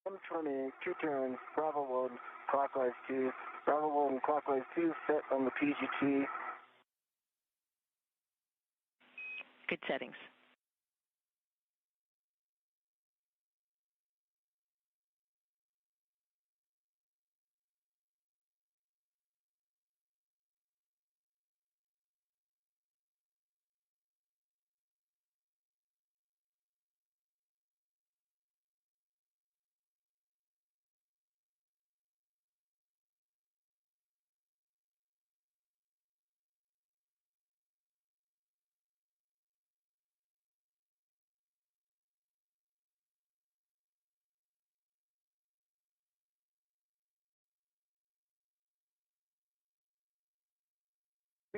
M20, 2 turns, Bravo 1, clockwise 2. Bravo 1, clockwise 2, set on the PGT. Good settings.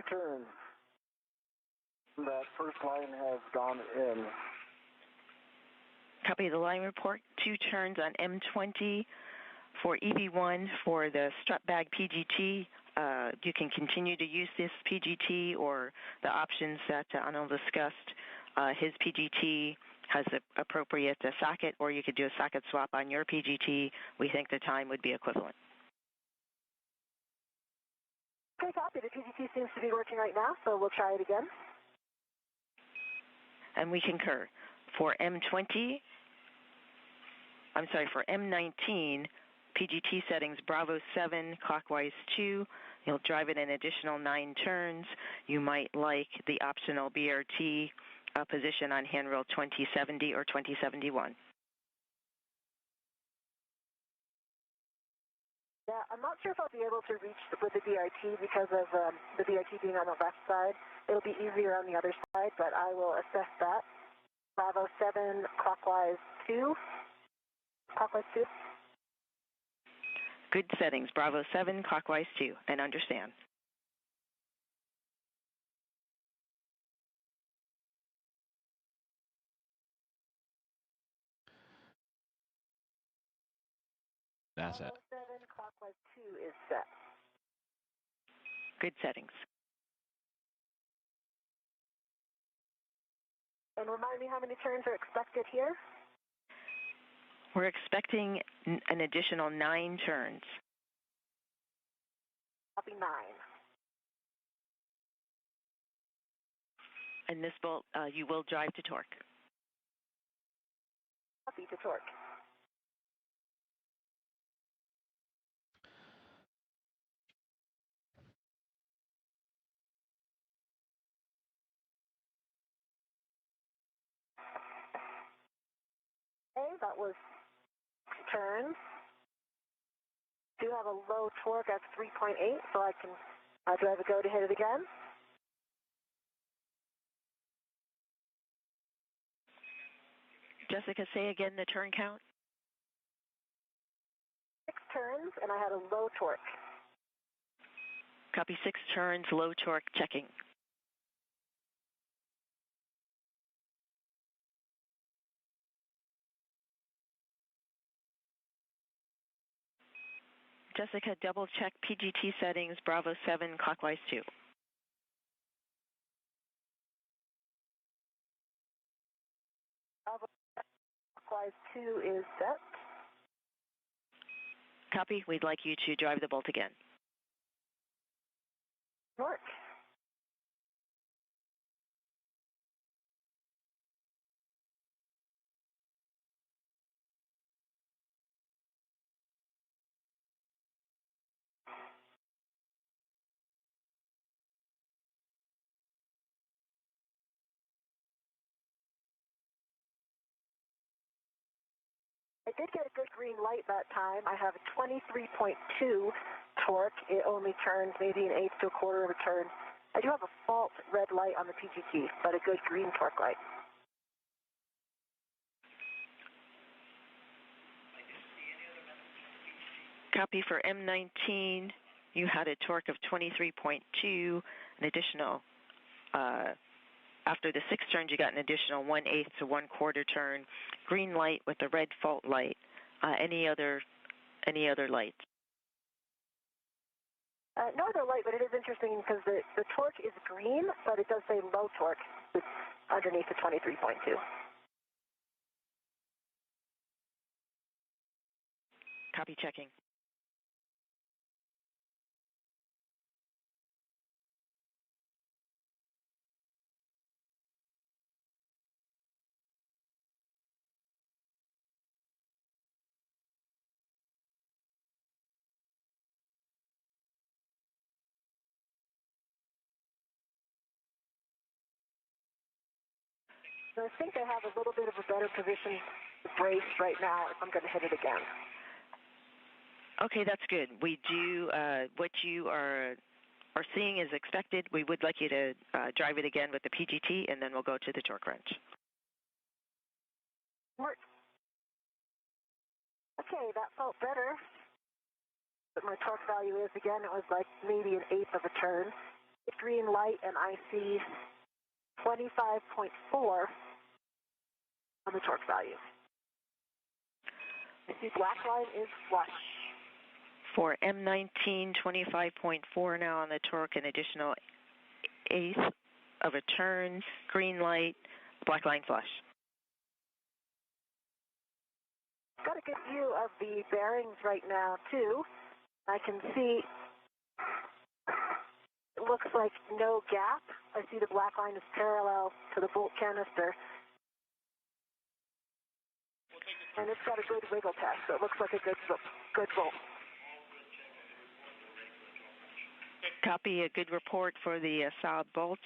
Turns. That first line has gone in. Copy the line report. 2 turns on M20 for EV1 for the strut bag PGT. You can continue to use this PGT or the options that Anil discussed. His PGT has the appropriate socket, or you could do a socket swap on your PGT. We think the time would be equivalent. Okay, copy. The PGT seems to be working right now, so we'll try it again. And we concur. For M19, PGT settings, Bravo 7, clockwise 2. You'll drive it an additional 9 turns. You might like the optional BRT position on handrail 2070 or 2071. Yeah, I'm not sure if I'll be able to reach with the BRT because of the BRT being on the left side. It'll be easier on the other side, but I will assess that. Bravo 7, clockwise 2. Clockwise 2. Good settings, Bravo 7, clockwise 2, and understand. NASA. 7 clockwise 2 is set. Good settings. And remind me how many turns are expected here? We're expecting an additional 9 turns. Copy 9. And this will, you will drive to torque. Copy to torque. Okay, that was turns. Do have a low torque at 3.8, so I can drive a go to hit it again. Jessica, say again the turn count. 6 turns, and I had a low torque. Copy 6 turns, low torque, checking. Jessica, double check PGT settings, Bravo 7, clockwise 2. Bravo clockwise 2 is set. Copy, we'd like you to drive the bolt again. Torque. I did get a good green light that time. I have a 23.2 torque. It only turns maybe an eighth to a quarter of a turn. I do have a fault red light on the PGT, but a good green torque light. Copy for M19, you had a torque of 23.2, an additional, after the 6 turns, you got an additional 1/8 to 1/4 turn, green light with the red fault light. Any other lights? No other light, but it is interesting because the torque is green, but it does say low torque underneath the 23.2. Copy, checking. So I think I have a little bit of a better position to brace right now if I'm going to hit it again. Okay, that's good. We do what you are seeing is expected. We would like you to drive it again with the PGT, and then we'll go to the torque wrench. Work. Okay, that felt better. But my torque value is, again, it was like maybe an eighth of a turn. It's green light, and I see 25.4 on the torque value. I see black line is flush. For M19, 25.4 now on the torque, an additional eighth of a turn, green light, black line flush. Got a good view of the bearings right now, too. I can see it looks like no gap. I see the black line is parallel to the bolt canister. And it's got a good wiggle test, so it looks like a good bolt. Copy, a good report for the solid bolts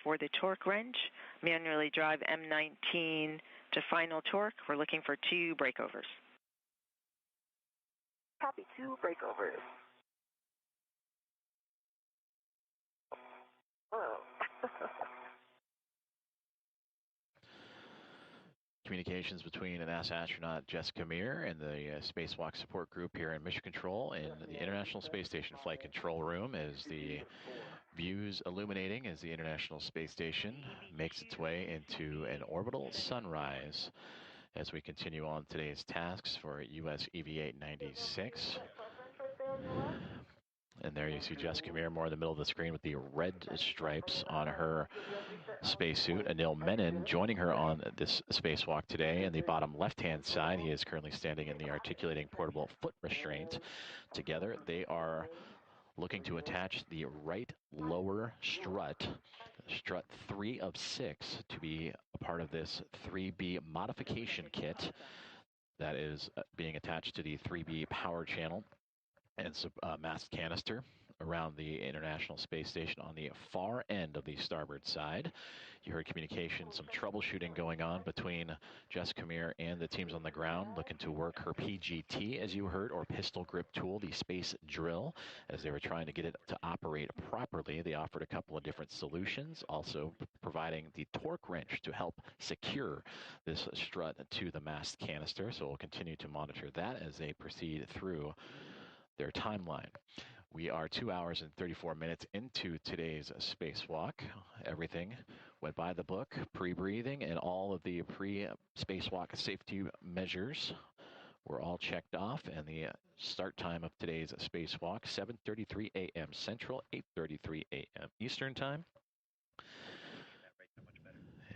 for the torque wrench. Manually drive M19 to final torque. We're looking for 2 breakovers. Copy, 2 breakovers. Oh. Communications between a NASA astronaut Jessica Meir and the spacewalk support group here in Mission Control in the International Space Station Flight Control Room as the views illuminating as the International Space Station makes its way into an orbital sunrise. as we continue on today's tasks for US EV-8 96. And there you see Jessica Meir more in the middle of the screen with the red stripes on her spacesuit. Anil Menon joining her on this spacewalk today. In the bottom left-hand side, he is currently standing in the articulating portable foot restraint. Together, they are looking to attach the right lower strut 3 of 6, to be a part of this 3B modification kit that is being attached to the 3B power channel and mast canister around the International Space Station on the far end of the starboard side. You heard communication, some troubleshooting going on between Jessica Meir and the teams on the ground, looking to work her PGT, as you heard, or pistol grip tool, the space drill, as they were trying to get it to operate properly. They offered a couple of different solutions, also providing the torque wrench to help secure this strut to the mast canister. So we'll continue to monitor that as they proceed through their timeline. We are 2 hours and 34 minutes into today's spacewalk. Everything went by the book, pre-breathing, and all of the pre-spacewalk safety measures were all checked off. And the start time of today's spacewalk, 7:33 a.m. Central, 8:33 a.m. Eastern Time.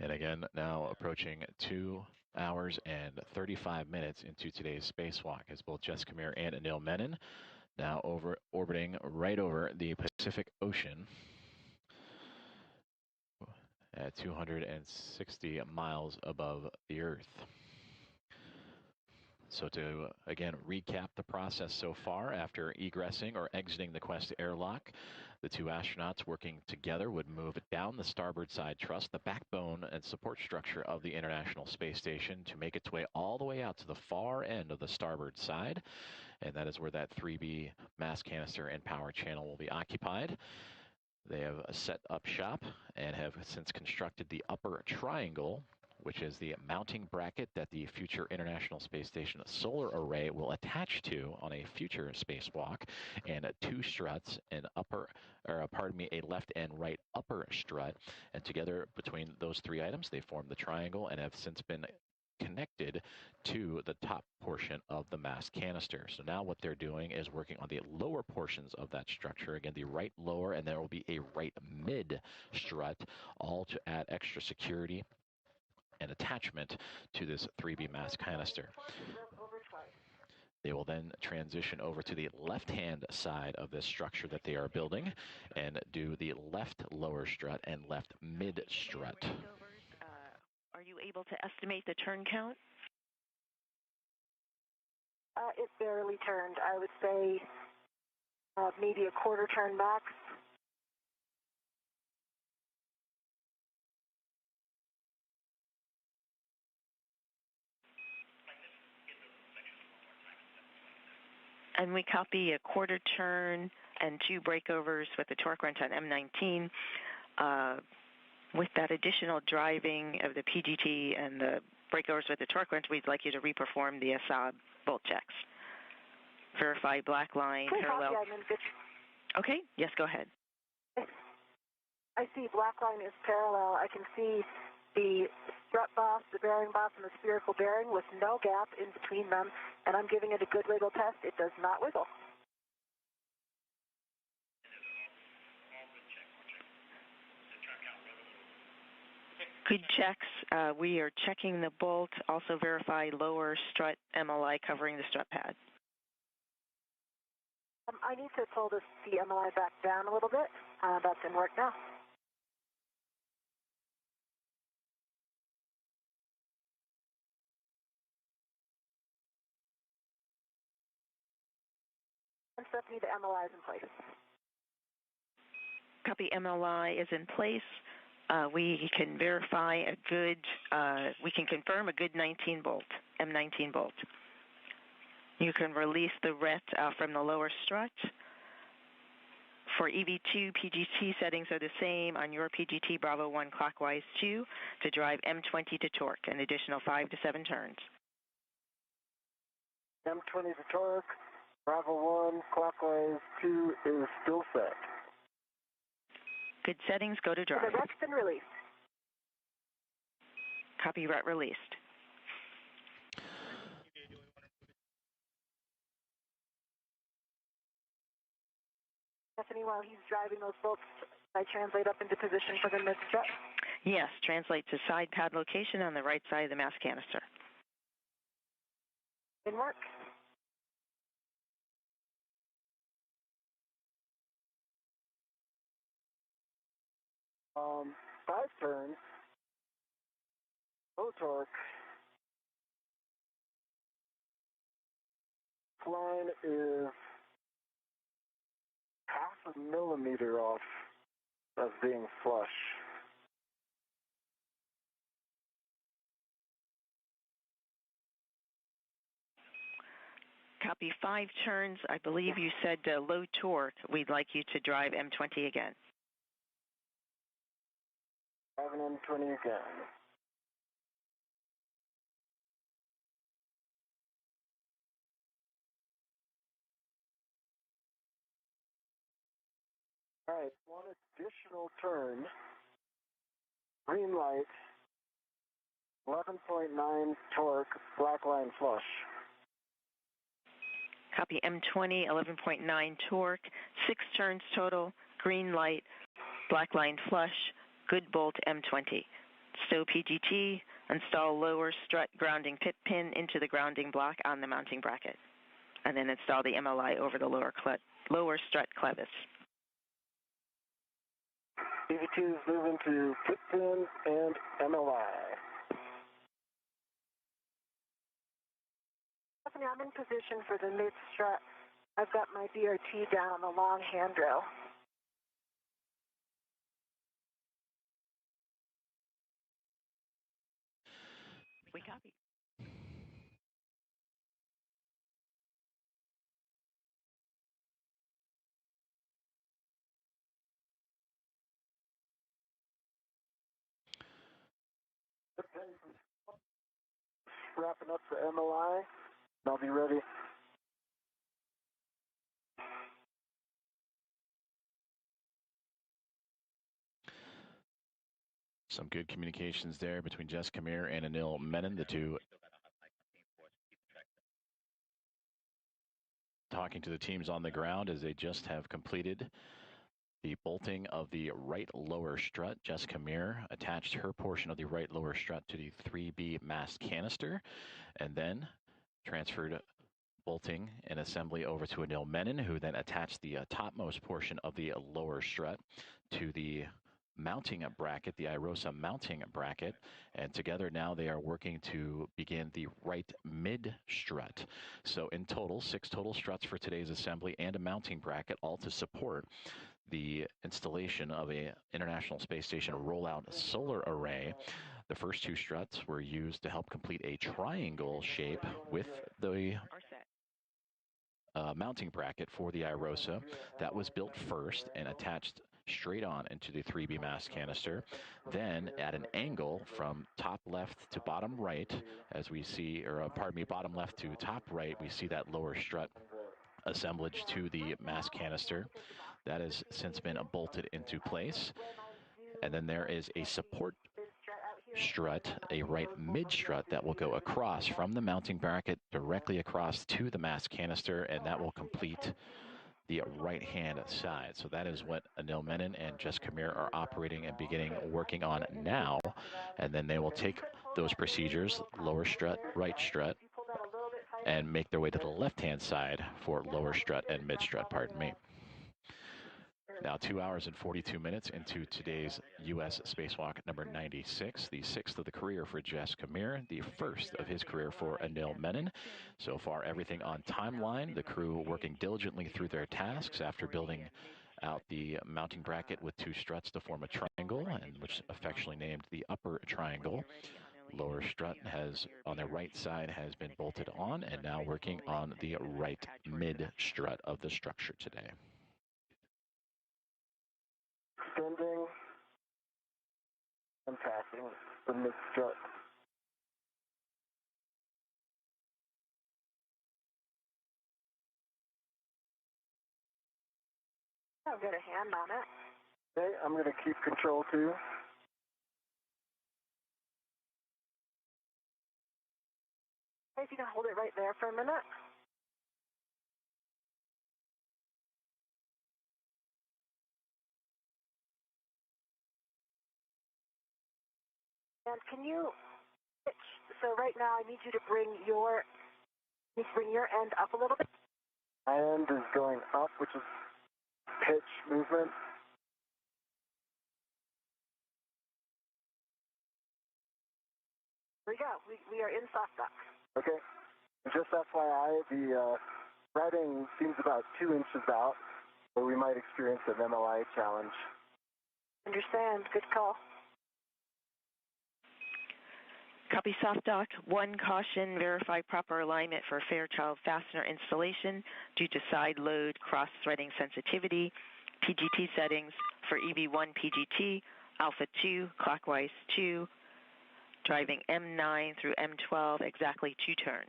And again, now approaching 2 hours and 35 minutes into today's spacewalk, as both Jessica Meir and Anil Menon now orbiting right over the Pacific Ocean at 260 miles above the Earth. So to, again, recap the process so far, after egressing or exiting the Quest airlock, the two astronauts working together would move down the starboard side truss, the backbone and support structure of the International Space Station, to make its way all the way out to the far end of the starboard side. And that is where that 3B mast canister and power channel will be occupied. They have set up shop and have since constructed the upper triangle, which is the mounting bracket that the future International Space Station solar array will attach to on a future spacewalk, and 2 struts, a left and right upper strut. And together between those 3 items, they form the triangle and have since been connected to the top portion of the mast canister. So now what they're doing is working on the lower portions of that structure. Again, the right lower, and there will be a right mid strut, all to add extra security and attachment to this 3B mast canister. They will then transition over to the left-hand side of this structure that they are building and do the left lower strut and left mid strut. Are you able to estimate the turn count? It barely turned. I would say maybe a quarter turn max. And we copy a quarter turn and 2 breakovers with the torque wrench on M19. With that additional driving of the PGT and the breakovers with the torque wrench, we'd like you to reperform the ASAB bolt checks. Verify black line parallel. Okay, yes, go ahead. I see black line is parallel. I can see the strut boss, the bearing boss, and the spherical bearing with no gap in between them, and I'm giving it a good wiggle test. It does not wiggle. Good checks. We are checking the bolt. Also verify lower strut MLI covering the strut pad. I need to pull the MLI back down a little bit. That's in work now. And Stephanie, the MLI is in place. Copy, MLI is in place. We can verify we can confirm a good 19 bolt, M19 bolt. You can release the RET from the lower strut. For EV2, PGT settings are the same on your PGT Bravo 1 clockwise 2 to drive M20 to torque, an additional 5 to 7 turns. M20 to torque, Bravo 1 clockwise 2 is still set. Good settings, go to drive. So the RET's been released. Copy, RET released. Stephanie, while he's driving those bolts, I translate up into position for the mid-strut? Yes, translate to side pad location on the right side of the mass canister. In work. Five turns, low torque, line is half a millimeter off of being flush. Copy 5 turns. I believe you said low torque. We'd like you to drive M20 again. Driving M20 again. All right, one additional turn. Green light, 11.9 torque, black line flush. Copy M20, 11.9 torque, 6 turns total, green light, black line flush, good bolt M20. Stow PGT, install lower strut grounding pit pin into the grounding block on the mounting bracket, and then install the MLI over the lower strut clevis. PVT is moving to pit pin and MLI. Stephanie, I'm in position for the mid-strut. I've got my DRT down on the long handrail. We copy. Wrapping up the MLI, and I'll be ready. Some good communications there between Jessica Meir and Anil Menon, the two talking to the teams on the ground as they just have completed the bolting of the right lower strut. Jessica Meir attached her portion of the right lower strut to the 3B mast canister and then transferred bolting and assembly over to Anil Menon, who then attached the topmost portion of the lower strut to the mounting bracket, the IROSA mounting bracket, and together now they are working to begin the right mid strut. So in total, 6 total struts for today's assembly and a mounting bracket, all to support the installation of a International Space Station rollout solar array. The first 2 struts were used to help complete a triangle shape with the mounting bracket for the IROSA. That was built first and attached straight on into the 3B mast canister. Then at an angle from top left to bottom right, as we see, or pardon me, bottom left to top right, we see that lower strut assemblage to the mast canister. That has since been bolted into place. And then there is a support strut, a right mid strut that will go across from the mounting bracket directly across to the mast canister, and that will complete the right hand side. So that is what Anil Menon and Jessica Meir are operating and beginning working on now. And then they will take those procedures, lower strut, right strut, and make their way to the left hand side for lower strut and mid strut, pardon me. Now 2 hours and 42 minutes into today's U.S. spacewalk number 96, the 6th of the career for Jessica Meir, the 1st of his career for Anil Menon. So far, everything on timeline, the crew working diligently through their tasks after building out the mounting bracket with 2 struts to form a triangle, and which affectionately named the upper triangle. Lower strut has, on the right side, has been bolted on, and now working on the right mid strut of the structure today. Extending and passing the mid strut. I'll get a hand on it. Okay, I'm going to keep control too. Hey, if you can hold it right there for a minute. And can you pitch? So right now I need you to bring your end up a little bit. My end is going up, which is pitch movement. Here we go. We are in soft dock. Okay. Just FYI, the writing seems about 2 inches out, so we might experience an MLI challenge. Understand. Good call. Copy soft dock. 1 caution, verify proper alignment for Fairchild fastener installation due to side load cross-threading sensitivity. PGT settings for EV1 PGT, Alpha 2, clockwise 2, driving M9 through M12, exactly 2 turns.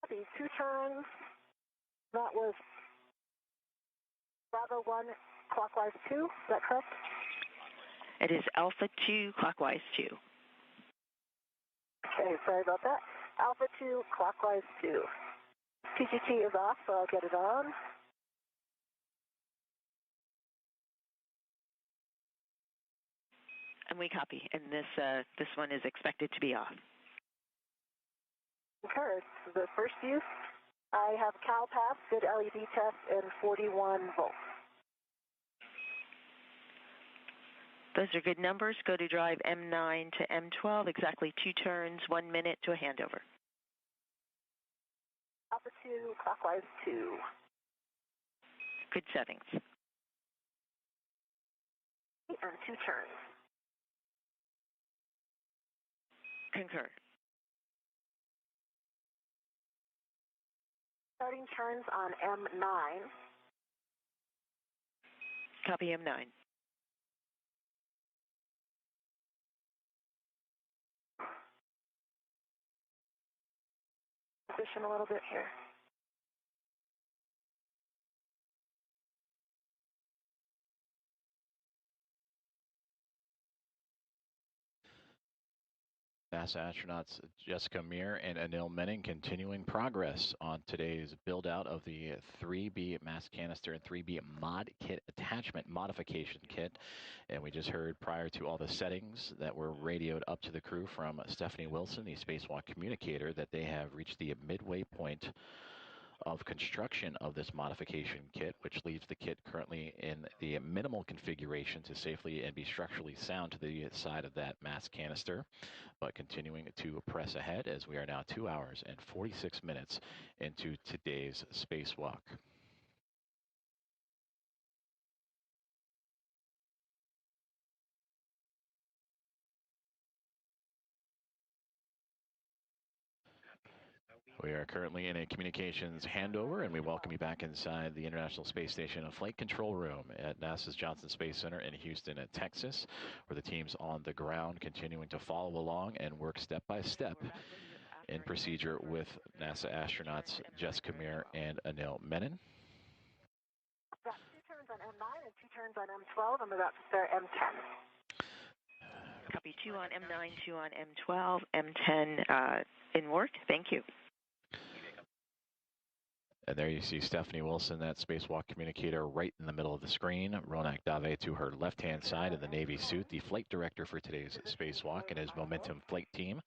Copy. 2 turns. That was Bravo 1, clockwise 2. Is that correct? It is Alpha 2, clockwise 2. Okay, sorry about that. Alpha 2, clockwise 2. PGT is off, so I'll get it on. And we copy. And this one is expected to be off. Concurred. The first use, I have CalPass, good LED test, and 41 volts. Those are good numbers. Go to drive M9 to M12, exactly 2 turns, 1 minute to a handover. Alpha 2, clockwise 2. Good settings. And 2 turns. Concur. Starting turns on M9. Copy M9. Position a little bit here. NASA astronauts Jessica Meir and Anil Menon continuing progress on today's build-out of the 3B mass canister and 3B mod kit attachment modification kit. And we just heard prior to all the settings that were radioed up to the crew from Stephanie Wilson, the spacewalk communicator, that they have reached the midway point of construction of this modification kit, which leaves the kit currently in the minimal configuration to safely and be structurally sound to the side of that mass canister, but continuing to press ahead as we are now 2 hours and 46 minutes into today's spacewalk. We are currently in a communications handover, and we welcome you back inside the International Space Station Flight Control Room at NASA's Johnson Space Center in Houston, Texas, where the team's on the ground continuing to follow along and work step by step in procedure with NASA astronauts Jessica Meir and Anil Menon. Got 2 turns on M9 and 2 turns on M12. I'm about to start M10. Copy 2 on M9, 2 on M12, M10 in work. Thank you. And there you see Stephanie Wilson, that spacewalk communicator, right in the middle of the screen. Ronak Dave to her left-hand side in the Navy suit, the flight director for today's spacewalk and his Momentum flight team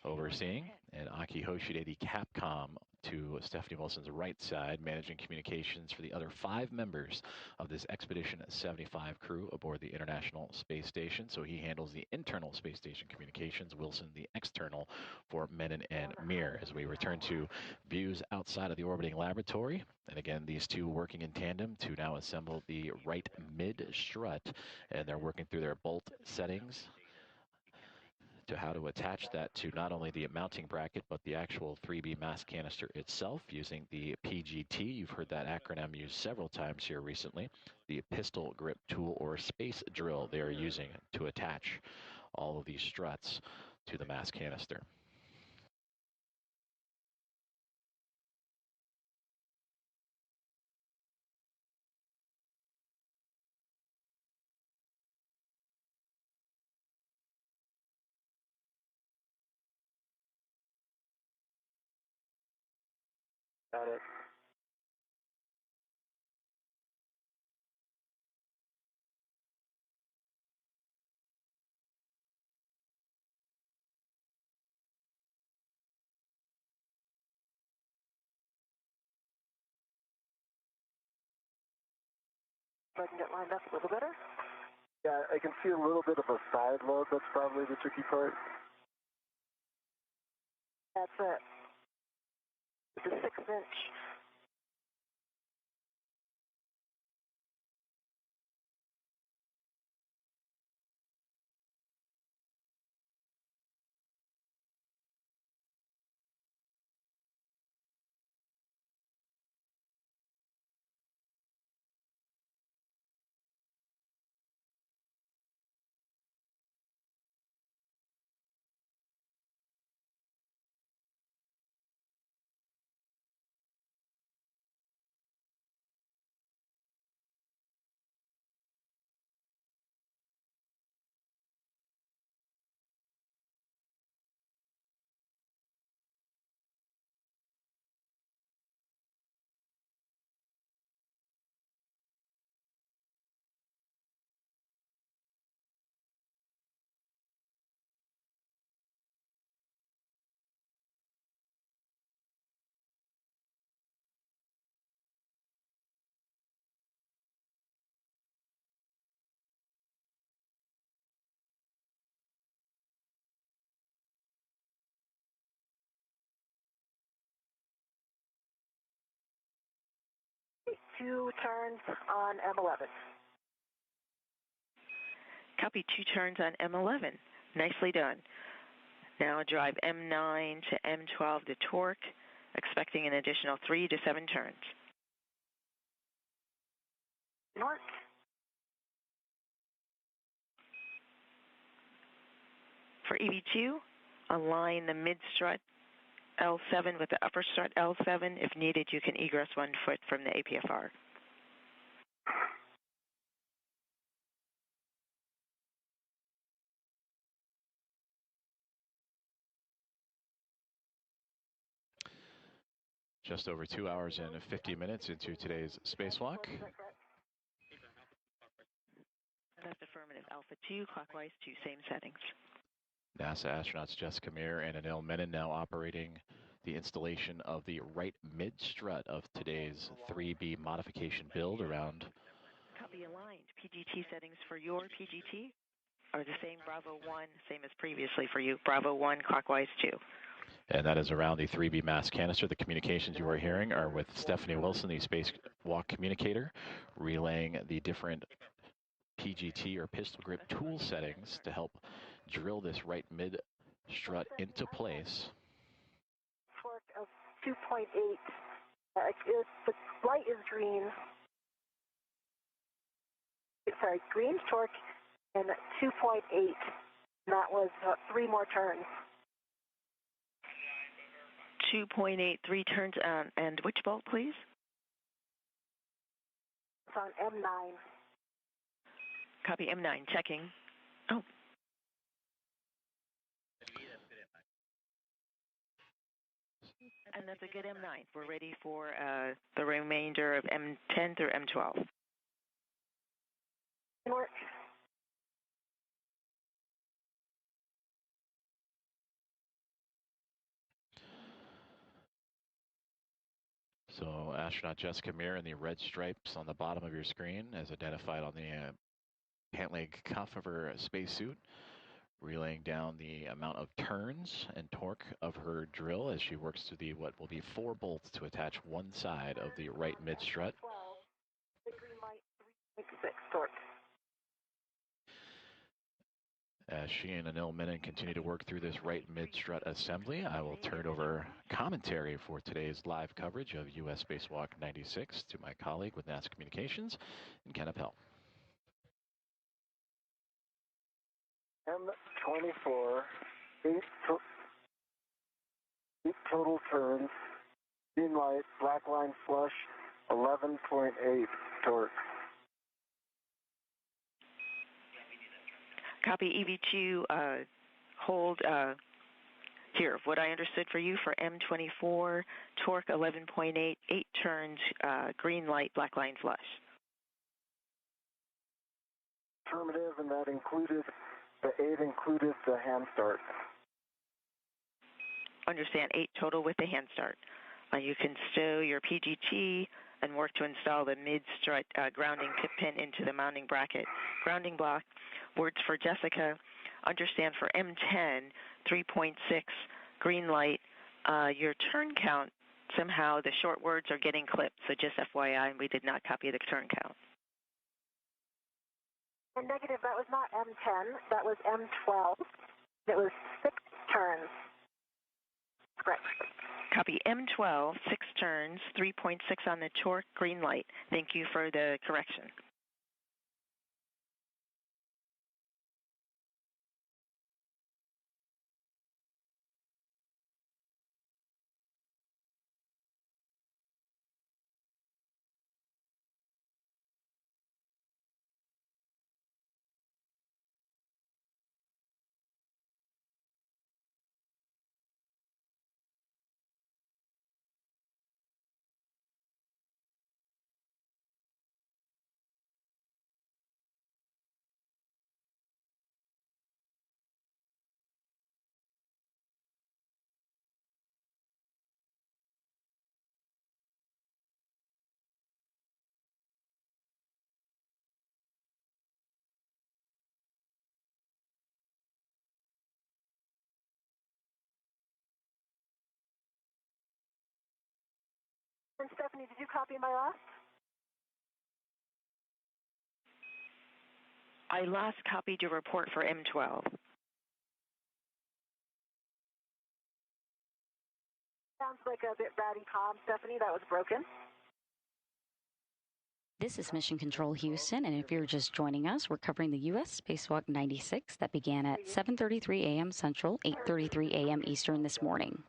overseeing. And Aki Hoshide, the Capcom, to Stephanie Wilson's right side, managing communications for the other 5 members of this Expedition 75 crew aboard the International Space Station. So he handles the internal space station communications, Wilson the external for Menon and Meir. As we return to views outside of the orbiting laboratory, and again, these two working in tandem to now assemble the right mid strut, and they're working through their bolt settings to how to attach that to not only the mounting bracket, but the actual 3B mass canister itself using the PGT. You've heard that acronym used several times here recently. The pistol grip tool or space drill they are using to attach all of these struts to the mass canister. Got it. So I can get lined up a little better. Yeah, I can see a little bit of a side load. That's probably the tricky part. That's it. It's a 6-inch. Two turns on M11. Copy, 2 turns on M11. Nicely done. Now drive M9 to M12 to torque, expecting an additional 3 to 7 turns. North. For EV2, align the mid-strut L7 with the upper strut L7. If needed, you can egress 1 foot from the APFR. Just over 2 hours and 50 minutes into today's spacewalk. That's affirmative. Alpha 2, clockwise to same settings. NASA astronauts Jessica Meir and Anil Menon now operating the installation of the right mid-strut of today's 3B modification build around. Copy, aligned. PGT settings for your PGT are the same. Bravo 1, same as previously for you. Bravo 1, clockwise 2. And that is around the 3B mass canister. The communications you are hearing are with Stephanie Wilson, the spacewalk communicator, relaying the different PGT or pistol grip tool settings to help drill this right mid strut into place. Torque of 2.8. The light is green. Sorry, green torque and 2.8. That was 3 more turns. 2.8, 3 turns on, and which bolt, please? It's on M9. Copy, M9, checking. Oh. And that's a good M9. We're ready for the remainder of M10 through M12. North. So astronaut Jessica Meir in the red stripes on the bottom of your screen as identified on the pant leg cuff of her spacesuit, relaying down the amount of turns and torque of her drill as she works through the what will be 4 bolts to attach one side of the right mid strut. 12. The green light 3.6 torque. As she and Anil Menon continue to work through this right mid-strut assembly, I will turn over commentary for today's live coverage of U.S. Spacewalk 96 to my colleague with NASA Communications, Ken Appel. M24, 8 total turns, green light, black line flush, 11.8 torque. Copy, EV2, hold here. What I understood for you for M24, torque 11.8, 8 turns, green light, black line flush. Affirmative, and that included, the 8 included the hand start. Understand, 8 total with the hand start. You can stow your PGT and work to install the mid-strut grounding pin into the mounting bracket. Grounding block, words for Jessica, understand for M10, 3.6, green light. Your turn count, somehow the short words are getting clipped, so just FYI, we did not copy the turn count. Negative, that was not M10, that was M12. It was 6 turns. Correct. Copy M12, 6 turns, 3.6 on the torque, green light. Thank you for the correction. And Stephanie, did you copy my last? I last copied your report for M12. Sounds like a bit ratty comm, Stephanie. That was broken. This is Mission Control Houston, and if you're just joining us, we're covering the U.S. Spacewalk 96 that began at 7:33 a.m. Central, 8:33 a.m. Eastern this morning.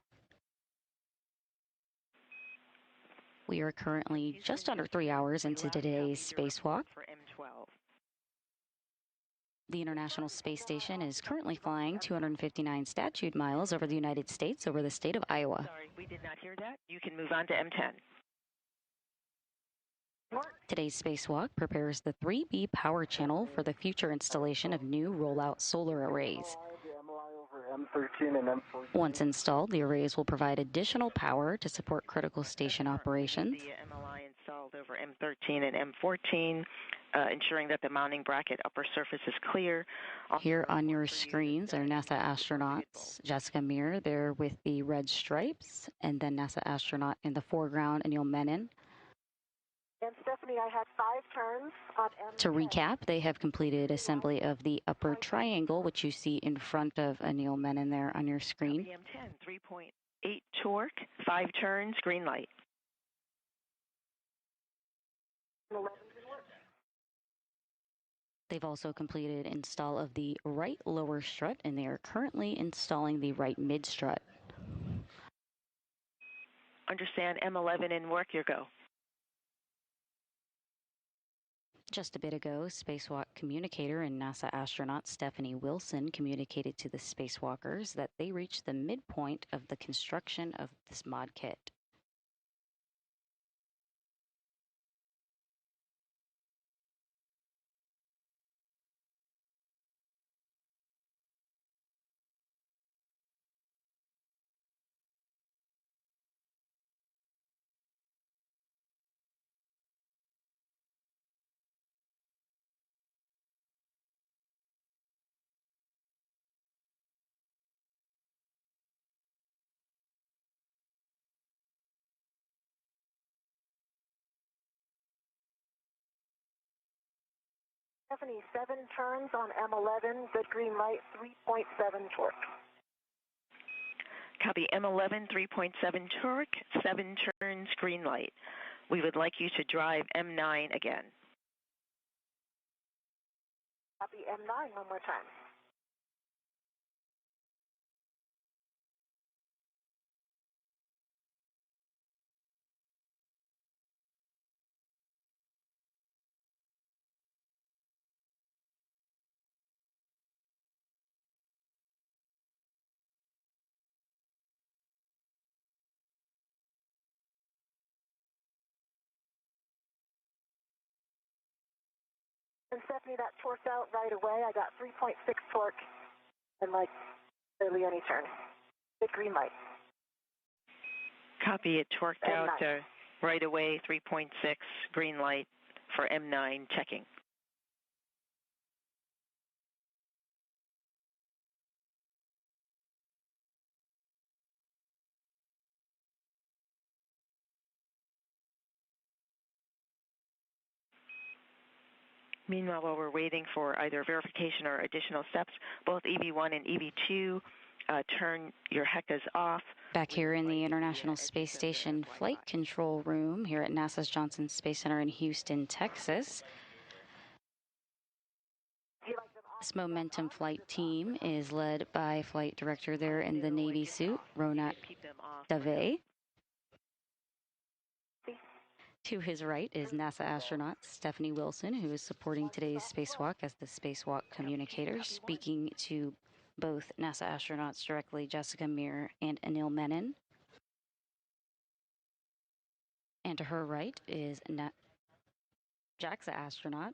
We are currently just under 3 hours into today's spacewalk. The International Space Station is currently flying 259 statute miles over the United States, over the state of Iowa. Sorry, we did not hear that. You can move on to M10. Today's spacewalk prepares the 3B power channel for the future installation of new rollout solar arrays. Once installed, the arrays will provide additional power to support critical station operations. The MLI installed over M13 and M14, ensuring that the mounting bracket upper surface is clear. Here on your screens are NASA astronauts Jessica Meir there with the red stripes, and then NASA astronaut in the foreground, Anil Menon. And Stephanie, I had 5 turns on M10. To recap, they have completed assembly of the upper triangle, which you see in front of Anil Menon there on your screen. M10, 3.8 torque, 5 turns, green light. They've also completed install of the right lower strut, and they are currently installing the right mid strut. Understand M11 and work your go. Just a bit ago, spacewalk communicator and NASA astronaut Stephanie Wilson communicated to the spacewalkers that they reached the midpoint of the construction of this mod kit. Stephanie, 7 turns on M11, good green light, 3.7 torque. Copy M11, 3.7 torque, 7 turns, green light. We would like you to drive M9 again. Copy M9 one more time. And Stephanie, that torqued out right away. I got 3.6 torque and like barely any turn. Big green light. Copy it, torqued out Right away, 3.6, green light for M9 checking. Meanwhile, while we're waiting for either verification or additional steps, both EV1 and EV2 turn your HECAs off. Back here in the International Space Station Flight Control Room here at NASA's Johnson Space Center in Houston, Texas. This Momentum flight team is led by Flight Director there in the Navy suit, Ronak Dave. To his right is NASA astronaut Stephanie Wilson, who is supporting today's spacewalk as the spacewalk communicator, speaking to both NASA astronauts directly, Jessica Meir and Anil Menon. And to her right is JAXA astronaut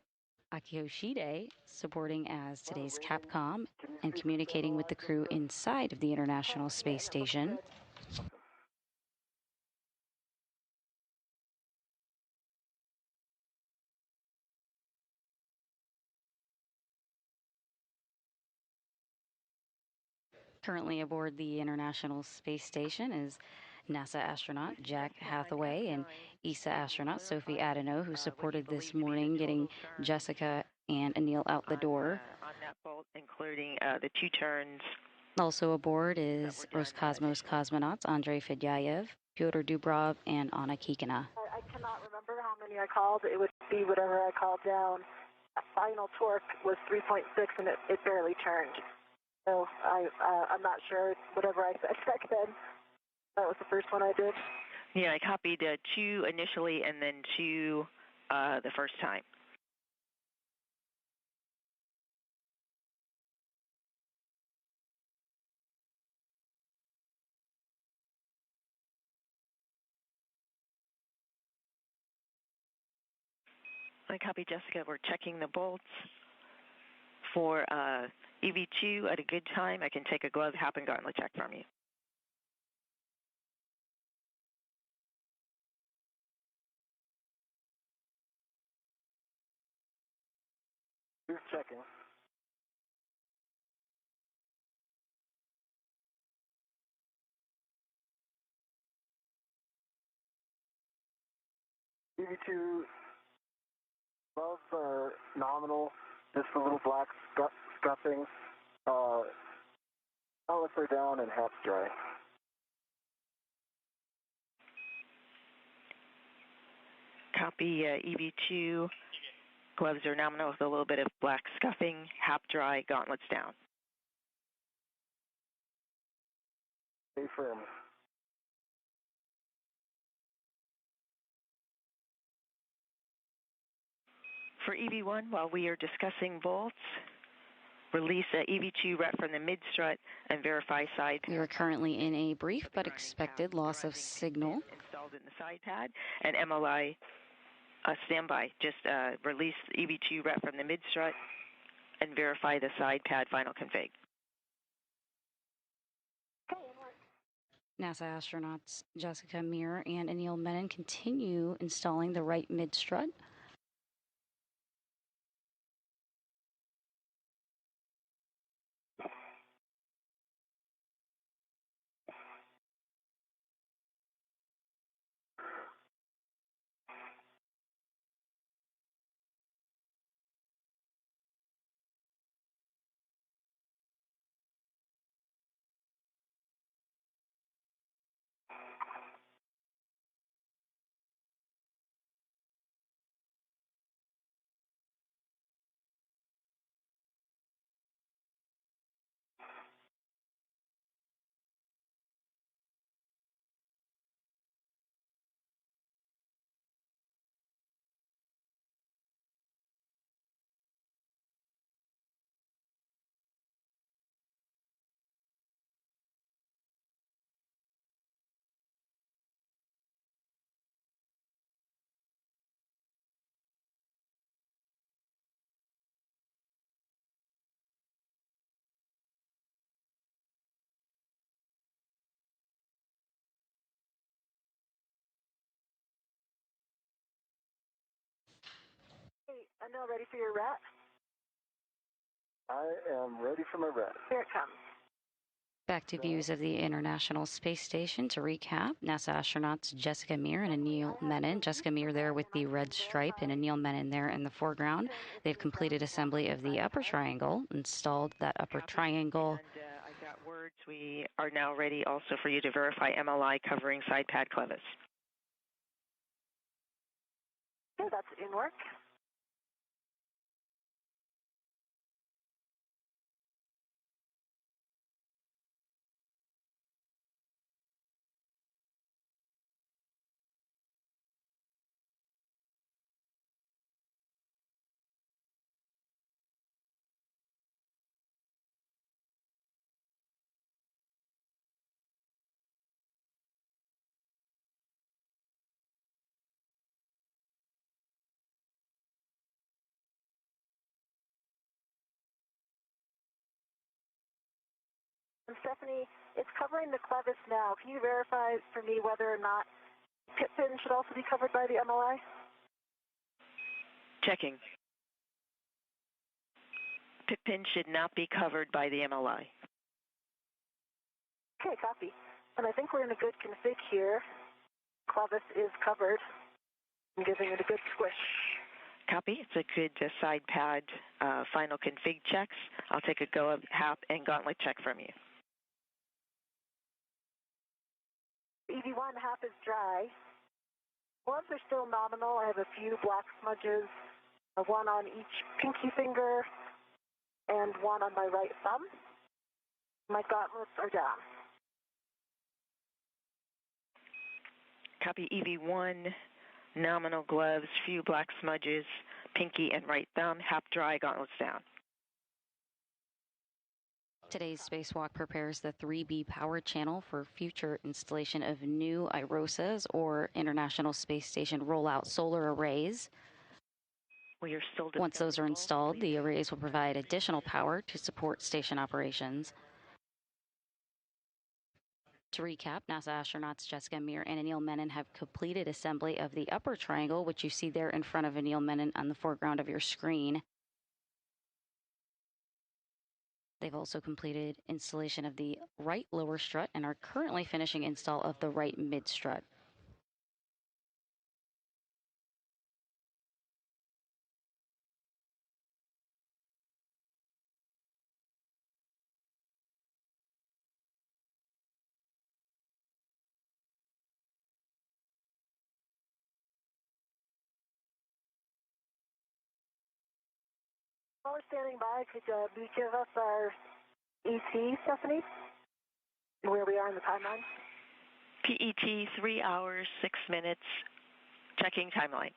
Akio Shide, supporting as today's Capcom and communicating with the crew inside of the International Space Station. Currently aboard the International Space Station is NASA astronaut Jack Hathaway and ESA astronaut Sophie Adeno, who supported this morning getting Jessica and Anil out the door. On that bolt, including the 2 turns. Also aboard is Roscosmos cosmonauts Andrei Fedyayev, Pyotr Dubrov, and Anna Kikina. I cannot remember how many I called. It would be whatever I called down. Final torque was 3.6, and it barely turned. So I'm not sure. Whatever I said back then, that was the first one I did. Yeah, I copied 2 initially and then 2 the first time. I copied Jessica. We're checking the bolts. For EV2 at a good time, I can take a glove, hop, and gauntlet check from you. Who's checking? EV2 gloves are nominal, just a little black scuffing. Outlets are down and half dry. Copy EV2. Gloves are nominal with a little bit of black scuffing, half dry, gauntlets down. Stay firm. For EV1, while we are discussing bolts, release EV2 rep from the mid-strut and verify side pad. We are currently in a brief but expected loss of signal. Installed in the side pad and MLI standby. Just release EV2 rep from the mid-strut and verify the side pad final config. NASA astronauts Jessica Meir and Anil Menon continue installing the right mid-strut. Anil, ready for your rat? I am ready for my rat. Here it comes. Back to views of the International Space Station. To recap, NASA astronauts Jessica Meir and Anil Menon. Jessica Meir there with the red stripe and Anil Menon there in the foreground. They've completed assembly of the upper triangle, installed that upper triangle. And I've got words. We are now ready also for you to verify MLI covering side pad clevis. Okay, that's in work. And Stephanie, it's covering the clevis now. Can you verify for me whether or not pit fin should also be covered by the MLI? Checking. Pit pin should not be covered by the MLI. Okay, copy. And I think we're in a good config here. Clevis is covered. I'm giving it a good squish. Copy. It's a good side pad final config checks. I'll take a go of HAP and gauntlet check from you. EV1 half is dry. Gloves are still nominal. I have a few black smudges, one on each pinky finger and one on my right thumb. My gauntlets are down. Copy. EV1, nominal gloves, few black smudges, pinky and right thumb, HAP dry, gauntlets down. Today's spacewalk prepares the 3B power channel for future installation of new IROSAs, or International Space Station Rollout Solar Arrays. We are still Once those are installed, the arrays will provide additional power to support station operations. To recap, NASA astronauts Jessica Meir and Anil Menon have completed assembly of the upper triangle, which you see there in front of Anil Menon on the foreground of your screen. They've also completed installation of the right lower strut and are currently finishing install of the right mid strut. While we're standing by, could you give us our ET, Stephanie? Where we are in the timeline? PET 3 hours, 6 minutes, checking timeline.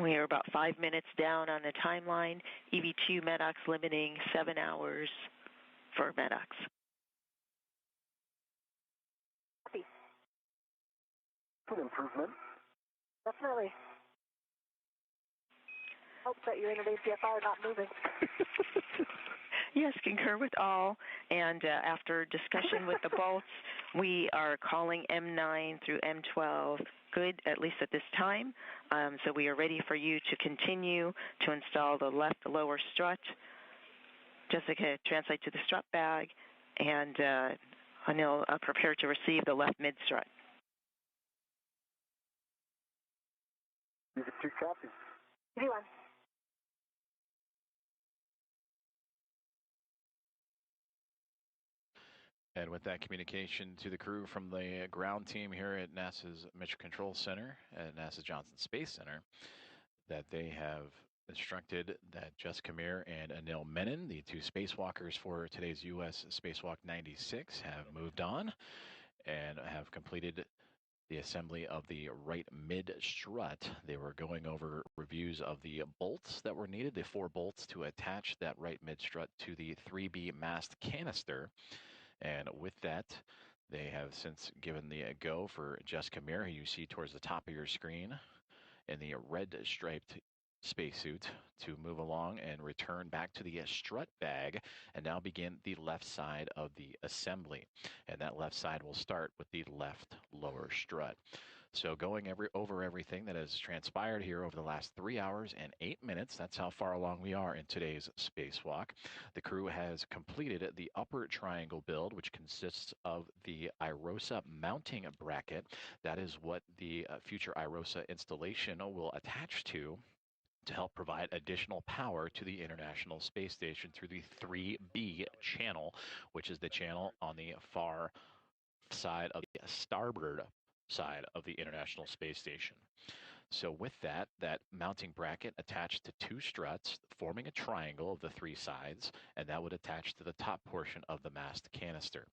We are about 5 minutes down on the timeline. EV2 MEDOX limiting 7 hours for MEDOX. Copy. Good improvement. Definitely. Hope that you're in an ACFR not moving. Yes, concur with all. And after discussion with the bolts, we are calling M9 through M12 good, at least at this time. So we are ready for you to continue to install the left lower strut. Jessica, translate to the strut bag. And Anil, prepare to receive the left mid strut. EV2 copy. EV1. And with that communication to the crew from the ground team here at NASA's Mission Control Center at NASA Johnson Space Center, that they have instructed that Jessica Meir and Anil Menon, the two spacewalkers for today's U.S. Spacewalk 96, have moved on and have completed the assembly of the right mid strut. They were going over reviews of the bolts that were needed, the 4 bolts to attach that right mid strut to the 3B mast canister. And with that, they have since given the go for Jessica Meir, who you see towards the top of your screen in the red striped spacesuit, to move along and return back to the strut bag and now begin the left side of the assembly. And that left side will start with the left lower strut. So going over everything that has transpired here over the last 3 hours and 8 minutes, that's how far along we are in today's spacewalk. The crew has completed the upper triangle build, which consists of the IROSA mounting bracket. That is what the future IROSA installation will attach to help provide additional power to the International Space Station through the 3B channel, which is the channel on the far side of the starboard side of the International Space Station. So with that mounting bracket attached to 2 struts, forming a triangle of the 3 sides, and that would attach to the top portion of the mast canister.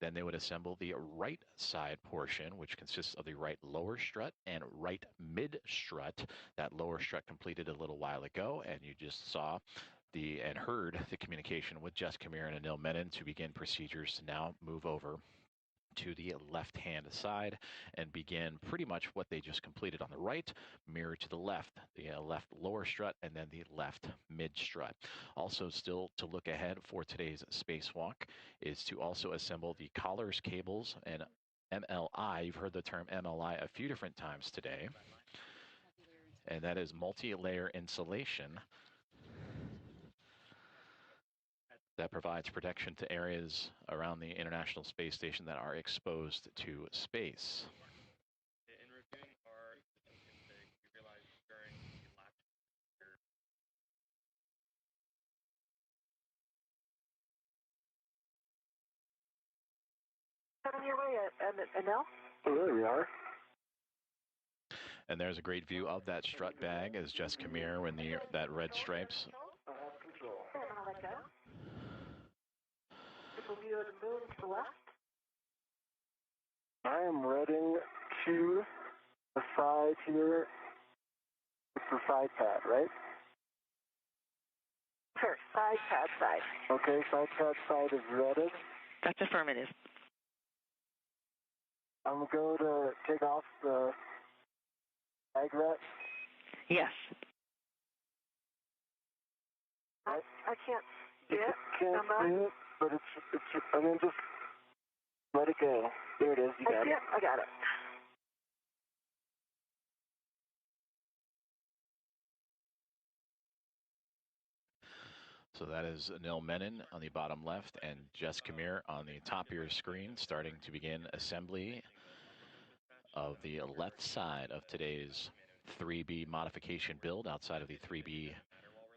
Then they would assemble the right side portion, which consists of the right lower strut and right mid strut. That lower strut completed a little while ago, and you just saw and heard the communication with Jessica Meir and Anil Menon to begin procedures to now move over to the left-hand side and begin pretty much what they just completed on the right, mirror to the left lower strut, and then the left mid strut. Also, still to look ahead for today's spacewalk is to also assemble the collars, cables, and MLI. You've heard the term MLI a few different times today, and that is multi-layer insulation that provides protection to areas around the International Space Station that are exposed to space. In reviewing our config, we realized during the last year. Coming your way, Anil? Oh, there we are. And there's a great view of that strut bag as Jessica Meir when that red stripes. I have control. Okay, I'm gonna let go. Triple view of the moon to the left. I am heading to the side here. It's the side pad, right? Sure, side pad side. Okay, side pad side is ready. That's affirmative. I'm going to take off the bag wrap. Yes. I can't see it. Can't see it, but I mean, just let it go. There it is. You got it. I got it. So that is Anil Menon on the bottom left and Jessica Meir on the top of your screen, starting to begin assembly of the left side of today's 3B modification build outside of the 3B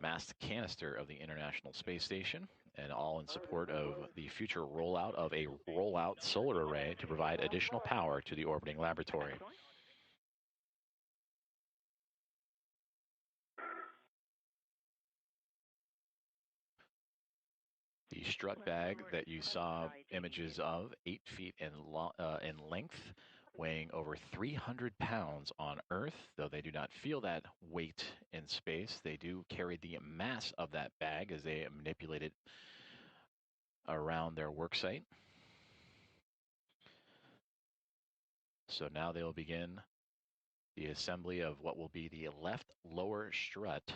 mast canister of the International Space Station, and all in support of the future rollout of a rollout solar array to provide additional power to the orbiting laboratory. The strut bag that you saw images of, 8 feet in length, weighing over 300 pounds on Earth. Though they do not feel that weight in space, they do carry the mass of that bag as they manipulate it around their work site. So now they will begin the assembly of what will be the left lower strut.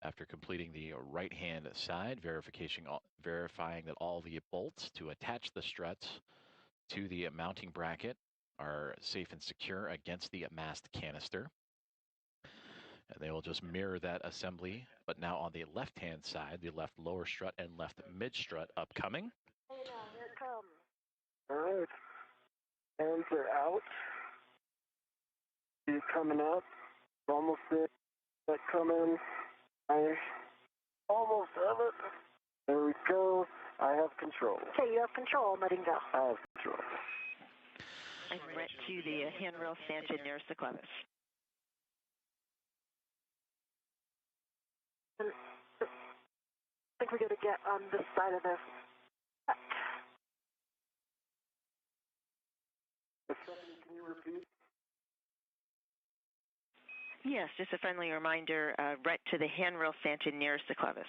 After completing the right-hand side, verifying that all the bolts to attach the struts to the mounting bracket are safe and secure against the mast canister. And they will just mirror that assembly, but now on the left-hand side, the left lower strut and left mid-strut upcoming. Hey now, here it comes. All right. Hands are out. He's coming up. Almost there. That coming. I almost have it. There we go. I have control. Okay, you have control. I'm letting go. I have control. I'm right to the handrail stanchion nearest the clevis. I think we're going to get on this side of this. Stephanie, can you repeat? Yes, just a friendly reminder, right to the handrail stanchion nearest the clevis.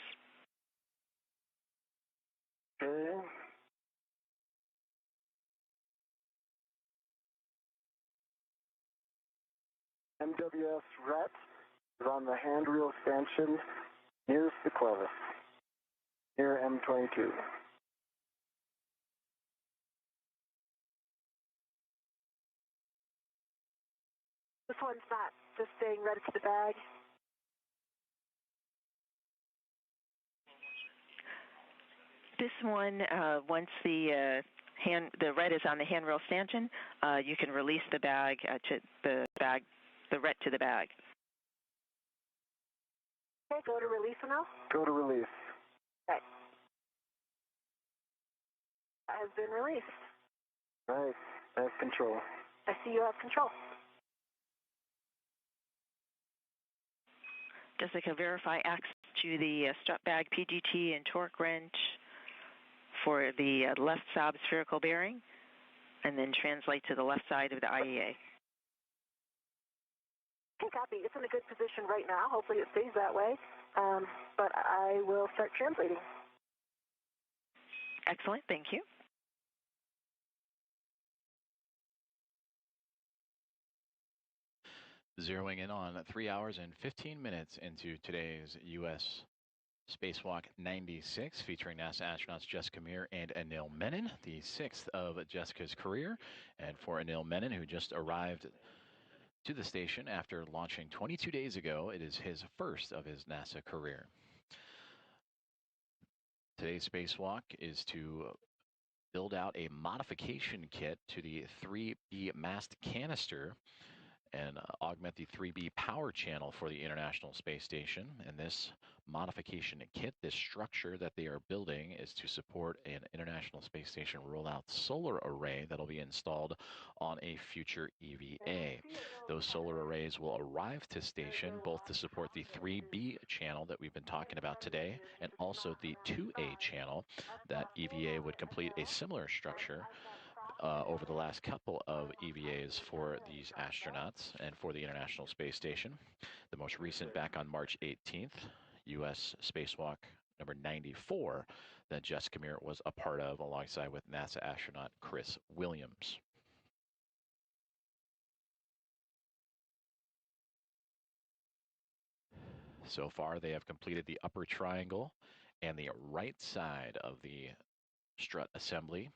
Okay. MWS RET is on the handrail stanchion nearest the clevis, near M22. This one's not just staying right to the bag. This one, once the red is on the handrail stanchion, you can release the bag to the red to the bag. Okay, go to release now. Go to release. Okay. That has been released. Nice. I have control. I see you have control. Jessica, verify access to the strut bag, PGT, and torque wrench for the left sob spherical bearing, and then translate to the left side of the IEA. Okay, copy. It's in a good position right now. Hopefully it stays that way, but I will start translating. Excellent. Thank you. Zeroing in on 3 hours and 15 minutes into today's U.S. Spacewalk 96, featuring NASA astronauts Jessica Meir and Anil Menon, the sixth of Jessica's career. And for Anil Menon, who just arrived to the station after launching 22 days ago, it is his first of his NASA career. Today's spacewalk is to build out a modification kit to the 3B mast canister and augment the 3B power channel for the International Space Station. And this modification kit, this structure that they are building, is to support an International Space Station rollout solar array that will be installed on a future EVA. Those solar arrays will arrive to station both to support the 3B channel that we've been talking about today and also the 2A channel that EVA would complete a similar structure over the last couple of EVAs for these astronauts and for the International Space Station. The most recent back on March 18th, U.S. Spacewalk number 94, that Jessica Meir was a part of alongside with NASA astronaut Chris Williams. So far, they have completed the upper triangle and the right side of the strut assembly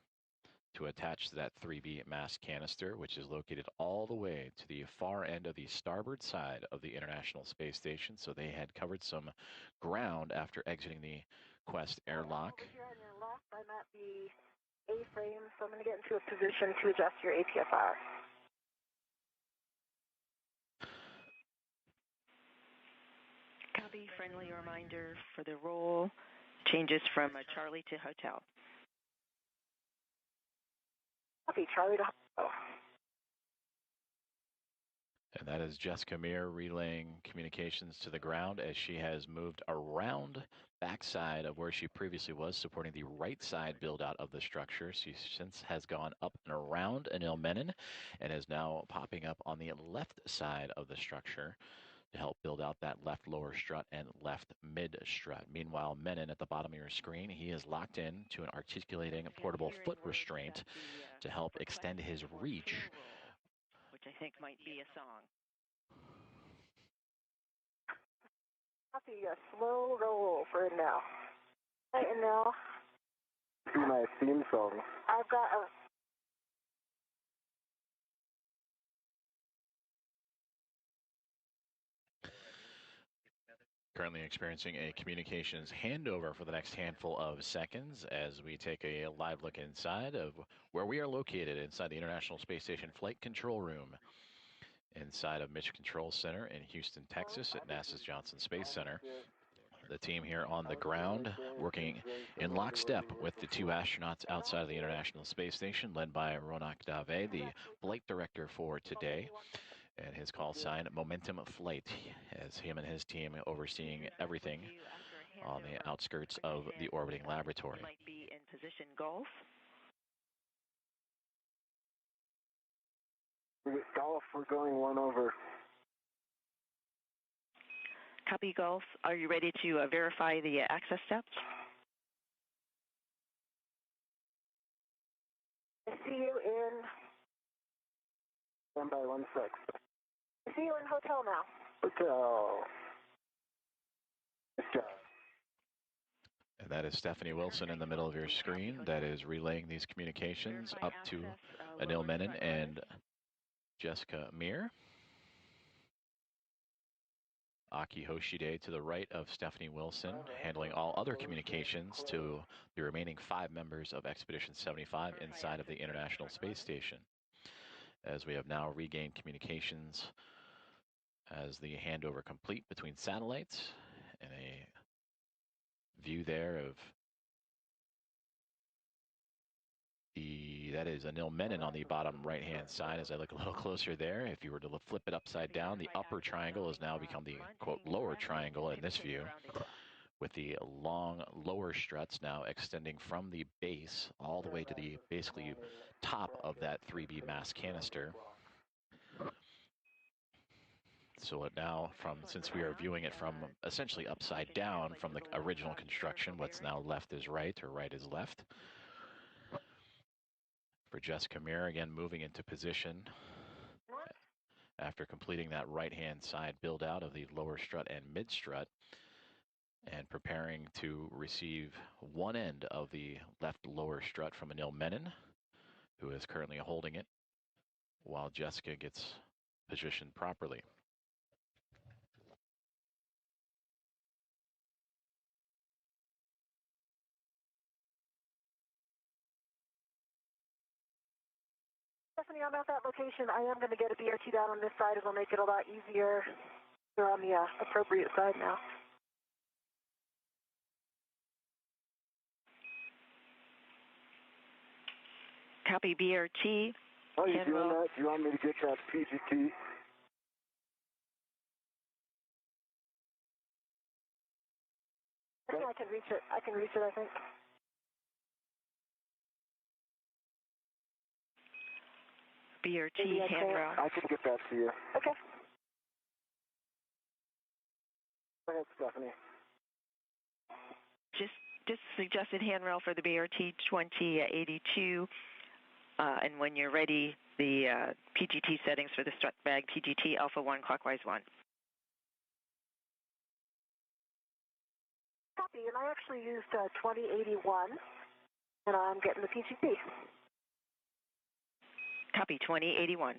to attach to that 3B mast canister, which is located all the way to the far end of the starboard side of the International Space Station. So they had covered some ground after exiting the Quest airlock. Over here on your left, I'm at the A-frame, so I'm going to get into a position to adjust your APFR. Copy. Friendly reminder for the roll changes from Charlie to Hotel. Copy, Charlie to Hotel. And that is Jessica Meir relaying communications to the ground as she has moved around backside of where she previously was, supporting the right side build out of the structure. She since has gone up and around Anil Menon and is now popping up on the left side of the structure to help build out that left lower strut and left mid strut. Meanwhile, Menon at the bottom of your screen, he is locked in to an articulating portable foot restraint to help extend his reach, which I think might be a song. Copy, a slow roll for now. Right, and now. See my theme song. I've got a. Currently experiencing a communications handover for the next handful of seconds as we take a live look inside of where we are located inside the International Space Station Flight Control Room inside of Mission Control Center in Houston, Texas at NASA's Johnson Space Center. The team here on the ground working in lockstep with the two astronauts outside of the International Space Station, led by Ronak Dave, the flight director for today, and his call sign Momentum Flight, as him and his team overseeing everything on the outskirts of the orbiting laboratory. Might be in position golf. Golf, we're going one over. Copy, golf. Are you ready to verify the access steps? I see you in. Stand by 1 sec. I see you in hotel now. Hotel. Nice job. And that is Stephanie Wilson in the middle of your screen that is relaying these communications up to Anil Menon and Jessica Meir. Aki Hoshide to the right of Stephanie Wilson, handling all other communications to the remaining 5 members of Expedition 75 inside of the International Space Station. As we have now regained communications as the handover complete between satellites, and a view there of that is Anil Menon on the bottom right-hand side. As I look a little closer there, if you were to flip it upside down, the upper triangle has now become the, quote, lower triangle in this view, with the long lower struts now extending from the base all the way to the basically top of that 3B mass canister. So it now, since we are viewing it from essentially upside down from the original construction, what's now left is right, or right is left. For Jessica Meir, again, moving into position after completing that right-hand side build out of the lower strut and mid strut, and preparing to receive one end of the left lower strut from Anil Menon, who is currently holding it, while Jessica gets positioned properly. Stephanie, I'm at that location. I am going to get a BRT down on this side. It'll make it a lot easier. You're on the appropriate side now. Copy BRT. How are you doing that? Do you want me to get that PGT? I can reach it. I can reach it, I think. BRT handrail. I can get that to you. Okay. Go ahead, Stephanie. Just suggested handrail for the BRT 2082. And when you're ready, the PGT settings for the strut bag, PGT Alpha 1 clockwise 1. Copy, and I actually used 2081, and I'm getting the PGT. Copy 2081.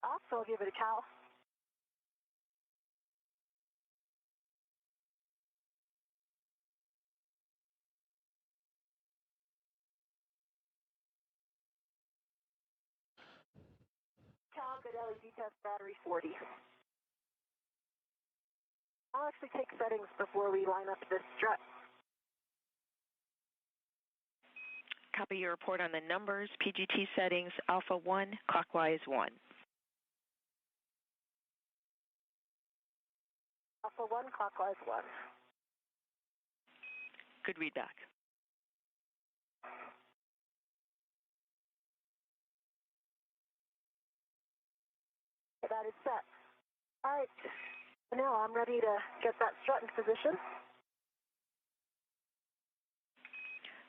Also, I'll give it a Cal. Cal, good LED test battery 40. I'll actually take settings before we line up this strut. Copy your report on the numbers, PGT settings, Alpha 1, clockwise 1. Alpha 1, clockwise 1. Good readback. That is set. All right. Now I'm ready to get that strut in position.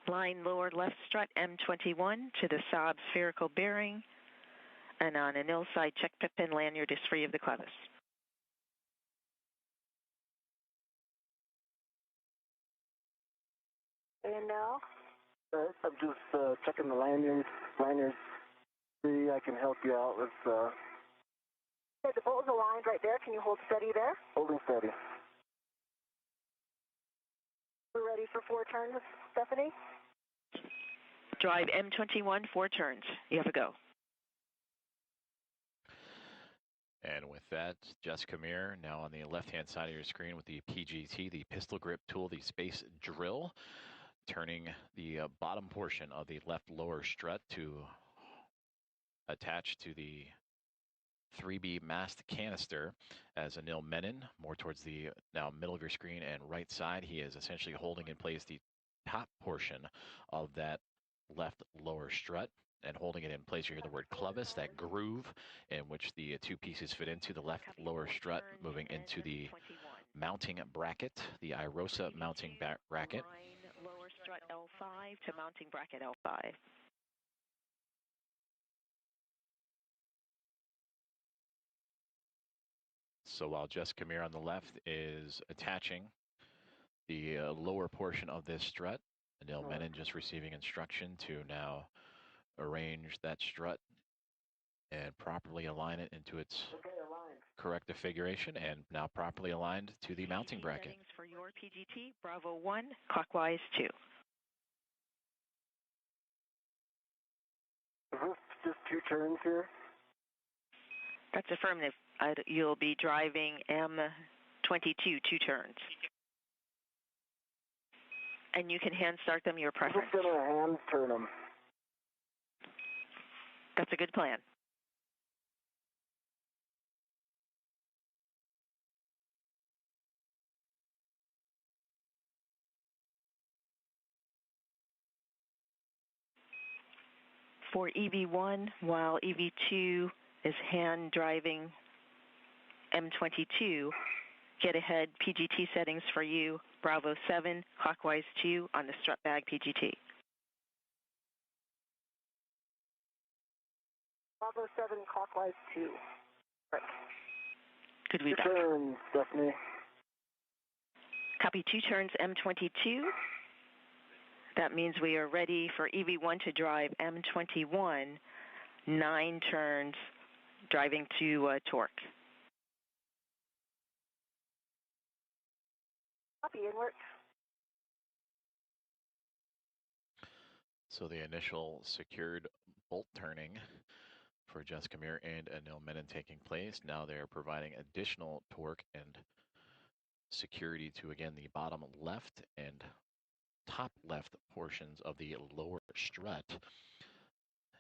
Line lower left strut M21 to the Saab spherical bearing. And on Anil side, check pip pin lanyard is free of the clevis. And now? I'm just checking the lanyard. See, I can help you out with... Okay, the bolt is aligned right there. Can you hold steady there? Holding steady. We're ready for 4 turns, Stephanie? Drive M21, 4 turns. You have a go. And with that, Jessica Meir now on the left-hand side of your screen with the PGT, the pistol grip tool, the space drill, turning the bottom portion of the left lower strut to attach to the 3B mast canister as Anil Menon, more towards the now middle of your screen and right side. He is essentially holding in place the top portion of that left lower strut and holding it in place. You hear the word clevis, that groove in which the 2 pieces fit into the left lower strut, moving into the mounting bracket, the IROSA mounting bracket. Lower strut L5 to mounting bracket L5. So while Jessica Meir on the left is attaching the lower portion of this strut, Anil Menon just receiving instruction to now arrange that strut and properly align it into its correct configuration, and now properly aligned to the mounting bracket. Settings for your PGT, Bravo 1, clockwise 2. Is this just 2 turns here? That's affirmative. You'll be driving M22, 2 turns. And you can hand start them, your preference. I'm just going to hand turn them. That's a good plan. For EV1, while EV2 is hand driving M22, get ahead PGT settings for you, Bravo 7, clockwise 2 on the strut bag PGT. Bravo 7, clockwise 2. Right. Good read. 2 turns, Stephanie. Copy 2 turns M22. That means we are ready for EV1 to drive M21, 9 turns, driving to torque. Copy, inward. So the initial secured bolt turning for Jessica Meir and Anil Menon taking place. Now they're providing additional torque and security to, again, the bottom left and top left portions of the lower strut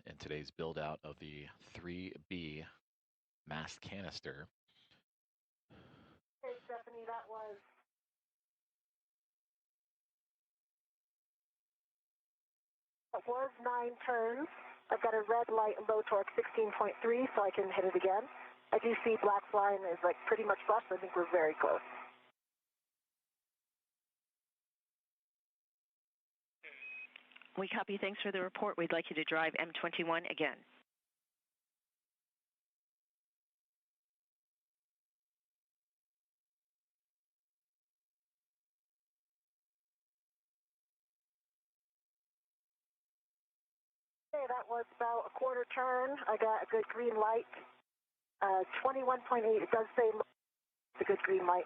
in today's build out of the 3B mast canister. Okay, Stephanie, that was 9 turns. I've got a red light low torque 16.3, so I can hit it again. I do see black line is like pretty much flush. I think we're very close. We copy. Thanks for the report. We'd like you to drive M21 again. Okay, that was about a quarter turn. I got a good green light. 21.8, it does say it's a good green light.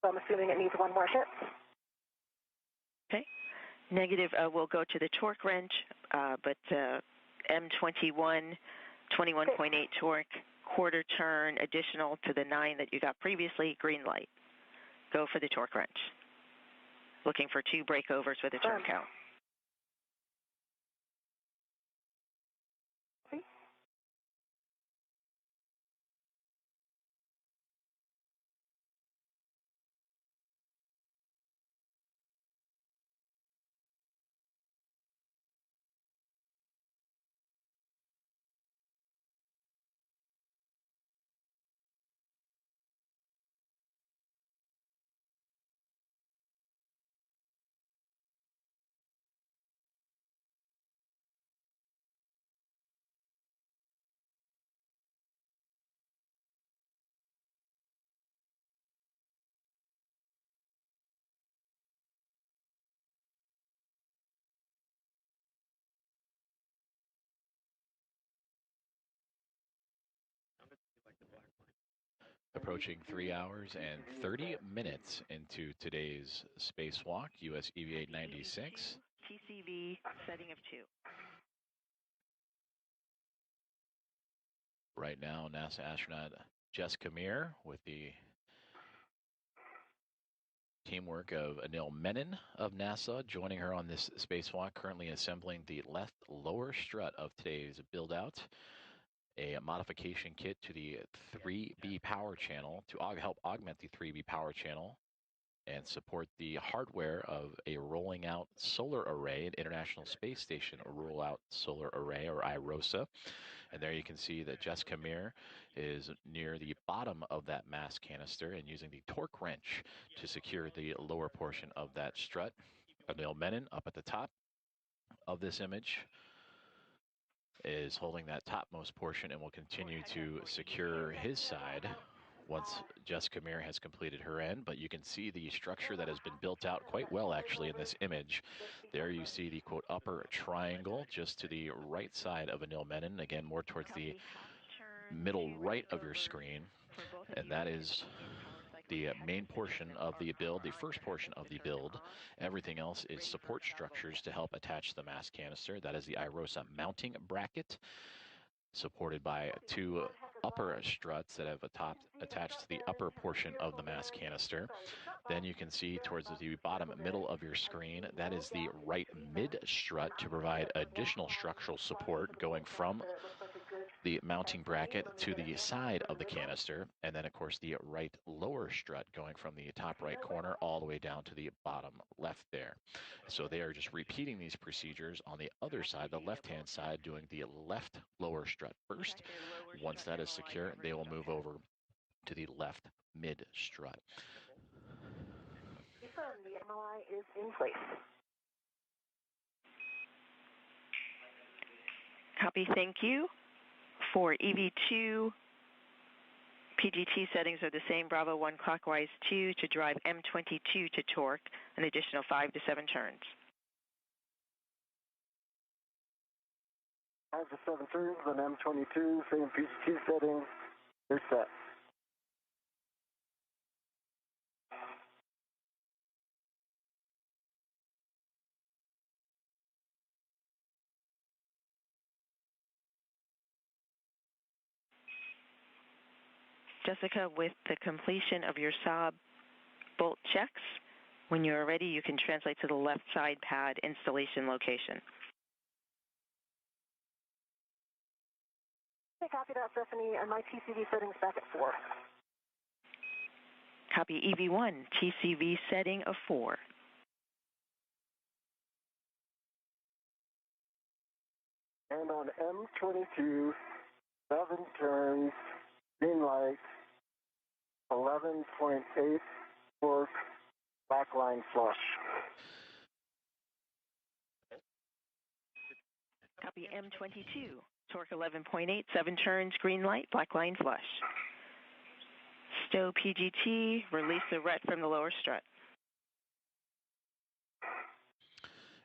So I'm assuming it needs one more hit. Okay. Negative will go to the torque wrench, but M21, 21.8 torque, quarter turn additional to the 9 that you got previously, green light. Go for the torque wrench. Looking for 2 breakovers with a turn count. Approaching 3 hours and 30 minutes into today's spacewalk, US EV-8 96. TCV setting of 2. Right now, NASA astronaut Jessica Meir with the teamwork of Anil Menon of NASA joining her on this spacewalk, currently assembling the left lower strut of today's build-out. A modification kit to the 3B power channel to help augment the 3B power channel and support the hardware of a rolling out solar array, an International Space Station rollout solar array, or IROSA. And there you can see that Jessica Meir is near the bottom of that mast canister and using the torque wrench to secure the lower portion of that strut. Anil Menon up at the top of this image is holding that topmost portion and will continue to secure his side once Jessica Meir has completed her end, but you can see the structure that has been built out quite well actually in this image. There you see the quote upper triangle just to the right side of Anil Menon, again more towards the middle right of your screen, and that is the main portion of the build, the first portion of the build. Everything else is support structures to help attach the mass canister. That is the IROSA mounting bracket, supported by two upper struts that have attached to the upper portion of the mass canister. Then you can see towards the bottom middle of your screen, that is the right mid strut to provide additional structural support going from the mounting bracket to the side of the canister, and then of course the right lower strut going from the top right corner all the way down to the bottom left there. So they are just repeating these procedures on the other side, the left-hand side, doing the left lower strut first. Once that is secure, they will move over to the left mid strut. Confirm the MOI is in place. Copy, thank you. For EV2, PGT settings are the same, Bravo 1 clockwise 2 to drive M22 to torque, an additional 5 to 7 turns. 5 to 7 turns on M22, same PGT settings, they're set. Jessica, with the completion of your Saab bolt checks, when you are ready, you can translate to the left side pad installation location. Okay, copy that, Stephanie, and my TCV settings back at 4. Copy EV1, TCV setting of 4. And on M22, 7 turns, green light, 11.8 torque, backline flush. Copy M22, torque 11.8, 7 turns, green light, black line flush. Stow PGT, release the RET from the lower strut.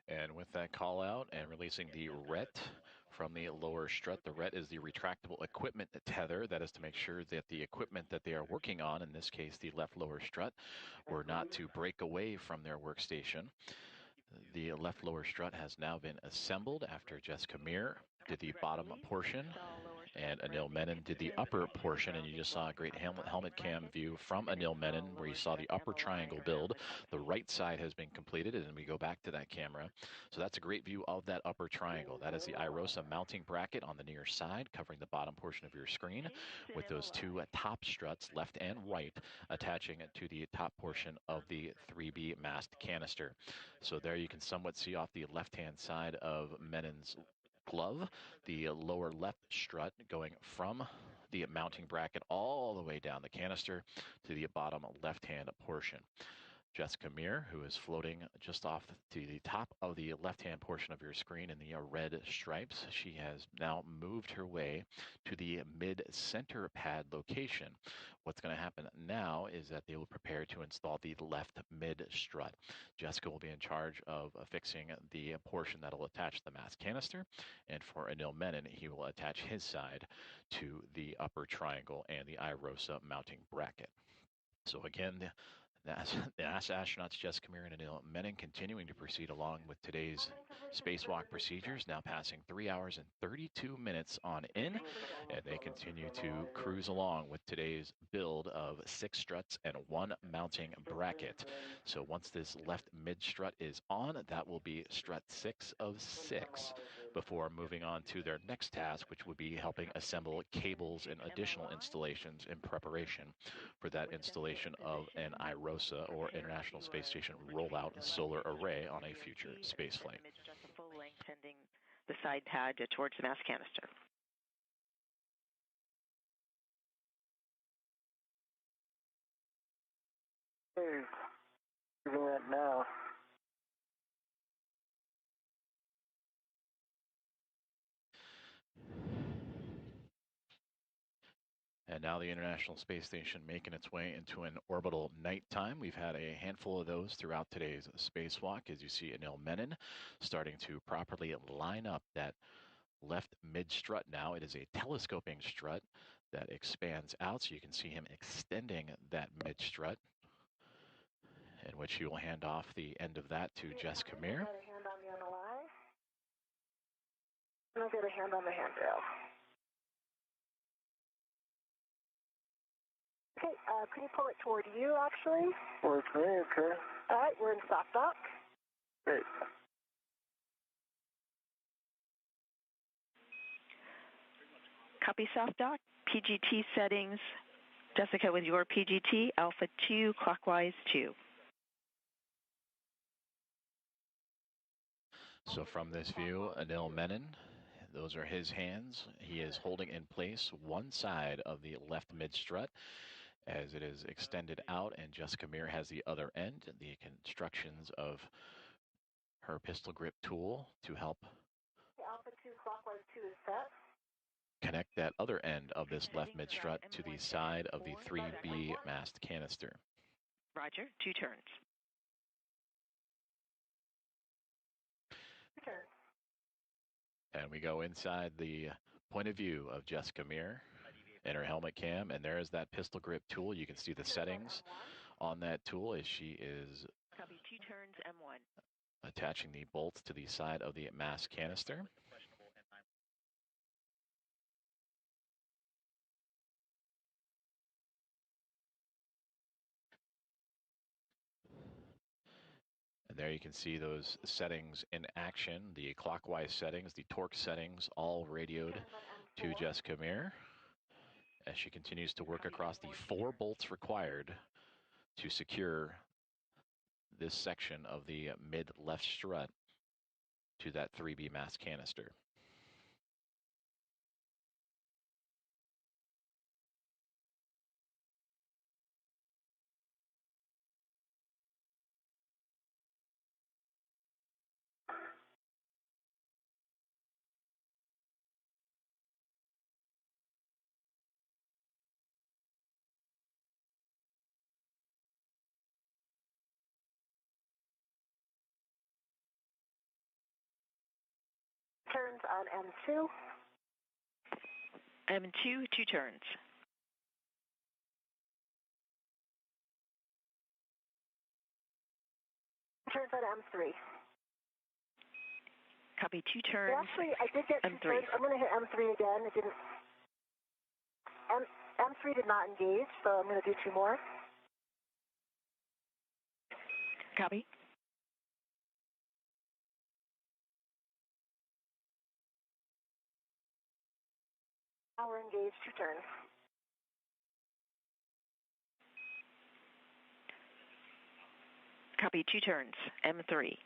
And with that call out and releasing the RET from the lower strut, the RET is the retractable equipment tether. That is to make sure that the equipment that they are working on, in this case the left lower strut, were not to break away from their workstation. The left lower strut has now been assembled after Jessica Meir did the bottom portion, and Anil Menon did the upper portion, and you just saw a great helmet cam view from Anil Menon where you saw the upper triangle build. The right side has been completed, and we go back to that camera. So that's a great view of that upper triangle. That is the IROSA mounting bracket on the near side, covering the bottom portion of your screen, with those two top struts, left and right, attaching it to the top portion of the 3B mast canister. So there you can somewhat see off the left-hand side of Menon's glove, the lower left strut going from the mounting bracket all the way down the canister to the bottom left-hand portion. Jessica Meir, who is floating just off to the top of the left-hand portion of your screen in the red stripes, she has now moved her way to the mid-center pad location. What's going to happen now is that they will prepare to install the left mid strut. Jessica will be in charge of fixing the portion that will attach the mass canister, and for Anil Menon, he will attach his side to the upper triangle and the IROSA mounting bracket. So again, the NASA astronauts Jessica Meir and Anil Menon continuing to proceed along with today's spacewalk procedures, now passing 3 hours and 32 minutes on in, and they continue to cruise along with today's build of 6 struts and 1 mounting bracket. So once this left mid strut is on, that will be strut 6 of 6 before moving on to their next task, which would be helping assemble cables and additional installations in preparation for that installation of an IROSA, or International Space Station Rollout Solar Array, on a future space flight. Full length pending the side pad towards the mass canister. Hey, doing that now. And now the International Space Station making its way into an orbital nighttime. We've had a handful of those throughout today's spacewalk, as you see Anil Menon starting to properly line up that left mid-strut now. It is a telescoping strut that expands out, so you can see him extending that mid-strut, in which he will hand off the end of that to Jessica Meir. I've got a hand on the NLI, and I've got a hand on the handrail. Okay, can you pull it toward you, actually? Towards me, okay. All right, we're in soft dock. Great. Copy soft dock. PGT settings. Jessica, with your PGT, Alpha 2, clockwise 2. So from this view, Anil Menon, those are his hands. He is holding in place one side of the left mid-strut as it is extended out, and Jessica Meir has the other end. The constructions of her pistol grip tool to help Alpha 2, clockwise 2 is set. connect that other end of this left mid-strut to the side of the 3B mast canister. Roger, 2 turns. And we go inside the point of view of Jessica Meir and her helmet cam, and there is that pistol grip tool. You can see the settings on that tool as she is Copy 2 turns, M1. attaching the bolts to the side of the mast canister. And there you can see those settings in action, the clockwise settings, the torque settings, all radioed to Jessica Meir as she continues to work across the 4 bolts required to secure this section of the mid-left strut to that 3B mast canister. Turns on M2. M2, 2 turns. Turns on M3. Copy 2 turns. Well, actually, I did get 2 M3. turns. I'm going to hit M3 again. It didn't. M3 did not engage, so I'm going to do 2 more. Copy. Now we're engaged, 2 turns. Copy 2 turns, M3.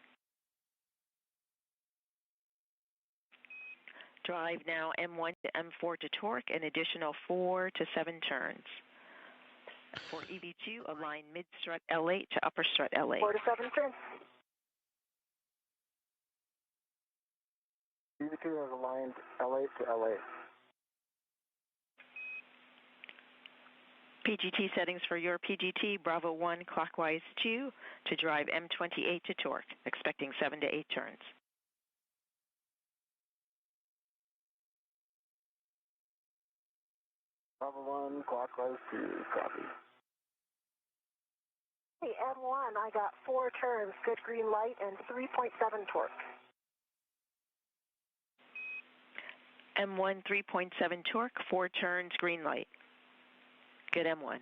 Drive now M1 to M4 to torque, an additional 4 to 7 turns. For EV2, align mid-strut L8 to upper strut L8. 4 to 7 turns. EV2 has aligned L8 to L8. PGT settings for your PGT, Bravo 1, clockwise 2, to drive M28 to torque, expecting 7 to 8 turns. Bravo 1, clockwise 2, copy. Hey, M1, I got 4 turns, good green light, and 3.7 torque. M1, 3.7 torque, 4 turns, green light. Good M1.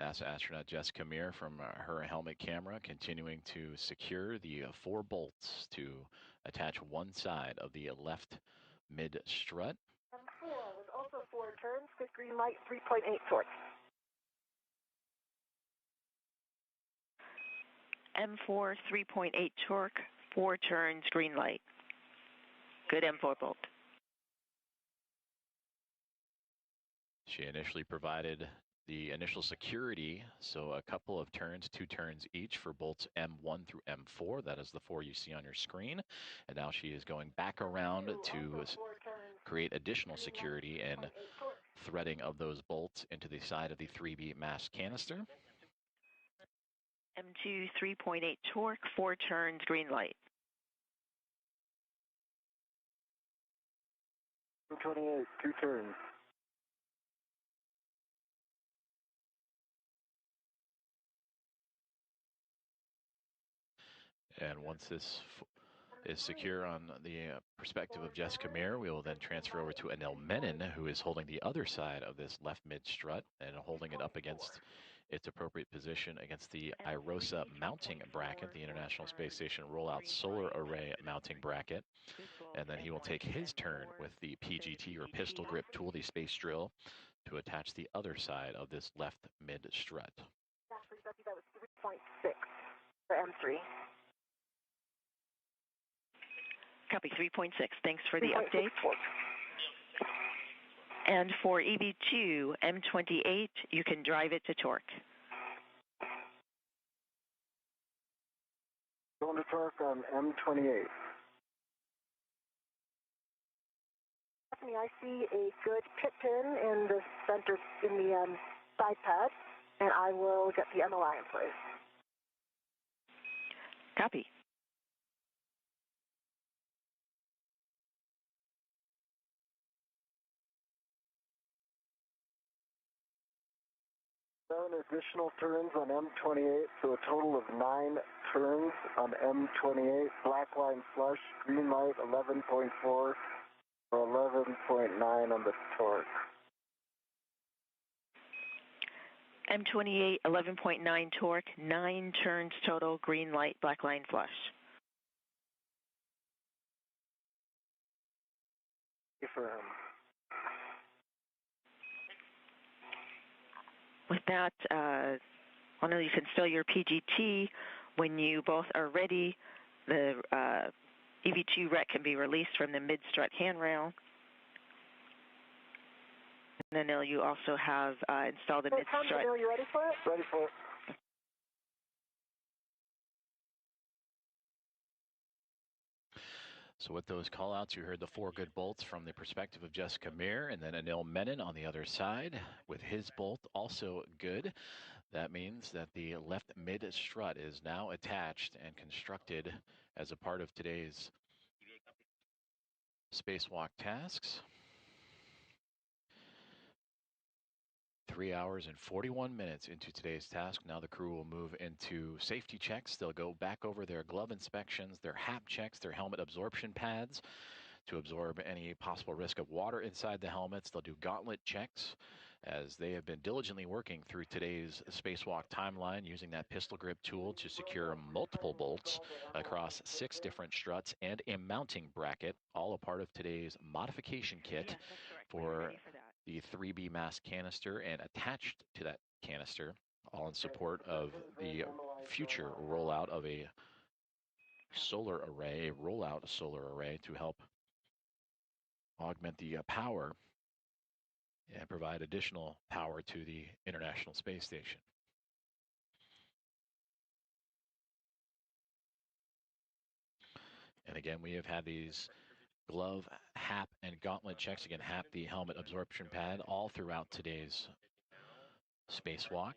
NASA astronaut Jessica Meir from her helmet camera continuing to secure the 4 bolts to attach one side of the left mid strut. M4 was also 4 turns, good green light, 3.8 torque. M4, 3.8 torque, 4 turns, green light. Good M4 bolt. She initially provided the initial security, so a couple of turns, 2 turns each for bolts M1 through M4. That is the 4 you see on your screen. And now she is going back around to create additional security and threading of those bolts into the side of the 3B mass canister. M2 3.8 torque, 4 turns, green light. 28, 2 turns. And once this is secure on the perspective of Jessica Meir, we will then transfer over to Anil Menon, who is holding the other side of this left mid strut and holding it up against its appropriate position against the IROSA mounting bracket, the International Space Station Rollout Solar Array mounting bracket. And then he will take his turn with the PGT or pistol grip tool, the space drill, to attach the other side of this left mid strut. Actually, Sophie, that was 3.6 for M3. Copy 3.6. Thanks for the update. And for EV2, M28, you can drive it to torque. Going to torque on M28. Stephanie, I see a good pit pin in the center, in the side pad, and I will get the MOI in place. Copy. Seven additional turns on M28, so a total of 9 turns on M28. Black line flush, green light 11.4 or 11.9 on the torque. M28, 11.9 torque, 9 turns total, green light, black line flush. Affirm. With that, Anil, you can still your PGT. When you both are ready, the EV2 rec can be released from the mid-strut handrail. And Anil, you also have installed the mid-strut. Anil, you ready for it? Ready for it. So with those call-outs, you heard the 4 good bolts from the perspective of Jessica Meir, and then Anil Menon on the other side with his bolt also good. That means that the left mid strut is now attached and constructed as a part of today's spacewalk tasks. 3 hours and 41 minutes into today's task. Now the crew will move into safety checks. They'll go back over their glove inspections, their HAP checks, their helmet absorption pads to absorb any possible risk of water inside the helmets. They'll do gauntlet checks as they have been diligently working through today's spacewalk timeline using that pistol grip tool to secure multiple bolts across 6 different struts and a mounting bracket, all a part of today's modification kit for the 3B mass canister, and attached to that canister, all in support of the future rollout of a solar array, rollout solar array to help augment the power and provide additional power to the International Space Station. And again, we have had these glove, HAP, and gauntlet checks. Again, HAP, the helmet absorption pad, all throughout today's spacewalk.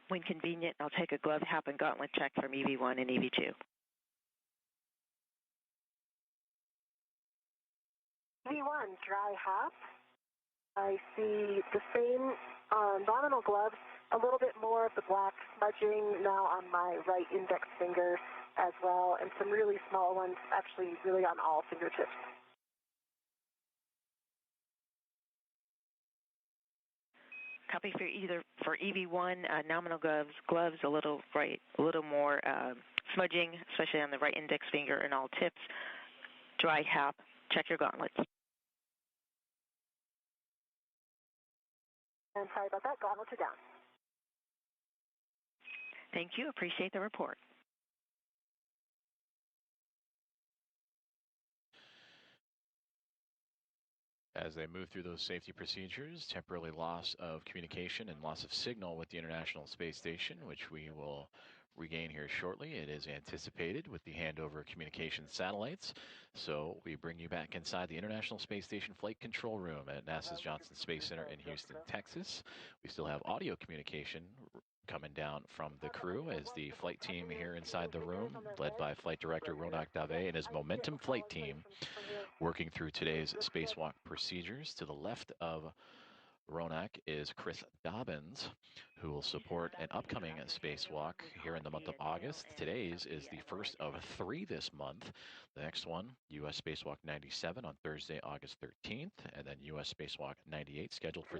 When convenient, I'll take a glove, HAP, and gauntlet check from EV1 and EV2. EV1, dry HAP. I see the same nominal gloves, a little bit more of the black smudging now on my right index finger as well, and some really small ones actually really on all fingertips. Copy for EV1, nominal gloves a little more smudging, especially on the right index finger and all tips. Dry HAP, check your gauntlets. And sorry about that, goggles are down. Thank you. Appreciate the report. As they move through those safety procedures, temporary loss of communication and loss of signal with the International Space Station, which we will regain here shortly. It is anticipated with the handover of communication satellites. So we bring you back inside the International Space Station Flight Control Room at NASA's Johnson Space Center in Houston, Texas. We still have audio communication coming down from the crew as the flight team here inside the room, led by Flight Director Ronak Dave and his Momentum flight team, working through today's spacewalk procedures. To the left of Ronak is Chris Dobbins, who will support an upcoming spacewalk here in the month of August. Today's is the first of 3 this month. The next one, U.S. Spacewalk 97 on Thursday, August 13th, and then U.S. Spacewalk 98 scheduled for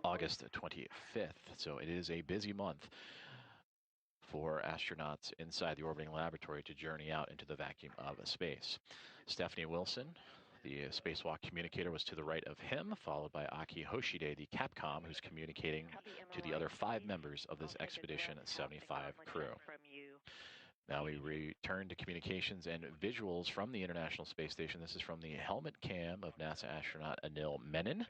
August 25th. So it is a busy month for astronauts inside the orbiting laboratory to journey out into the vacuum of space. Stephanie Wilson, the spacewalk communicator, was to the right of him, followed by Aki Hoshide, the Capcom, who's communicating to the other 5 members of this Expedition 75 crew. Now we return to communications and visuals from the International Space Station. This is from the helmet cam of NASA astronaut Anil Menon.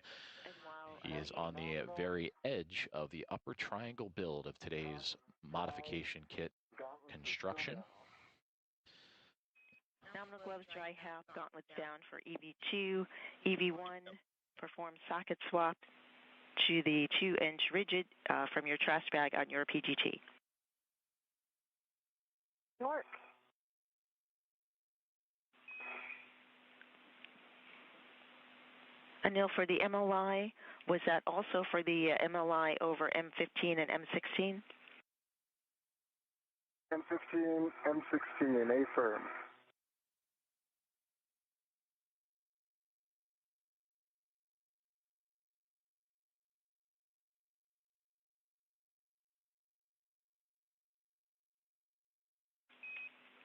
He is on the very edge of the upper triangle build of today's modification kit construction. Nominal gloves dry half, gauntlets down for EV2. EV1, perform socket swap to the 2-inch rigid from your trash bag on your PGT. Work. Anil, for the MLI, was that also for the MLI over M15 and M16? M15, M16, A firm.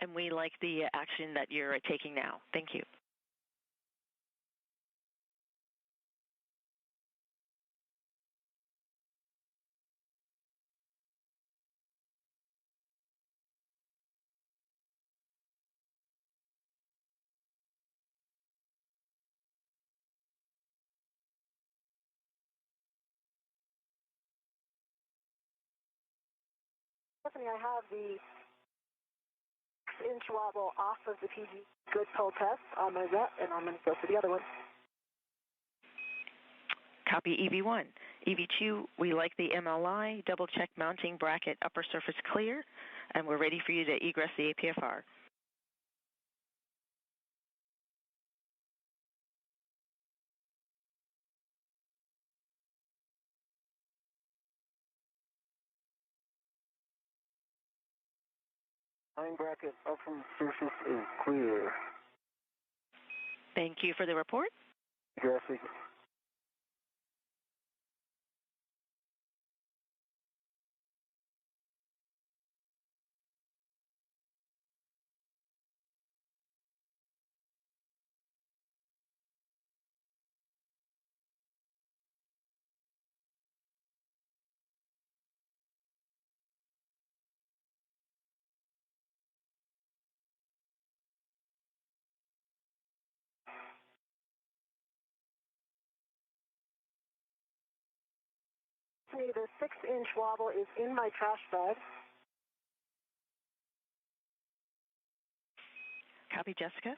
And we like the action that you're taking now. Thank you. Stephanie, I have the 6-inch wobble off of the PG good pull test on my ret, and I'm going to go for the other one. Copy EV1. EV2, we like the MLI, double check mounting bracket upper surface clear, and we're ready for you to egress the APFR. Line bracket upper surface is clear. Thank you for the report. Egressing. The 6-inch wobble is in my trash bag. Copy, Jessica.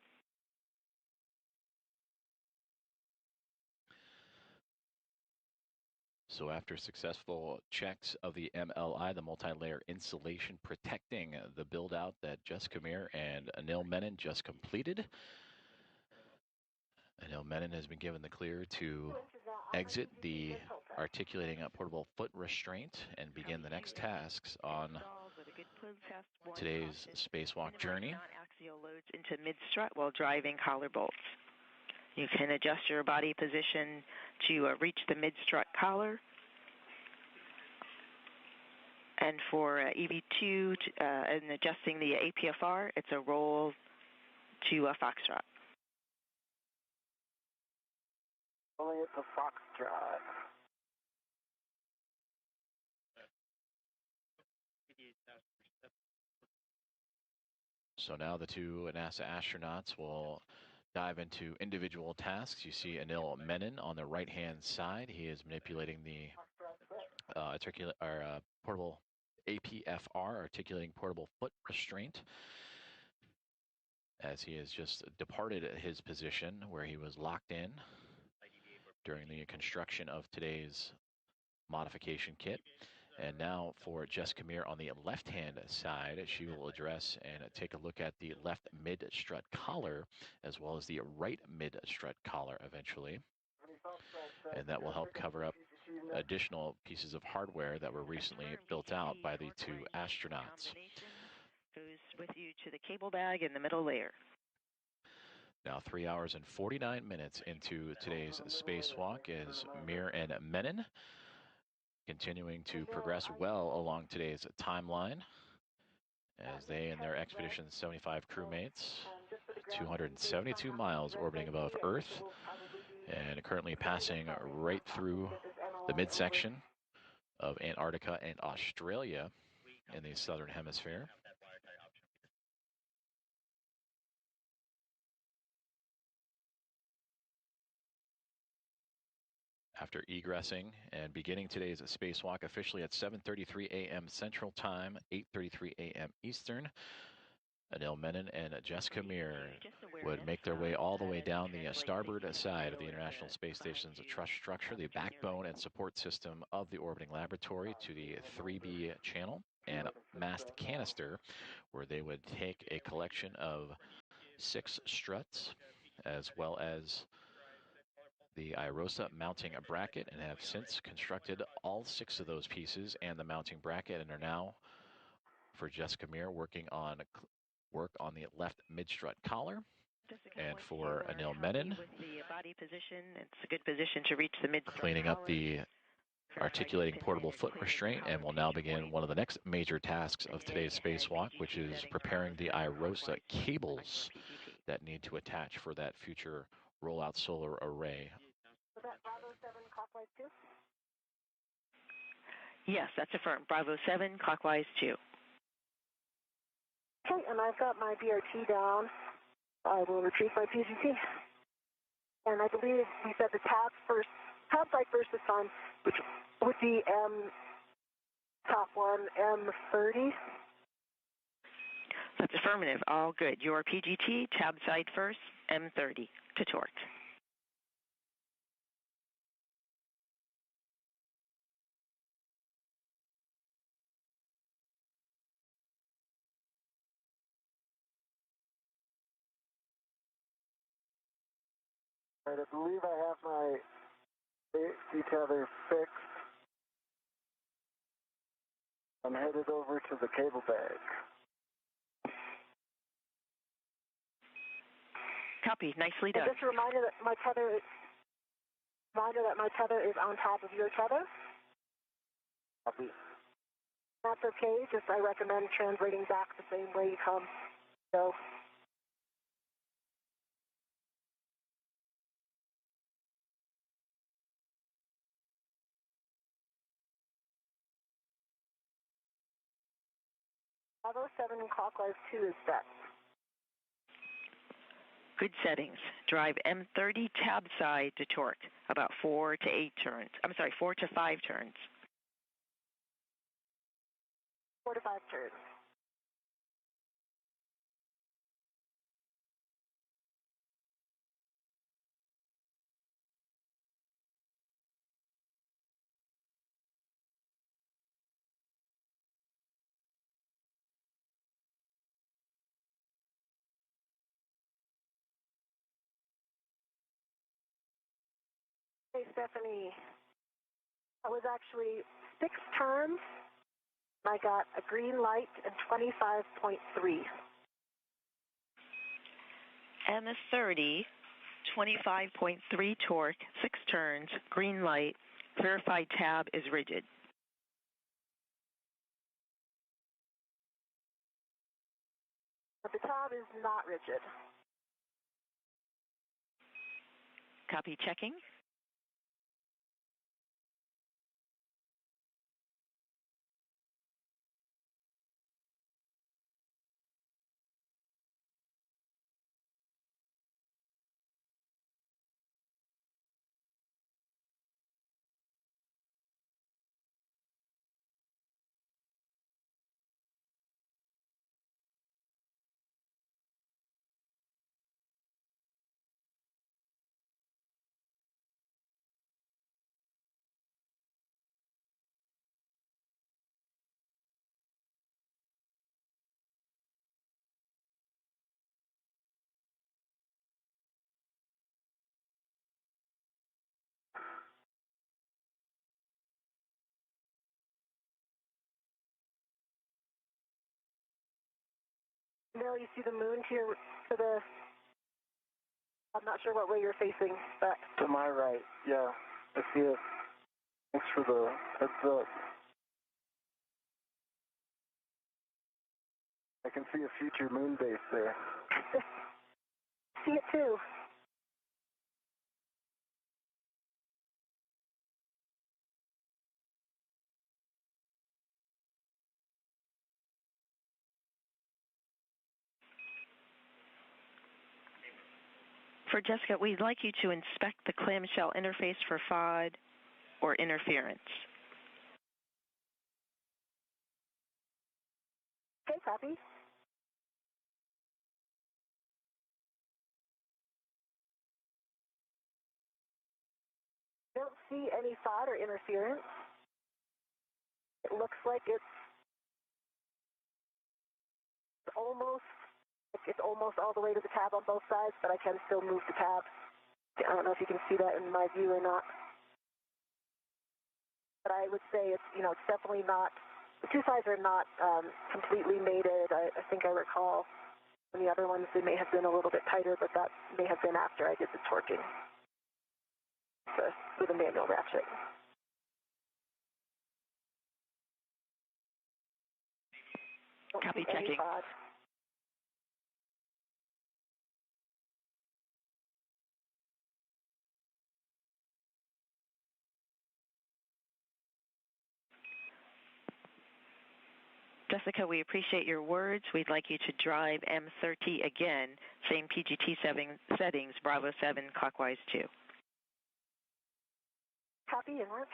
So after successful checks of the MLI, the multi-layer insulation protecting the build-out that Jessica Meir and Anil Menon just completed, Anil Menon has been given the clear to exit the articulating a portable foot restraint and begin the next tasks on today's spacewalk journey. Non-axial loads into mid-strut while driving collar bolts. You can adjust your body position to reach the mid-strut collar. And for EV2 and adjusting the APFR, it's a roll to a foxtrot. Rolling it to foxtrot. So now the two NASA astronauts will dive into individual tasks. You see Anil Menon on the right-hand side. He is manipulating the portable APFR, articulating portable foot restraint, as he has just departed his position where he was locked in during the construction of today's modification kit. And now for Jessica Meir on the left-hand side, she will address and take a look at the left mid-strut collar as well as the right mid-strut collar eventually. And that will help cover up additional pieces of hardware that were recently built out by the two astronauts. Goes with you to the cable bag in the middle layer. Now 3 hours and 49 minutes into today's spacewalk is Meir and Menon continuing to progress well along today's timeline as they and their Expedition 75 crewmates, 272 miles orbiting above Earth and currently passing right through the midsection of Antarctica and Australia in the southern hemisphere. After egressing and beginning today's spacewalk officially at 7:33 a.m. Central Time, 8:33 a.m. Eastern, Anil Menon and Jessica Meir would make their way all the way down the starboard side of the International Space Station's truss structure, the backbone and support system of the orbiting laboratory, to the 3B channel and mast canister, where they would take a collection of 6 struts as well as the IROSA mounting bracket, and have since constructed all 6 of those pieces and the mounting bracket, and are now, for Jessica Meir, working on work on the left mid-strut collar. And for Anil Menon, with the body position, it's a good position to reach the mid-strut cleaning up collar. the articulating portable foot restraint, and will now begin one of the next major tasks of today's spacewalk, which is preparing the IROSA cables that need to attach for that future rollout solar array. Was that Bravo 7 clockwise 2? Yes, that's affirmed. Bravo 7, clockwise 2. Okay, and I've got my BRT down. I will retrieve my PGT. And I believe we said the tab side first this time, which would be top one, M30. That's affirmative. All good. Your PGT, tab side first, M30 to torque. All right, I believe I have my C-tether fixed. I'm headed over to the cable bag. Copy. Nicely done. And just a reminder that my tether is on top of your tether. Copy. That's okay. Just I recommend translating back the same way you come. So. Bravo 7 clockwise 2 is set. Good settings. Drive M30 tab side to torque. About 4 to 8 turns. I'm sorry, 4 to 5 turns. 4 to 5 turns. Hey, Stephanie. I was actually 6 turns. I got a green light and 25.3. And the 30, 25.3 torque, 6 turns, green light, verified tab is rigid. But the tab is not rigid. Copy checking. Bill, you see the moon to the, I'm not sure what way you're facing, but. To my right, yeah, I see it. Thanks for the heads up. I can see a future moon base there. See it too. For Jessica, we'd like you to inspect the clamshell interface for FOD or interference. Okay, copy. Don't see any FOD or interference. It looks like it's almost all the way to the tab on both sides, but I can still move the tab. I don't know if you can see that in my view or not. But I would say it's definitely not, the two sides are not completely mated. I think I recall in the other ones they may have been a little bit tighter, but that may have been after I did the torquing with a manual ratchet. Copy, checking. Jessica, we appreciate your words. We'd like you to drive M30 again, same PGT settings, Bravo 7, clockwise 2. Copy and work.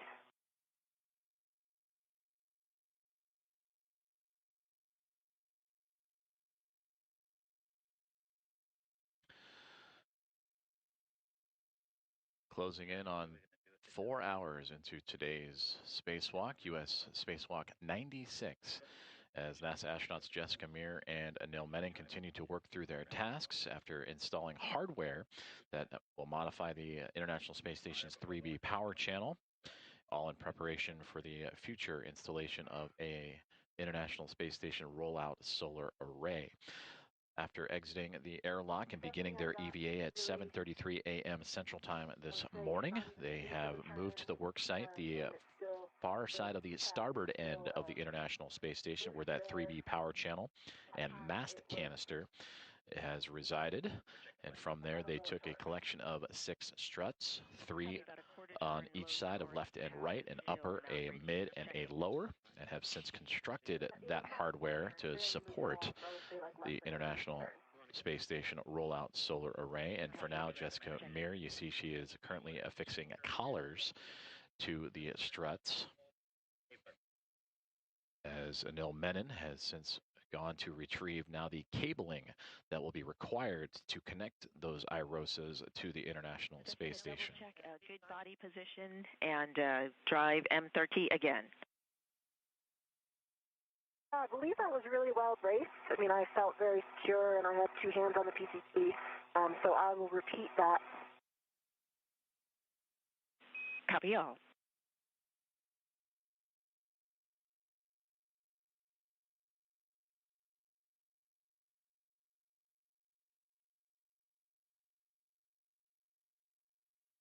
Closing in on 4 hours into today's spacewalk, U.S. Spacewalk 96, as NASA astronauts Jessica Meir and Anil Menon continue to work through their tasks after installing hardware that will modify the International Space Station's 3B power channel, all in preparation for the future installation of a International Space Station rollout solar array. After exiting the airlock and beginning their EVA at 7:33 a.m. Central Time this morning, they have moved to the work site, the far side of the starboard end of the International Space Station, where that 3B power channel and mast canister has resided. And from there, they took a collection of 6 struts, 3 on each side of left and right, an upper, a mid, and a lower, and have since constructed that hardware to support the International Space Station rollout solar array. And for now, Jessica Meir, you see she is currently affixing collars to the struts, as Anil Menon has since gone to retrieve now the cabling that will be required to connect those IROSAs to the International Space Station. Check a good body position and drive M30 again. I believe that was really well braced. I mean, I felt very secure, and I had 2 hands on the PCT, so I will repeat that. Copy all.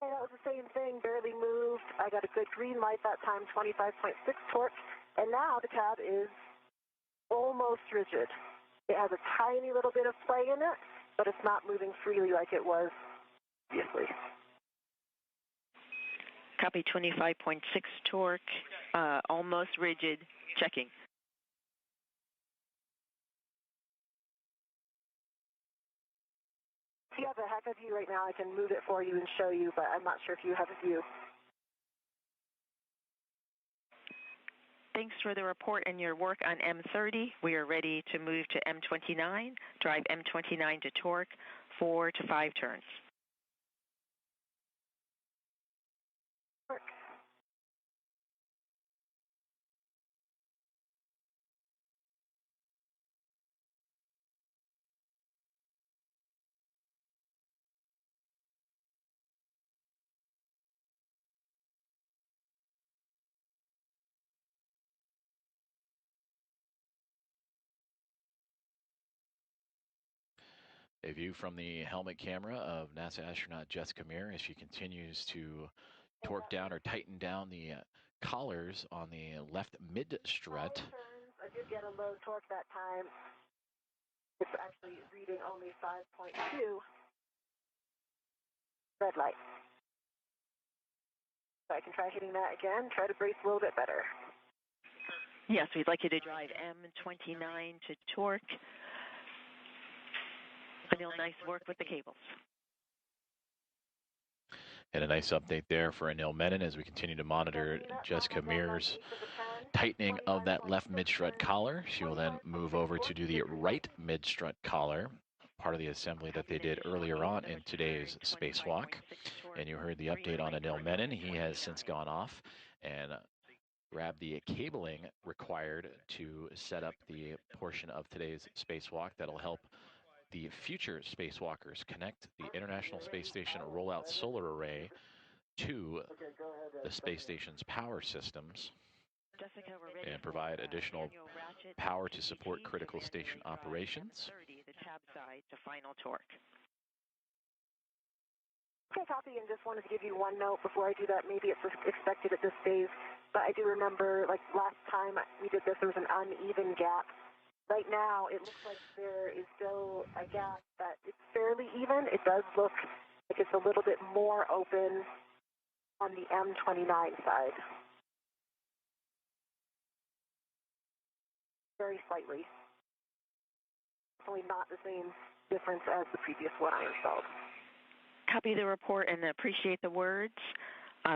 That was the same thing, barely moved. I got a good green light that time, 25.6 torque, and now the cab is almost rigid. It has a tiny little bit of play in it, but it's not moving freely like it was previously. Copy, 25.6 torque, almost rigid, checking. If you have a heck of view right now, I can move it for you and show you, but I'm not sure if you have a view. Thanks for the report and your work on M30. We are ready to move to M29, drive M29 to torque, 4 to 5 turns. A view from the helmet camera of NASA astronaut Jessica Meir as she continues to torque down or tighten down the collars on the left mid strut. I did get a low torque that time. It's actually reading only 5.2 red light. So I can try hitting that again, try to brace a little bit better. Yes, we'd like you to drive M29 to torque. Anil, nice work with the cables. And a nice update there for Anil Menon as we continue to monitor Jessica Meir's tightening of that left mid-strut collar. She will then move over to do the right mid-strut collar, part of the assembly that they did earlier on in today's spacewalk. And you heard the update on Anil Menon. He has since gone off and grabbed the cabling required to set up the portion of today's spacewalk that'll help the future spacewalkers connect the International Space Station rollout solar array to the space station's power systems and provide additional power to support critical station operations. The tab side to final torque. Okay, copy, and just wanted to give you one note before I do that. Maybe it's expected at this phase, but I do remember, like last time we did this, there was an uneven gap. Right now, it looks like there is still a gap that it's fairly even. It does look like it's a little bit more open on the M29 side. Very slightly. Definitely not the same difference as the previous one I installed. Copy the report and appreciate the words.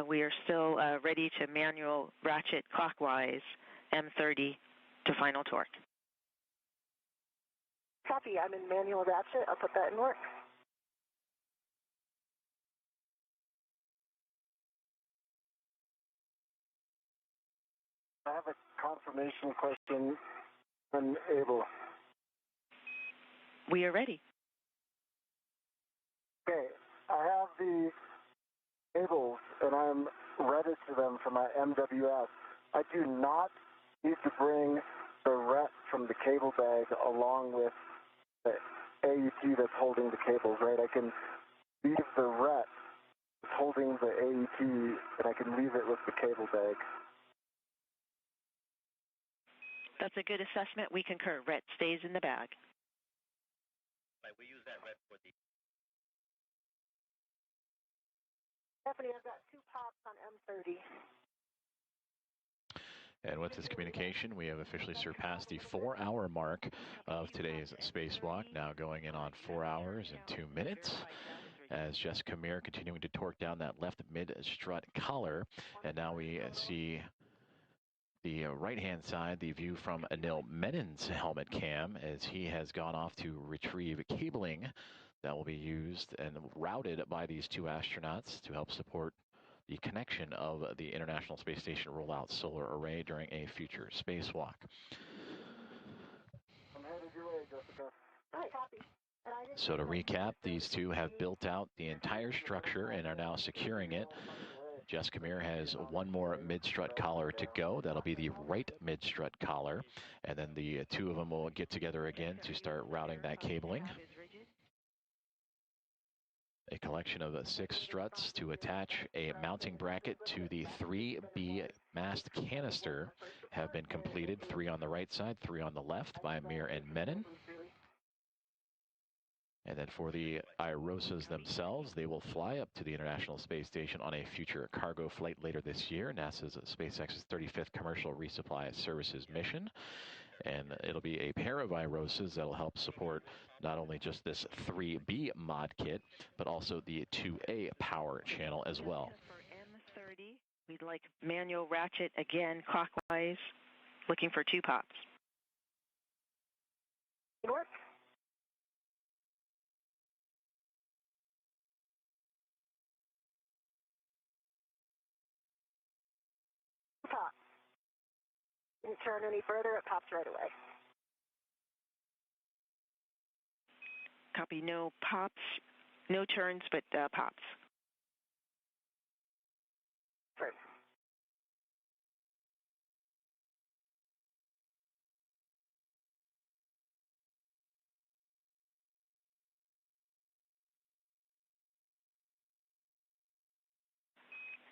We are still ready to manual ratchet clockwise M30 to final torque. Copy, I'm in manual ratchet. I'll put that in work. I have a confirmation question when able. We are ready. Okay, I have the cables and I'm ready to them for my MWS. I do not need to bring the RET from the cable bag along with the AET that's holding the cables, right? I can leave the RET that's holding the AET and I can leave it with the cable bag. That's a good assessment. We concur. RET stays in the bag. Right, we use that RET for the... Stephanie, I've got 2 pops on M30. And with this communication, we have officially surpassed the 4-hour mark of today's spacewalk, now going in on 4 hours and 2 minutes. As Jessica Meir continuing to torque down that left mid-strut collar. And now we see the right-hand side, the view from Anil Menon's helmet cam, as he has gone off to retrieve cabling that will be used and routed by these 2 astronauts to help support the connection of the International Space Station rollout solar array during a future spacewalk. I'm headed your way, Jessica. All right, copy. So to recap, these 2 have built out the entire structure and are now securing it. Jessica Meir has 1 more mid-strut collar to go. That'll be the right mid-strut collar. And then the 2 of them will get together again to start routing that cabling. A collection of 6 struts to attach a mounting bracket to the 3B mast canister have been completed. 3 on the right side, 3 on the left by Meir and Menon. And then for the IROSAs themselves, they will fly up to the International Space Station on a future cargo flight later this year, NASA's SpaceX's 35th Commercial Resupply Services mission. And it'll be a pair of IROSAs that'll help support not only just this 3B mod kit, but also the 2A power channel as well. For M30, we'd like manual ratchet again clockwise, looking for 2 pops. Work. Pop. Didn't turn any further, it pops right away. Copy, no pops, no turns, but pops. First.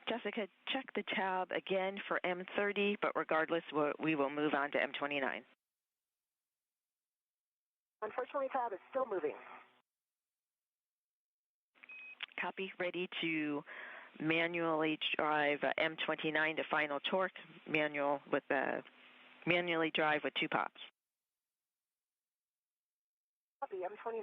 Jessica, check the tab again for M30, but regardless, we will move on to M29. Unfortunately, tab is still moving. Copy. Ready to manually drive M29 to final torque. Manually drive with 2 pops. Copy, M29.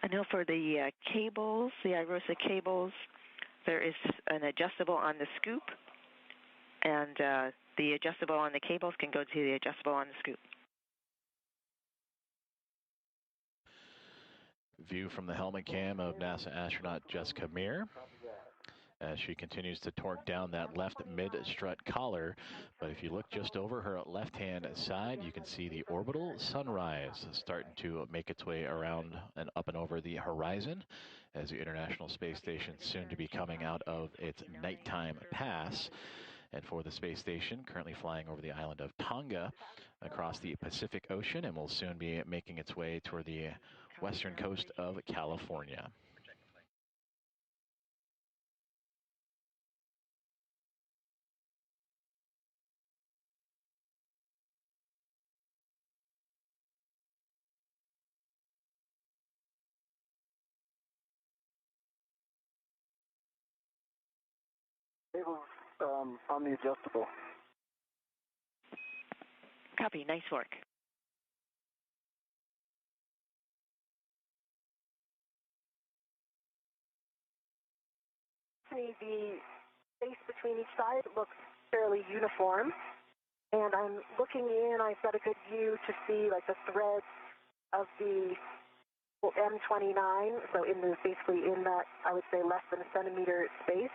Anil, for the cables, the iROSA cables, there is an adjustable on the scoop, and the adjustable on the cables can go to the adjustable on the scoop. View from the helmet cam of NASA astronaut Jessica Meir as she continues to torque down that left mid-strut collar. But if you look just over her left-hand side, you can see the orbital sunrise starting to make its way around and up and over the horizon as the International Space Station soon to be coming out of its nighttime pass. And for the space station, currently flying over the island of Tonga across the Pacific Ocean, and will soon be making its way toward the western coast of California. Cables on the adjustable. Copy. Nice work. The space between each side looks fairly uniform. And I'm looking in, I've got a good view to see like the threads of the M29, so basically in that, I would say, less than a centimeter space.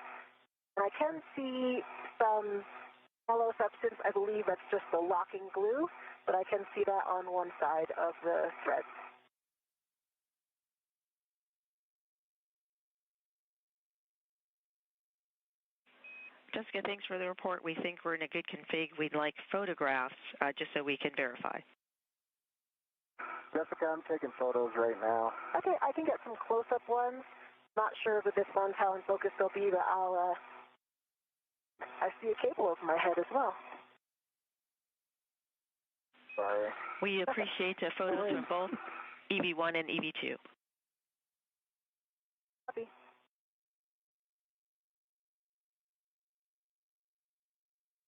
And I can see some yellow substance. I believe that's just the locking glue, but I can see that on one side of the thread. Jessica, thanks for the report. We think we're in a good config. We'd like photographs just so we can verify. Jessica, I'm taking photos right now. Okay, I can get some close-up ones. Not sure with this one's how in focus they'll be, but I see a cable over my head as well. Sorry. We appreciate photos of both EV1 and EV2. Copy.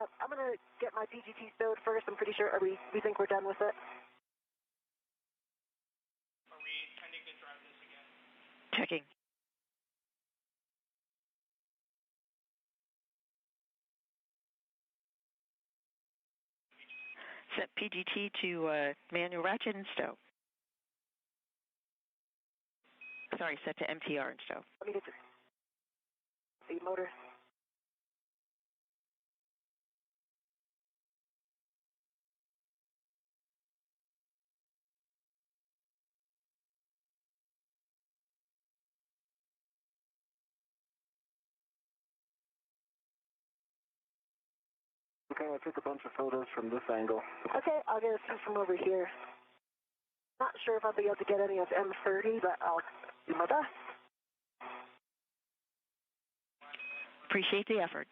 I'm going to get my PGT stowed first. I'm pretty sure we think we're done with it. Are we intending to drive this again? Checking. Set PGT to manual ratchet and stow. Sorry, set to MTR and stow. Let me get the motor. Okay, I took a bunch of photos from this angle. Okay, I'll get a few from over here. Not sure if I'll be able to get any of M30, but I'll do my best. Appreciate the effort.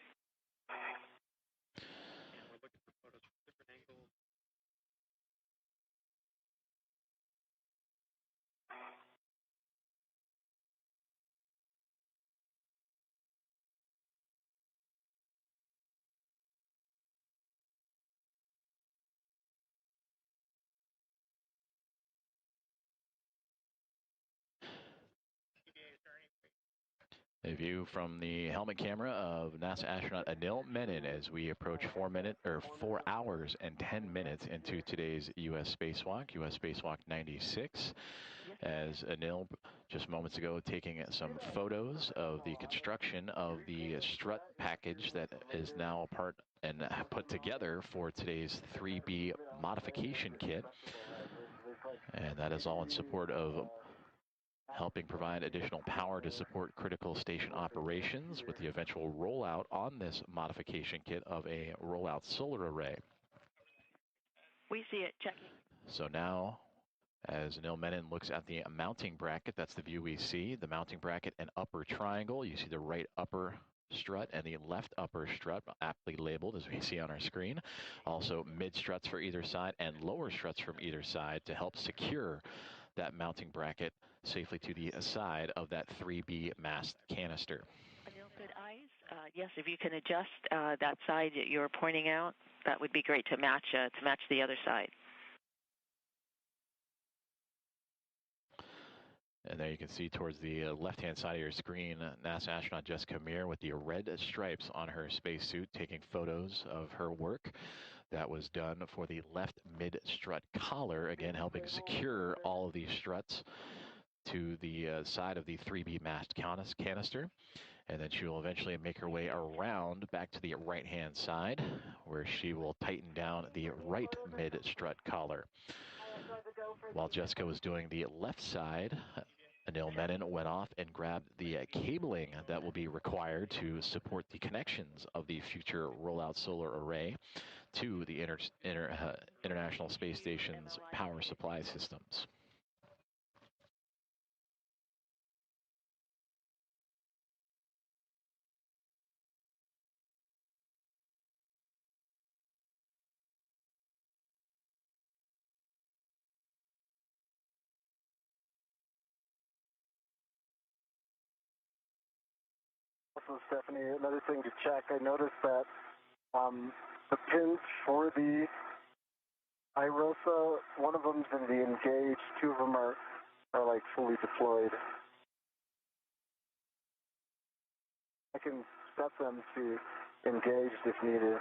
We're looking for photos from different angles. A view from the helmet camera of NASA astronaut Anil Menon as we approach 4 hours and 10 minutes into today's U.S. spacewalk 96. As Anil just moments ago taking some photos of the construction of the strut package that is now part and put together for today's 3B modification kit. And that is all in support of helping provide additional power to support critical station operations with the eventual rollout on this modification kit of a rollout solar array. We see it. Checking. So now, as Anil Menon looks at the mounting bracket, that's the view we see. The mounting bracket and upper triangle. You see the right upper strut and the left upper strut, aptly labeled as we see on our screen. Also mid struts for either side and lower struts from either side to help secure that mounting bracket safely to the side of that 3B mast canister. Anil, good eyes. Yes, if you can adjust that side that you're pointing out, that would be great to match the other side. And there you can see towards the left-hand side of your screen, NASA astronaut Jessica Meir with the red stripes on her spacesuit taking photos of her work. That was done for the left mid-strut collar, again helping secure all of these struts to the side of the 3B mast canister. And then she will eventually make her way around back to the right-hand side, where she will tighten down the right mid-strut collar. While Jessica was doing the left side, Anil Menon went off and grabbed the cabling that will be required to support the connections of the future rollout solar array to the International Space Station's power supply systems. Also, Stephanie, another thing to check, I noticed that the pins for the IROSA, one of them's in the engaged, two of them are like fully deployed. I can set them to engaged if needed.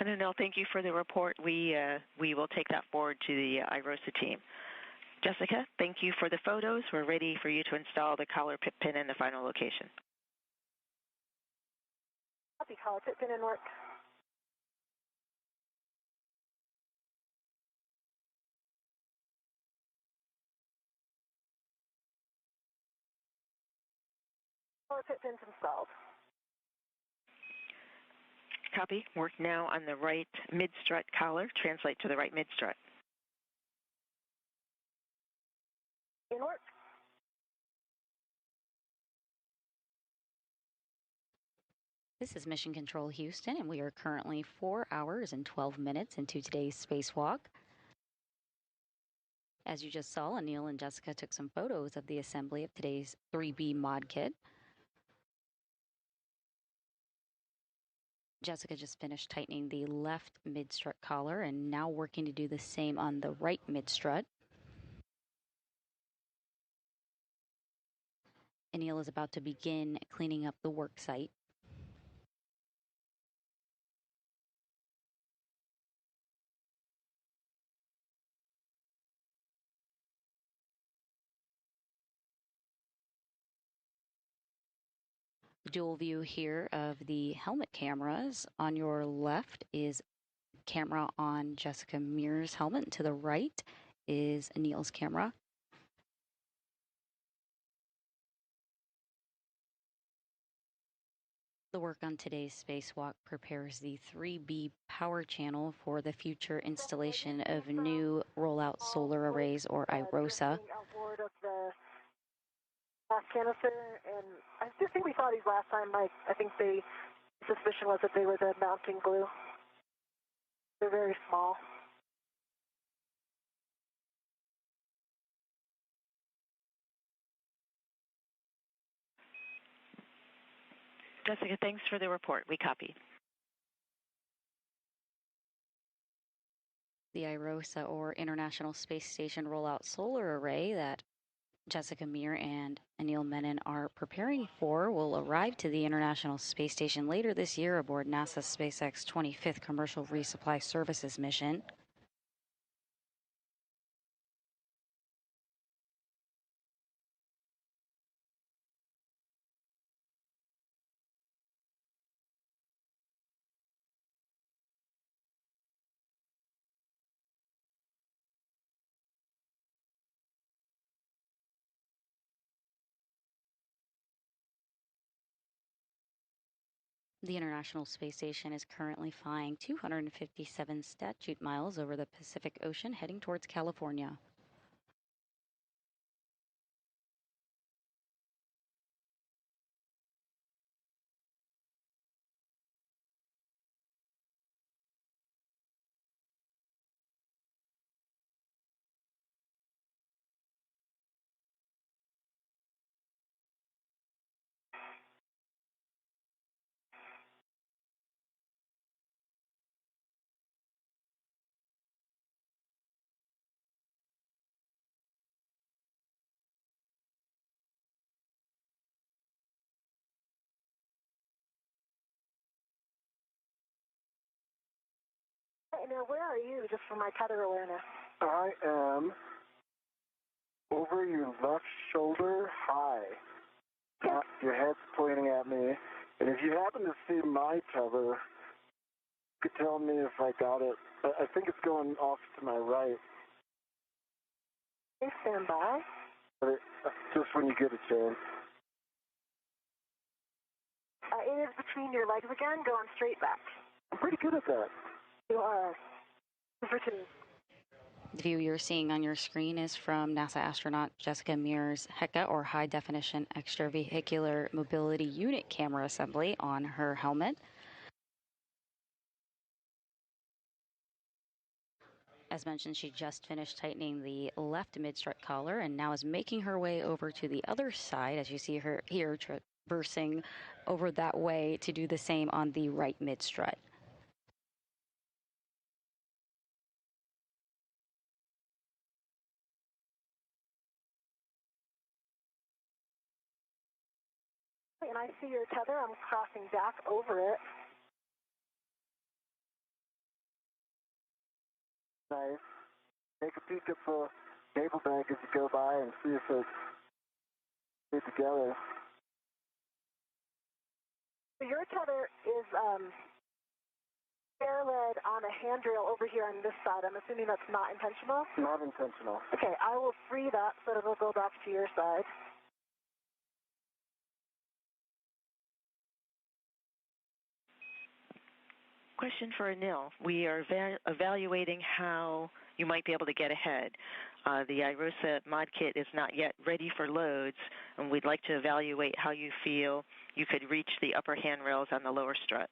Anil, thank you for the report. We will take that forward to the IROSA team. Jessica, thank you for the photos. We're ready for you to install the collar pin in the final location. Copy, collar pin in work. Collar pins installed. Copy. Work now on the right mid-strut collar. Translate to the right mid-strut. In work. This is Mission Control Houston, and we are currently 4 hours and 12 minutes into today's spacewalk. As you just saw, Anil and Jessica took some photos of the assembly of today's 3B mod kit. Jessica just finished tightening the left mid-strut collar and now working to do the same on the right mid-strut. Anil is about to begin cleaning up the work site. Dual view here of the helmet cameras. On your left is camera on Jessica Meir's helmet. To the right is Anil's camera. The work on today's spacewalk prepares the 3B power channel for the future installation of new rollout solar arrays, or IROSA. Outboard of the last canister, and I just think we saw these last time. I think the suspicion was that they were the mounting glue. They're very small. Jessica, thanks for the report. We copy. The IROSA, or International Space Station Rollout Solar Array, that Jessica Meir and Anil Menon are preparing for will arrive to the International Space Station later this year aboard NASA's SpaceX 25th Commercial Resupply Services mission. The International Space Station is currently flying 257 statute miles over the Pacific Ocean, heading towards California. Hey, now, where are you, just for my tether awareness? I am over your left shoulder high. Your head's pointing at me. And if you happen to see my tether, you could tell me if I got it. I think it's going off to my right. Hey, stand by. But just when you get a chance. It is between your legs again, going straight back. I'm pretty good at that. You are. For two. The view you're seeing on your screen is from NASA astronaut Jessica Meir's HECA, or High Definition Extravehicular Mobility Unit camera assembly on her helmet. As mentioned, she just finished tightening the left mid-strut collar and now is making her way over to the other side, as you see her here traversing over that way to do the same on the right mid-strut. And I see your tether. I'm crossing back over it. Nice. Take a peek at the cable bank as you go by and see if it's fit together. So your tether is air-led on a handrail over here on this side. I'm assuming that's not intentional? Not intentional. Okay, I will free that so that it'll go back to your side. Question for Anil. We are evaluating how you might be able to get ahead. The IROSA mod kit is not yet ready for loads, and we'd like to evaluate how you feel you could reach the upper handrails on the lower strut.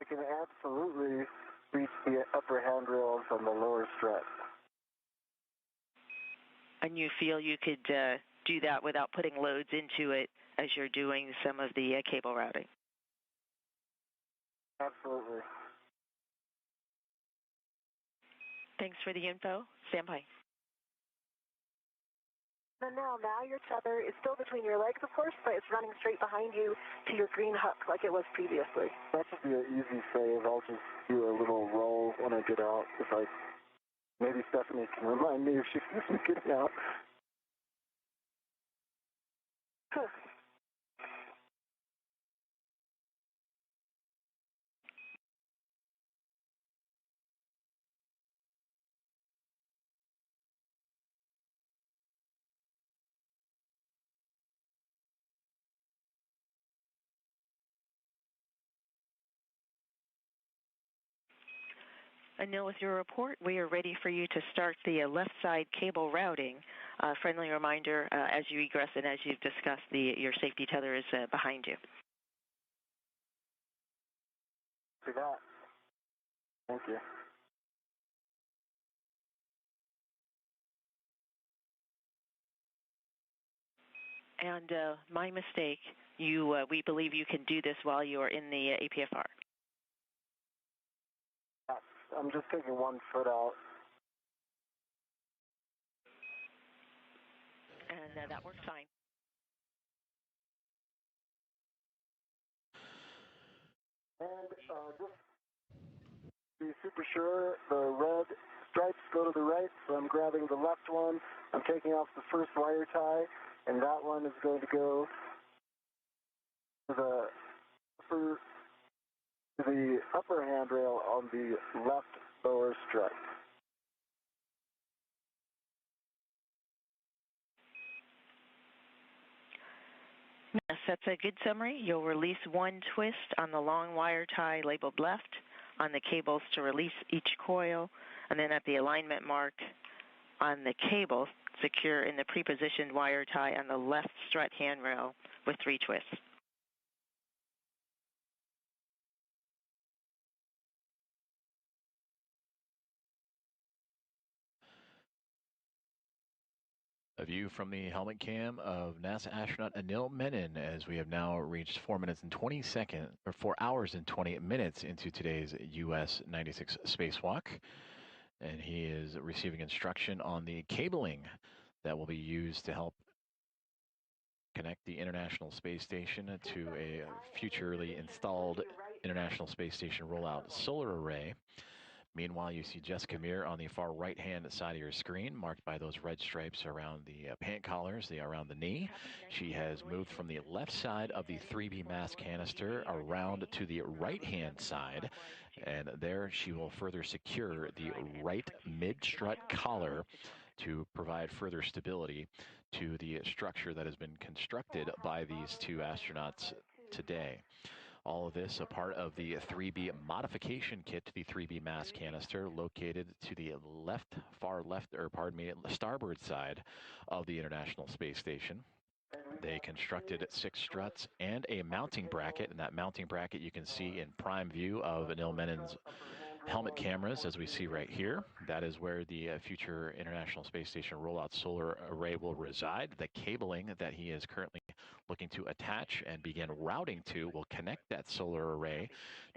You can absolutely reach the upper handrails on the lower strut. And you feel you could do that without putting loads into it as you're doing some of the cable routing? Absolutely. Thanks for the info. Stand by. And now your tether is still between your legs, of course, but it's running straight behind you to your green hook like it was previously. That should be an easy save. I'll just do a little roll when I get out. Maybe Stephanie can remind me if she sees me getting out. Anil, with your report, we are ready for you to start the left side cable routing. Friendly reminder, as you egress and as you've discussed, your safety tether is behind you. See that. Thank you. And my mistake, we believe you can do this while you are in the APFR. I'm just taking 1 foot out. And that works fine. And just to be super sure, the red stripes go to the right, so I'm grabbing the left one. I'm taking off the first wire tie, and that one is going to go to the upper handrail on the left lower stripe. Yes, that's a good summary. You'll release 1 twist on the long wire tie labeled left on the cables to release each coil, and then at the alignment mark on the cable, secure in the pre-positioned wire tie on the left strut handrail with 3 twists. A view from the helmet cam of NASA astronaut Anil Menon as we have now reached 4 hours and 20 minutes into today's US 96 spacewalk. And he is receiving instruction on the cabling that will be used to help connect the International Space Station to a futurely installed International Space Station rollout solar array. Meanwhile, you see Jessica Meir on the far right-hand side of your screen, marked by those red stripes around the pant collars, around the knee. She has moved from the left side of the 3B mass canister around to the right-hand side, and there she will further secure the right mid-strut collar to provide further stability to the structure that has been constructed by these 2 astronauts today. All of this a part of the 3B modification kit to the 3B mass canister located to the starboard side of the International Space Station. They constructed 6 struts and a mounting bracket, and that mounting bracket you can see in prime view of Anil Menon's helmet cameras, as we see right here. That is where the future International Space Station rollout solar array will reside. The cabling that he is currently looking to attach and begin routing to will connect that solar array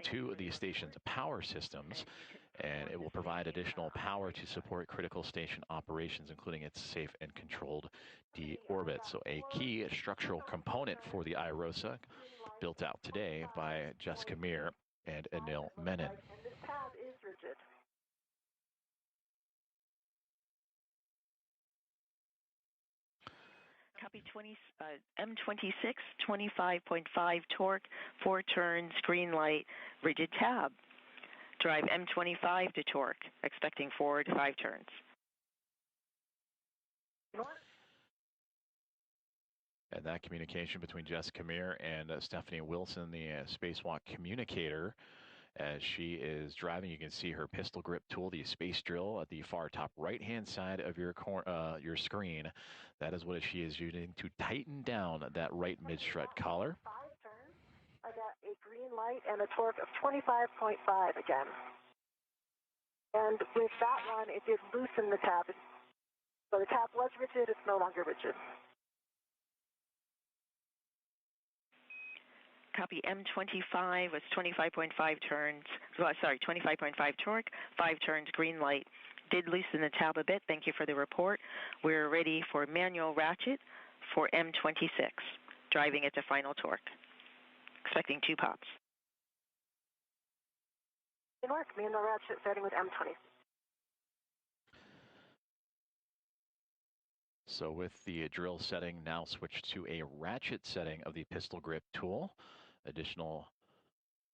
to the station's power systems, and it will provide additional power to support critical station operations, including its safe and controlled deorbit. So a key structural component for the IROSA, built out today by Jessica Meir and Anil Menon. And this tab is rigid. Copy M26, 25.5 torque, 4 turns, green light, rigid tab. Drive M25 to torque, expecting 4 to 5 turns. And that communication between Jessica Meir and Stephanie Wilson, the spacewalk communicator, as she is driving, you can see her pistol grip tool, the space drill, at the far top right-hand side of your screen. That is what she is using to tighten down that right mid-strut collar. 5 turns. I got a green light and a torque of 25.5 again. And with that one, it did loosen the tab. So the tab was rigid, it's no longer rigid. Copy M25 was 25.5 turns, 25.5 torque, 5 turns, green light. Did loosen the tab a bit. Thank you for the report. We're ready for manual ratchet for M26, driving it to final torque. Expecting 2 pops. Good work. Manual ratchet starting with M20. So with the drill setting now switched to a ratchet setting of the pistol grip tool, additional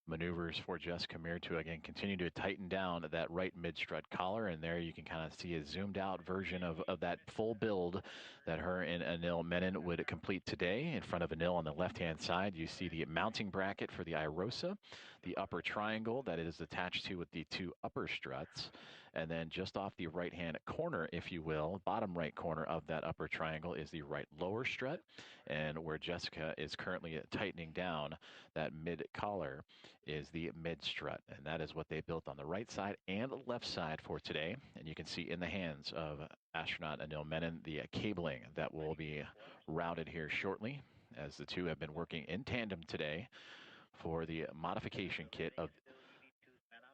maneuvers for Jessica Meir to again continue to tighten down that right mid-strut collar, and there you can kind of see a zoomed out version of that full build that her and Anil Menon would complete today. In front of Anil on the left-hand side, you see the mounting bracket for the IROSA, the upper triangle that it is attached to with the 2 upper struts, and then just off the right-hand corner, if you will, bottom right corner of that upper triangle is the right lower strut, and where Jessica is currently tightening down that mid-collar is the mid-strut, and that is what they built on the right side and left side for today. And you can see in the hands of astronaut Anil Menon the cabling that will be routed here shortly, as the 2 have been working in tandem today for the modification kit of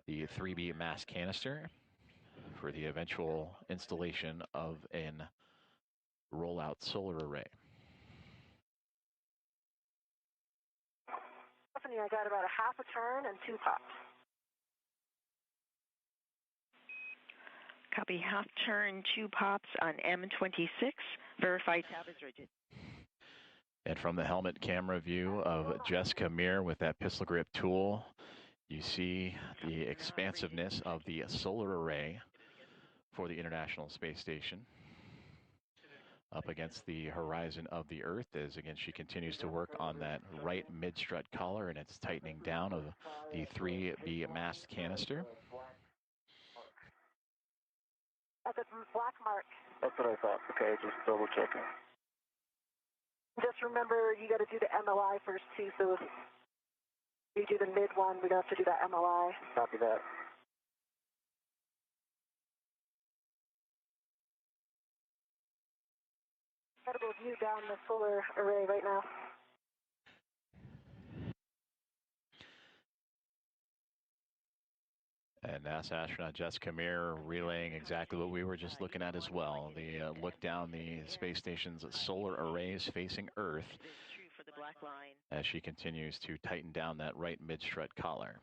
the 3B mass canister for the eventual installation of an rollout solar array. Stephanie, I got about a half a turn and 2 pops. Copy, half turn, 2 pops on M26. Verify tab is rigid. And from the helmet camera view of Jessica Meir with that pistol grip tool, you see the expansiveness of the solar array for the International Space Station up against the horizon of the Earth as, again, she continues to work on that right mid-strut collar, and it's tightening down of the 3B mast canister. That's a black mark. That's what I thought. Okay, just double checking. Just remember, you got to do the MLI first, too, so if you do the mid one, we'd have to do that MLI. Copy that. Incredible view down the solar array right now. And NASA astronaut Jessica Meir relaying exactly what we were just looking at as well. The look down the space station's solar arrays facing Earth as she continues to tighten down that right mid-strut collar.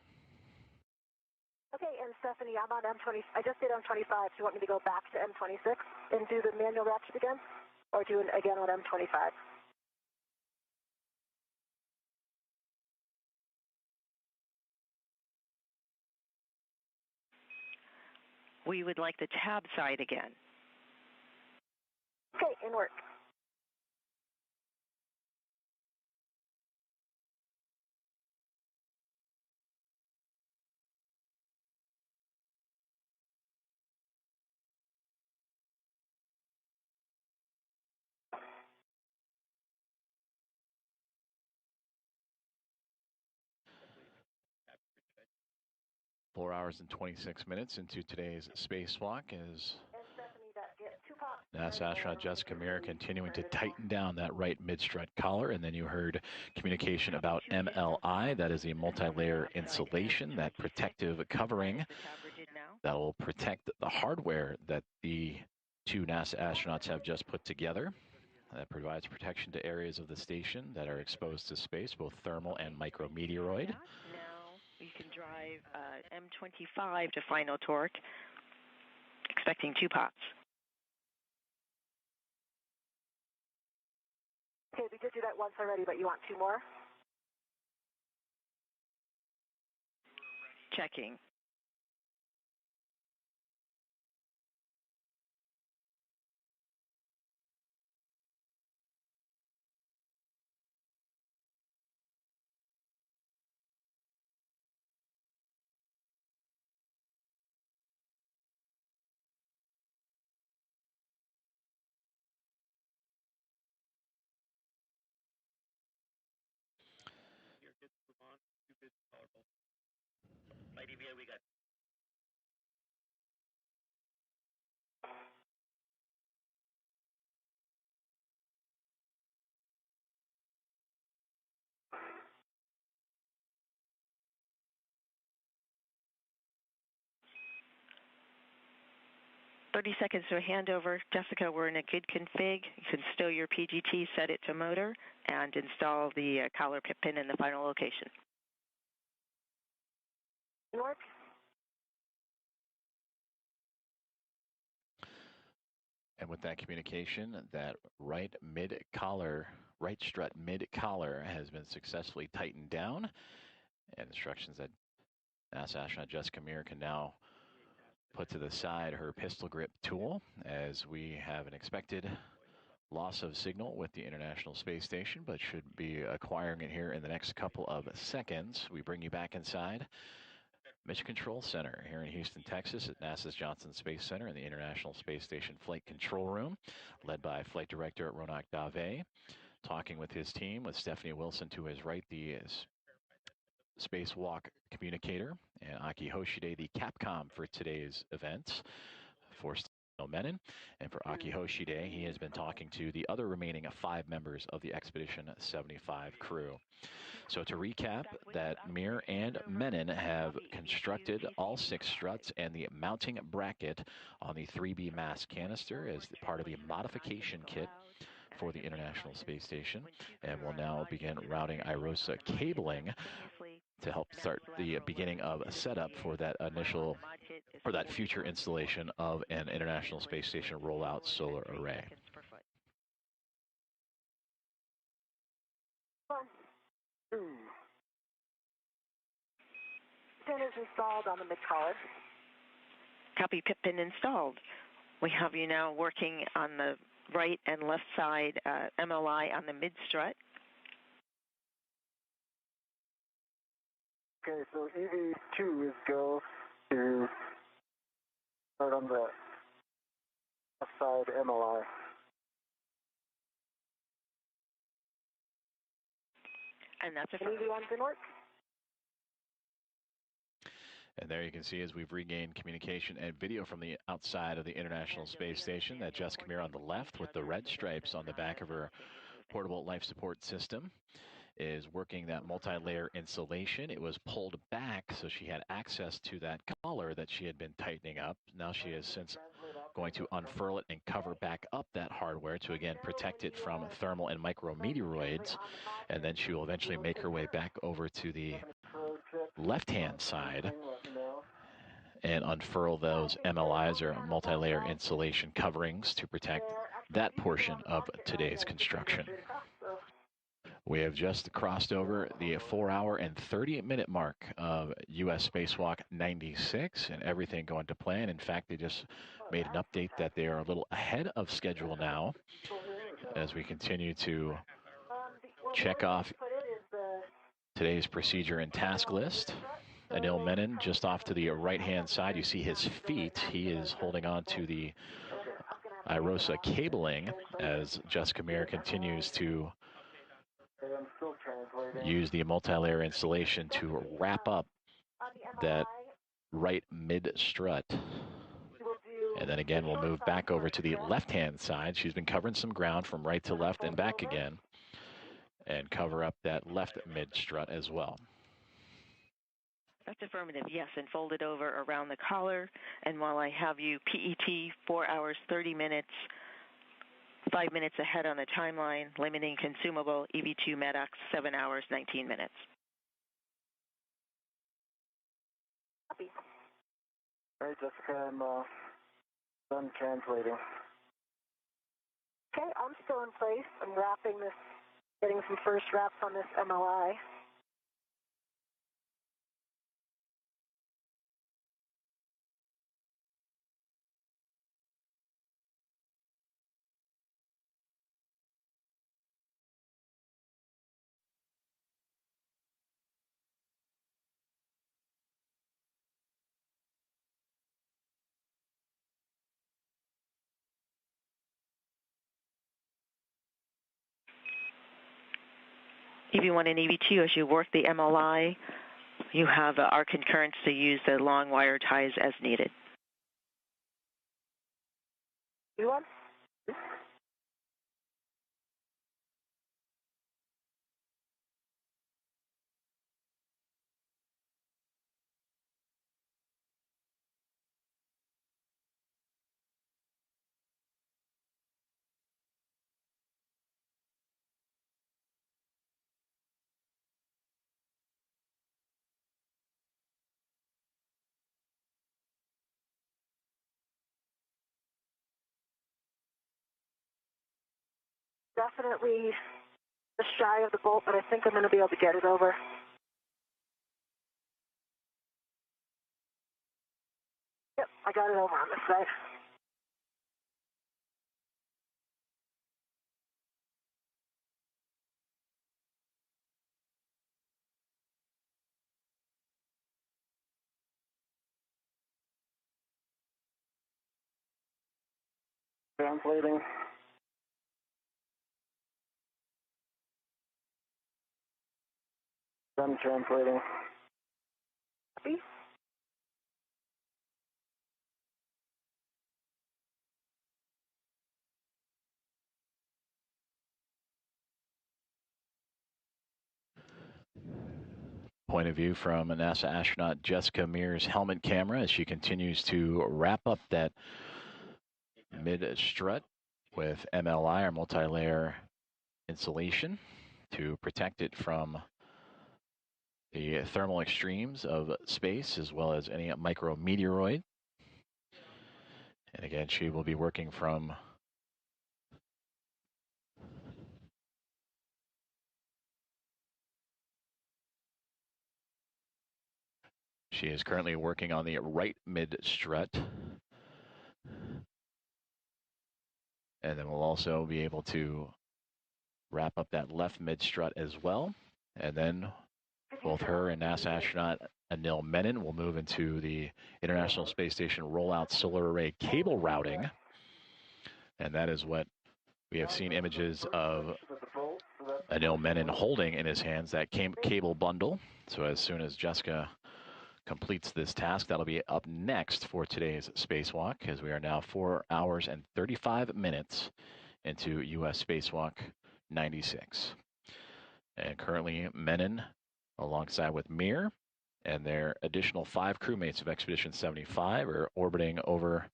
Okay, and Stephanie, I'm on M20. I just did M25. Do you want me to go back to M26 and do the manual ratchet again? Or do it again on M25? We would like the tab side again. Okay, in work. Four hours and 26 minutes into today's spacewalk as NASA astronaut Jessica Meir continuing to tighten down that right mid-strut collar. And then you heard communication about MLI. That is a multi-layer insulation, that protective covering that will protect the hardware that the two NASA astronauts have just put together. That provides protection to areas of the station that are exposed to space, both thermal and micrometeoroid. Now you can drive M25 to final torque, expecting 2 pops. Okay, we did do that once already, but you want 2 more? Checking. We got 30 seconds to a handover. Jessica, we're in a good config. You can stow your PGT, set it to motor, and install the collar pin in the final location. Work. And with that communication, that right mid-collar, right strut mid-collar has been successfully tightened down. And instructions that NASA astronaut Jessica Meir can now put to the side her pistol grip tool as we have an expected loss of signal with the International Space Station, but should be acquiring it here in the next couple of seconds. We bring you back inside Mission Control Center here in Houston, Texas at NASA's Johnson Space Center in the International Space Station Flight Control Room, led by Flight Director Ronak Dave, talking with his team with Stephanie Wilson to his right, the spacewalk communicator, and Aki Hoshide, the Capcom for today's event. For Menon. And for Aki Hoshide, he has been talking to the other remaining 5 members of the Expedition 75 crew. So to recap, that Meir and Menon have constructed all 6 struts and the mounting bracket on the 3B mass canister as part of the modification kit for the International Space Station, and will now begin routing IROSA cabling to help start the beginning of a setup for that future installation of an International Space Station rollout solar array. Pin is installed on the mid-collar. Copy, pip pin installed. We have you now working on the right and left side MLI on the mid strut. Okay, so EV2 is go to start on the left side MLI. And that's a EV1 didn't work. And there you can see as we've regained communication and video from the outside of the International Space Station, that Jessica Meir on the left with the red stripes on the back of her portable life support system is working that multi-layer insulation. It was pulled back so she had access to that collar that she had been tightening up. Now she is since going to unfurl it and cover back up that hardware to again protect it from thermal and micrometeoroids. And then she will eventually make her way back over to the left-hand side and unfurl those MLIs or multi-layer insulation coverings to protect that portion of today's construction. We have just crossed over the 4-hour and 30-minute mark of U.S. Spacewalk 96, and everything going to plan. In fact, they just made an update that they are a little ahead of schedule now as we continue to check off today's procedure and task list. Anil Menon just off to the right-hand side. You see his feet. He is holding on to the IROSA cabling as Jessica Meir continues to use the multi-layer insulation to wrap up that right mid-strut. And then again, we'll move back over to the left-hand side. She's been covering some ground from right to left and back again, and cover up that left mid-strut as well. That's affirmative, yes, and fold it over around the collar. And while I have you PET 4 hours, 30 minutes, 5 minutes ahead on the timeline, limiting consumable, EV2 MEDOX 7 hours, 19 minutes. Copy. All right, Jessica, I'm done translating. Okay, I'm still in place. I'm wrapping this, getting some first wraps on this MLI. EV1 and EV2, as you work the MLI, you have our concurrence to use the long wire ties as needed. EV1? Definitely just shy of the bolt, but I think I'm going to be able to get it over. Yep, I got it over on this side. Translating. Done translating. Copy. point of view from NASA astronaut Jessica Meir's helmet camera as she continues to wrap up that mid-strut with MLI, or multi-layer insulation, to protect it from the thermal extremes of space as well as any micrometeoroid. And again, she will be working from she is currently working on the right mid strut. And then we'll also be able to wrap up that left mid strut as well. And then both her and NASA astronaut Anil Menon will move into the International Space Station rollout solar array cable routing. And that is what we have seen images of Anil Menon holding in his hands, that cable bundle. So as soon as Jessica completes this task, that'll be up next for today's spacewalk, as we are now 4 hours and 35 minutes into U.S. Spacewalk 96. And currently Menon, alongside with Meir and their additional 5 crewmates of Expedition 75, are orbiting over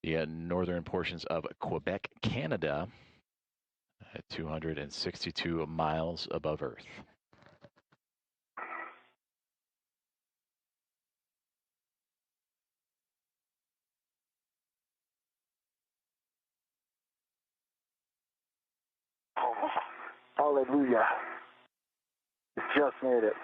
the northern portions of Quebec, Canada, at 262 miles above Earth. Hallelujah. Just made it.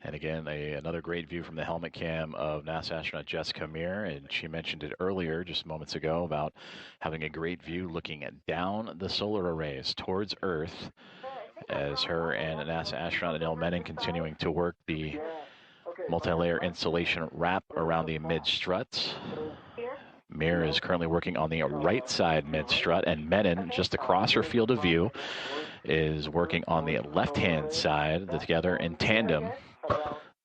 And again, another great view from the helmet cam of NASA astronaut Jessica Meir. And she mentioned it earlier, just moments ago, about having a great view looking down the solar arrays towards Earth, as her and NASA astronaut Anil Menon continuing to work the multi-layer insulation wrap around the mid-struts. Meir is currently working on the right side mid-strut, and Menon, just across her field of view, is working on the left-hand side, together in tandem,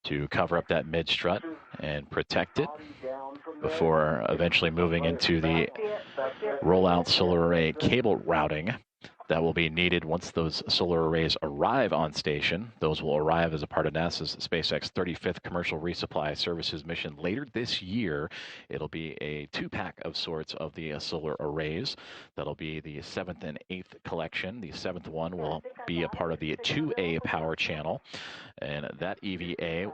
to cover up that mid-strut and protect it before eventually moving into the rollout solar array cable routing that will be needed once those solar arrays arrive on station. Those will arrive as a part of NASA's SpaceX 35th Commercial Resupply Services mission later this year. It'll be a 2-pack of sorts of the solar arrays. That'll be the 7th and 8th collection. The 7th one will be a part of the 2A power channel. And that EVA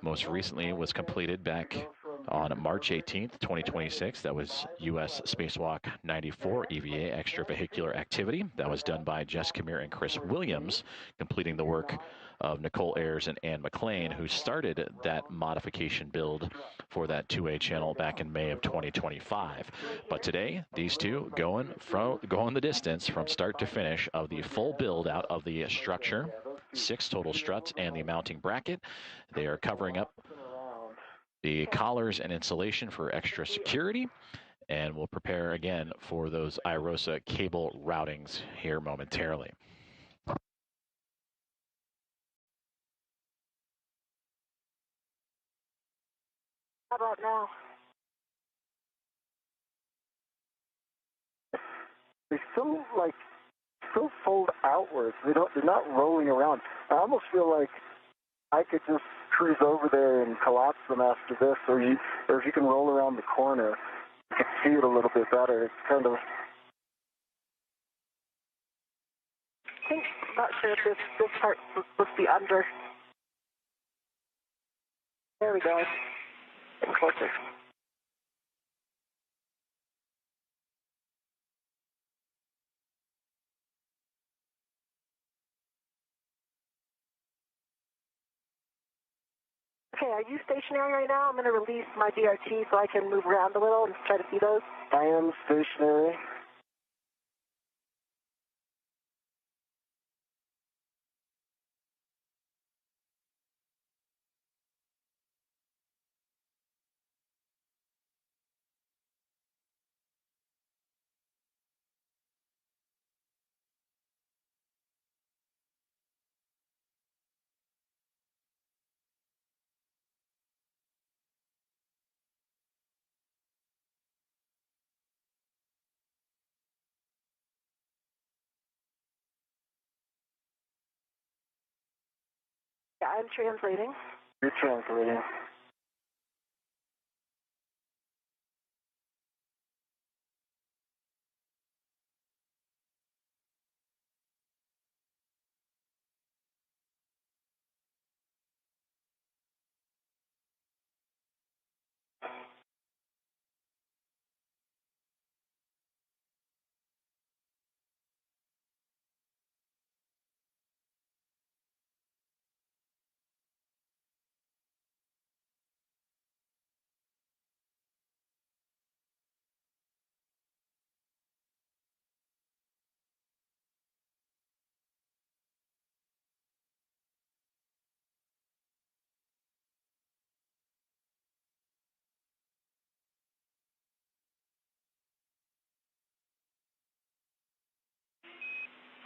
most recently was completed back on March 18th, 2026. That was U.S. Spacewalk 94 EVA, extravehicular activity. That was done by Jessica Meir and Chris Williams, completing the work of Nicole Ayers and Ann McLean, who started that modification build for that 2A channel back in May of 2025. But today, these two going the distance from start to finish of the full build out of the structure, 6 total struts and the mounting bracket. They are covering up the collars and insulation for extra security, and we'll prepare again for those IROSA cable routings here momentarily. How about now? They still fold outwards. They're not rolling around. I almost feel like I could just cruise over there and collapse them after this, or if you can roll around the corner, you can see it a little bit better. It's kind of. I think, not sure if this part's supposed to be under. There we go. Get closer. Okay, are you stationary right now? I'm going to release my DRT so I can move around a little and try to see those. I am stationary. Yeah, I'm translating. You're translating.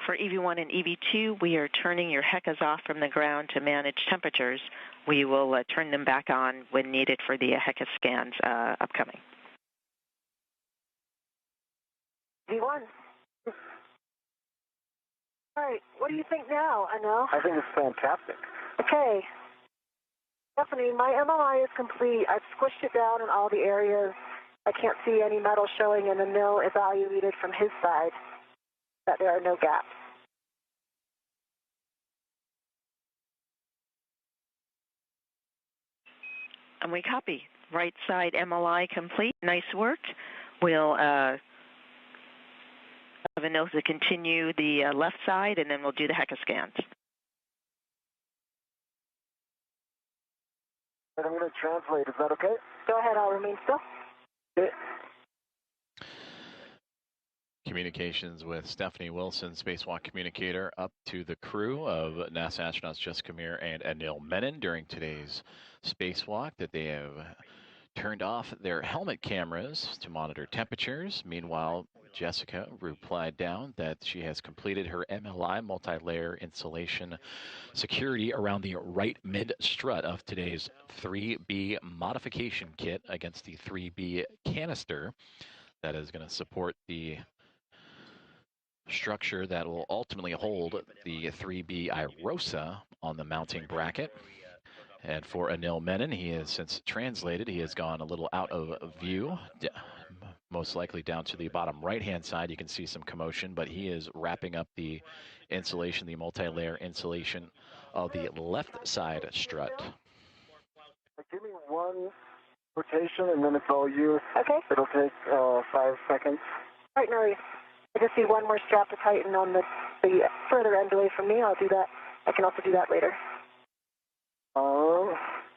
For EV1 and EV2, we are turning your HECAs off from the ground to manage temperatures. We will turn them back on when needed for the HECA scans upcoming. V1. All right, what do you think now, Anil? I think it's fantastic. Okay. Stephanie, my MLI is complete. I've squished it down in all the areas. I can't see any metal showing, and Anil evaluated from his side that there are no gaps. And we copy. Right side MLI complete. Nice work. We'll have Anil to continue the left side, and then we'll do the HECA scans. I'm going to translate. Is that okay? Go ahead, I'll remain still. Okay. Communications with Stephanie Wilson, spacewalk communicator, up to the crew of NASA astronauts Jessica Meir and Anil Menon during today's spacewalk, that they have turned off their helmet cameras to monitor temperatures. Meanwhile, Jessica replied down that she has completed her MLI multi-layer insulation security around the right mid strut of today's 3B modification kit against the 3B canister that is going to support the structure that will ultimately hold the 3B iROSA on the mounting bracket. And for Anil Menon, he has since translated. He has gone a little out of view, most likely down to the bottom right-hand side. You can see some commotion, but he is wrapping up the insulation, the multi-layer insulation of the left side strut. Give me one rotation, and then it's all you. Okay. It'll take 5 seconds. All right, Meir. I just see one more strap to tighten on the further end away from me. I'll do that. I can also do that later.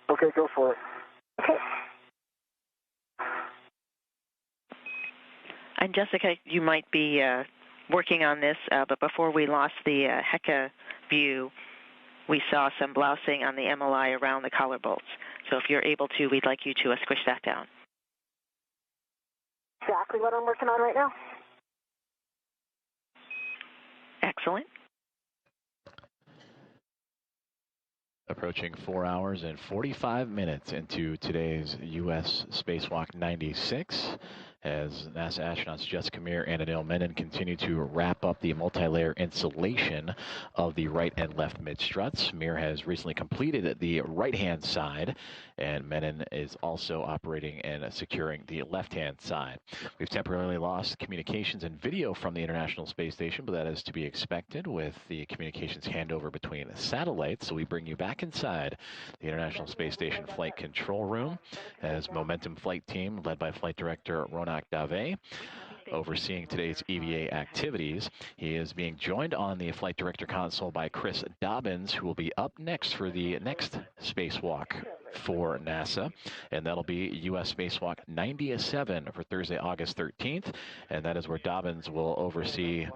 Okay, go for it. Okay. And Jessica, you might be working on this, but before we lost the HECA view, we saw some blousing on the MLI around the collar bolts. So if you're able to, we'd like you to squish that down. Exactly what I'm working on right now. Excellent. Approaching 4 hours and 45 minutes into today's U.S. Spacewalk 96, as NASA astronauts Jessica Meir and Anil Menon continue to wrap up the multi-layer insulation of the right and left mid-struts. Meir has recently completed the right-hand side, and Menon is also operating and securing the left-hand side. We've temporarily lost communications and video from the International Space Station, but that is to be expected with the communications handover between satellites. So we bring you back inside the International Space Station Flight Control Room as Momentum Flight Team, led by Flight Director Ronak Dave, overseeing today's EVA activities. He is being joined on the Flight Director console by Chris Dobbins, who will be up next for the next spacewalk for NASA, and that'll be U.S. Spacewalk 97 for Thursday, August 13th, and that is where Dobbins will oversee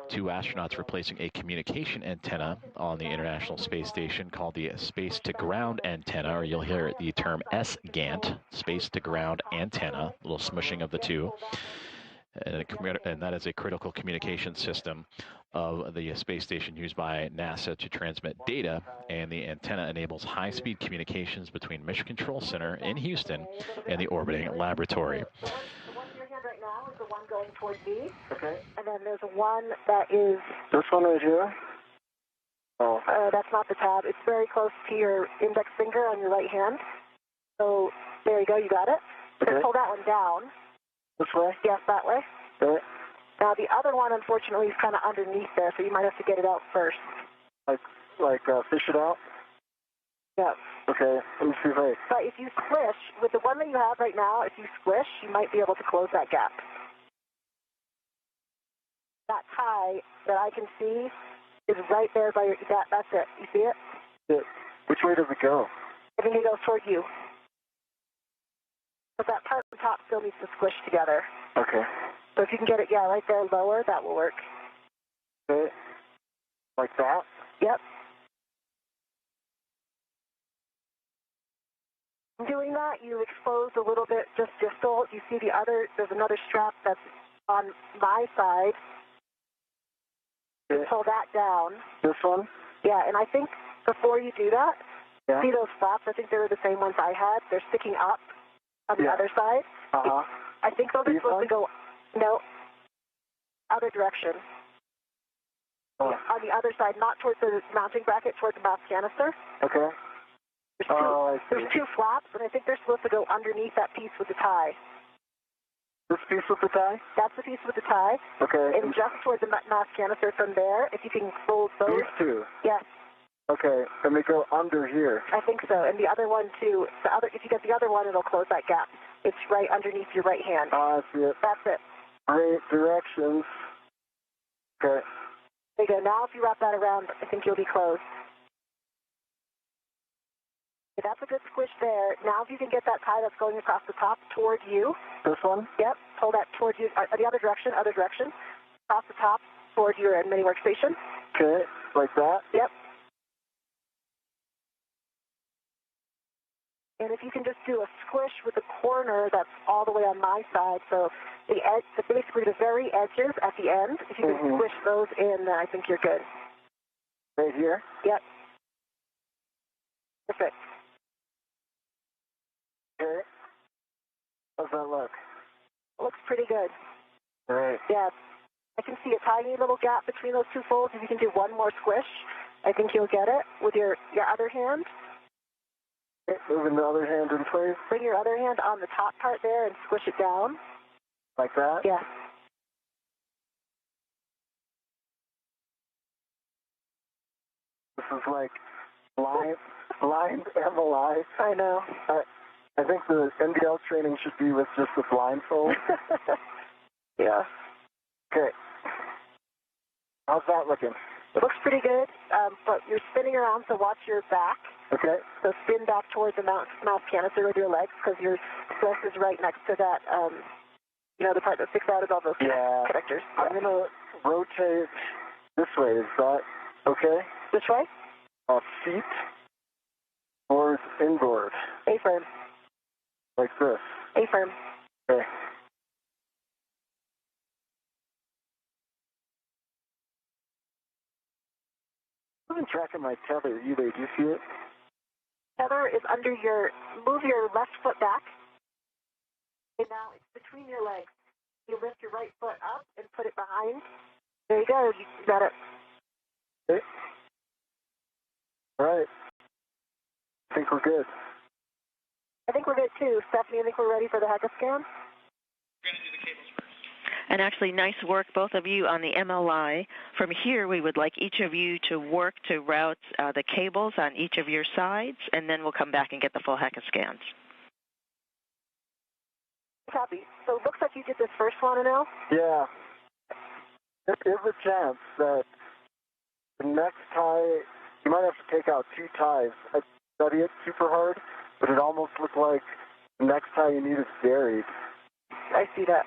2 astronauts replacing a communication antenna on the International Space Station called the Space to Ground Antenna, or you'll hear the term SGANT, Space to Ground Antenna, a little smushing of the two. And that is a critical communication system of the space station used by NASA to transmit data, and the antenna enables high-speed communications between Mission Control Center in Houston and the orbiting laboratory. The one in your hand right now is the one going toward me. Okay. And then there's one that is... This one right here? Oh. That's not the tab. It's very close to your index finger on your right hand. So there you go. You got it. Okay. Just pull that one down. This way? Yes, that way. Okay. Now the other one, unfortunately, is kind of underneath there, so you might have to get it out first. Fish it out? Yeah. Okay. Let me see if I... But if you squish, with the one that you have right now, if you squish, you might be able to close that gap. That tie that I can see is right there by your... That's it. You see it? Yeah. Which way does it go? I think it goes toward you. But that part on top still needs to squish together. Okay. So if you can get it, right there lower, that will work. Okay. Like that? Yep. Doing that, you expose a little bit just distal. You see there's another strap that's on my side. Okay. Pull that down. This one? Yeah, and I think before you do that, yeah. See those flaps? I think they were the same ones I had. They're sticking up on the other side. Uh-huh. I think those are supposed to go, no, other direction. Oh. Yeah, on the other side, not towards the mounting bracket, towards the mouth canister. Okay. There's two flaps, and I think they're supposed to go underneath that piece with the tie. This piece with the tie? That's the piece with the tie. Okay. And just towards the mouth canister from there, if you can fold those. These two? Yes. Okay, and they go under here. I think so, and the other one too. If you get the other one, it'll close that gap. It's right underneath your right hand. I see it. That's it. Great directions. Okay. There you go. Now if you wrap that around, I think you'll be closed. Okay, that's a good squish there. Now if you can get that tie that's going across the top toward you. This one? Yep. Pull that toward you. The other direction. Across the top toward your mini workstation. Okay, like that? Yep. And if you can just do a squish with the corner that's all the way on my side, so the edge, basically the very edges at the end, if you can squish those in, then I think you're good. Right here? Yep. Perfect. Okay. How's that look? Looks pretty good. All right. Yeah. I can see a tiny little gap between those two folds. If you can do one more squish, I think you'll get it with your other hand. Moving the other hand in place. Bring your other hand on the top part there and squish it down. Like that? Yeah. This is like blind MLI. I know. I think the NDL training should be with just the blindfold. Yeah. Okay. How's that looking? It looks pretty good, but you're spinning around, so watch your back. Okay. So spin back towards the mouth canister with your legs, because your breast is right next to that, the part that sticks out of all those connectors. I'm going to rotate this way. Is that okay? Which way? Feet towards inboard. A-firm. Like this. A-firm. Okay. I'm not tracking my tether either. Do you see it? Tether is under move your left foot back. And now it's between your legs. You lift your right foot up and put it behind. There you go. You got it. Okay. All right. I think we're good. I think we're good too. Stephanie, I think we're ready for the HECA scan. And actually, nice work, both of you, on the MLI. From here, we would like each of you to work to route the cables on each of your sides, and then we'll come back and get the full HECA scans. Copy. So it looks like you did this first one, Anil? Yeah. There's a chance that the next tie, you might have to take out two ties. I study it super hard, but it almost looked like the next tie you need is buried. I see that.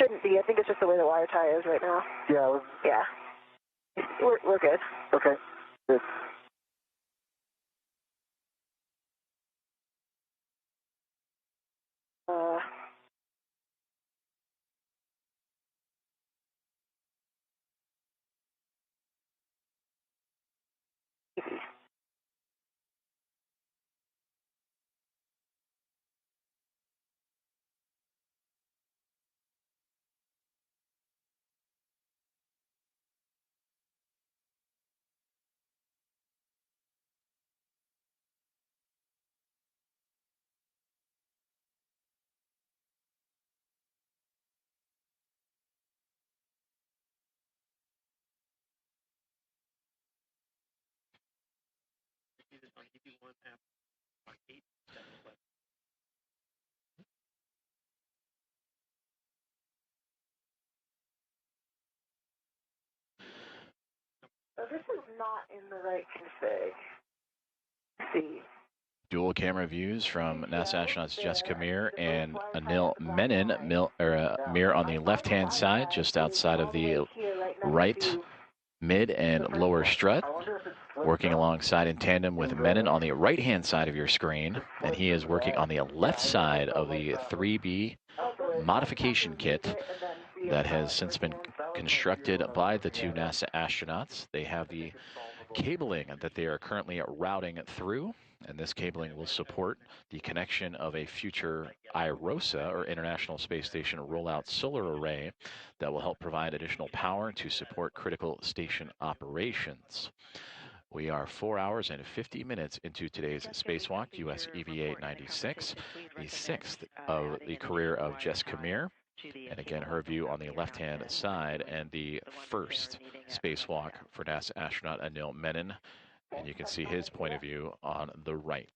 Shouldn't be. I think it's just the way the wire tie is right now. Yeah. Yeah. We're good. Okay. Good. on EV1 app on 8 step 11. So this is not in the right config. Let's see. Dual camera views from NASA astronauts Jessica Meir and Anil Menon. Meir on the left-hand side, just outside of the right, mid, and lower strut, working alongside in tandem with Menon on the right-hand side of your screen, and he is working on the left side of the 3B modification kit that has since been constructed by the two NASA astronauts. They have the cabling that they are currently routing through, and this cabling will support the connection of a future IROSA, or International Space Station Rollout Solar Array, that will help provide additional power to support critical station operations. We are 4 hours and 50 minutes into today's spacewalk, US EVA 96, the sixth of the career of Jessica Meir. And again, her view on the left-hand side, and the first spacewalk for NASA astronaut Anil Menon. And you can see his point of view on the right.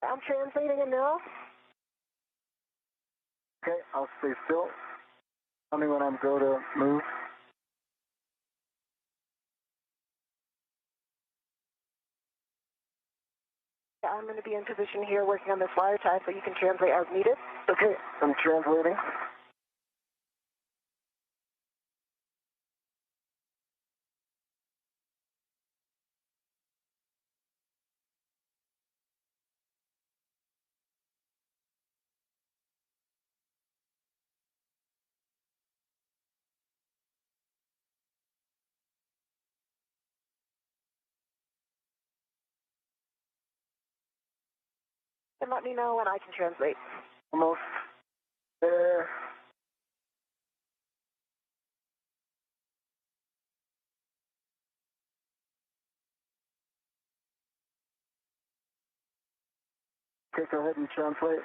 I'm translating it now. Okay, I'll stay still. Tell me when I'm go to move. I'm going to be in position here working on this wire tie so you can translate as needed. Okay, I'm translating. And let me know when I can translate. Almost there. Okay, go ahead and translate.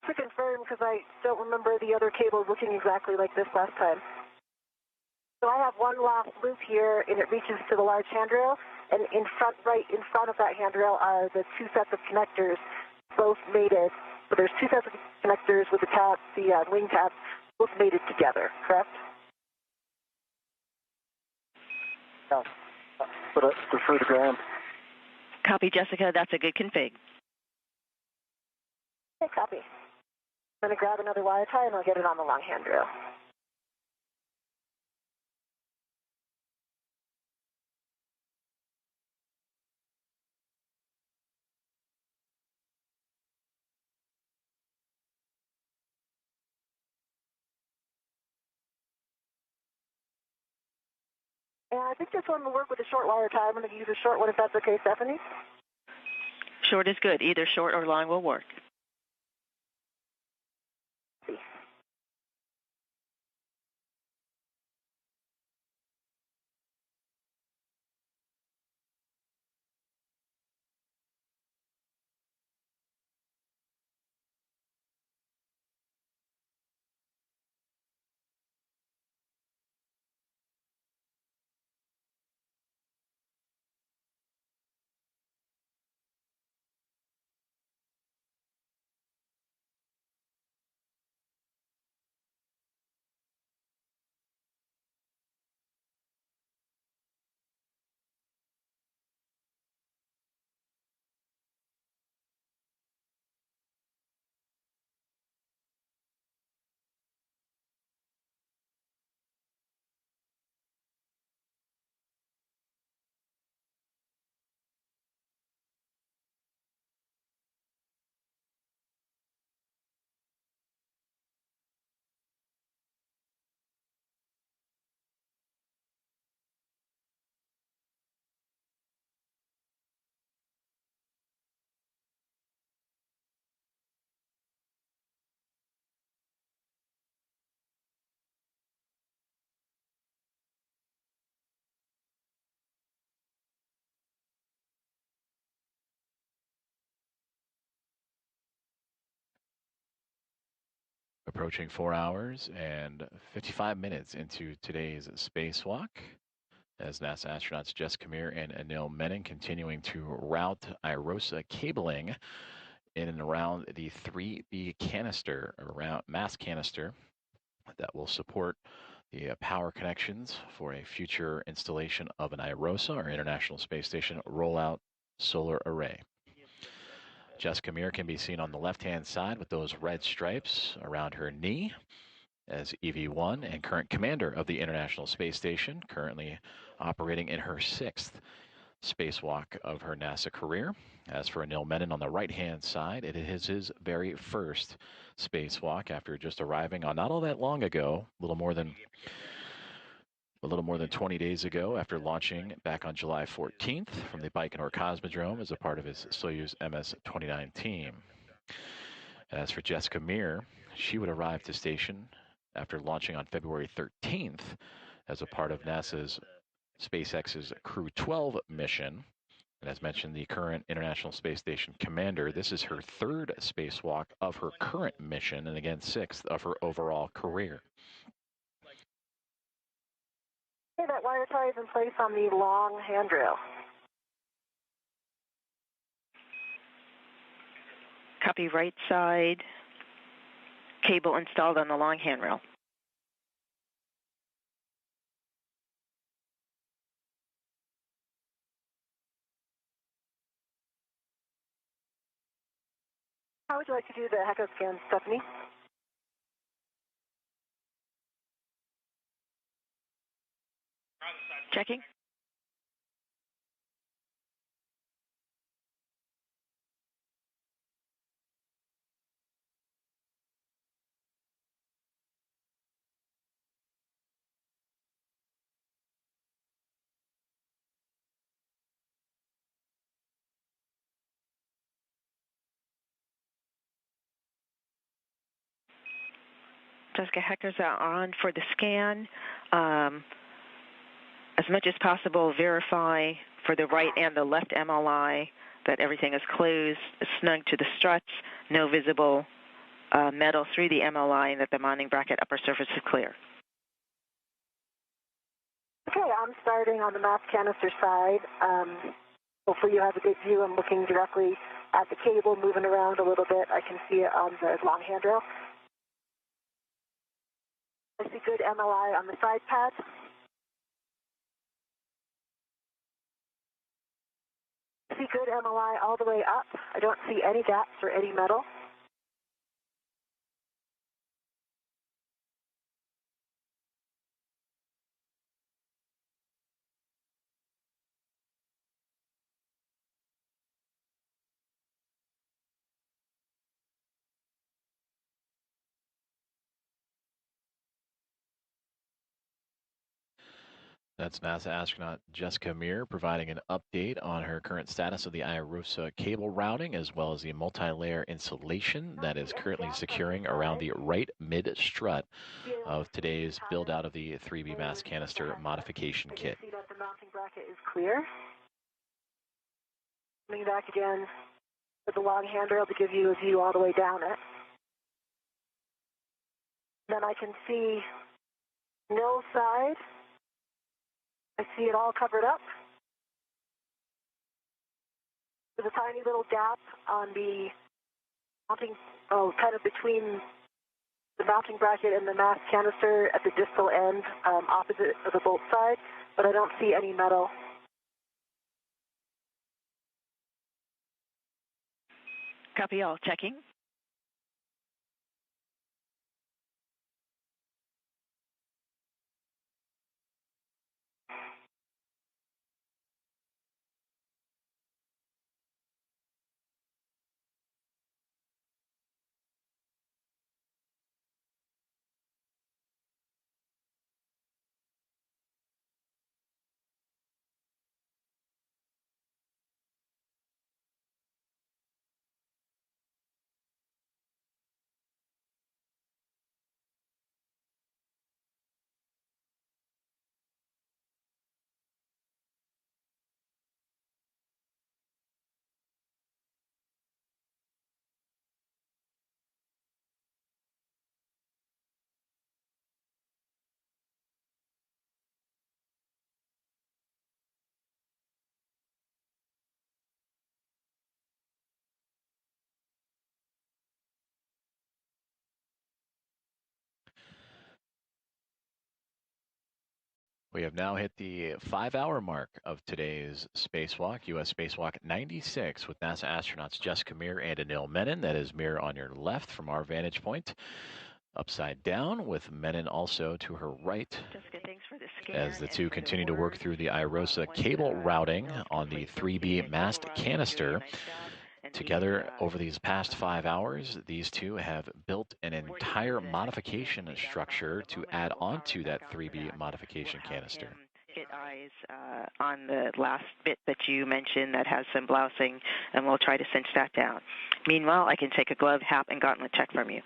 To confirm, because I don't remember the other cables looking exactly like this last time. So I have one last loop here, and it reaches to the large handrail, and right in front of that handrail are the two sets of connectors, both mated. So there's two sets of connectors with the tab, the wing tab, both mated together, correct? Yeah, but I prefer the ground. Copy, Jessica. That's a good config. Okay, copy. I'm going to grab another wire tie, and I'll get it on the long handrail. And I think this one will work with a short wire tie. I'm going to use a short one if that's okay, Stephanie. Short is good. Either short or long will work. approaching 4 hours and 55 minutes into today's spacewalk as NASA astronauts Jessica Meir and Anil Menon continuing to route IROSA cabling in and around the 3B canister, around mass canister that will support the power connections for a future installation of an IROSA, or International Space Station Rollout Solar Array. Jessica Meir can be seen on the left-hand side with those red stripes around her knee as EV1 and current commander of the International Space Station, currently operating in her 6th spacewalk of her NASA career. As for Anil Menon on the right-hand side, it is his very first spacewalk after just arriving on not all that long ago, a little more than 20 days ago, after launching back on July 14th from the Baikonur Cosmodrome as a part of his Soyuz MS-29 team. As for Jessica Meir, she would arrive to station after launching on February 13th as a part of NASA's SpaceX's Crew 12 mission. And as mentioned, the current International Space Station commander, this is her 3rd spacewalk of her current mission, and again, 6th of her overall career. Okay, that wire tie is in place on the long handrail. Copy, right side cable installed on the long handrail. How would you like to do the HECO scan, Stephanie? Checking. Jessica, Hector's on for the scan. As much as possible, verify for the right and the left MLI that everything is closed, snug to the struts, no visible metal through the MLI, and that the mounting bracket upper surface is clear. Okay, I'm starting on the mass canister side. Hopefully you have a good view. I'm looking directly at the cable, moving around a little bit. I can see it on the long handrail. I see good MLI on the side pad. I see good MLI all the way up. I don't see any gaps or any metal. That's NASA astronaut Jessica Meir providing an update on her current status of the IROSA cable routing, as well as the multi-layer insulation that is currently securing around the right mid-strut of today's build-out of the 3B mass canister modification kit. See that the mounting bracket is clear. Coming back again with the long handrail to give you a view all the way down it. Then I can see Nil's side. I see it all covered up. There's a tiny little gap on the mounting, kind of between the mounting bracket and the mass canister at the distal end, opposite of the bolt side, but I don't see any metal. Copy all. Checking. We have now hit the 5-hour mark of today's spacewalk, U.S. Spacewalk 96, with NASA astronauts Jessica Meir and Anil Menon. That is Meir on your left from our vantage point, upside down, with Menon also to her right, Jessica, thanks for the scan as the and two for the continue to work word. through the IROSA Once, cable routing Anil's on the complete 3B cable mast routing, canister. nice job. And Together, these, over these past 5 hours, these two have built an entire modification structure to add onto that 3B modification canister. Get eyes on the last bit that you mentioned that has some blousing, and we'll try to cinch that down. Meanwhile, I can take a glove, hat, and gauntlet check from you.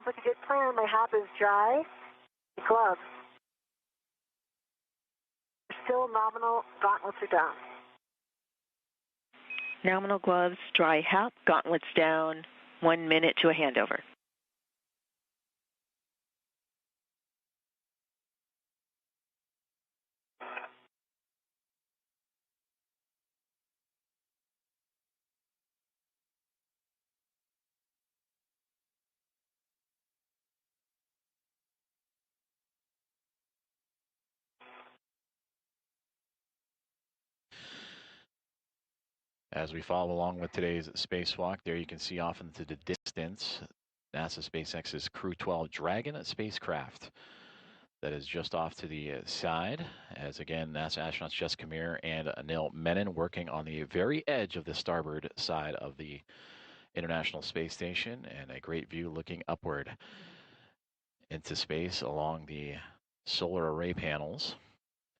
Like a good plan. My hat is dry. Glove. Still nominal. Gauntlets are down. Nominal gloves, dry hat, gauntlets down. 1 minute to a handover. As we follow along with today's spacewalk, there you can see off into the distance NASA SpaceX's Crew 12 Dragon spacecraft that is just off to the side, as again NASA astronauts Jessica Meir and Anil Menon working on the very edge of the starboard side of the International Space Station, and a great view looking upward into space along the solar array panels,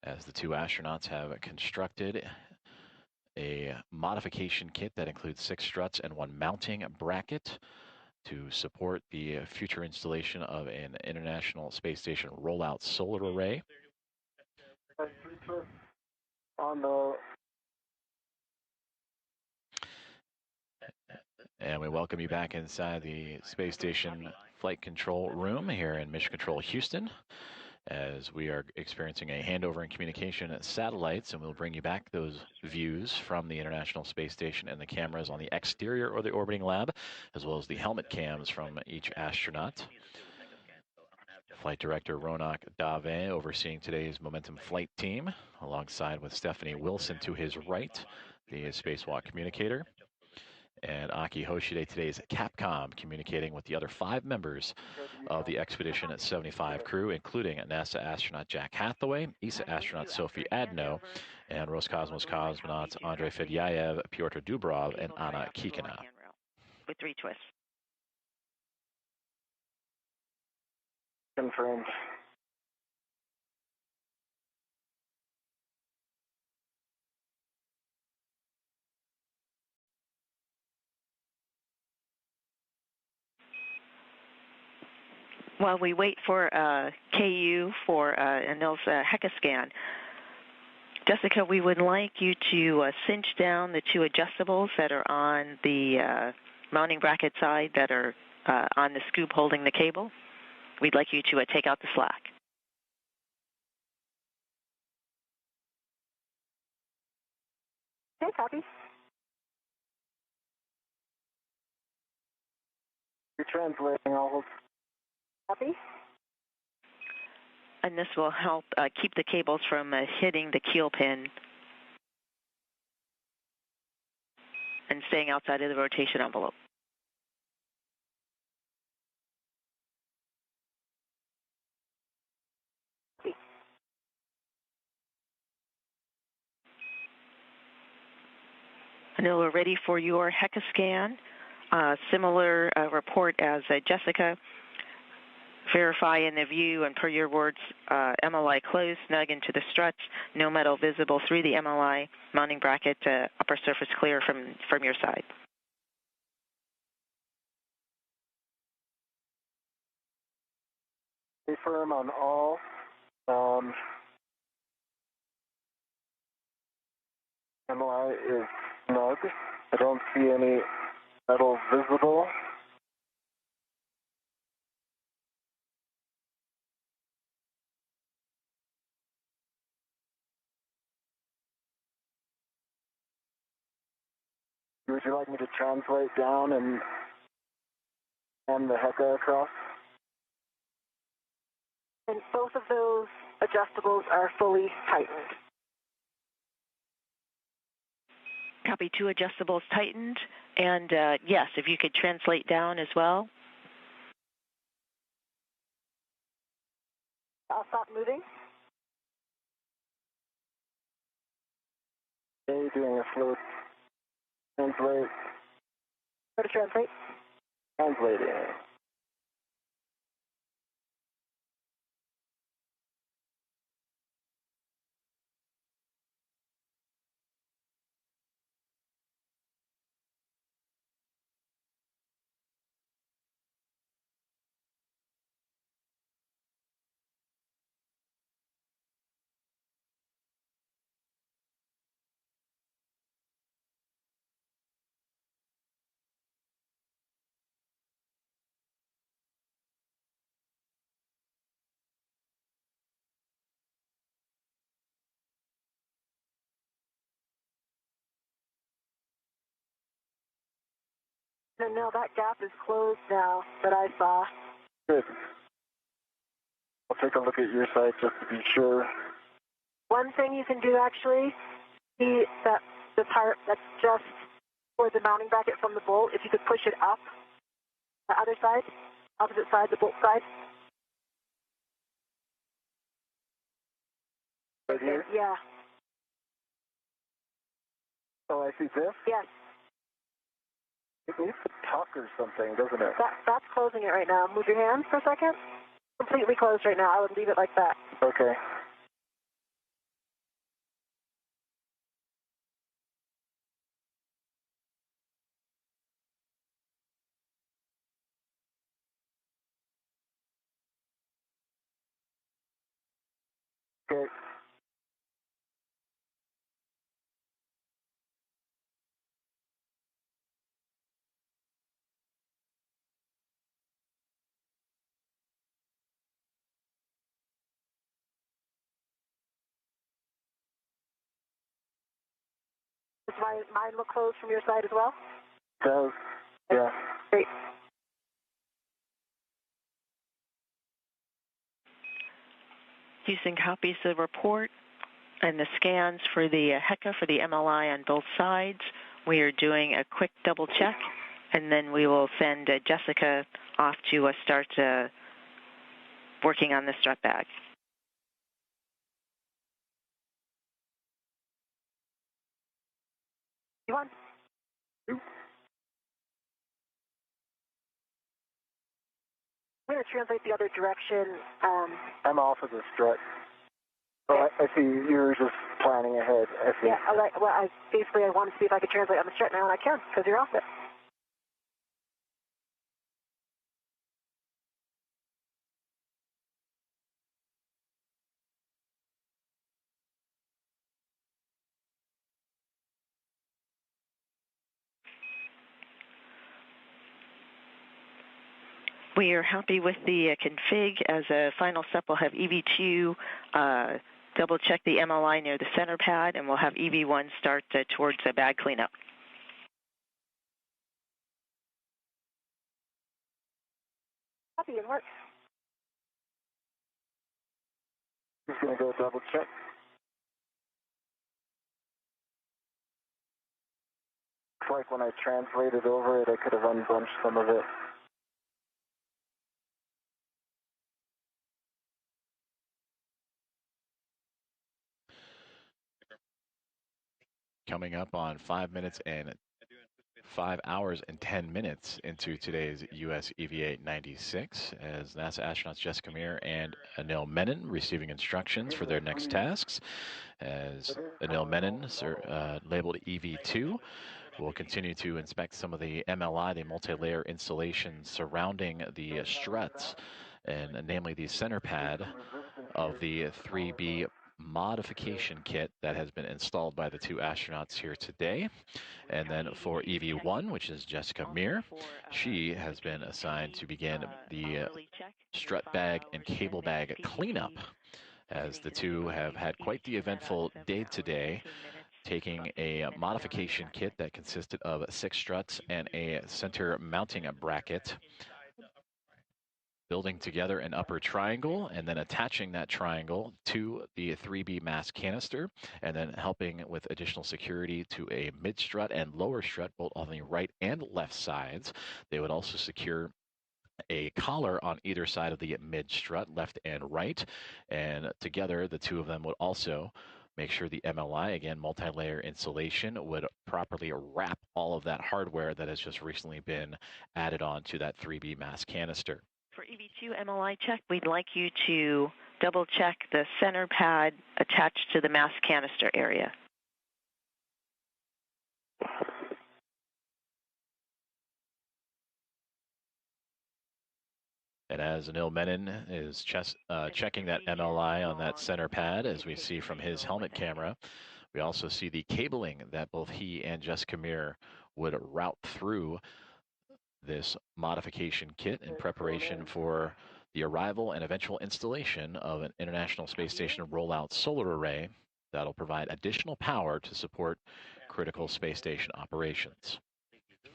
as the two astronauts have constructed a modification kit that includes 6 struts and 1 mounting bracket to support the future installation of an International Space Station rollout solar array. On the And we welcome you back inside the Space Station Flight Control Room here in Mission Control Houston, as we are experiencing a handover in communication satellites, and we'll bring you back those views from the International Space Station and the cameras on the exterior or the orbiting lab, as well as the helmet cams from each astronaut. Flight Director Ronak Dave overseeing today's Momentum flight team, alongside with Stephanie Wilson to his right, the spacewalk communicator. And Aki Hoshide, today's Capcom, communicating with the other 5 members of the Expedition 75 crew, including NASA astronaut Jack Hathaway, ESA astronaut Sophie Adno, and Roscosmos cosmonauts Andrei Fedyaev, Pyotr Dubrov, and Anna Kikina. With 3 twists. confirmed. While we wait for KU for Anil's HECA scan, Jessica, we would like you to cinch down the 2 adjustables that are on the mounting bracket side that are on the scoop holding the cable. We'd like you to take out the slack. Okay, copy. You're translating. I'll hold. Copy. And this will help keep the cables from hitting the keel pin and staying outside of the rotation envelope. Anil, we're ready for your HECA scan. Similar report as Jessica. Verify in the view and per your words, MLI closed, snug into the struts, no metal visible through the MLI, mounting bracket, upper surface clear from your side. Stay firm on all. MLI is snug. I don't see any metal visible. Would you like me to translate down and the HECA across? And both of those adjustables are fully tightened. Copy, 2 adjustables tightened. And yes, if you could translate down as well. I'll stop moving. Okay, doing a slow translate. Go to translate. Translating. And now that gap is closed now that I saw. Good. I'll take a look at your side just to be sure. One thing you can do actually, see that the part that's just for the mounting bracket from the bolt, if you could push it up the other side, opposite side, the bolt side. Right here? Yeah. Oh, I see this? Yes. It needs to tuck or something, doesn't it? That's closing it right now. Move your hand for a second. Completely closed right now. I would leave it like that. Okay. Okay. Does mine look closed from your side as well? Does. Yeah. Great. Houston copies the report and the scans for the HECA for the MLI on both sides. We are doing a quick double check, and then we will send Jessica off to start working on the strut bag. You want? I'm going to translate the other direction. I'm off of the strut. Oh, I see. You're just planning ahead. I see. Yeah, well, I wanted to see if I could translate on the strut now, and I can, because you're off it. We are happy with the config. As a final step, we'll have EV2 double check the MLI near the center pad, and we'll have EV1 start towards the bag cleanup. Copy and work. Just going to go double check. Looks like when I translated over it, I could have unbunched some of it. Coming up on 5 minutes and 5 hours and 10 minutes into today's US EVA 96 as NASA astronauts Jessica Meir and Anil Menon receiving instructions for their next tasks. As Anil Menon, labeled EV2, will continue to inspect some of the MLI, the multi-layer installation surrounding the struts, and namely the center pad of the 3B modification kit that has been installed by the 2 astronauts here today. And then for EV1, which is Jessica Meir, she has been assigned to begin the strut bag and cable bag cleanup, as the 2 have had quite the eventful day today, taking a modification kit that consisted of 6 struts and a center mounting bracket building together an upper triangle and then attaching that triangle to the 3B mass canister, and then helping with additional security to a mid strut and lower strut, both on the right and left sides. They would also secure a collar on either side of the mid strut, left and right, and together the two of them would also make sure the MLI, again, multi-layer insulation, would properly wrap all of that hardware that has just recently been added on to that 3B mass canister. For EV2 MLI check, we'd like you to double check the center pad attached to the mass canister area. And as Anil Menon is checking that MLI on that center pad, as we see from his helmet camera, we also see the cabling that both he and Jessica Meir would route through this modification kit in preparation for the arrival and eventual installation of an International Space Station rollout solar array that'll provide additional power to support critical space station operations.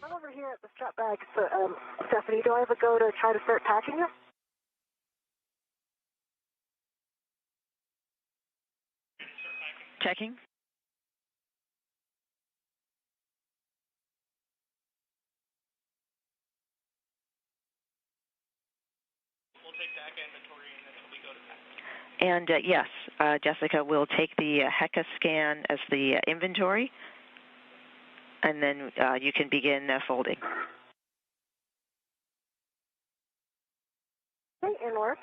I'm over here at the strap bag. So, Stephanie, do I have a go to try to start packing it? Checking. We'll take the HECA inventory and then we go to pack. And yes, Jessica will take the HECA scan as the inventory, and then you can begin folding. Okay, in work.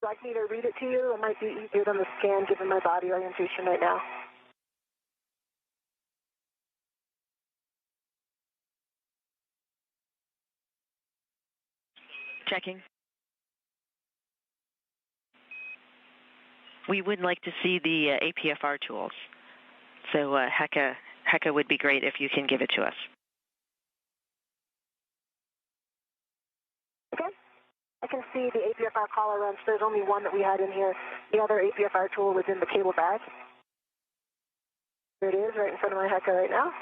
Would you like me to read it to you? It might be easier than the scan given my body orientation right now. Checking. We would like to see the APFR tools. So HECA would be great if you can give it to us. Okay. I can see the APFR collar wrench. There's only one that we had in here. The other APFR tool was in the cable bag. There it is, right in front of my HECA right now.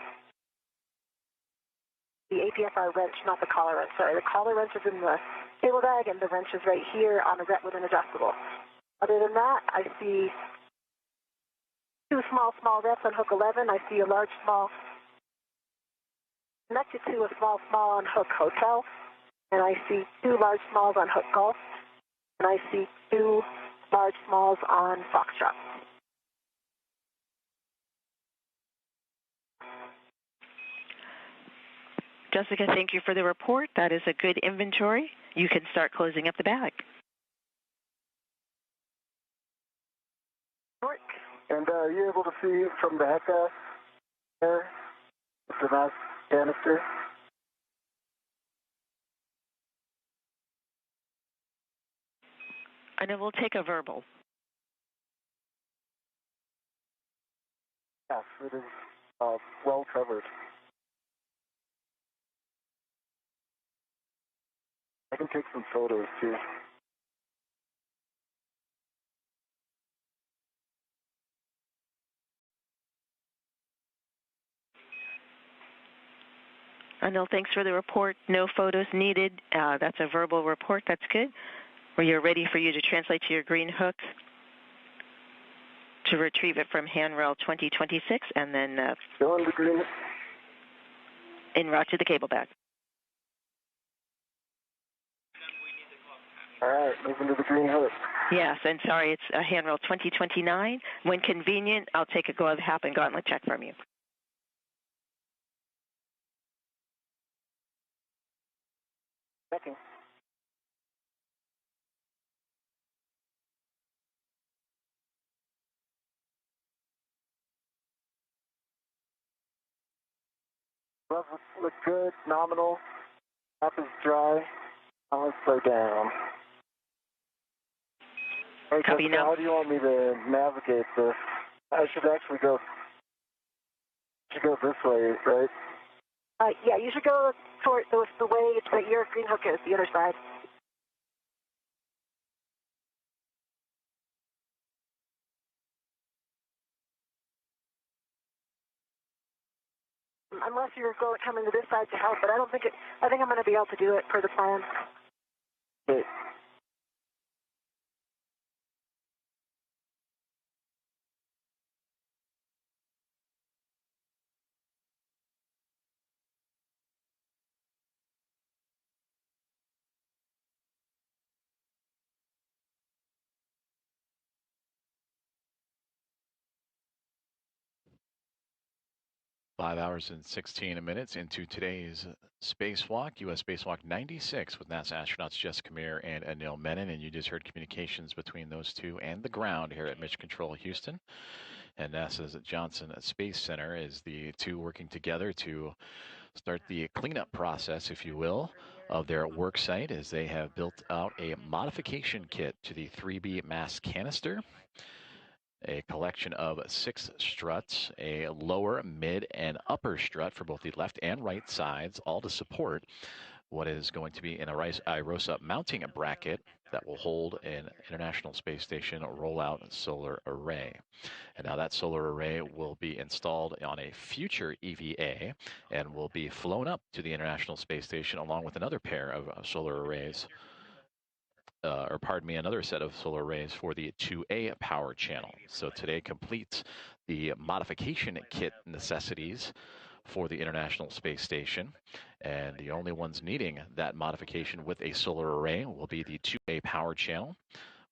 The APFR wrench, not the collar wrench. Sorry, the collar wrench is in the cable bag, and the wrench is right here on a with an adjustable. Other than that, I see two small reps on hook 11. I see a large, small connected to a small on hook hotel. And I see two large smalls on hook golf. And I see two large smalls on foxtrot. Jessica, thank you for the report. That is a good inventory. You can start closing up the bag. And are you able to see from the HECA there, the mass canister? And it will take a verbal. Yes, it is well covered. I can take some photos too. Anil, thanks for the report. No photos needed. That's a verbal report. That's good. We are ready for you to translate to your green hook to retrieve it from handrail 2026 and then Go on the green. en route to the cable bag. All right, moving to the green hook. Yes, and sorry, it's a handrail 2029. When convenient, I'll take a glove, hap, and gauntlet check from you. Checking. Gloves look good, nominal. Map is dry. Now let's slow down. Hey, Copy Jessica, now. how do you want me to navigate this? I should actually go this way, right? Yeah, you should go toward the way that your green hook is, the other side. unless you're coming to this side to help. But I don't think it. I think I'm going to be able to do it per the plan. Great. 5 hours and 16 minutes into today's spacewalk, U.S. Spacewalk 96 with NASA astronauts Jessica Meir and Anil Menon. And you just heard communications between those two and the ground here at Mission Control Houston. And NASA's Johnson Space Center is the two working together to start the cleanup process, if you will, of their work site as they have built out a modification kit to the 3B mass canister. A collection of 6 struts, a lower, mid, and upper strut for both the left and right sides, all to support what is going to be an IROSA mounting bracket that will hold an International Space Station rollout solar array. And now that solar array will be installed on a future EVA and will be flown up to the International Space Station along with another pair of solar arrays. Another set of solar arrays for the 2A power channel. So today completes the modification kit necessities for the International Space Station. And the only ones needing that modification with a solar array will be the 2A power channel,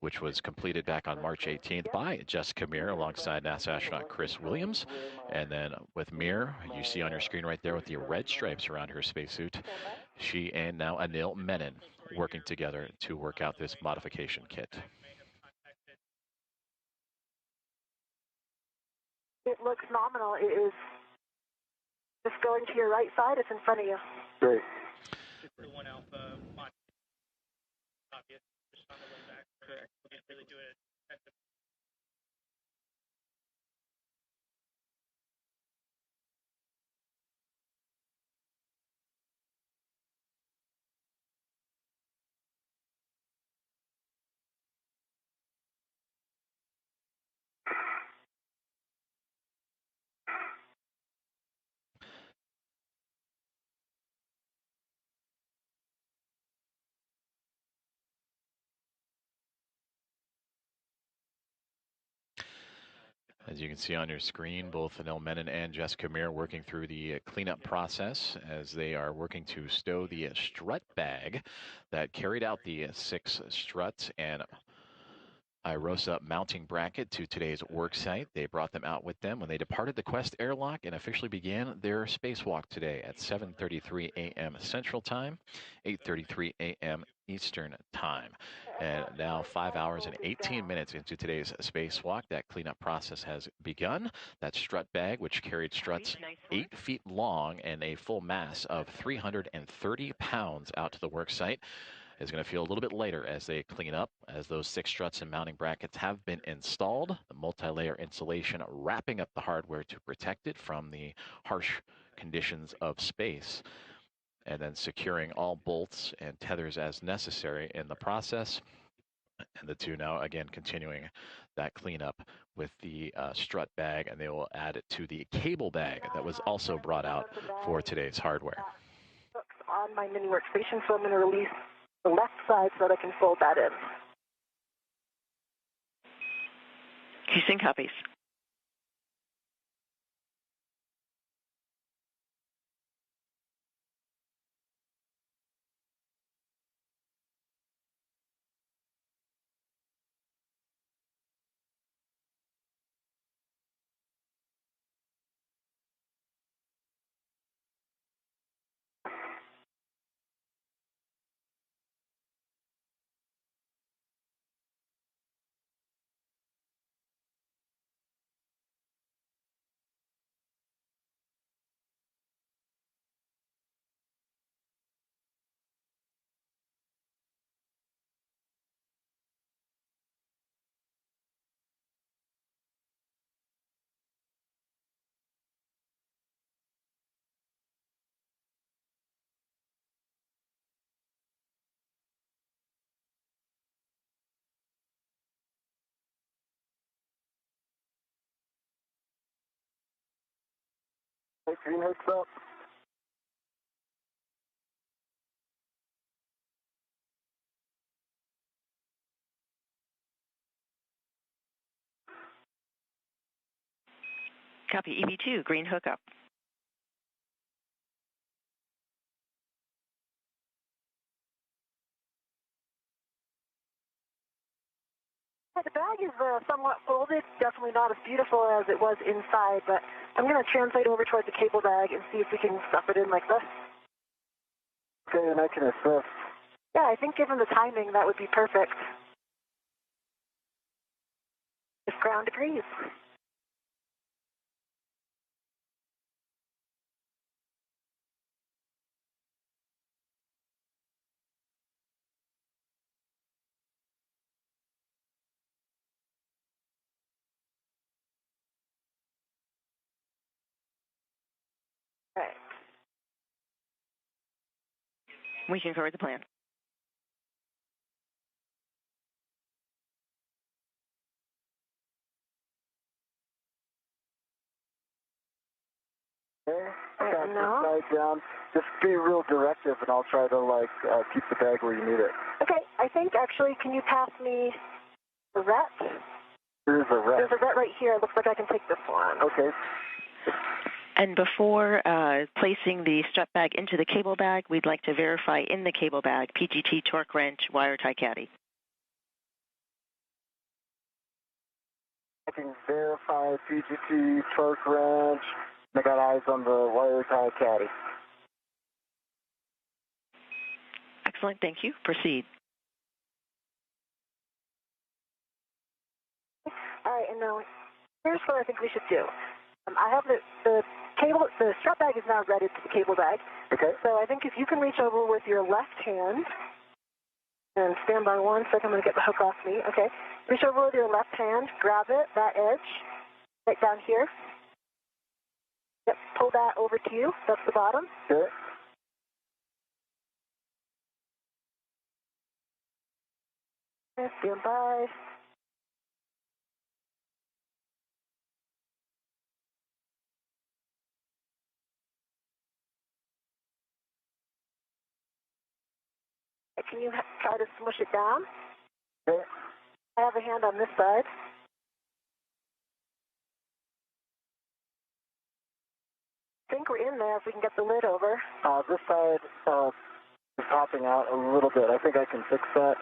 which was completed back on March 18th by Jessica Meir alongside NASA astronaut Chris Williams. And then with Meir, you see on your screen right there with the red stripes around her spacesuit, she and now Anil Menon working together to work out this modification kit. It looks nominal. It is just going to your right side. It's in front of you. Great. Super 1 Alpha, obvious, just on the way back. Correct. We can't really do it. As you can see on your screen, both Anil Menon and Jessica Meir working through the cleanup process as they are working to stow the strut bag that carried out the 6 struts and IROSA mounting bracket to today's work site. They brought them out with them when they departed the Quest airlock and officially began their spacewalk today at 7:33 a.m. Central Time, 8:33 a.m. Eastern Time. And now 5 hours and 18 minutes into today's spacewalk, that cleanup process has begun. That strut bag, which carried struts 8 feet long and a full mass of 330 pounds out to the work site, is going to feel a little bit later as they clean up, as those 6 struts and mounting brackets have been installed. The multi-layer insulation wrapping up the hardware to protect it from the harsh conditions of space, and then securing all bolts and tethers as necessary in the process. And the two now, again, continuing that cleanup with the strut bag, and they will add it to the cable bag that was also brought out for today's hardware. On my mini workstation, so I'm going to release the left side so that I can fold that in. Houston copies. Hey, green hook's up. Copy EV2, green hookup. The bag is somewhat folded, definitely not as beautiful as it was inside, but I'm going to translate over towards the cable bag and see if we can stuff it in like this. Okay, and I can assist. Yeah, I think given the timing, that would be perfect. If ground agrees. All right. We concur with the plan. Okay, I got No. this side down. Just be real directive, and I'll try to, keep the bag where you need it. Okay, I think actually, can you pass me the ret? There's a ret. There's a ret right here. It looks like I can take this one. Okay. And before placing the strap bag into the cable bag, we'd like to verify in the cable bag PGT, torque wrench, wire tie caddy. I can verify PGT, torque wrench. I got eyes on the wire tie caddy. Excellent, thank you. Proceed. All right, and now here's what I think we should do. I have the cable, the strap bag is now ready to the cable bag. Okay. So I think if you can reach over with your left hand and stand by 1 second, I'm going to get the hook off me. Okay. Reach over with your left hand, grab it, that edge, right down here. Yep, pull that over to you. That's the bottom. Okay. Okay, stand by. Can you try to smush it down? Okay. I have a hand on this side. I think we're in there if we can get the lid over. This side is popping out a little bit. I think I can fix that.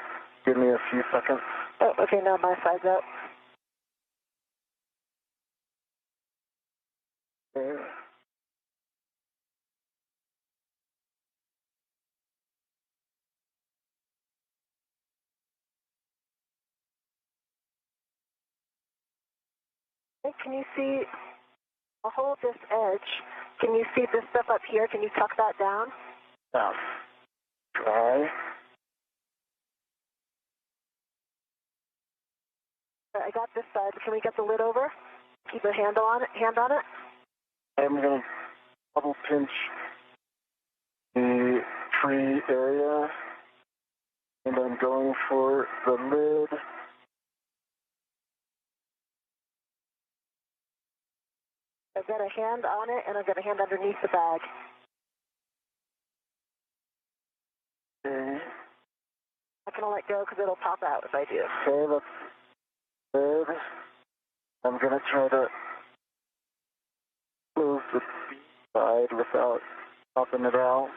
Give me a few seconds. Oh, okay, now my side's out. Okay. Hey, can you see, I'll hold this edge. Can you see this stuff up here? Can you tuck that down? Now, try. I got this side. Can we get the lid over? Keep a hand on it. I'm going to double pinch the tree area, and I'm going for the lid. I've got a hand on it, and I've got a hand underneath the bag. Okay. I'm going to let go because it'll pop out if I do. Okay, that's good. I'm going to try to close the side without popping it out.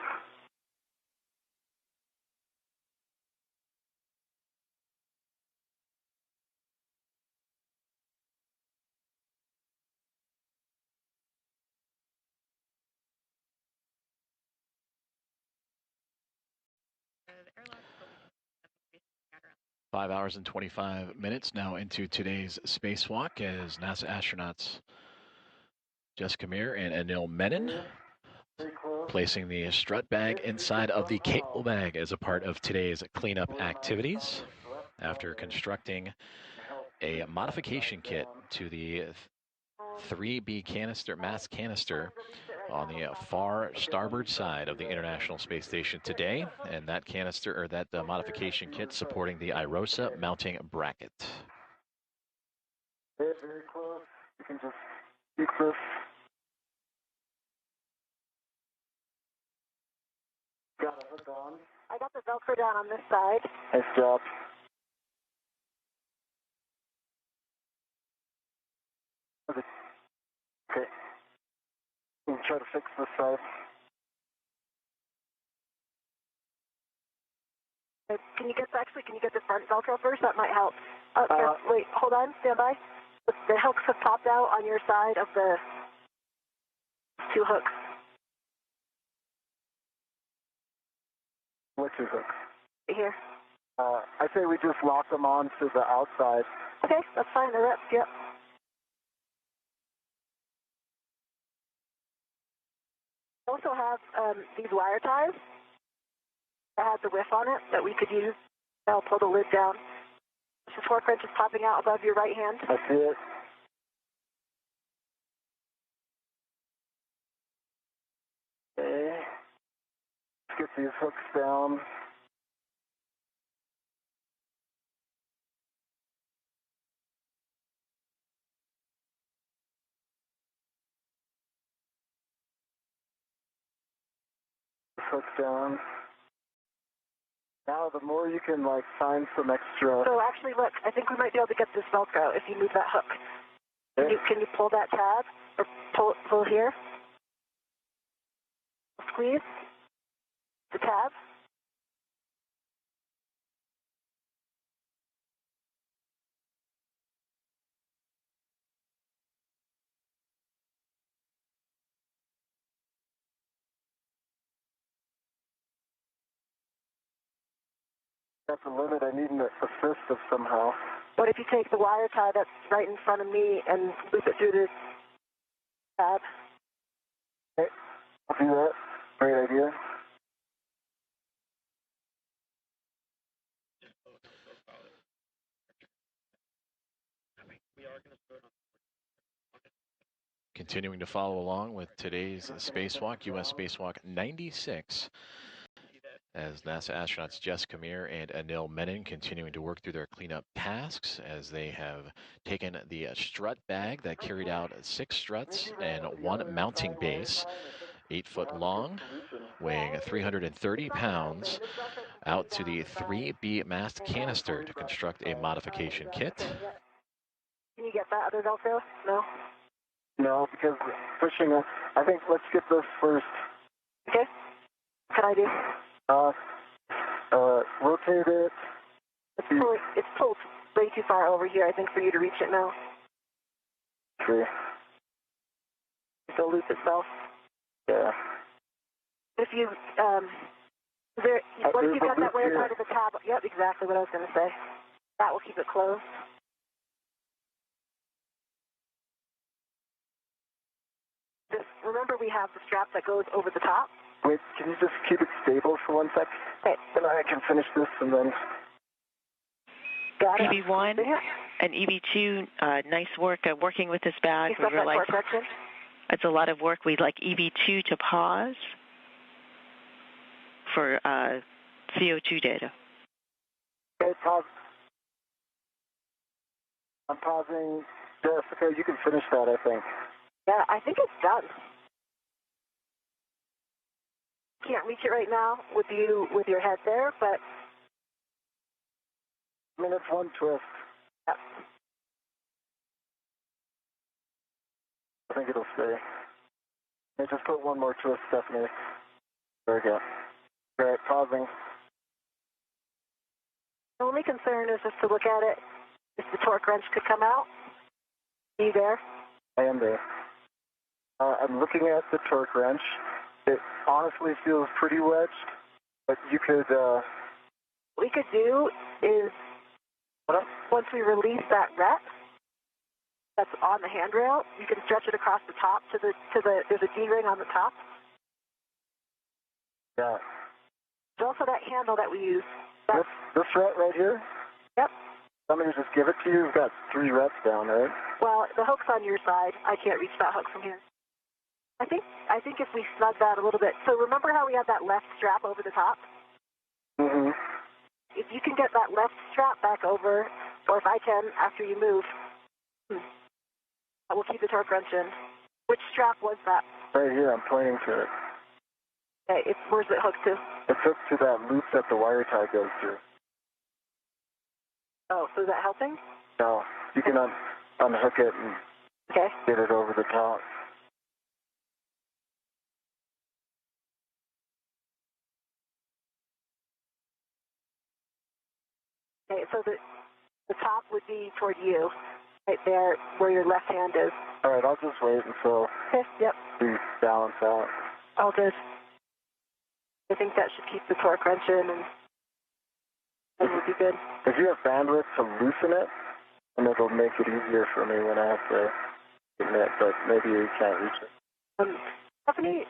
Five hours and 25 minutes now into today's spacewalk as NASA astronauts Jessica Meir and Anil Menon placing the strut bag inside of the cable bag as a part of today's cleanup activities after constructing a modification kit to the 3B canister, mass canister on the far starboard side of the International Space Station today, and that canister, or that modification kit, supporting the IROSA mounting bracket. Very close. You can just keep this Got a hook on. I got the Velcro down on this side. Nice job. Okay. We'll try to fix this side. Can you get the front Velcro first? That might help. Here, wait, hold on, stand by. The hooks have popped out on your side of the 2 hooks. What 2 hooks? Right here. I say we just lock them on to the outside. Okay, that's fine. They're up. Yep. We also have these wire ties that have the whiff on it that we could use. I'll pull the lid down. The torque wrench is popping out above your right hand. I see it. Okay. Let's get these hooks down. Hook down. Now the more you can like find some extra. So actually, look, I think we might be able to get this Velcro if you move that hook. Okay. Can you pull that tab or pull here? Squeeze the tab. That's a limit. I need an assist of somehow. What if you take the wire tie that's right in front of me and loop it through this tab? Okay, I'll do that. Great idea. Continuing to follow along with today's spacewalk, U.S. Spacewalk 96, as NASA astronauts Jessica Meir and Anil Menon continuing to work through their cleanup tasks as they have taken the strut bag that carried out 6 struts and 1 mounting base, 8 foot long, weighing 330 pounds, out to the 3B mast canister to construct a modification kit. Can you get that other Velcro? No? No, because pushing it. I think let's get this first. Okay. What can I do? Rotate it. It's pulled way too far over here, I think, for you to reach it now. Okay. The loop itself. Yeah. If you, what if you got that wire tied to the tab? Yep, exactly what I was going to say. That will keep it closed. Just remember, we have the strap that goes over the top. Wait, can you just keep it stable for 1 sec? Okay. Then I can finish this and then. Got it. EV1 and EV2, nice work working with this bag. We realized it's a lot of work. We'd like EV2 to pause for CO2 data. Okay, pause. I'm pausing. Jessica, you can finish that, I think. Yeah, I think it's done. Can't reach it right now with your head there, but I mean, it's 1 twist. Yep. I think it'll stay. Hey, just put 1 more twist, Stephanie. There we go. Great, pausing. The only concern is just to look at it, if the torque wrench could come out. Are you there? I am there. I'm looking at the torque wrench. It honestly feels pretty wedged, but you could. What we could do is, once we release that rep that's on the handrail, you can stretch it across the top to the. There's a D-ring on the top. Yeah. There's also that handle that we use. This rep right here? Yep. Somebody just give it to you. You've got 3 reps down, right? Well, the hook's on your side. I can't reach that hook from here. I think if we snug that a little bit. So remember how we had that left strap over the top? Mm-hmm. If you can get that left strap back over, or if I can after you move, I will keep the torque wrench in. Which strap was that? Right here. I'm pointing to it. Okay. Where's it hooked to? It's hooked to that loop that the wire tie goes through. Oh, so is that helping? No, you can unhook it and get it over the top. Okay, so the top would be toward you, right there where your left hand is. All right, I'll just wait until we balance out. All good. I think that should keep the torque wrench in and we'll be good. If you have bandwidth to loosen it, and it'll make it easier for me when I have to admit, but maybe you can't reach it. Stephanie,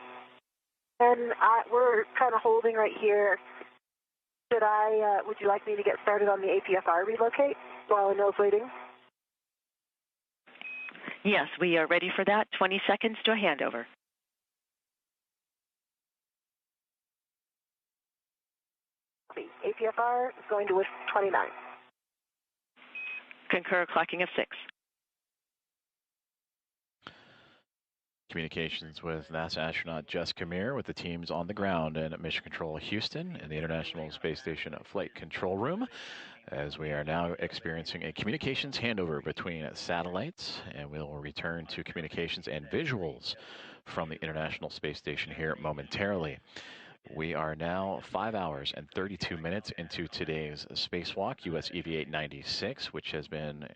and we're kind of holding right here. Would you like me to get started on the APFR relocate while Anil's waiting? Yes, we are ready for that. 20 seconds to a handover. APFR is going to 29. Concur clocking of 6. Communications with NASA astronaut Jessica Meir with the teams on the ground in Mission Control Houston in the International Space Station Flight Control Room, as we are now experiencing a communications handover between satellites, and we'll return to communications and visuals from the International Space Station here momentarily. We are now 5 hours and 32 minutes into today's spacewalk, US EV-896, which has been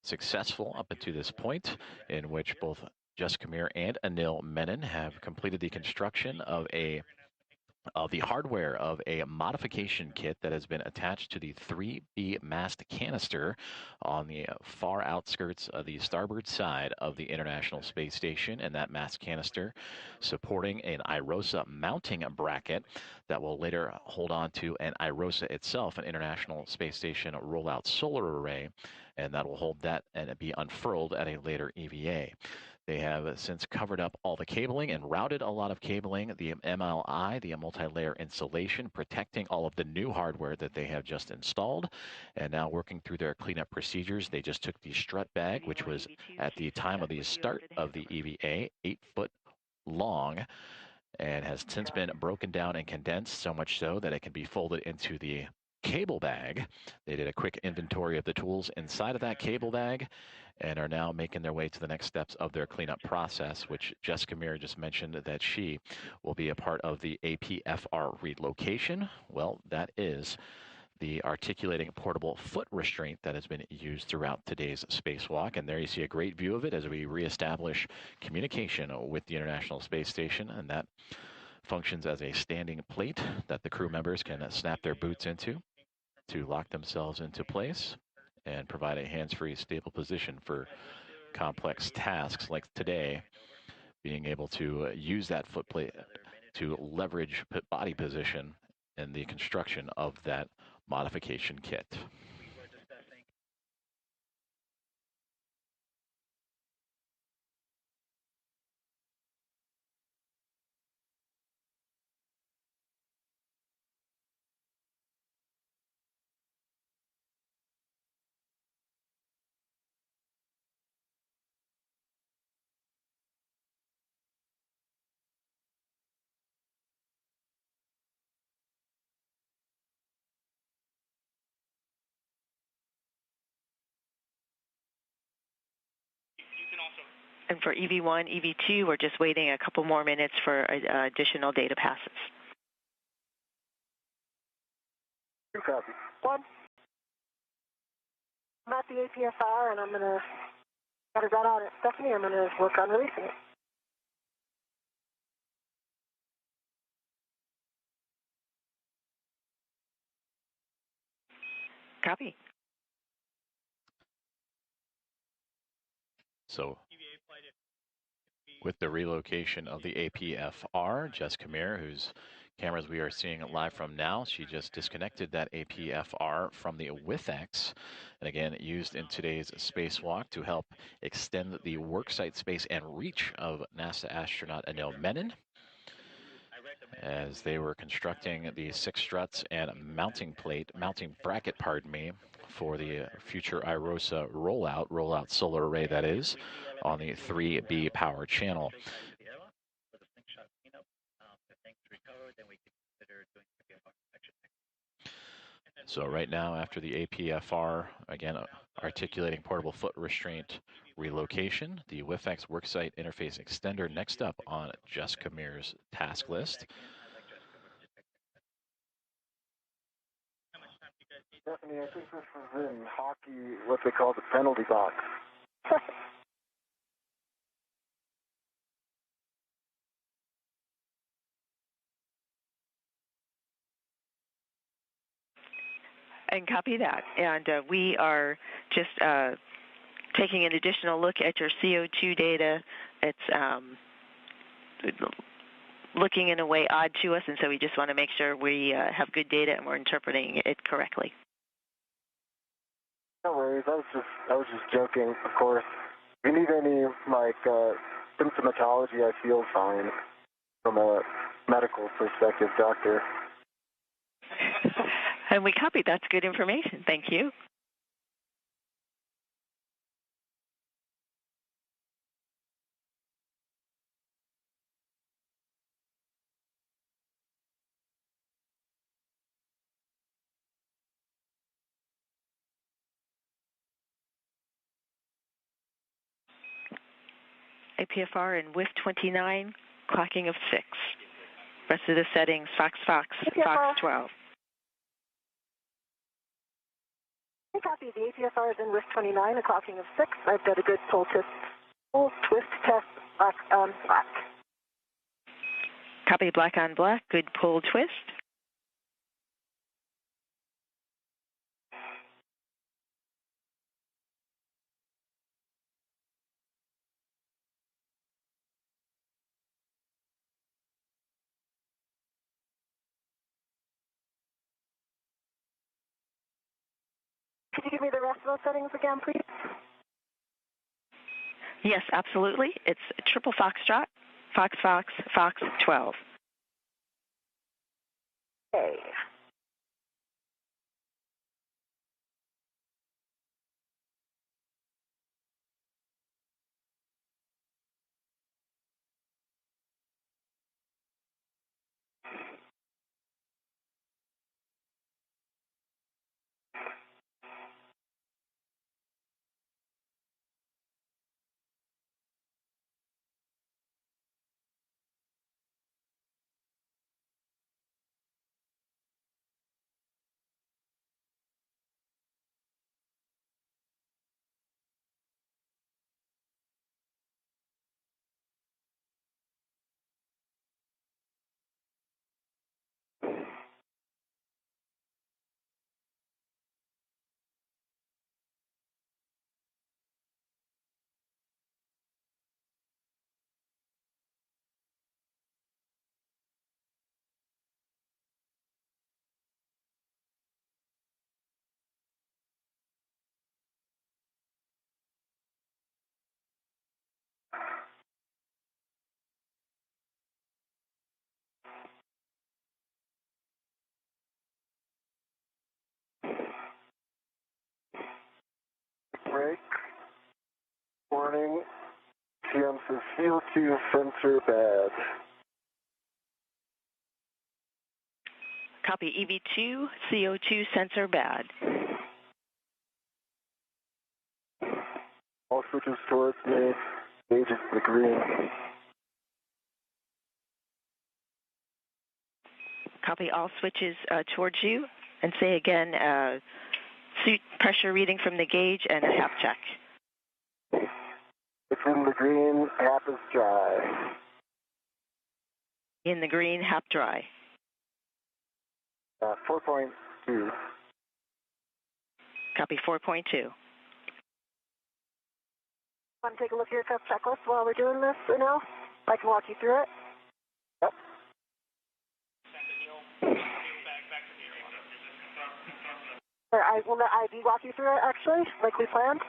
successful up until this point, in which both Jessica Meir and Anil Menon have completed the construction of the hardware of a modification kit that has been attached to the 3B mast canister on the far outskirts of the starboard side of the International Space Station, and that mast canister supporting an IROSA mounting bracket that will later hold on to an IROSA itself, an International Space Station rollout solar array, and that will hold that and be unfurled at a later EVA. They have since covered up all the cabling and routed a lot of cabling, the MLI, the multi-layer insulation, protecting all of the new hardware that they have just installed, and now working through their cleanup procedures. They just took the strut bag, which was at the time of the start of the EVA, 8 foot long, and has since been broken down and condensed, so much so that it can be folded into the cable bag. They did a quick inventory of the tools inside of that cable bag and are now making their way to the next steps of their cleanup process, which Jessica Meir just mentioned that she will be a part of the APFR relocation. Well, that is the articulating portable foot restraint that has been used throughout today's spacewalk. And there you see a great view of it as we reestablish communication with the International Space Station, and that functions as a standing plate that the crew members can snap their boots into to lock themselves into place and provide a hands-free, stable position for complex tasks like today, being able to use that foot plate to leverage body position in the construction of that modification kit. And for EV1, EV2, we're just waiting a couple more minutes for additional data passes. 2 copies. 1. I'm at the APFR, and I'm going to got it right on it. Stephanie, I'm going to work on releasing it. Copy. So with the relocation of the APFR, Jessica Meir, whose cameras we are seeing live from now, she just disconnected that APFR from the WithX, and again used in today's spacewalk to help extend the worksite space and reach of NASA astronaut Anil Menon, as they were constructing the 6 struts and mounting bracket, for the future IROSA rollout solar array, that is, on the 3B power channel. So right now, after the APFR, again, articulating portable foot restraint relocation, the WIFX worksite interface extender next up on Jessica Meir's task list. Stephanie, I think this is in hockey, what they call the penalty box. And copy that. And we are just taking an additional look at your CO2 data. It's looking in a way odd to us, and so we just want to make sure we have good data and we're interpreting it correctly. No worries. I was just joking, of course. If you need any, symptomatology, I feel fine from a medical perspective, doctor. And we copied. That's good information. Thank you. APFR and WIF 29, clocking of 6. Rest of the settings, Fox, Fox, Fox 12. I copy. The APFR is in WIF 29, a clocking of 6. I've got a good pull twist test, black on black. Copy, black on black, good pull twist. Could you give me the rest of those settings again, please? Yes, absolutely. It's triple foxtrot, Fox, Fox, Fox 12. Okay. Break. Warning. TM says CO2 sensor bad. Copy, EV2, CO2 sensor bad. All switches towards me. Gauge is the green. Copy, all switches towards you. And say again, suit pressure reading from the gauge and a HAP check. It's in the green, half is dry. In the green, HAP dry. 4.2. Copy, 4.2. Want to take a look at your cup checklist while we're doing this, Anil? I can walk you through it. Yep. Will the ID walk you through it, actually, like we planned?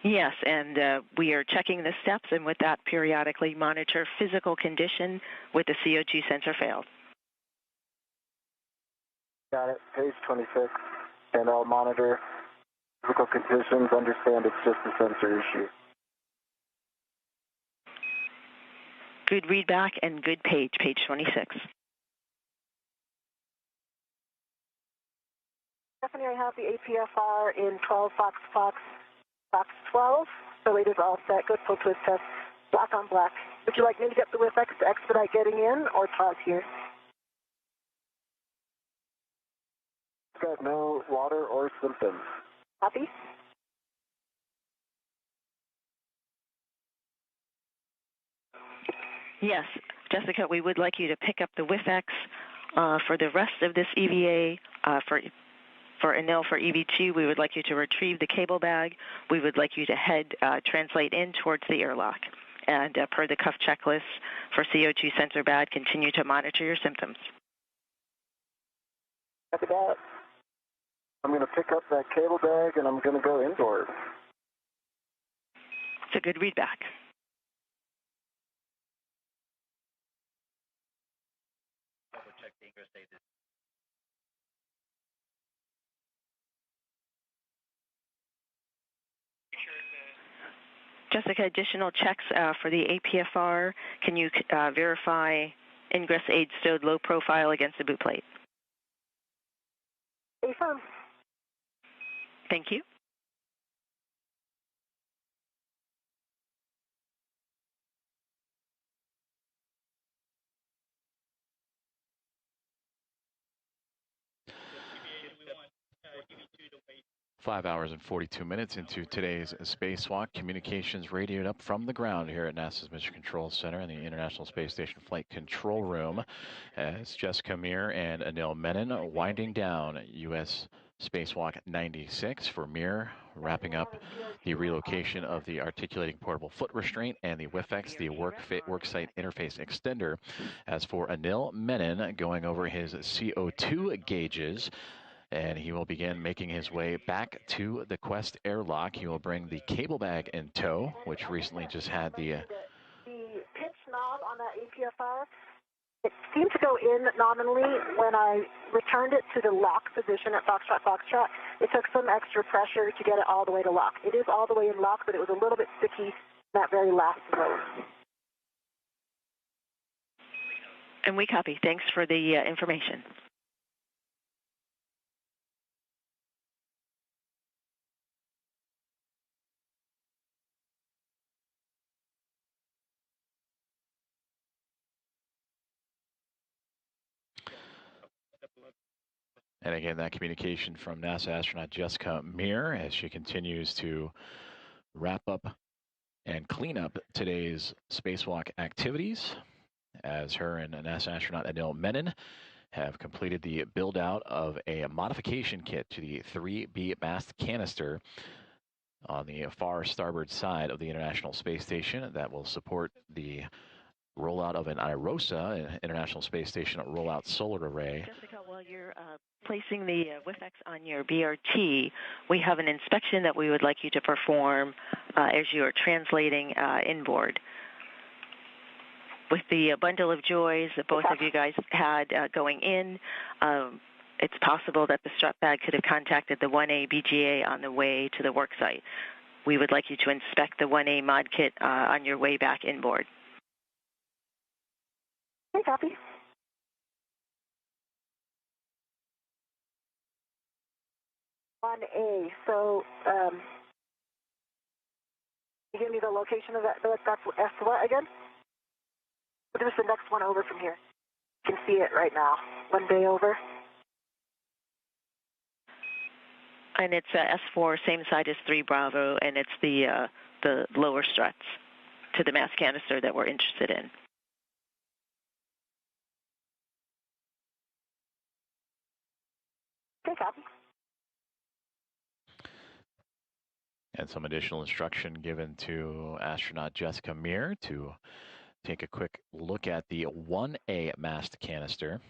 Yes, and we are checking the steps, and with that, periodically monitor physical condition with the CO2 sensor failed. Got it. Page 26. And I'll monitor physical conditions, understand it's just a sensor issue. Good readback and good page 26. Stephanie, I have the APFR in 12 Fox 12. So it is all set. Good full twist test. Black on black. Would you like me to get the WIFX to expedite getting in or pause here? Got no water or symptoms. Copy. Yes, Jessica, we would like you to pick up the WIFX for the rest of this EVA. For Anil, for EV2, we would like you to retrieve the cable bag. We would like you to translate in towards the airlock. And per the cuff checklist for CO2 sensor bad, continue to monitor your symptoms. Copy that. I'm going to pick up that cable bag and I'm going to go indoors. It's a good readback. Check the ingress data. Jessica, additional checks for the APFR. Can you verify ingress aid stowed low profile against the boot plate? Affirm. Thank you. We want EV2 to wait. 5 hours and 42 minutes into today's spacewalk. Communications radioed up from the ground here at NASA's Mission Control Center in the International Space Station Flight Control Room as Jessica Meir and Anil Menon winding down U.S. Spacewalk 96 for Meir, wrapping up the relocation of the articulating portable foot restraint and the WIFX, the worksite interface extender. As for Anil Menon, going over his CO2 gauges, and he will begin making his way back to the Quest airlock. He will bring the cable bag in tow, which recently just had the pitch knob on that APFR. It seemed to go in nominally when I returned it to the lock position at Foxtrot. It took some extra pressure to get it all the way to lock. It is all the way in lock, but it was a little bit sticky in that very last mode. And we copy. Thanks for the information. And again, that communication from NASA astronaut Jessica Meir as she continues to wrap up and clean up today's spacewalk activities, as her and NASA astronaut Anil Menon have completed the build out of a modification kit to the 3B mast canister on the far starboard side of the International Space Station that will support the rollout of an IROSA, an International Space Station rollout solar array. Jessica, while you're placing the WIFX on your BRT, we have an inspection that we would like you to perform as you are translating inboard. With the bundle of joys that both of you guys had going in, it's possible that the strap bag could have contacted the 1A BGA on the way to the work site. We would like you to inspect the 1A mod kit on your way back inboard. Okay, copy. On A, so you give me the location of that. That's what again? What is the next one over from here? You can see it right now. 1 day over. And it's S4, same side as 3 Bravo, and it's the lower struts to the mass canister that we're interested in. Okay, copy. And some additional instruction given to astronaut Jessica Meir to take a quick look at the 1A mast canister.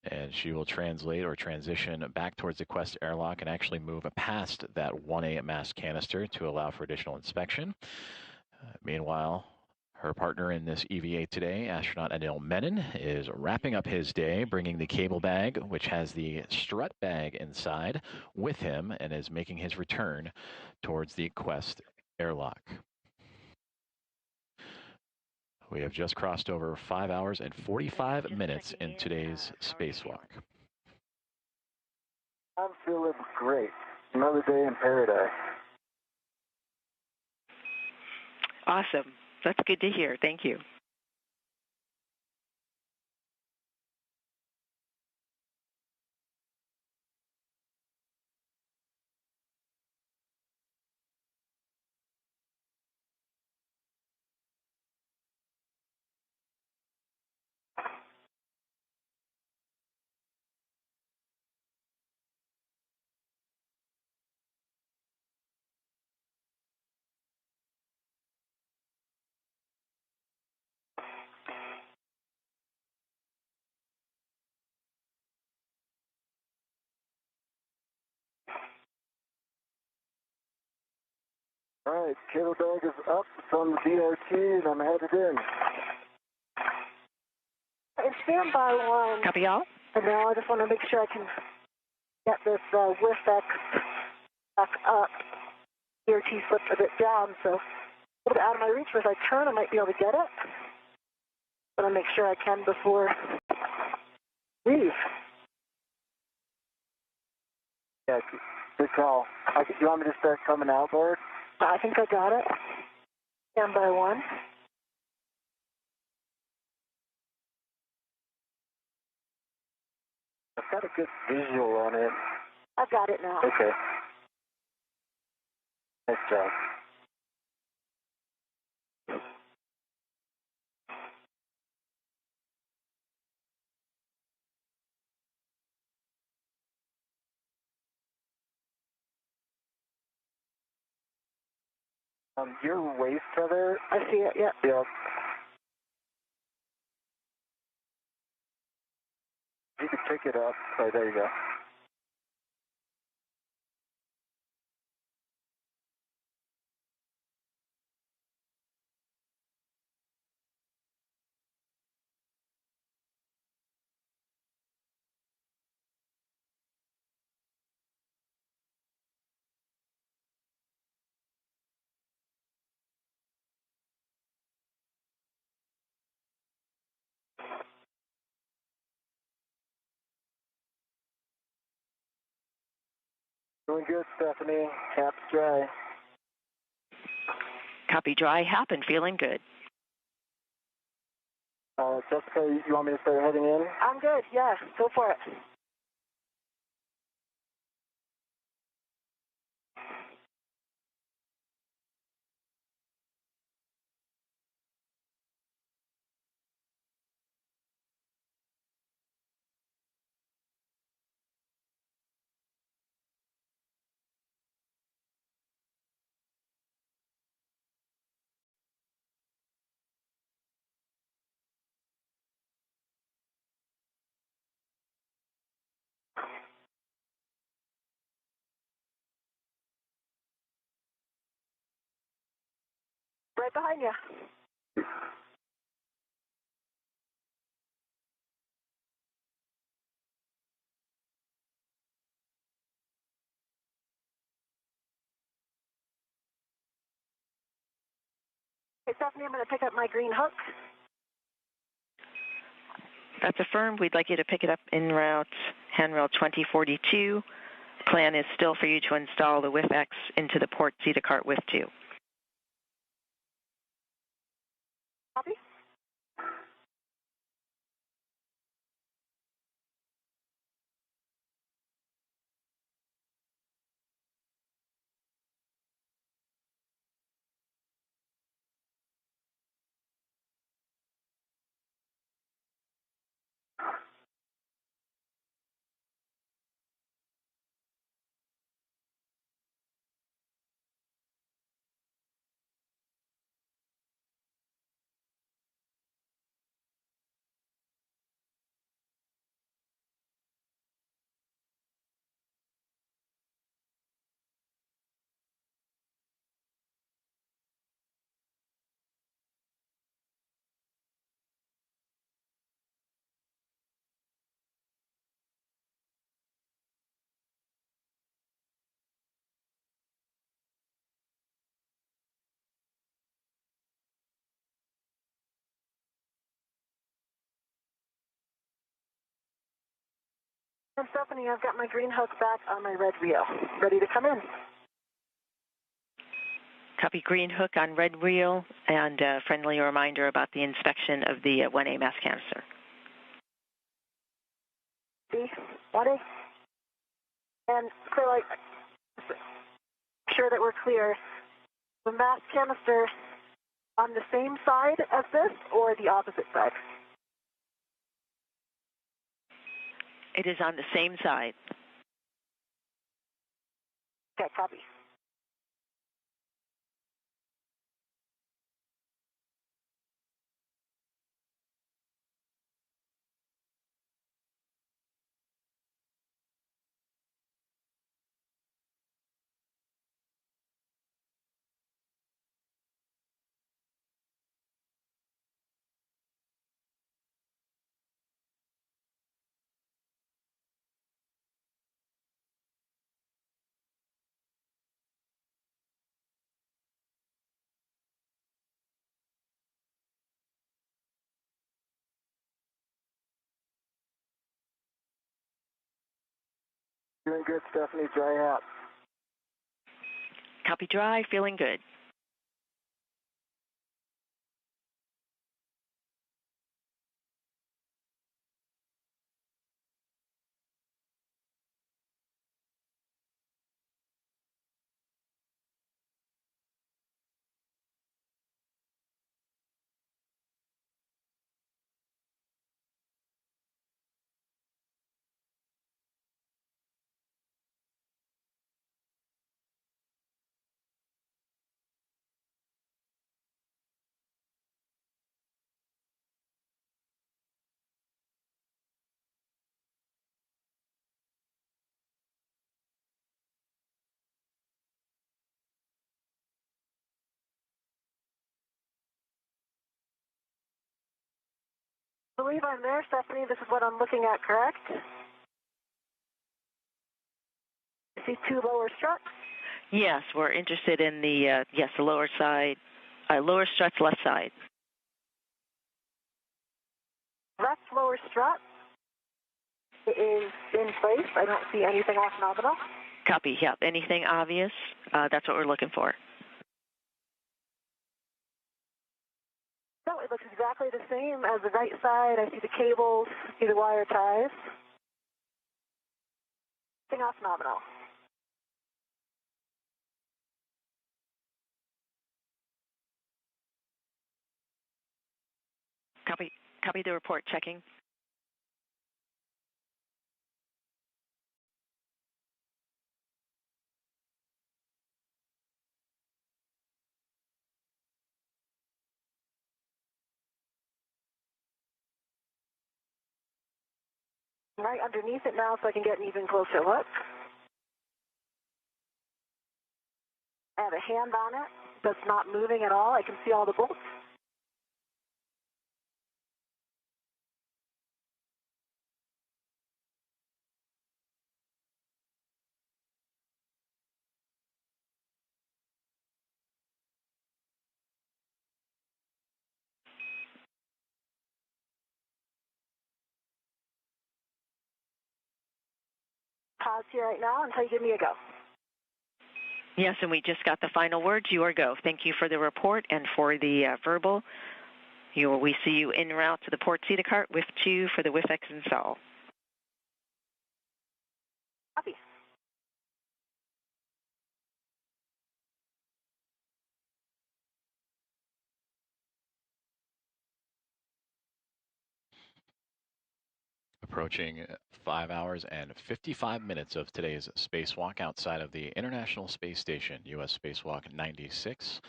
And she will translate or transition back towards the Quest airlock and actually move past that 1A mast canister to allow for additional inspection. Meanwhile, her partner in this EVA today, astronaut Anil Menon, is wrapping up his day, bringing the cable bag, which has the strut bag inside, with him, and is making his return towards the Quest airlock. We have just crossed over 5 hours and 45 minutes in today's spacewalk. I'm feeling great. Another day in paradise. Awesome. That's good to hear. Thank you. All right, cable bag is up. It's on the DRT, and I'm headed in. And standby one. Copy all? And now I just want to make sure I can get this WIF back up. DRT slipped a bit down, so a little bit out of my reach, but if I turn, I might be able to get it. But I'll make sure I can before leave. Yeah, good call. You want me to start coming outboard? I think I got it. Standby one. I've got a good visual on it. I've got it now. Okay. Nice job. Your waist tether. I see it, yeah. Yeah. You can pick it up. Oh, there you go. Doing good, Stephanie. Cap's dry. Copy dry, hap, and feeling good. Jessica, you want me to start heading in? I'm good, yeah. Go for it. Right behind you. Hey, Stephanie, I'm going to pick up my green hook. That's affirmed. We'd like you to pick it up en route, handrail 2042. Plan is still for you to install the WIF-X into the port Zeta cart WIF 2. Copy? And Stephanie, I've got my green hook back on my red reel. Ready to come in. Copy green hook on red reel, and a friendly reminder about the inspection of the 1A mass canister. See, 1A. And so, like, sure that we're clear, the mass canister on the same side as this or the opposite side? It is on the same side. Okay, copy. Doing good, Stephanie. Dry out. Copy dry, feeling good. I believe I'm there, Stephanie. This is what I'm looking at, correct? I see two lower struts. Yes, we're interested in the, the lower side, lower struts left side. Left lower strut is in place. I don't see anything off nominal. Copy, yep. Anything obvious? That's what we're looking for. No, it looks exactly the same as the right side. I see the cables, see the wire ties. Nothing off nominal. Copy the report, checking. I'm right underneath it now so I can get an even closer look. I have a hand on it that's not moving at all. I can see all the bolts. Pause here right now until you give me a go. Yes, and we just got the final words. You are go. Thank you for the report and for the verbal. We see you en route to the port CETA cart with 2 for the WIFX install. Copy. Approaching 5 hours and 55 minutes of today's spacewalk outside of the International Space Station, U.S. Spacewalk 96,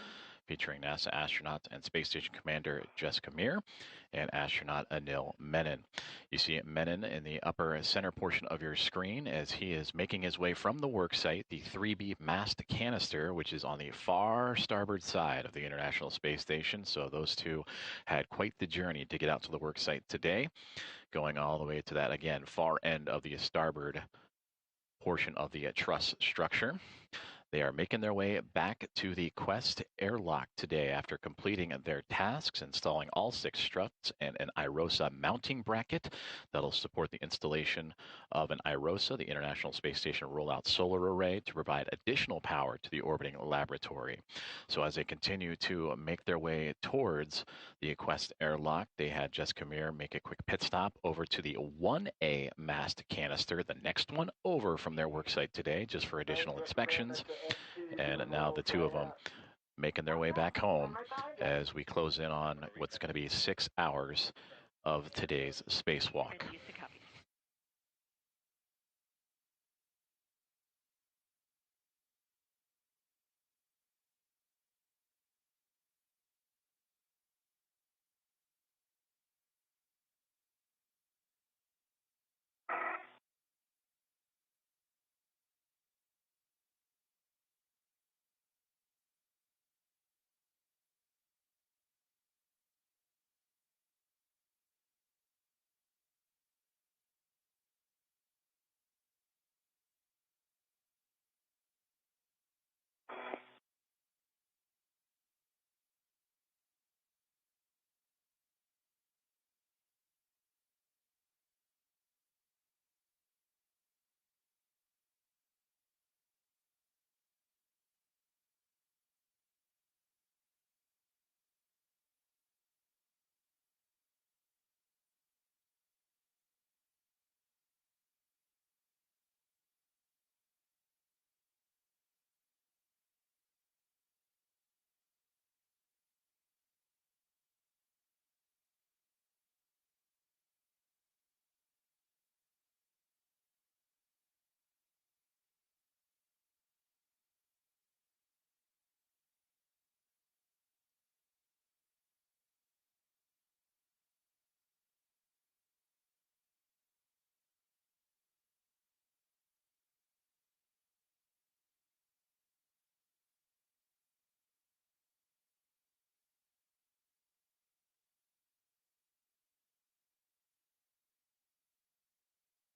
featuring NASA astronaut and Space Station Commander Jessica Meir and astronaut Anil Menon. You see Menon in the upper center portion of your screen as he is making his way from the work site, the 3B mast canister, which is on the far starboard side of the International Space Station. So those two had quite the journey to get out to the work site today, going all the way to that, again, far end of the starboard portion of the truss structure. They are making their way back to the Quest airlock today after completing their tasks, installing all 6 struts and an IROSA mounting bracket that'll support the installation of an IROSA, the International Space Station Rollout Solar Array, to provide additional power to the orbiting laboratory. So as they continue to make their way towards the Quest airlock, they had Jessica Meir make a quick pit stop over to the 1A mast canister, the next one over from their work site today, just for additional inspections. And now the two of them making their way back home as we close in on what's going to be 6 hours of today's spacewalk.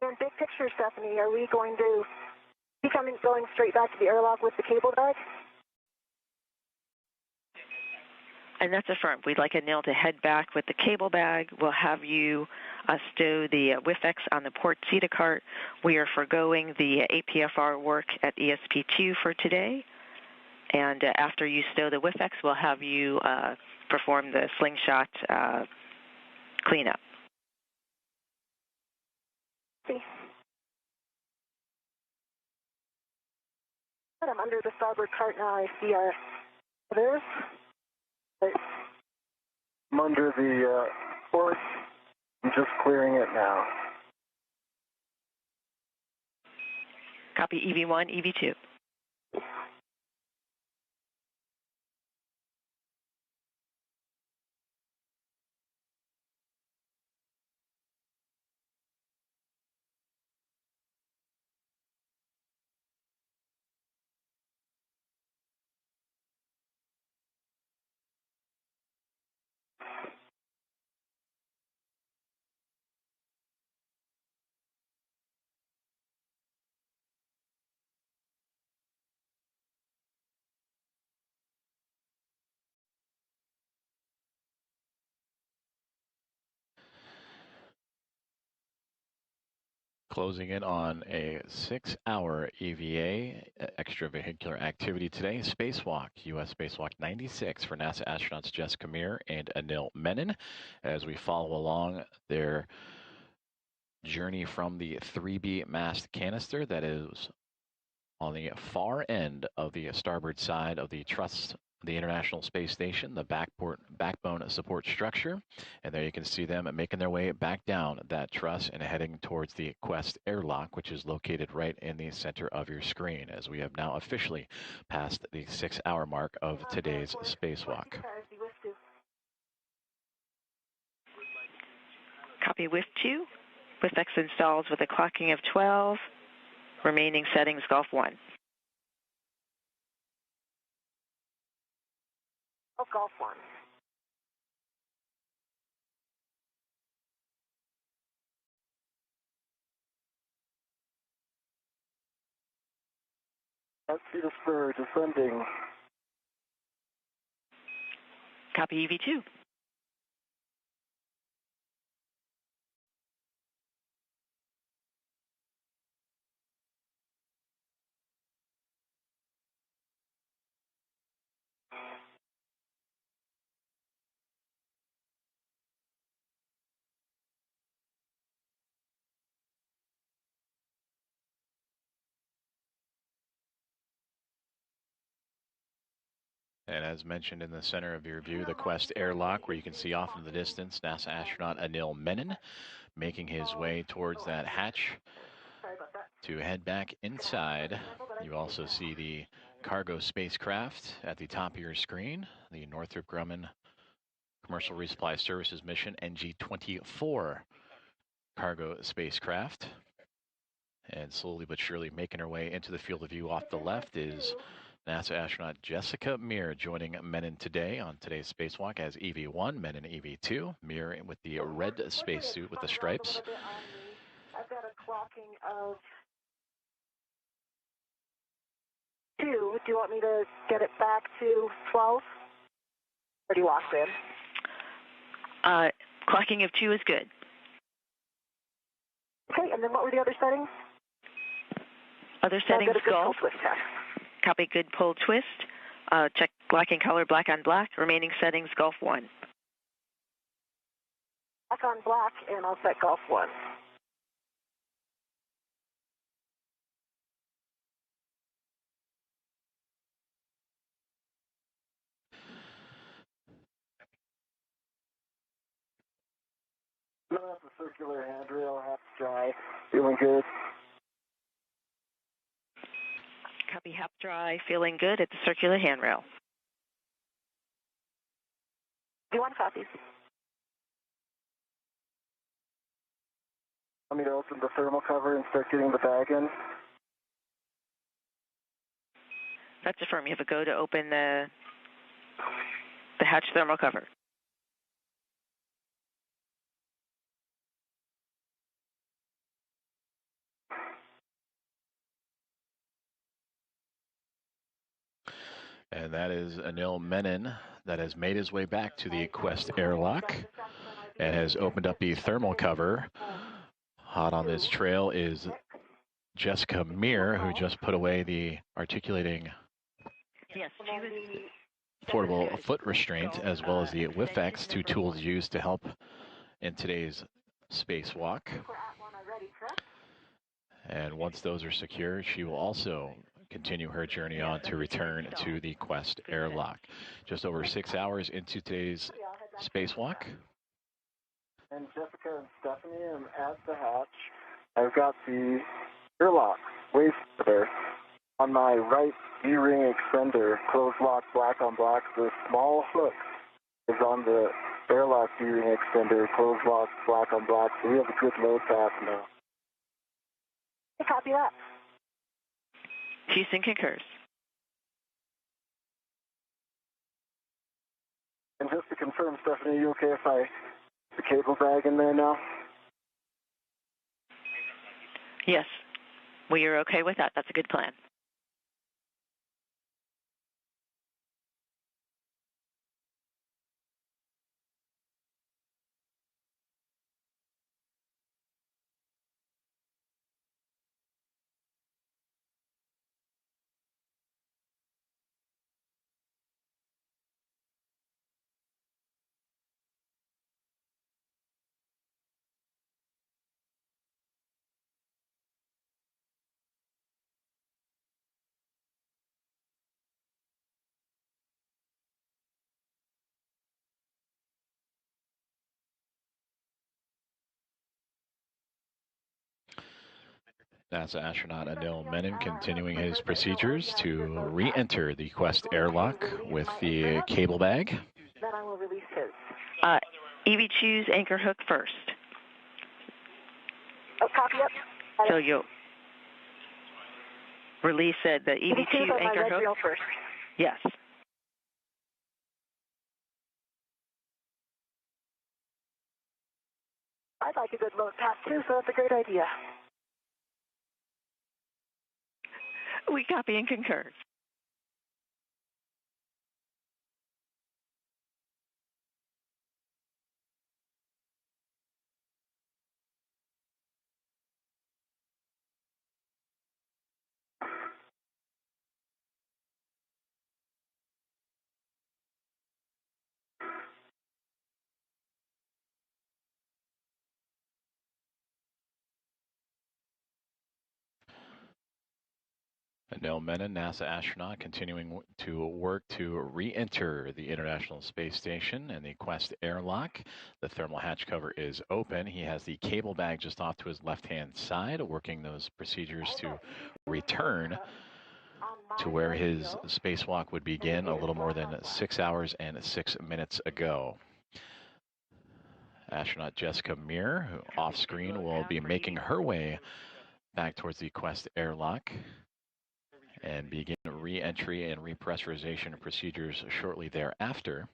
In big picture, Stephanie, are we going to be going straight back to the airlock with the cable bag? And that's affirmed. We'd like Anil to head back with the cable bag. We'll have you stow the WIFX on the port CETA cart. We are forgoing the APFR work at ESP2 for today. And after you stow the WIFX, we'll have you perform the slingshot cleanup. I'm under the starboard cart now. I see our others. I'm under the port. I'm just clearing it now. Copy EV1, EV2. Closing in on a 6-hour EVA, extravehicular activity today, spacewalk, U.S. Spacewalk 96 for NASA astronauts Jessica Meir and Anil Menon, as we follow along their journey from the 3B mast canister that is on the far end of the starboard side of the truss, the International Space Station, the backbone support structure. And there you can see them making their way back down that truss and heading towards the Quest airlock, which is located right in the center of your screen, as we have now officially passed the 6-hour mark of today's spacewalk. Copy WIF 2. WIFX installs with a clocking of 12. Remaining settings Gulf 1. Oh, Gulf 1. At speed of spur, descending. Copy EV2. And as mentioned in the center of your view, the Quest airlock, where you can see off in the distance NASA astronaut Anil Menon making his way towards that hatch to head back inside. You also see the cargo spacecraft at the top of your screen, the Northrop Grumman Commercial Resupply Services Mission NG-24 cargo spacecraft. And slowly but surely making her way into the field of view off the left is NASA astronaut Jessica Meir joining Menon today on today's spacewalk as EV1, Menon EV2. Meir with the red spacesuit with the stripes. I've got a clocking of 2. Do you want me to get it back to 12? Or do you lock in? Clocking of 2 is good. Okay, and then what were the other settings? Other settings, Golf. Copy good pull twist. Check locking color black on black. Remaining settings Golf 1. Black on black, and I'll set Golf 1. Fill out the circular handrail, half dry. Feeling good. Copy half dry, feeling good at the circular handrail. Do you want copies? Want me to open the thermal cover and start getting the bag in? That's affirm. You have a go to open the hatch thermal cover. And that is Anil Menon that has made his way back to the Quest airlock and has opened up the thermal cover. Hot on this trail is Jessica Meir, who just put away the articulating portable foot restraint, as well as the WIFX, 2 tools used to help in today's spacewalk. And once those are secure, she will also continue her journey on to return to the Quest airlock. Just over 6 hours into today's spacewalk. And Jessica and Stephanie, I'm at the hatch. I've got the airlock waist there. On my right E-ring extender, closed lock, black on black. The small hook is on the airlock E-ring extender, closed lock, black on black. So we have a good load path now. Copy that. Houston concurs. And just to confirm, Stephanie, are you okay if I put the cable bag in there now? Yes. We are okay with that. That's a good plan. NASA astronaut Anil Menon continuing his procedures to re-enter the Quest airlock with the cable bag. Then I will release his. EV2's anchor hook first. Oh, copy it. So you'll release the EV2 anchor hook? Reel first. Yes. I'd like a good load path too, so that's a great idea. We copy and concur. Anil Menon, NASA astronaut, continuing to work to re-enter the International Space Station and the Quest airlock. The thermal hatch cover is open. He has the cable bag just off to his left-hand side, working those procedures to return to where his spacewalk would begin a little more than 6 hours and 6 minutes ago. Astronaut Jessica Meir, who off screen will be making her way back towards the Quest airlock and begin re-entry and repressurization procedures shortly thereafter.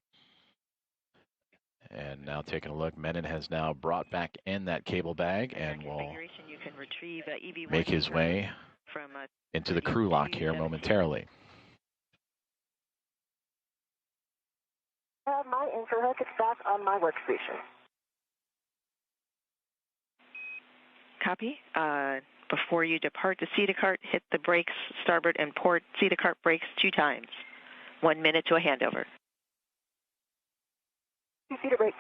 And now taking a look, Menon has now brought back in that cable bag and will make his way into the crew lock here momentarily. I have my anchor hook. It's back on my workstation. Copy. Before you depart the CETA cart, hit the brakes, starboard and port CETA cart brakes 2 times. 1 minute to a handover. 2 CETA brakes.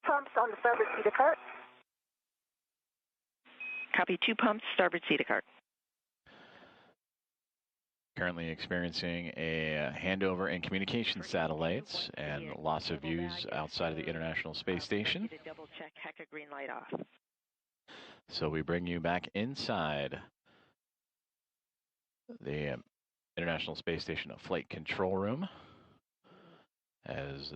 Pumps on the starboard CETA cart. Copy. 2 pumps, starboard CETA cart. Currently experiencing a handover in communication satellites and loss of views outside of the International Space Station. Double check HECA green light off. So we bring you back inside the International Space Station flight control room as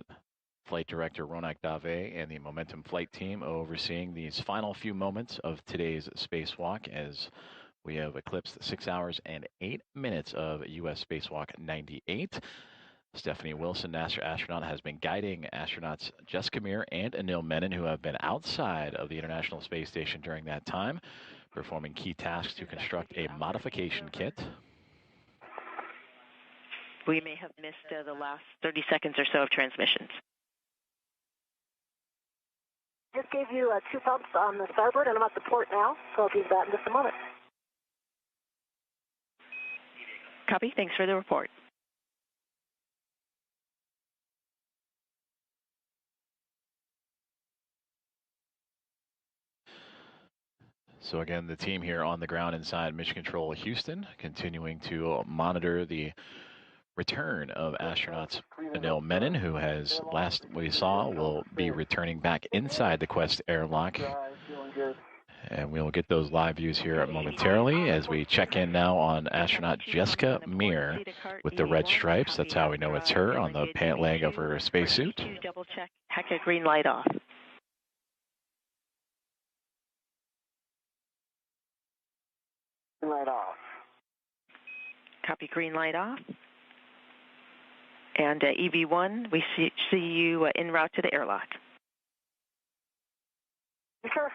Flight Director Ronak Dave and the Momentum flight team overseeing these final few moments of today's spacewalk as we have eclipsed 6 hours and 8 minutes of U.S. Spacewalk 98. Stephanie Wilson, NASA astronaut, has been guiding astronauts Jessica Meir and Anil Menon, who have been outside of the International Space Station during that time, performing key tasks to construct a modification kit. We may have missed the last 30 seconds or so of transmissions. Just gave you 2 pumps on the starboard, and I'm at the port now, so I'll do that in just a moment. Copy. Thanks for the report. So again, the team here on the ground inside Mission Control Houston, continuing to monitor the return of astronauts Anil Menon, who has, last we saw, will be returning back inside the Quest airlock. And we'll get those live views here momentarily as we check in now on astronaut Jessica Meir with the red stripes. That's how we know it's her on the pant leg of her spacesuit. Double check HECA green light off. Green light off. Copy. Green light off. And EV1, we see you en route to the airlock. Sure.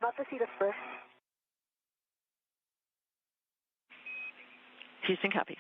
Not the Cetus first. Houston copies.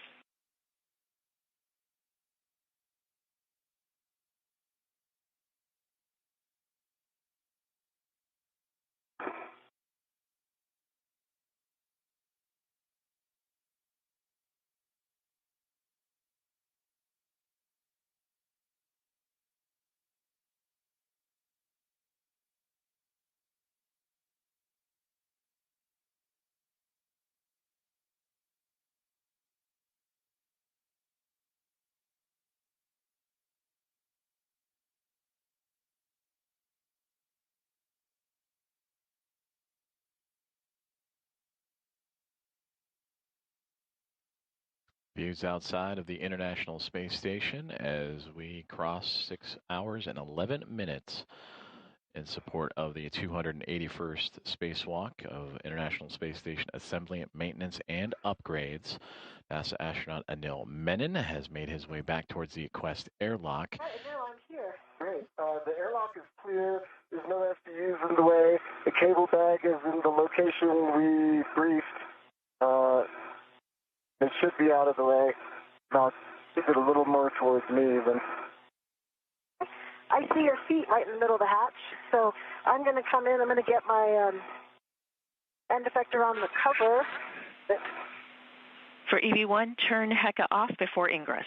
Views outside of the International Space Station as we cross 6 hours and 11 minutes in support of the 281st spacewalk of International Space Station assembly, maintenance, and upgrades. NASA astronaut Anil Menon has made his way back towards the Quest airlock. Hi, Anil, I'm here. Great. The airlock is clear. There's no SDUs in the way. The cable bag is in the location we briefed. It should be out of the way. Now, keep it a little more towards me even. I see your feet right in the middle of the hatch, so I'm going to come in. I'm going to get my end effector on the cover. For EV1, turn HECA off before ingress.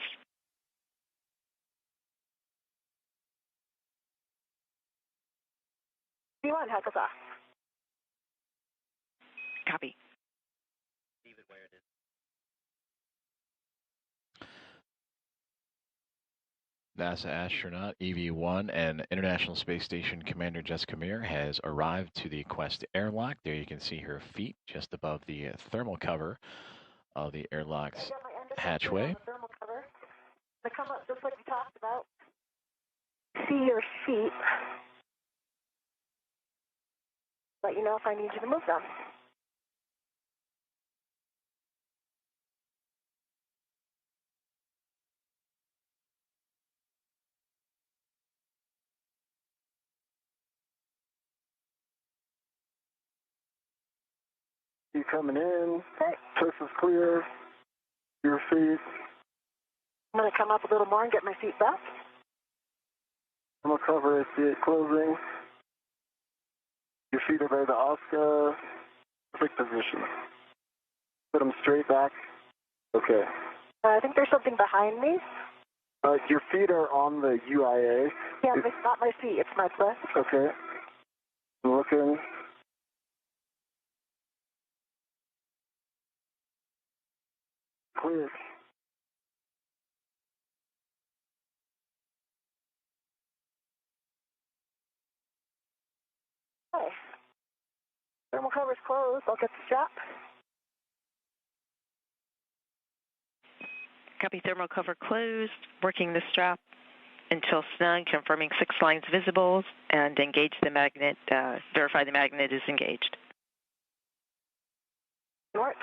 EV1, heck off. Copy. Leave it where it is. NASA astronaut EV1 and International Space Station Commander Jessica Meir has arrived to the Quest airlock. There you can see her feet just above the thermal cover of the airlock's hatchway. Thermal cover. They come up just like we talked about. See your feet. Let you know if I need you to move them. You coming in. Chest is clear. Your feet. I'm going to come up a little more and get my feet back. I'm going to cover it, see it closing. Your feet are by the Oscar. Perfect position. Put them straight back. Okay. I think there's something behind me. Your feet are on the UIA. Yeah, it's not my feet, it's my breast. Okay. I'm looking. Clear. Okay. Thermal cover's closed. I'll get the strap. Copy, thermal cover closed. Working the strap until snug, confirming 6 lines visible, and engage the magnet, verify the magnet is engaged. Work.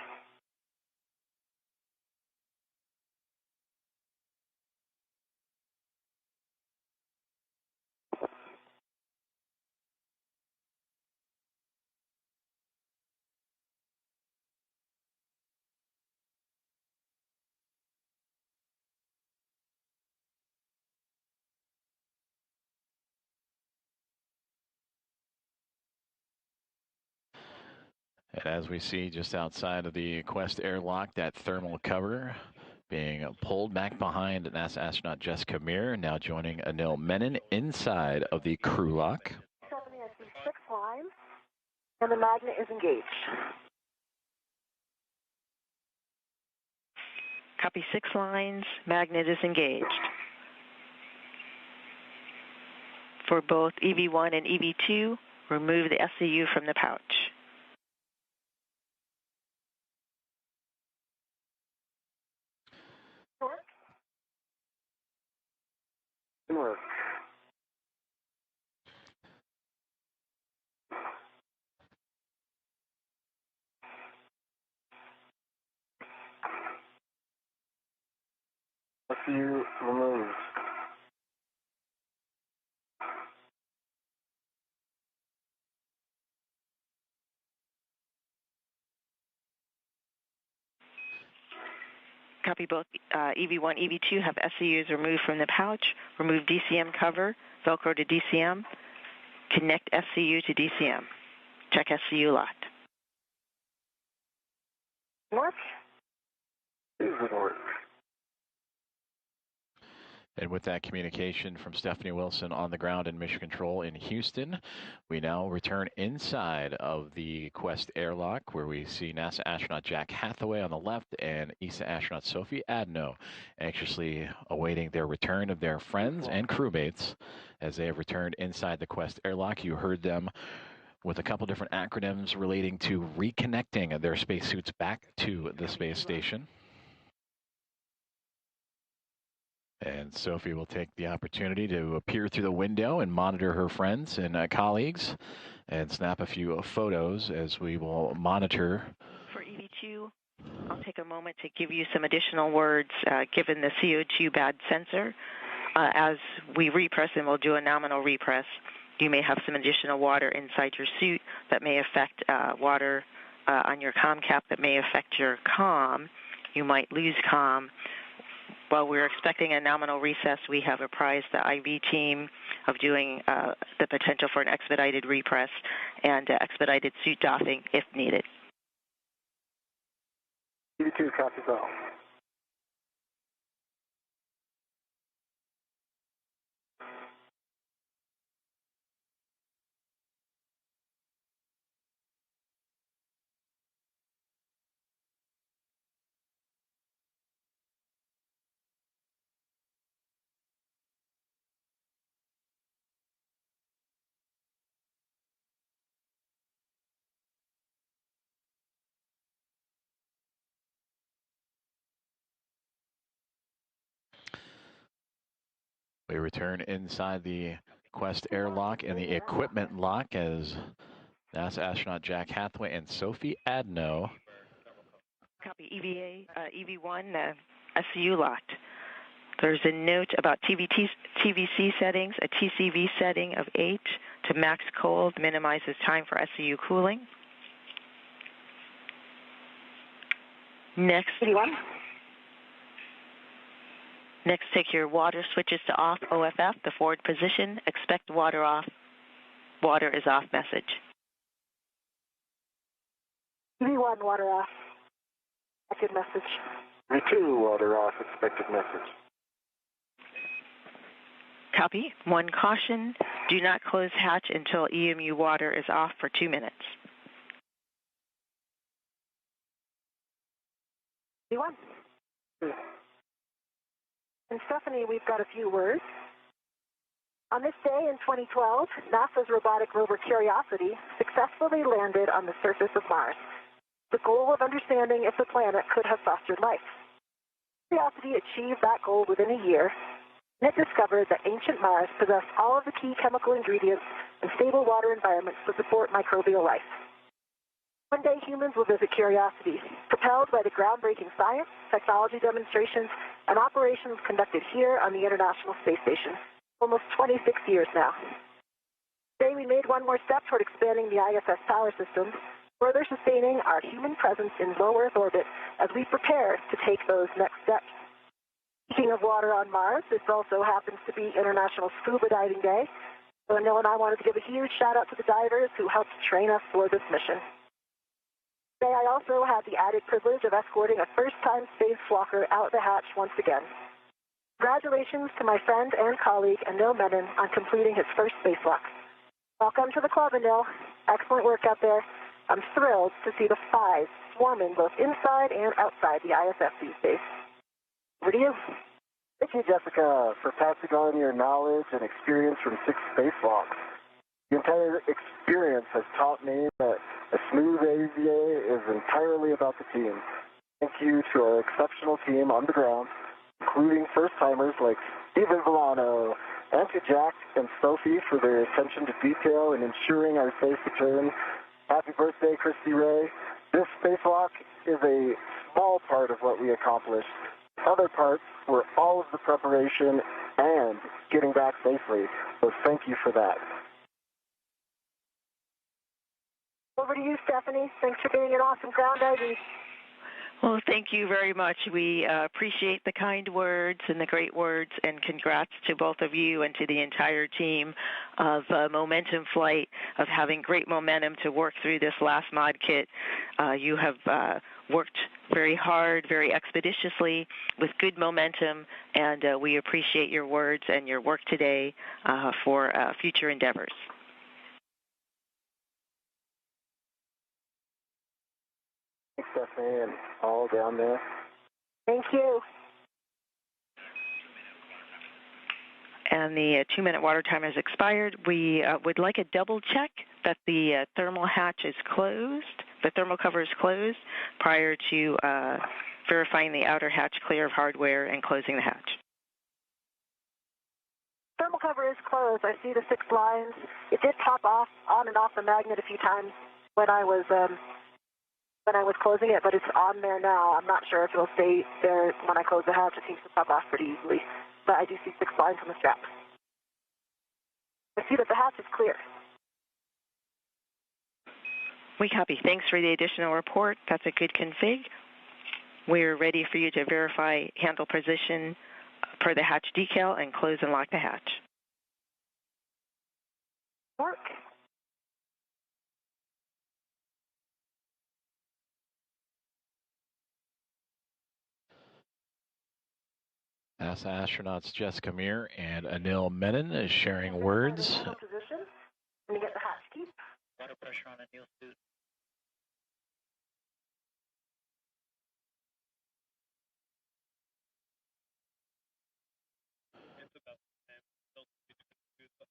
And as we see just outside of the Quest airlock, that thermal cover being pulled back behind NASA astronaut Jessica Meir, now joining Anil Menon inside of the crew lock. Stephanie, I see 6 lines, and the magnet is engaged. Copy, 6 lines, magnet is engaged. For both EV1 and EV2, remove the SCU from the pouch. Work. Work. SCU removed. Copy both. EV1, EV2 have SCUs removed from the pouch. Remove DCM cover. Velcro to DCM. Connect SCU to DCM. Check SCU locked. Work. And with that communication from Stephanie Wilson on the ground in Mission Control in Houston, we now return inside of the Quest airlock, where we see NASA astronaut Jack Hathaway on the left and ESA astronaut Sophie Adno anxiously awaiting their return of their friends and crewmates as they have returned inside the Quest airlock. You heard them with a couple different acronyms relating to reconnecting their spacesuits back to the space station. And Sophie will take the opportunity to peer through the window and monitor her friends and colleagues and snap a few photos as we will monitor. For EV2, I'll take a moment to give you some additional words given the CO2 bad sensor. As we repress, and we'll do a nominal repress, you may have some additional water inside your suit that may affect water on your comm cap that may affect your comm. You might lose comm. While we're expecting a nominal recess, we have apprised the IV team of doing the potential for an expedited repress and expedited suit doffing if needed. EV2 copies all. We return inside the Quest airlock and the equipment lock as NASA astronaut Jack Hathaway and Sophie Adno. Copy EV1, SCU locked. There's a note about TVC settings, a TCV setting of 8 to max cold, minimizes time for SCU cooling. Next. Next, take your water switches to off, OFF, the forward position. Expect water off. Water is off message. EV1, water off. Expected message. EV2, water off, expected message. Copy. One caution, do not close hatch until EMU water is off for 2 minutes. EV1. And Stephanie, we've got a few words. On this day in 2012, NASA's robotic rover Curiosity successfully landed on the surface of Mars. The goal of understanding if the planet could have fostered life. Curiosity achieved that goal within a year, and it discovered that ancient Mars possessed all of the key chemical ingredients and stable water environments to support microbial life. One day humans will visit Curiosity, propelled by the groundbreaking science, technology demonstrations, and operations conducted here on the International Space Station, almost 26 years now. Today we made one more step toward expanding the ISS power system, further sustaining our human presence in low Earth orbit as we prepare to take those next steps. Speaking of water on Mars, this also happens to be International Scuba Diving Day, so Anil and I wanted to give a huge shout out to the divers who helped train us for this mission. Today I also had the added privilege of escorting a first-time spacewalker out the hatch once again. Congratulations to my friend and colleague Anil Menon on completing his first spacewalk. Welcome to the club, Anil. Excellent work out there. I'm thrilled to see the 5 swarming both inside and outside the ISS these days. Over to you. Thank you, Jessica, for passing on your knowledge and experience from 6 spacewalks. The entire experience has taught me that a smooth AVA is entirely about the team. Thank you to our exceptional team on the ground, including first-timers like Stephen Villano, and to Jack and Sophie for their attention to detail in ensuring our safe return. Happy birthday, Christy Ray. This spacewalk is a small part of what we accomplished. Other parts were all of the preparation and getting back safely, so thank you for that. Over to you, Stephanie. Thanks for being an awesome ground ID. Well, thank you very much. We appreciate the kind words and the great words, and congrats to both of you and to the entire team of Momentum Flight, of having great momentum to work through this last mod kit. You have worked very hard, very expeditiously, with good momentum, and we appreciate your words and your work today for future endeavors. Thanks, Stephanie, and all down there. Thank you. And the 2-minute water time has expired. We would like a double check that the thermal hatch is closed, the thermal cover is closed, prior to verifying the outer hatch clear of hardware and closing the hatch. Thermal cover is closed. I see the 6 lines. It did pop off on and off the magnet a few times when I was closing it, but it's on there now. I'm not sure if it'll stay there when I close the hatch. It seems to pop off pretty easily, but I do see 6 lines on the strap. I see that the hatch is clear. We copy. Thanks for the additional report. That's a good config. We're ready for you to verify handle position per the hatch decal and close and lock the hatch. Work. NASA astronauts Jessica Meir and Anil Menon is sharing words. Position. Can you get the hatch key? Water pressure on Anil's suit.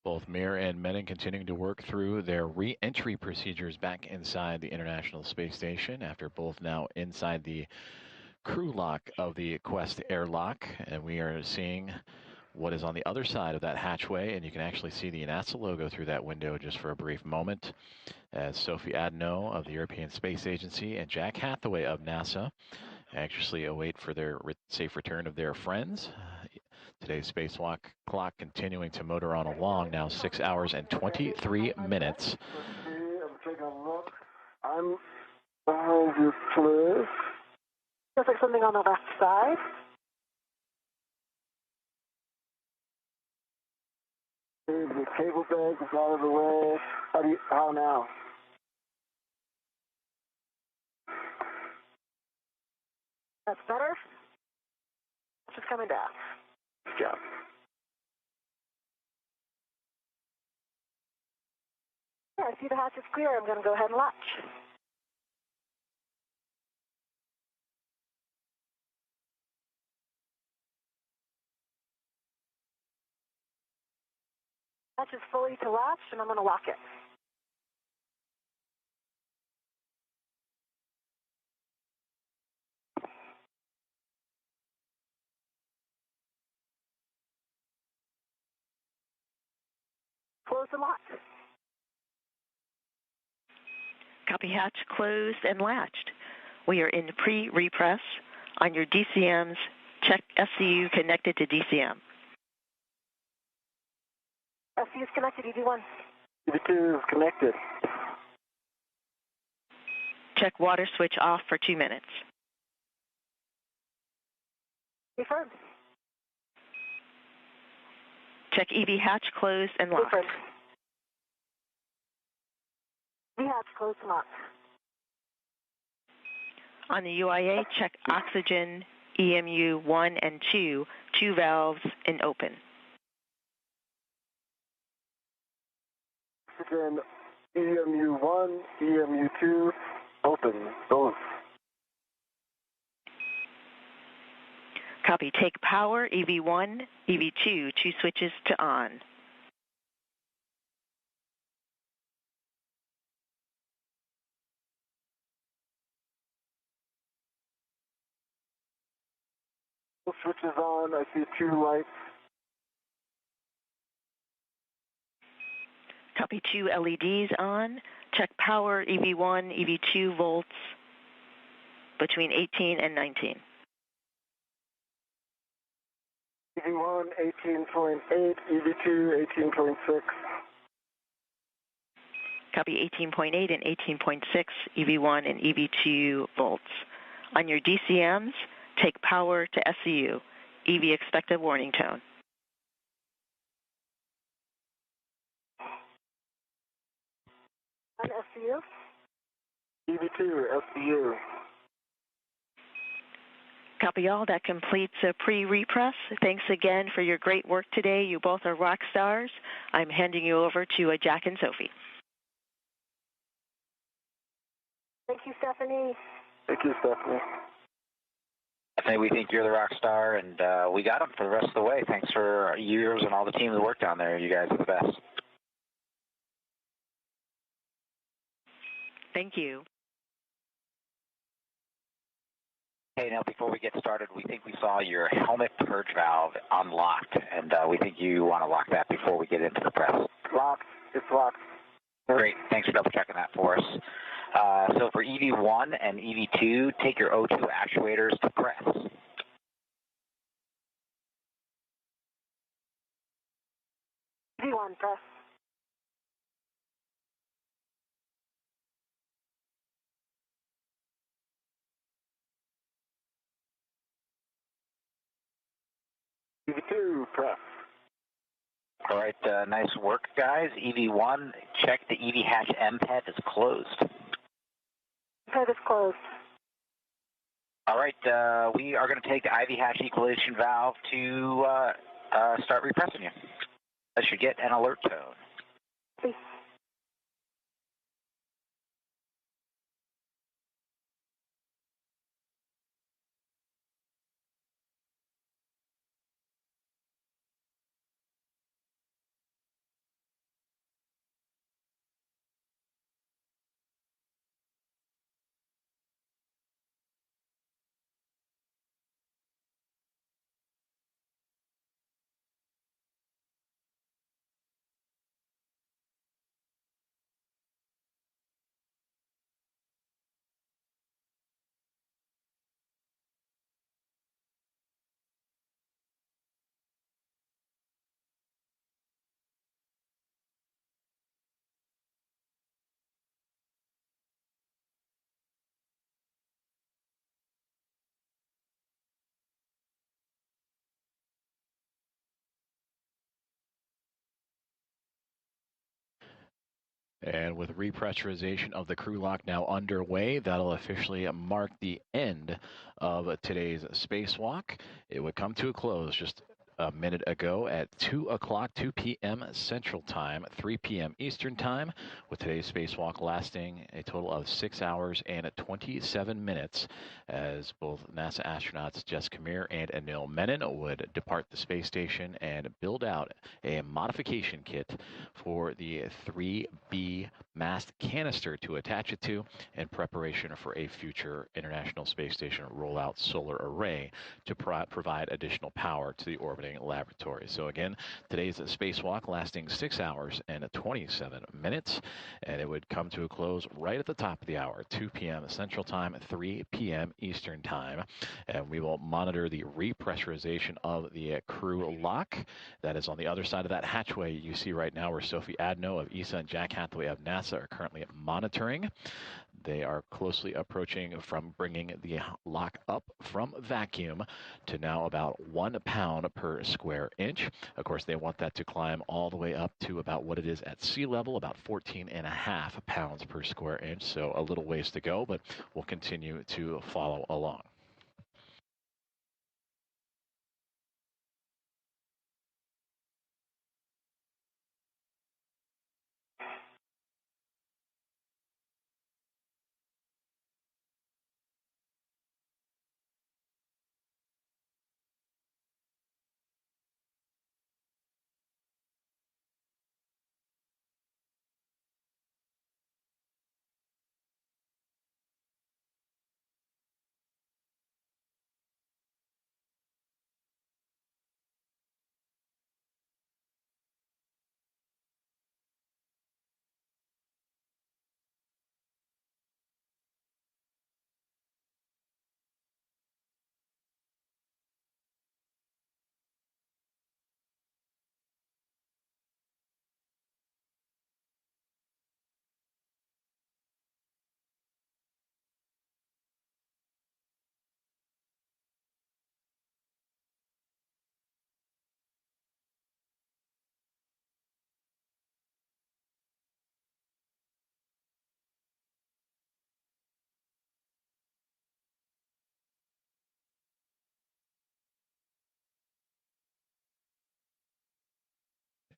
Both Meir and Menon continuing to work through their re-entry procedures back inside the International Space Station after both now inside the crew lock of the Quest airlock. And we are seeing what is on the other side of that hatchway, and you can actually see the NASA logo through that window just for a brief moment, as Sophie Adeno of the European Space Agency and Jack Hathaway of NASA anxiously await for their safe return of their friends. Today's spacewalk clock continuing to motor on along, now 6 hours and 23 minutes. I'm taking a look. I'm behind this cliff. Looks like something on the left side. The cable bag is out of the way. How now? That's better. It's just coming down. Good job. Yeah, I see the hatch is clear. I'm going to go ahead and latch. Hatch is fully to latch, and I'm going to lock it. Close and lock. Copy. Hatch closed and latched. We are in pre-repress. On your DCMs, check SCU connected to DCM. SCU is connected, EV1. EV2 is connected. Check water switch off for 2 minutes. Confirmed. Check EV hatch closed and locked. Confirmed. EV hatch closed and locked. On the UIA, check oxygen, EMU 1 and 2, 2 valves and open. Oxygen, EMU 1, EMU 2, open, both. Copy. Take power, EV1, EV2, 2 switches to on. Both switches on, I see 2 lights. Copy. 2 LEDs on. Check power, EV1, EV2 volts between 18 and 19. EV1, 18.8, EV2, 18.6. Copy. 18.8 and 18.6, EV1 and EV2 volts. On your DCMs, take power to SCU. EV expected warning tone. On SCU. EV2, SCU. Copy all. That completes a pre-repress. Thanks again for your great work today. You both are rock stars. I'm handing you over to Jack and Sophie. Thank you, Stephanie. Thank you, Stephanie. Stephanie, we think you're the rock star, and we got him for the rest of the way. Thanks for years and all the team that worked down there. You guys are the best. Thank you. Hey, now before we get started, we think we saw your helmet purge valve unlocked, and we think you want to lock that before we get into the press. Locked. It's locked. Great. Thanks for double checking that for us. So for EV1 and EV2, take your O2 actuators to press. EV1, press. EV2, press. All right, nice work, guys. EV1, check the EV hatch MPET is closed. MPET is closed. All right, we are going to take the IV hatch equalization valve to start repressing you. That should get an alert tone. Please. And with repressurization of the crew lock now underway, that'll officially mark the end of today's spacewalk. It would come to a close just a minute ago at 2 o'clock, 2 p.m. Central Time, 3 p.m. Eastern Time, with today's spacewalk lasting a total of 6 hours and 27 minutes as both NASA astronauts Jessica Meir and Anil Menon would depart the space station and build out a modification kit for the 3B mast canister to attach it to in preparation for a future International Space Station rollout solar array to provide additional power to the orbiting laboratory. So again, today's spacewalk lasting 6 hours and 27 minutes, and it would come to a close right at the top of the hour, 2 p.m. Central Time, 3 p.m. Eastern Time, and we will monitor the repressurization of the crew lock. That is on the other side of that hatchway you see right now, where Sophie Adno of ESA and Jack Hathaway of NASA are currently monitoring. They are closely approaching from bringing the lock up from vacuum to now about 1 pound per square inch. Of course, they want that to climb all the way up to about what it is at sea level, about 14.5 pounds per square inch. So a little ways to go, but we'll continue to follow along.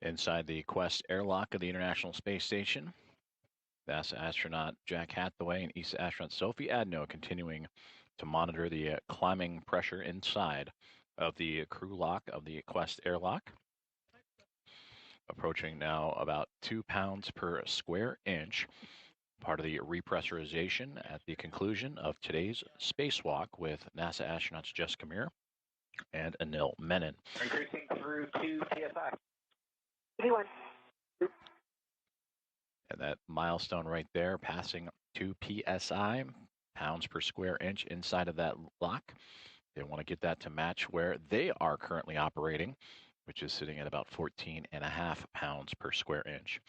Inside the Quest airlock of the International Space Station, NASA astronaut Jack Hathaway and ESA astronaut Sophie Adno continuing to monitor the climbing pressure inside of the crew lock of the Quest airlock. Approaching now about 2 pounds per square inch, part of the repressurization at the conclusion of today's spacewalk with NASA astronauts Jessica Meir and Anil Menon. Increasing through 2 PSI. V1. And that milestone right there, passing 2 PSI, pounds per square inch inside of that lock. They want to get that to match where they are currently operating, which is sitting at about 14.5 pounds per square inch.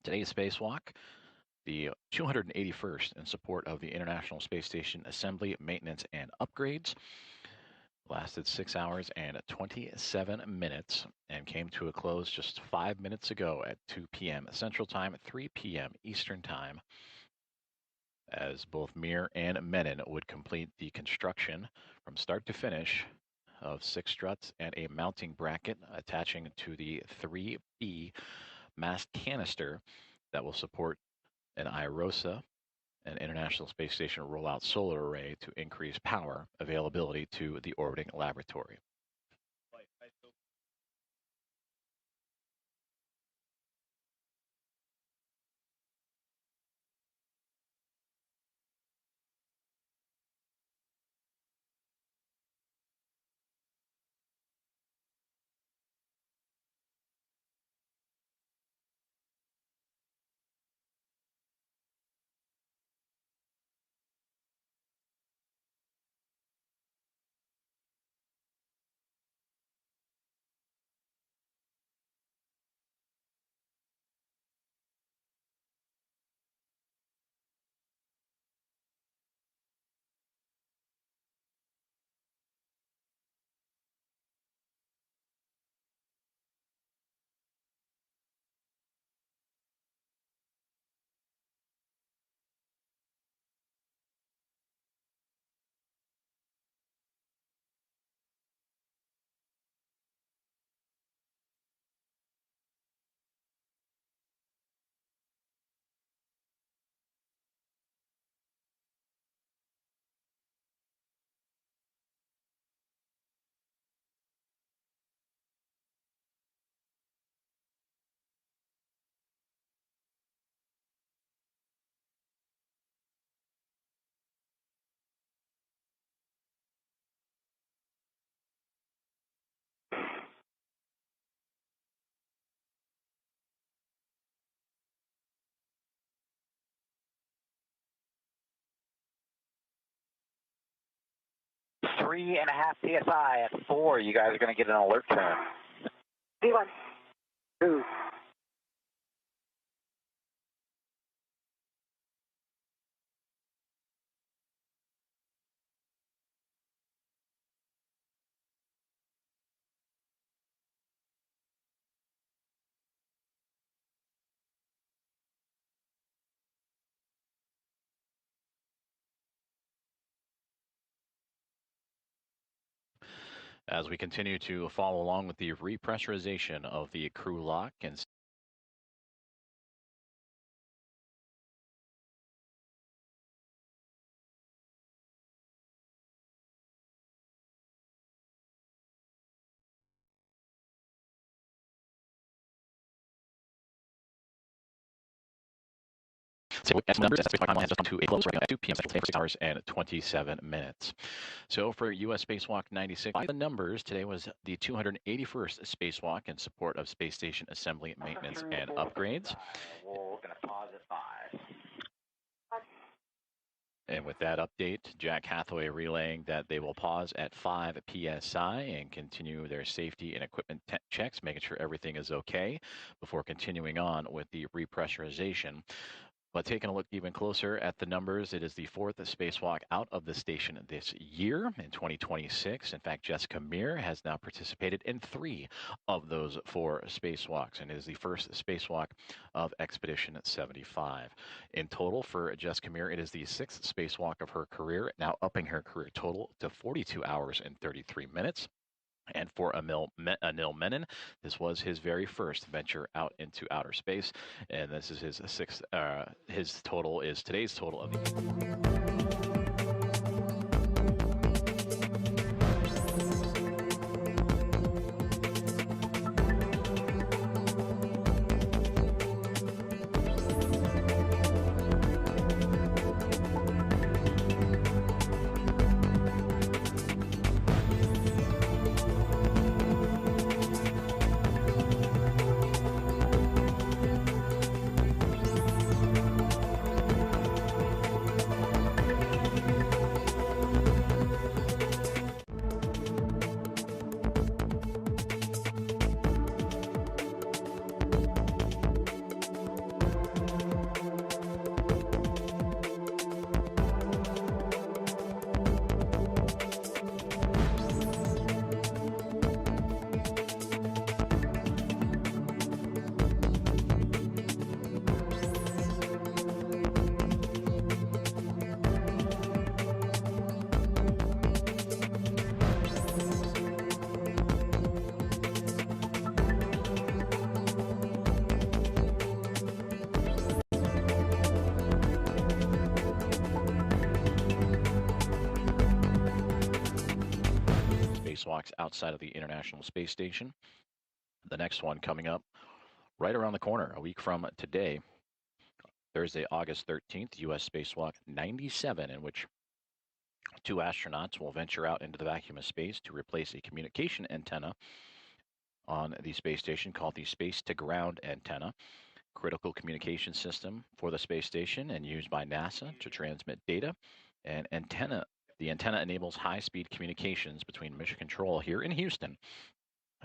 Today's spacewalk, the 281st in support of the International Space Station assembly, maintenance, and upgrades. Lasted 6 hours and 27 minutes and came to a close just 5 minutes ago at 2 p.m. Central Time, 3 p.m. Eastern Time, as both Meir and Menon would complete the construction from start to finish of 6 struts and a mounting bracket attaching to the 3B mast canister that will support an IROSA, an International Space Station rollout solar array, to increase power availability to the orbiting laboratory. Three and a half PSI at 4. You guys are going to get an alert tone. V1. 2. As we continue to follow along with the repressurization of the crew lock and numbers, spacewalk has just come to a close right now at 2 p.m. Central Time for 6 hours and 27 minutes. So for U.S. Spacewalk 96, by the numbers, today was the 281st spacewalk in support of space station assembly, maintenance, and upgrades. We're going to pause at 5. And with that update, Jack Hathaway relaying that they will pause at 5 PSI and continue their safety and equipment checks, making sure everything is okay before continuing on with the repressurization. But taking a look even closer at the numbers, it is the 4th spacewalk out of the station this year in 2026. In fact, Jessica Meir has now participated in 3 of those 4 spacewalks, and it is the first spacewalk of Expedition 75. In total for Jessica Meir, it is the 6th spacewalk of her career, now upping her career total to 42 hours and 33 minutes. And for Anil Menon, this was his very first venture out into outer space, and this is his sixth. His total is today's total of the. Spacewalks outside of the International Space Station. The next one coming up right around the corner, a week from today, Thursday, August 13th, U.S. Spacewalk 97, in which 2 astronauts will venture out into the vacuum of space to replace a communication antenna on the space station called the Space-to-Ground Antenna, critical communication system for the space station and used by NASA to transmit data. And the antenna enables high-speed communications between Mission Control here in Houston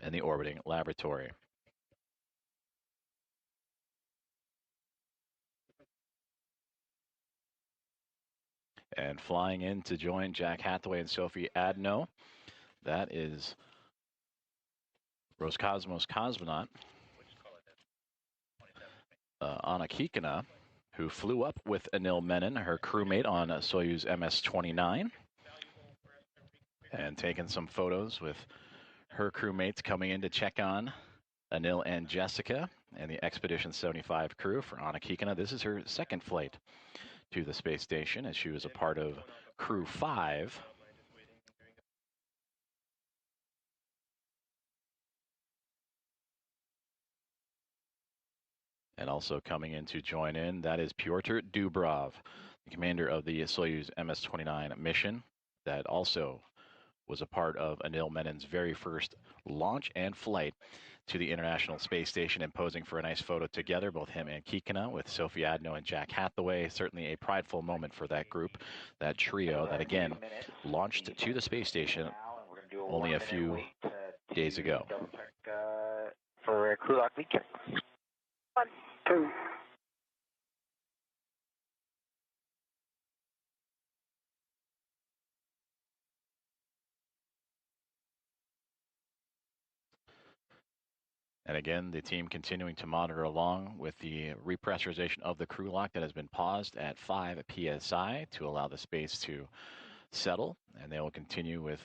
and the orbiting laboratory. And flying in to join Jack Hathaway and Sophie Adno, that is Roscosmos cosmonaut Anna Kikina, who flew up with Anil Menon, her crewmate on Soyuz MS-29, and taking some photos with her crewmates coming in to check on Anil and Jessica and the Expedition 75 crew. For Anna Kikina, this is her second flight to the space station, as she was a part of Crew 5. And also coming in to join in, that is Pyotr Dubrov, the commander of the Soyuz MS-29 mission that also was a part of Anil Menon's very first launch and flight to the International Space Station, and posing for a nice photo together, both him and Kikina, with Sophie Adno and Jack Hathaway. Certainly a prideful moment for that group, that trio that, again, launched to the space station only a few days ago. For crew lock lead check. 1, 2. And again, the team continuing to monitor along with the repressurization of the crew lock that has been paused at 5 psi to allow the space to settle. And they will continue with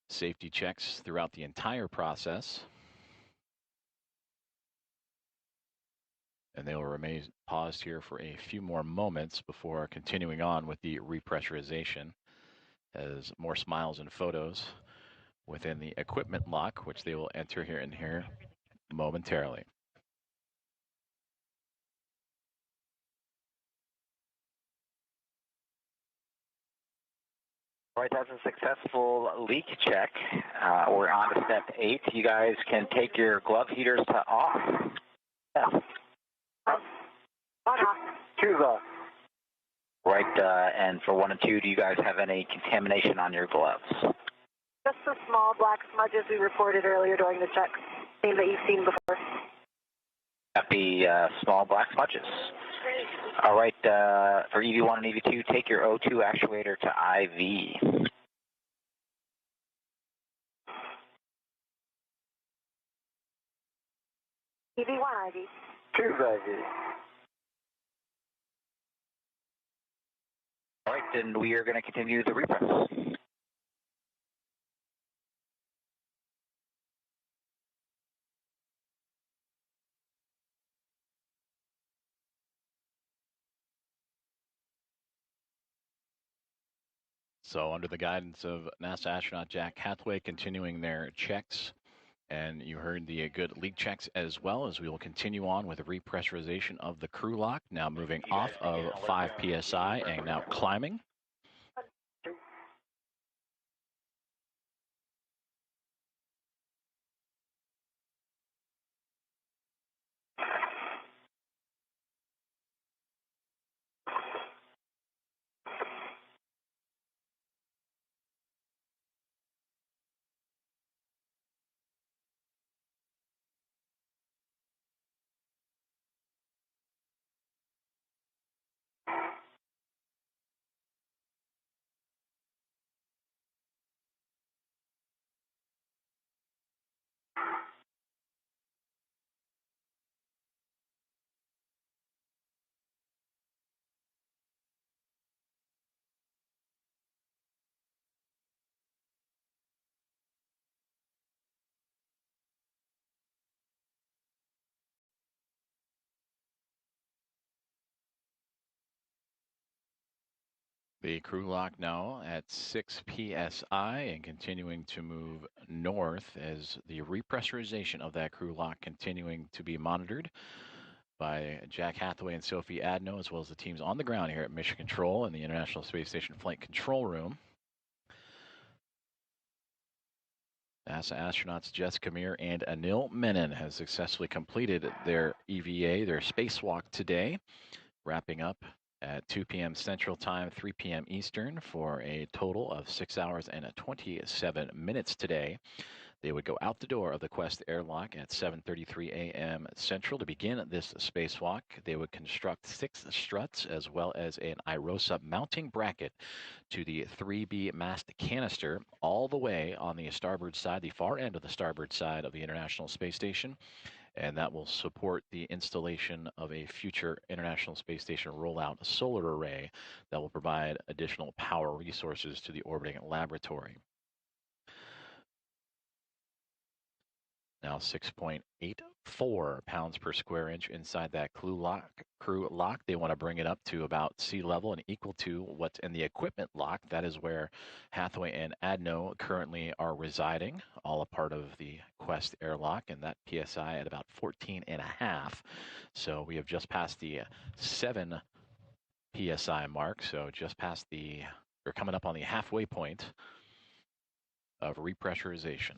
safety checks throughout the entire process. And they will remain paused here for a few more moments before continuing on with the repressurization, as more smiles and photos within the equipment lock, which they will enter here momentarily. All right, that's a successful leak check. We're on to step 8. You guys can take your glove heaters to off. Yeah. Choose off. Right, and for 1 and 2, do you guys have any contamination on your gloves? Just the small black smudges we reported earlier during the check. Same that you've seen before. Happy small black smudges. All right, for EV1 and EV2, take your O2 actuator to IV. EV1 IV. Choose IV. All right, then we are going to continue the repress. So under the guidance of NASA astronaut Jack Hathaway continuing their checks, and you heard the good leak checks as well, as we will continue on with the repressurization of the crew lock, now moving off of 5 psi and now climbing. The crew lock now at 6 psi and continuing to move north as the repressurization of that crew lock continuing to be monitored by Jack Hathaway and Sophie Adno, as well as the teams on the ground here at Mission Control in the International Space Station Flight Control Room. NASA astronauts Jessica Meir and Anil Menon have successfully completed their EVA, their spacewalk today, wrapping up at 2 p.m. Central Time, 3 p.m. Eastern, for a total of 6 hours and 27 minutes today. They would go out the door of the Quest airlock at 7:33 a.m. Central to begin this spacewalk. They would construct 6 struts as well as an IROSA mounting bracket to the 3B mast canister all the way on the starboard side, the far end of the starboard side of the International Space Station. And that will support the installation of a future International Space Station rollout solar array that will provide additional power resources to the orbiting laboratory. Now 6.84 pounds per square inch inside that crew lock. They want to bring it up to about sea level and equal to what's in the equipment lock. That is where Hathaway and Adno currently are residing, all a part of the Quest airlock, and that PSI at about 14.5. So we have just passed the 7 PSI mark, so just past we're coming up on the halfway point of repressurization.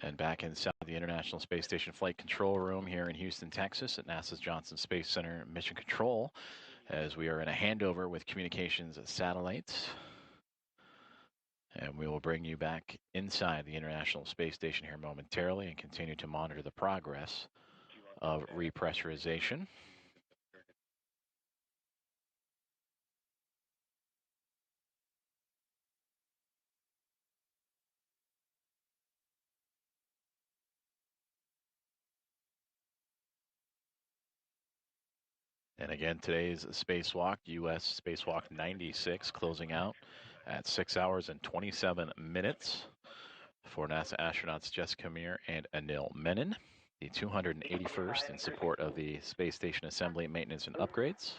And back inside the International Space Station Flight Control Room here in Houston, Texas at NASA's Johnson Space Center Mission Control, as we are in a handover with communications satellites. And we will bring you back inside the International Space Station here momentarily and continue to monitor the progress of repressurization. And again, today's spacewalk, U.S. Spacewalk 96, closing out at 6 hours and 27 minutes for NASA astronauts Jessica Meir and Anil Menon, the 281st in support of the Space Station Assembly, Maintenance, and Upgrades.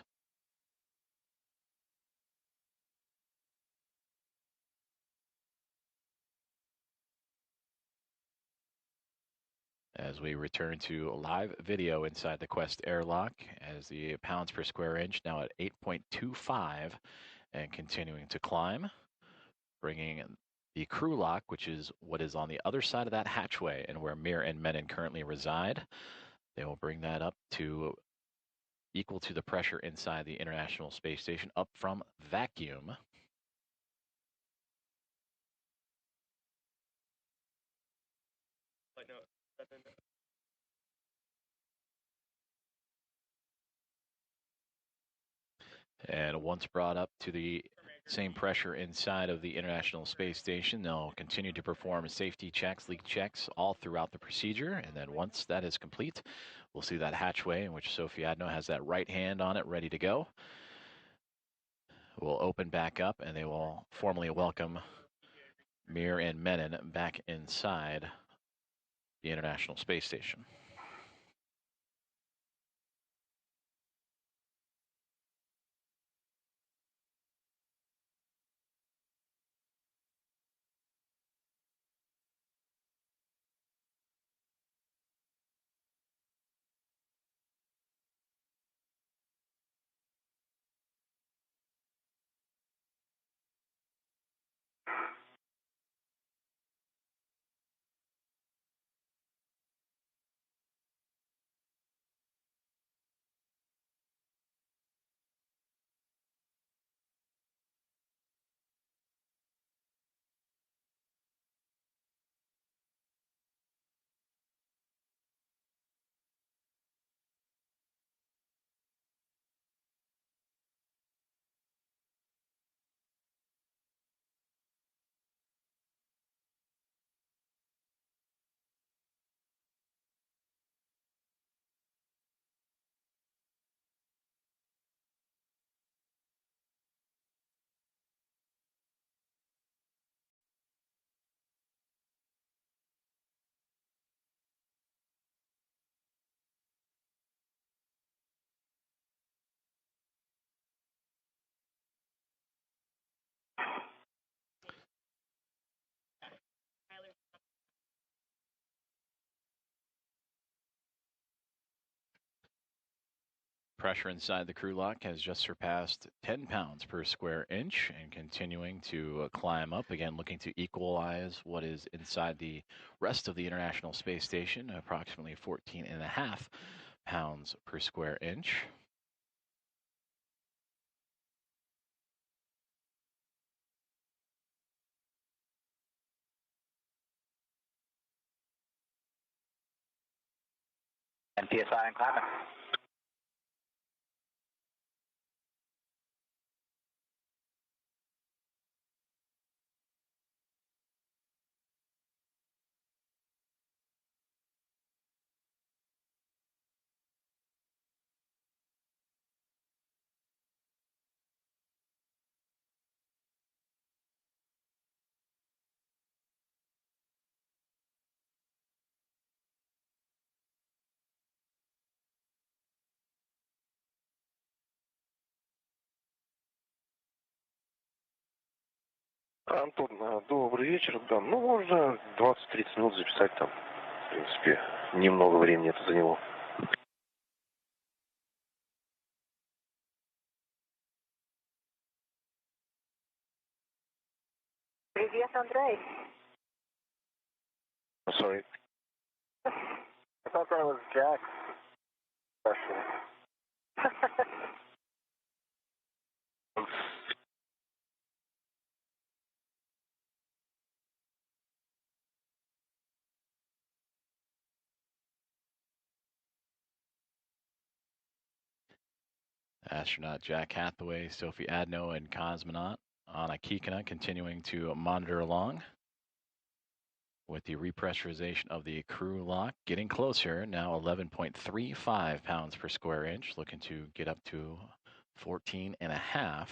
As we return to live video inside the Quest airlock, as the pounds per square inch now at 8.25 and continuing to climb, bringing the crew lock, which is what is on the other side of that hatchway and where Meir and Menon currently reside. They will bring that up to equal to the pressure inside the International Space Station up from vacuum. And once brought up to the Same pressure inside of the International Space Station. They'll continue to perform safety checks, leak checks all throughout the procedure. And then once that is complete, we'll see that hatchway in which Sophie Adno has that right hand on it ready to go. Will open back up and they will formally welcome Meir and Menon back inside the International Space Station. Pressure inside the crew lock has just surpassed 10 pounds per square inch and continuing to climb up, again looking to equalize what is inside the rest of the International Space Station, approximately 14.5 pounds per square inch. And PSI and climbing. Антон, добрый вечер. Да, ну, можно 20-30 минут записать там. В принципе, немного времени это заняло. Привет, Андрей. Sorry. I thought that was Jack's question. Astronaut Jack Hathaway, Sophie Adno, and cosmonaut Anna Kikina continuing to monitor along with the repressurization of the crew lock getting closer. Now 11.35 pounds per square inch, looking to get up to 14.5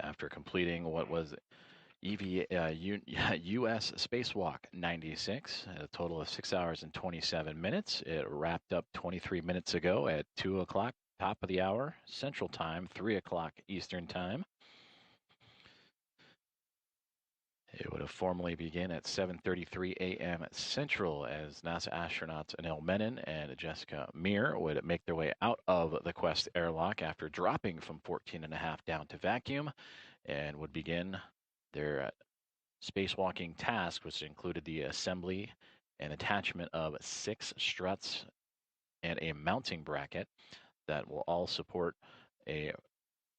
after completing what was U.S. spacewalk 96, a total of 6 hours and 27 minutes. It wrapped up 23 minutes ago at 2 o'clock, top of the hour, Central Time, 3 o'clock Eastern Time. It would have formally begin at 7:33 a.m. Central as NASA astronauts Anil Menon and Jessica Meir would make their way out of the Quest airlock after dropping from 14.5 down to vacuum and would begin their spacewalking task, which included the assembly and attachment of 6 struts and a mounting bracket that will all support a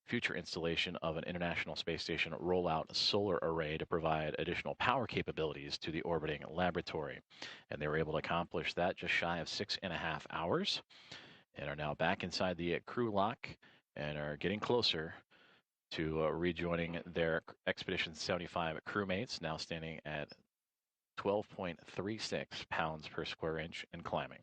future installation of an International Space Station rollout solar array to provide additional power capabilities to the orbiting laboratory. And they were able to accomplish that just shy of 6.5 hours and are now back inside the crew lock and are getting closer to rejoining their Expedition 75 crewmates, now standing at 12.36 pounds per square inch and climbing.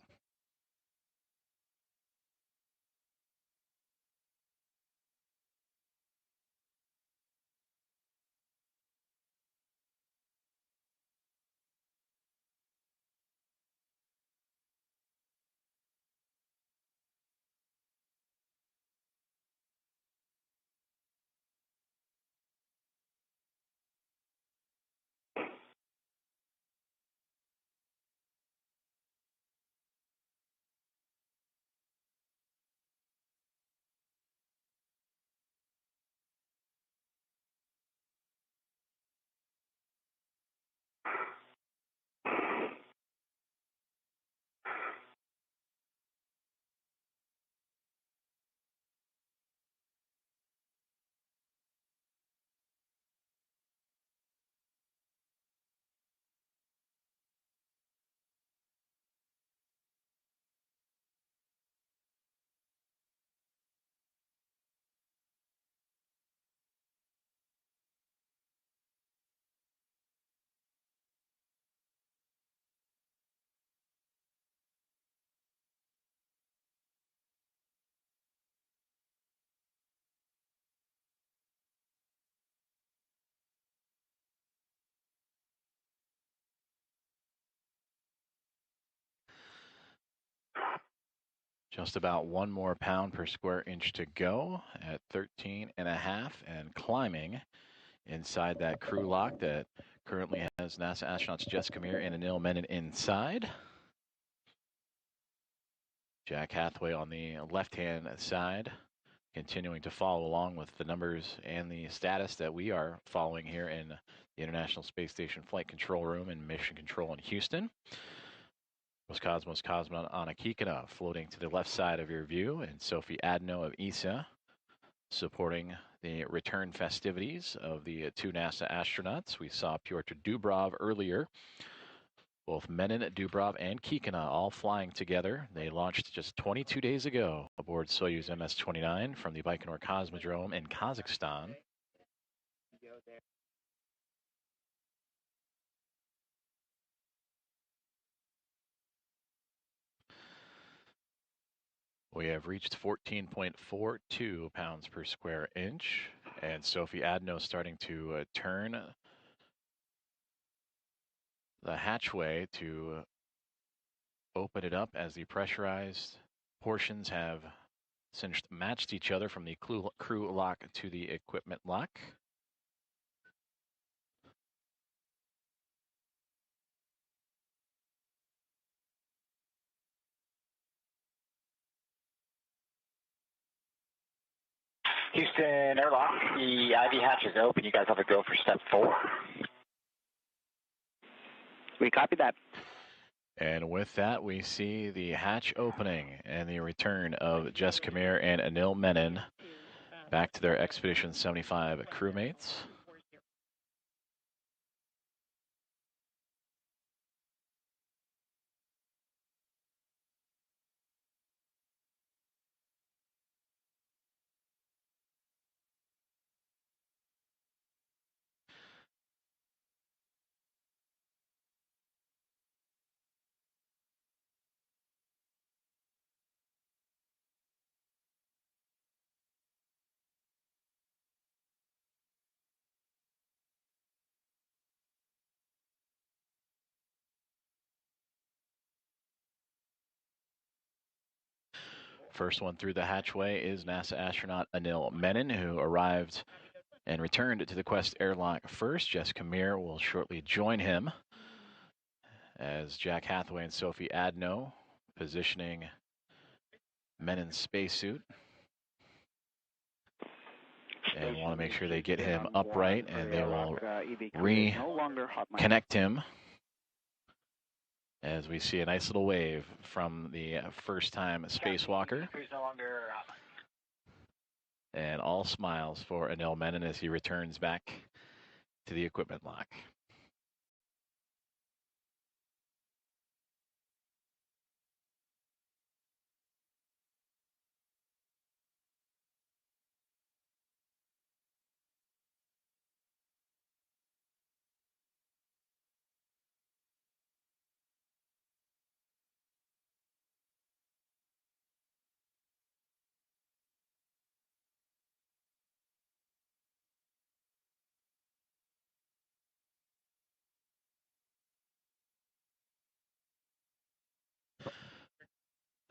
Just about 1 more pound per square inch to go at 13.5 and climbing inside that crew lock that currently has NASA astronauts Jessica Meir and Anil Menon inside. Jack Hathaway on the left-hand side, continuing to follow along with the numbers and the status that we are following here in the International Space Station Flight Control Room and Mission Control in Houston. Roscosmos cosmonaut Anna Kikina floating to the left side of your view, and Sophie Adno of ESA supporting the return festivities of the 2 NASA astronauts. We saw Pyotr Dubrov earlier. Both Menon, Dubrov, and Kikina all flying together. They launched just 22 days ago aboard Soyuz MS-29 from the Baikonur Cosmodrome in Kazakhstan. We have reached 14.42 pounds per square inch, and Sophie Adno starting to turn the hatchway to open it up as the pressurized portions have since matched each other from the crew lock to the equipment lock. Houston airlock, the IV hatch is open. You guys have to go for step 4. We copy that. And with that, we see the hatch opening and the return of Jessica Meir and Anil Menon back to their Expedition 75 crewmates. First one through the hatchway is NASA astronaut Anil Menon, who arrived and returned to the Quest airlock first. Jessica Meir will shortly join him as Jack Hathaway and Sophie Adno positioning Menon's spacesuit. And want to make sure they get him upright, and they will reconnect him as we see a nice little wave from the first-time spacewalker. And all smiles for Anil Menon as he returns back to the equipment lock.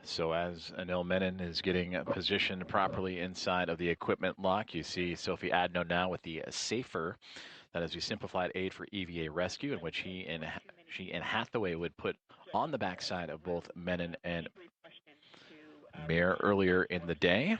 So as Anil Menon is getting positioned properly inside of the equipment lock, you see Sophie Adno now with the safer, that is the simplified aid for EVA rescue, in which she and Hathaway would put on the backside of both Menon and Meir earlier in the day.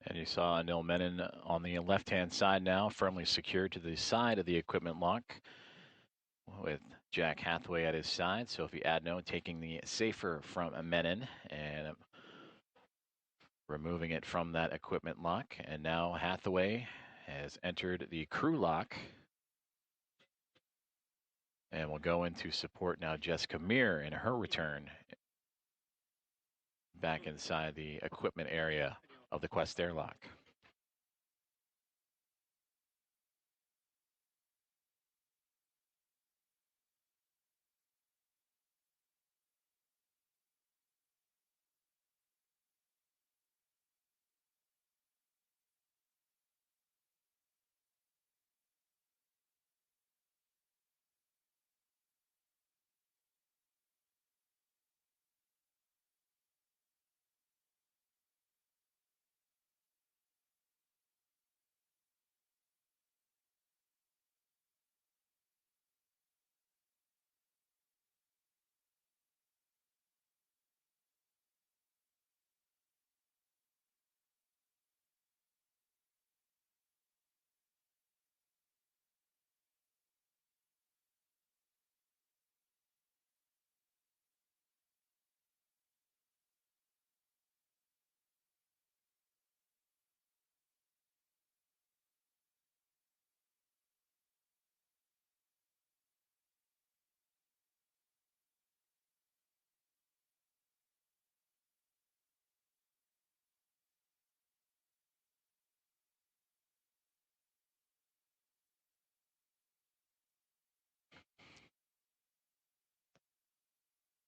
And you saw Anil Menon on the left-hand side now, firmly secured to the side of the equipment lock, with Jack Hathaway at his side. Sophie Adno taking the safer from Menon and removing it from that equipment lock. And now Hathaway has entered the crew lock and will go into support now Jessica Meir in her return back inside the equipment area of the Quest airlock.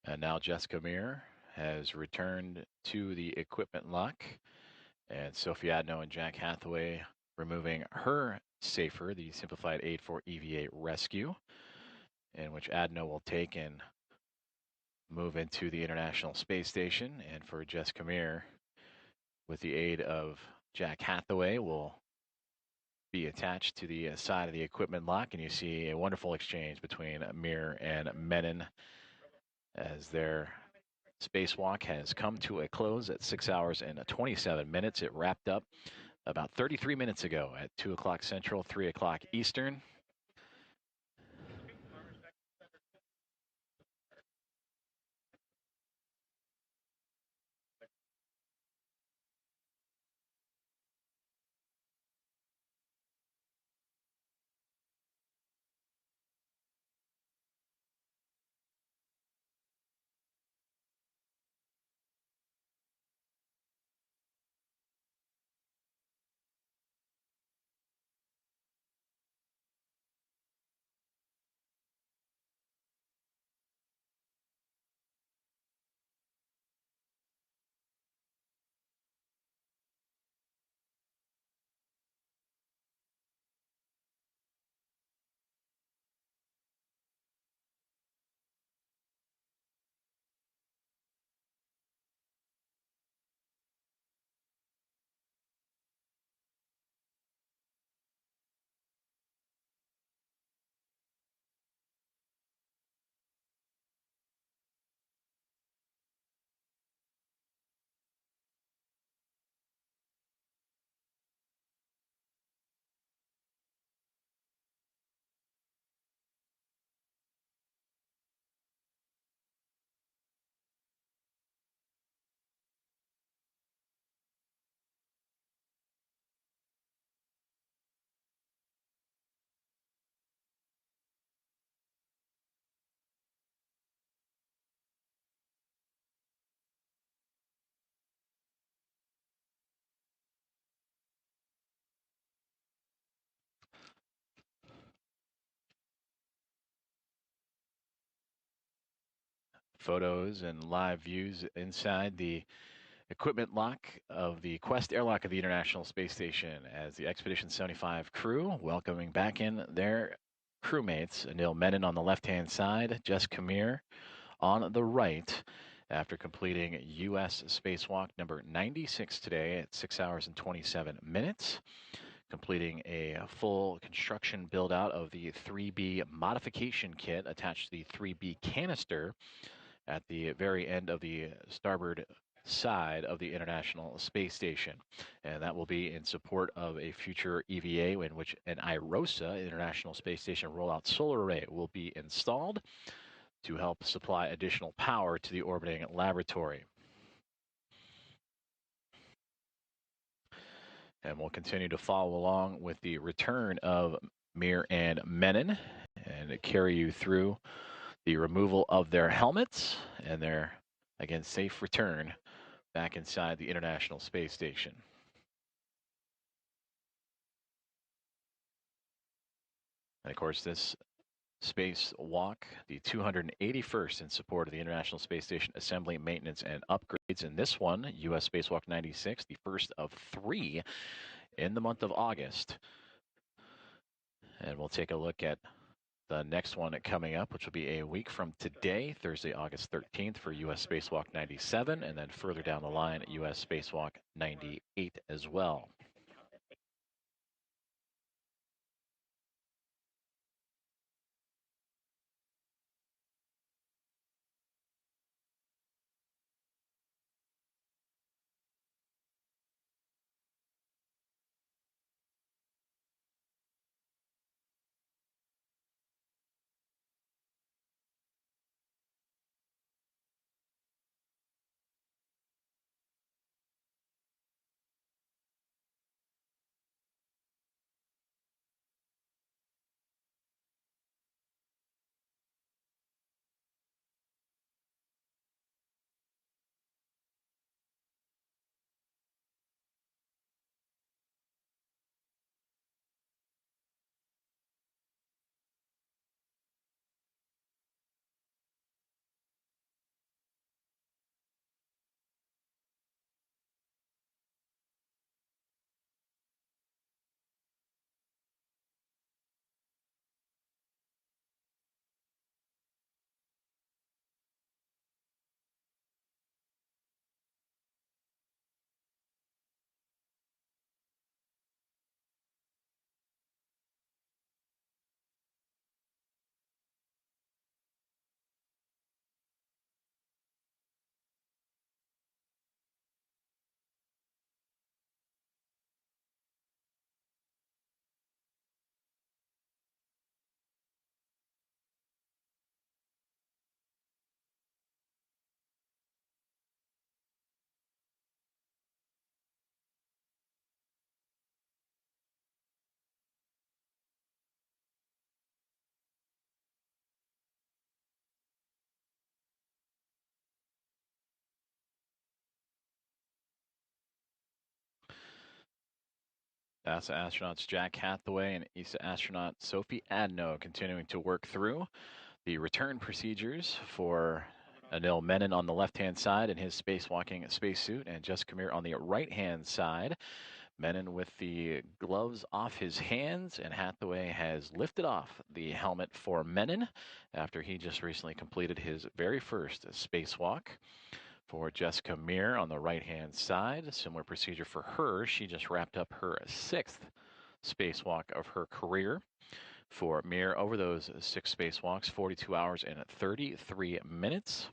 And now Jessica Meir has returned to the equipment lock, and Sophie Adno and Jack Hathaway removing her safer, the simplified aid for EVA rescue, in which Adno will take and move into the International Space Station. And for Jessica Meir, with the aid of Jack Hathaway, will be attached to the side of the equipment lock. And you see a wonderful exchange between Meir and Menon as their spacewalk has come to a close at 6 hours and 27 minutes. It wrapped up about 33 minutes ago at 2 o'clock Central, 3 o'clock Eastern. photos and live views inside the equipment lock of the Quest airlock of the International Space Station as the Expedition 75 crew welcoming back in their crewmates. Anil Menon on the left-hand side, Jess Kamir on the right after completing U.S. spacewalk number 96 today at 6 hours and 27 minutes. Completing a full construction build out of the 3B modification kit attached to the 3B canister at the very end of the starboard side of the International Space Station. And that will be in support of a future EVA in which an IROSA, International Space Station Rollout Solar Array, will be installed to help supply additional power to the orbiting laboratory. And we'll continue to follow along with the return of Meir and Menon and carry you through the removal of their helmets and their, again, safe return back inside the International Space Station. And of course, this spacewalk, the 281st in support of the International Space Station assembly, maintenance, and upgrades. And this one, U.S. Spacewalk 96, the first of 3 in the month of August. And we'll take a look at the next one coming up, which will be a week from today, Thursday, August 13th for U.S. Spacewalk 97, and then further down the line, U.S. Spacewalk 98 as well. NASA astronauts Jack Hathaway and ESA astronaut Sophie Adno continuing to work through the return procedures for Anil Menon on the left-hand side in his spacewalking spacesuit, and Jess Kamir on the right-hand side. Menon with the gloves off his hands, and Hathaway has lifted off the helmet for Menon after he just recently completed his very first spacewalk. For Jessica Meir on the right-hand side, similar procedure for her. She just wrapped up her 6th spacewalk of her career. For Meir, over those 6 spacewalks, 42 hours and 33 minutes.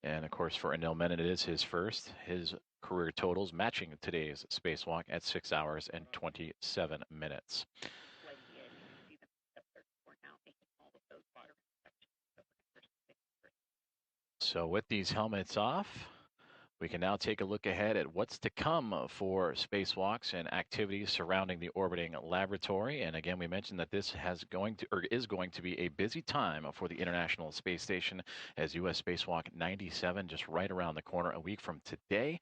And of course, for Anil Menon, it is his first. His career totals matching today's spacewalk at 6 hours and 27 minutes. So with these helmets off, we can now take a look ahead at what's to come for spacewalks and activities surrounding the orbiting laboratory. And again, we mentioned that this is going to be a busy time for the International Space Station as U.S. Spacewalk 97 just right around the corner a week from today.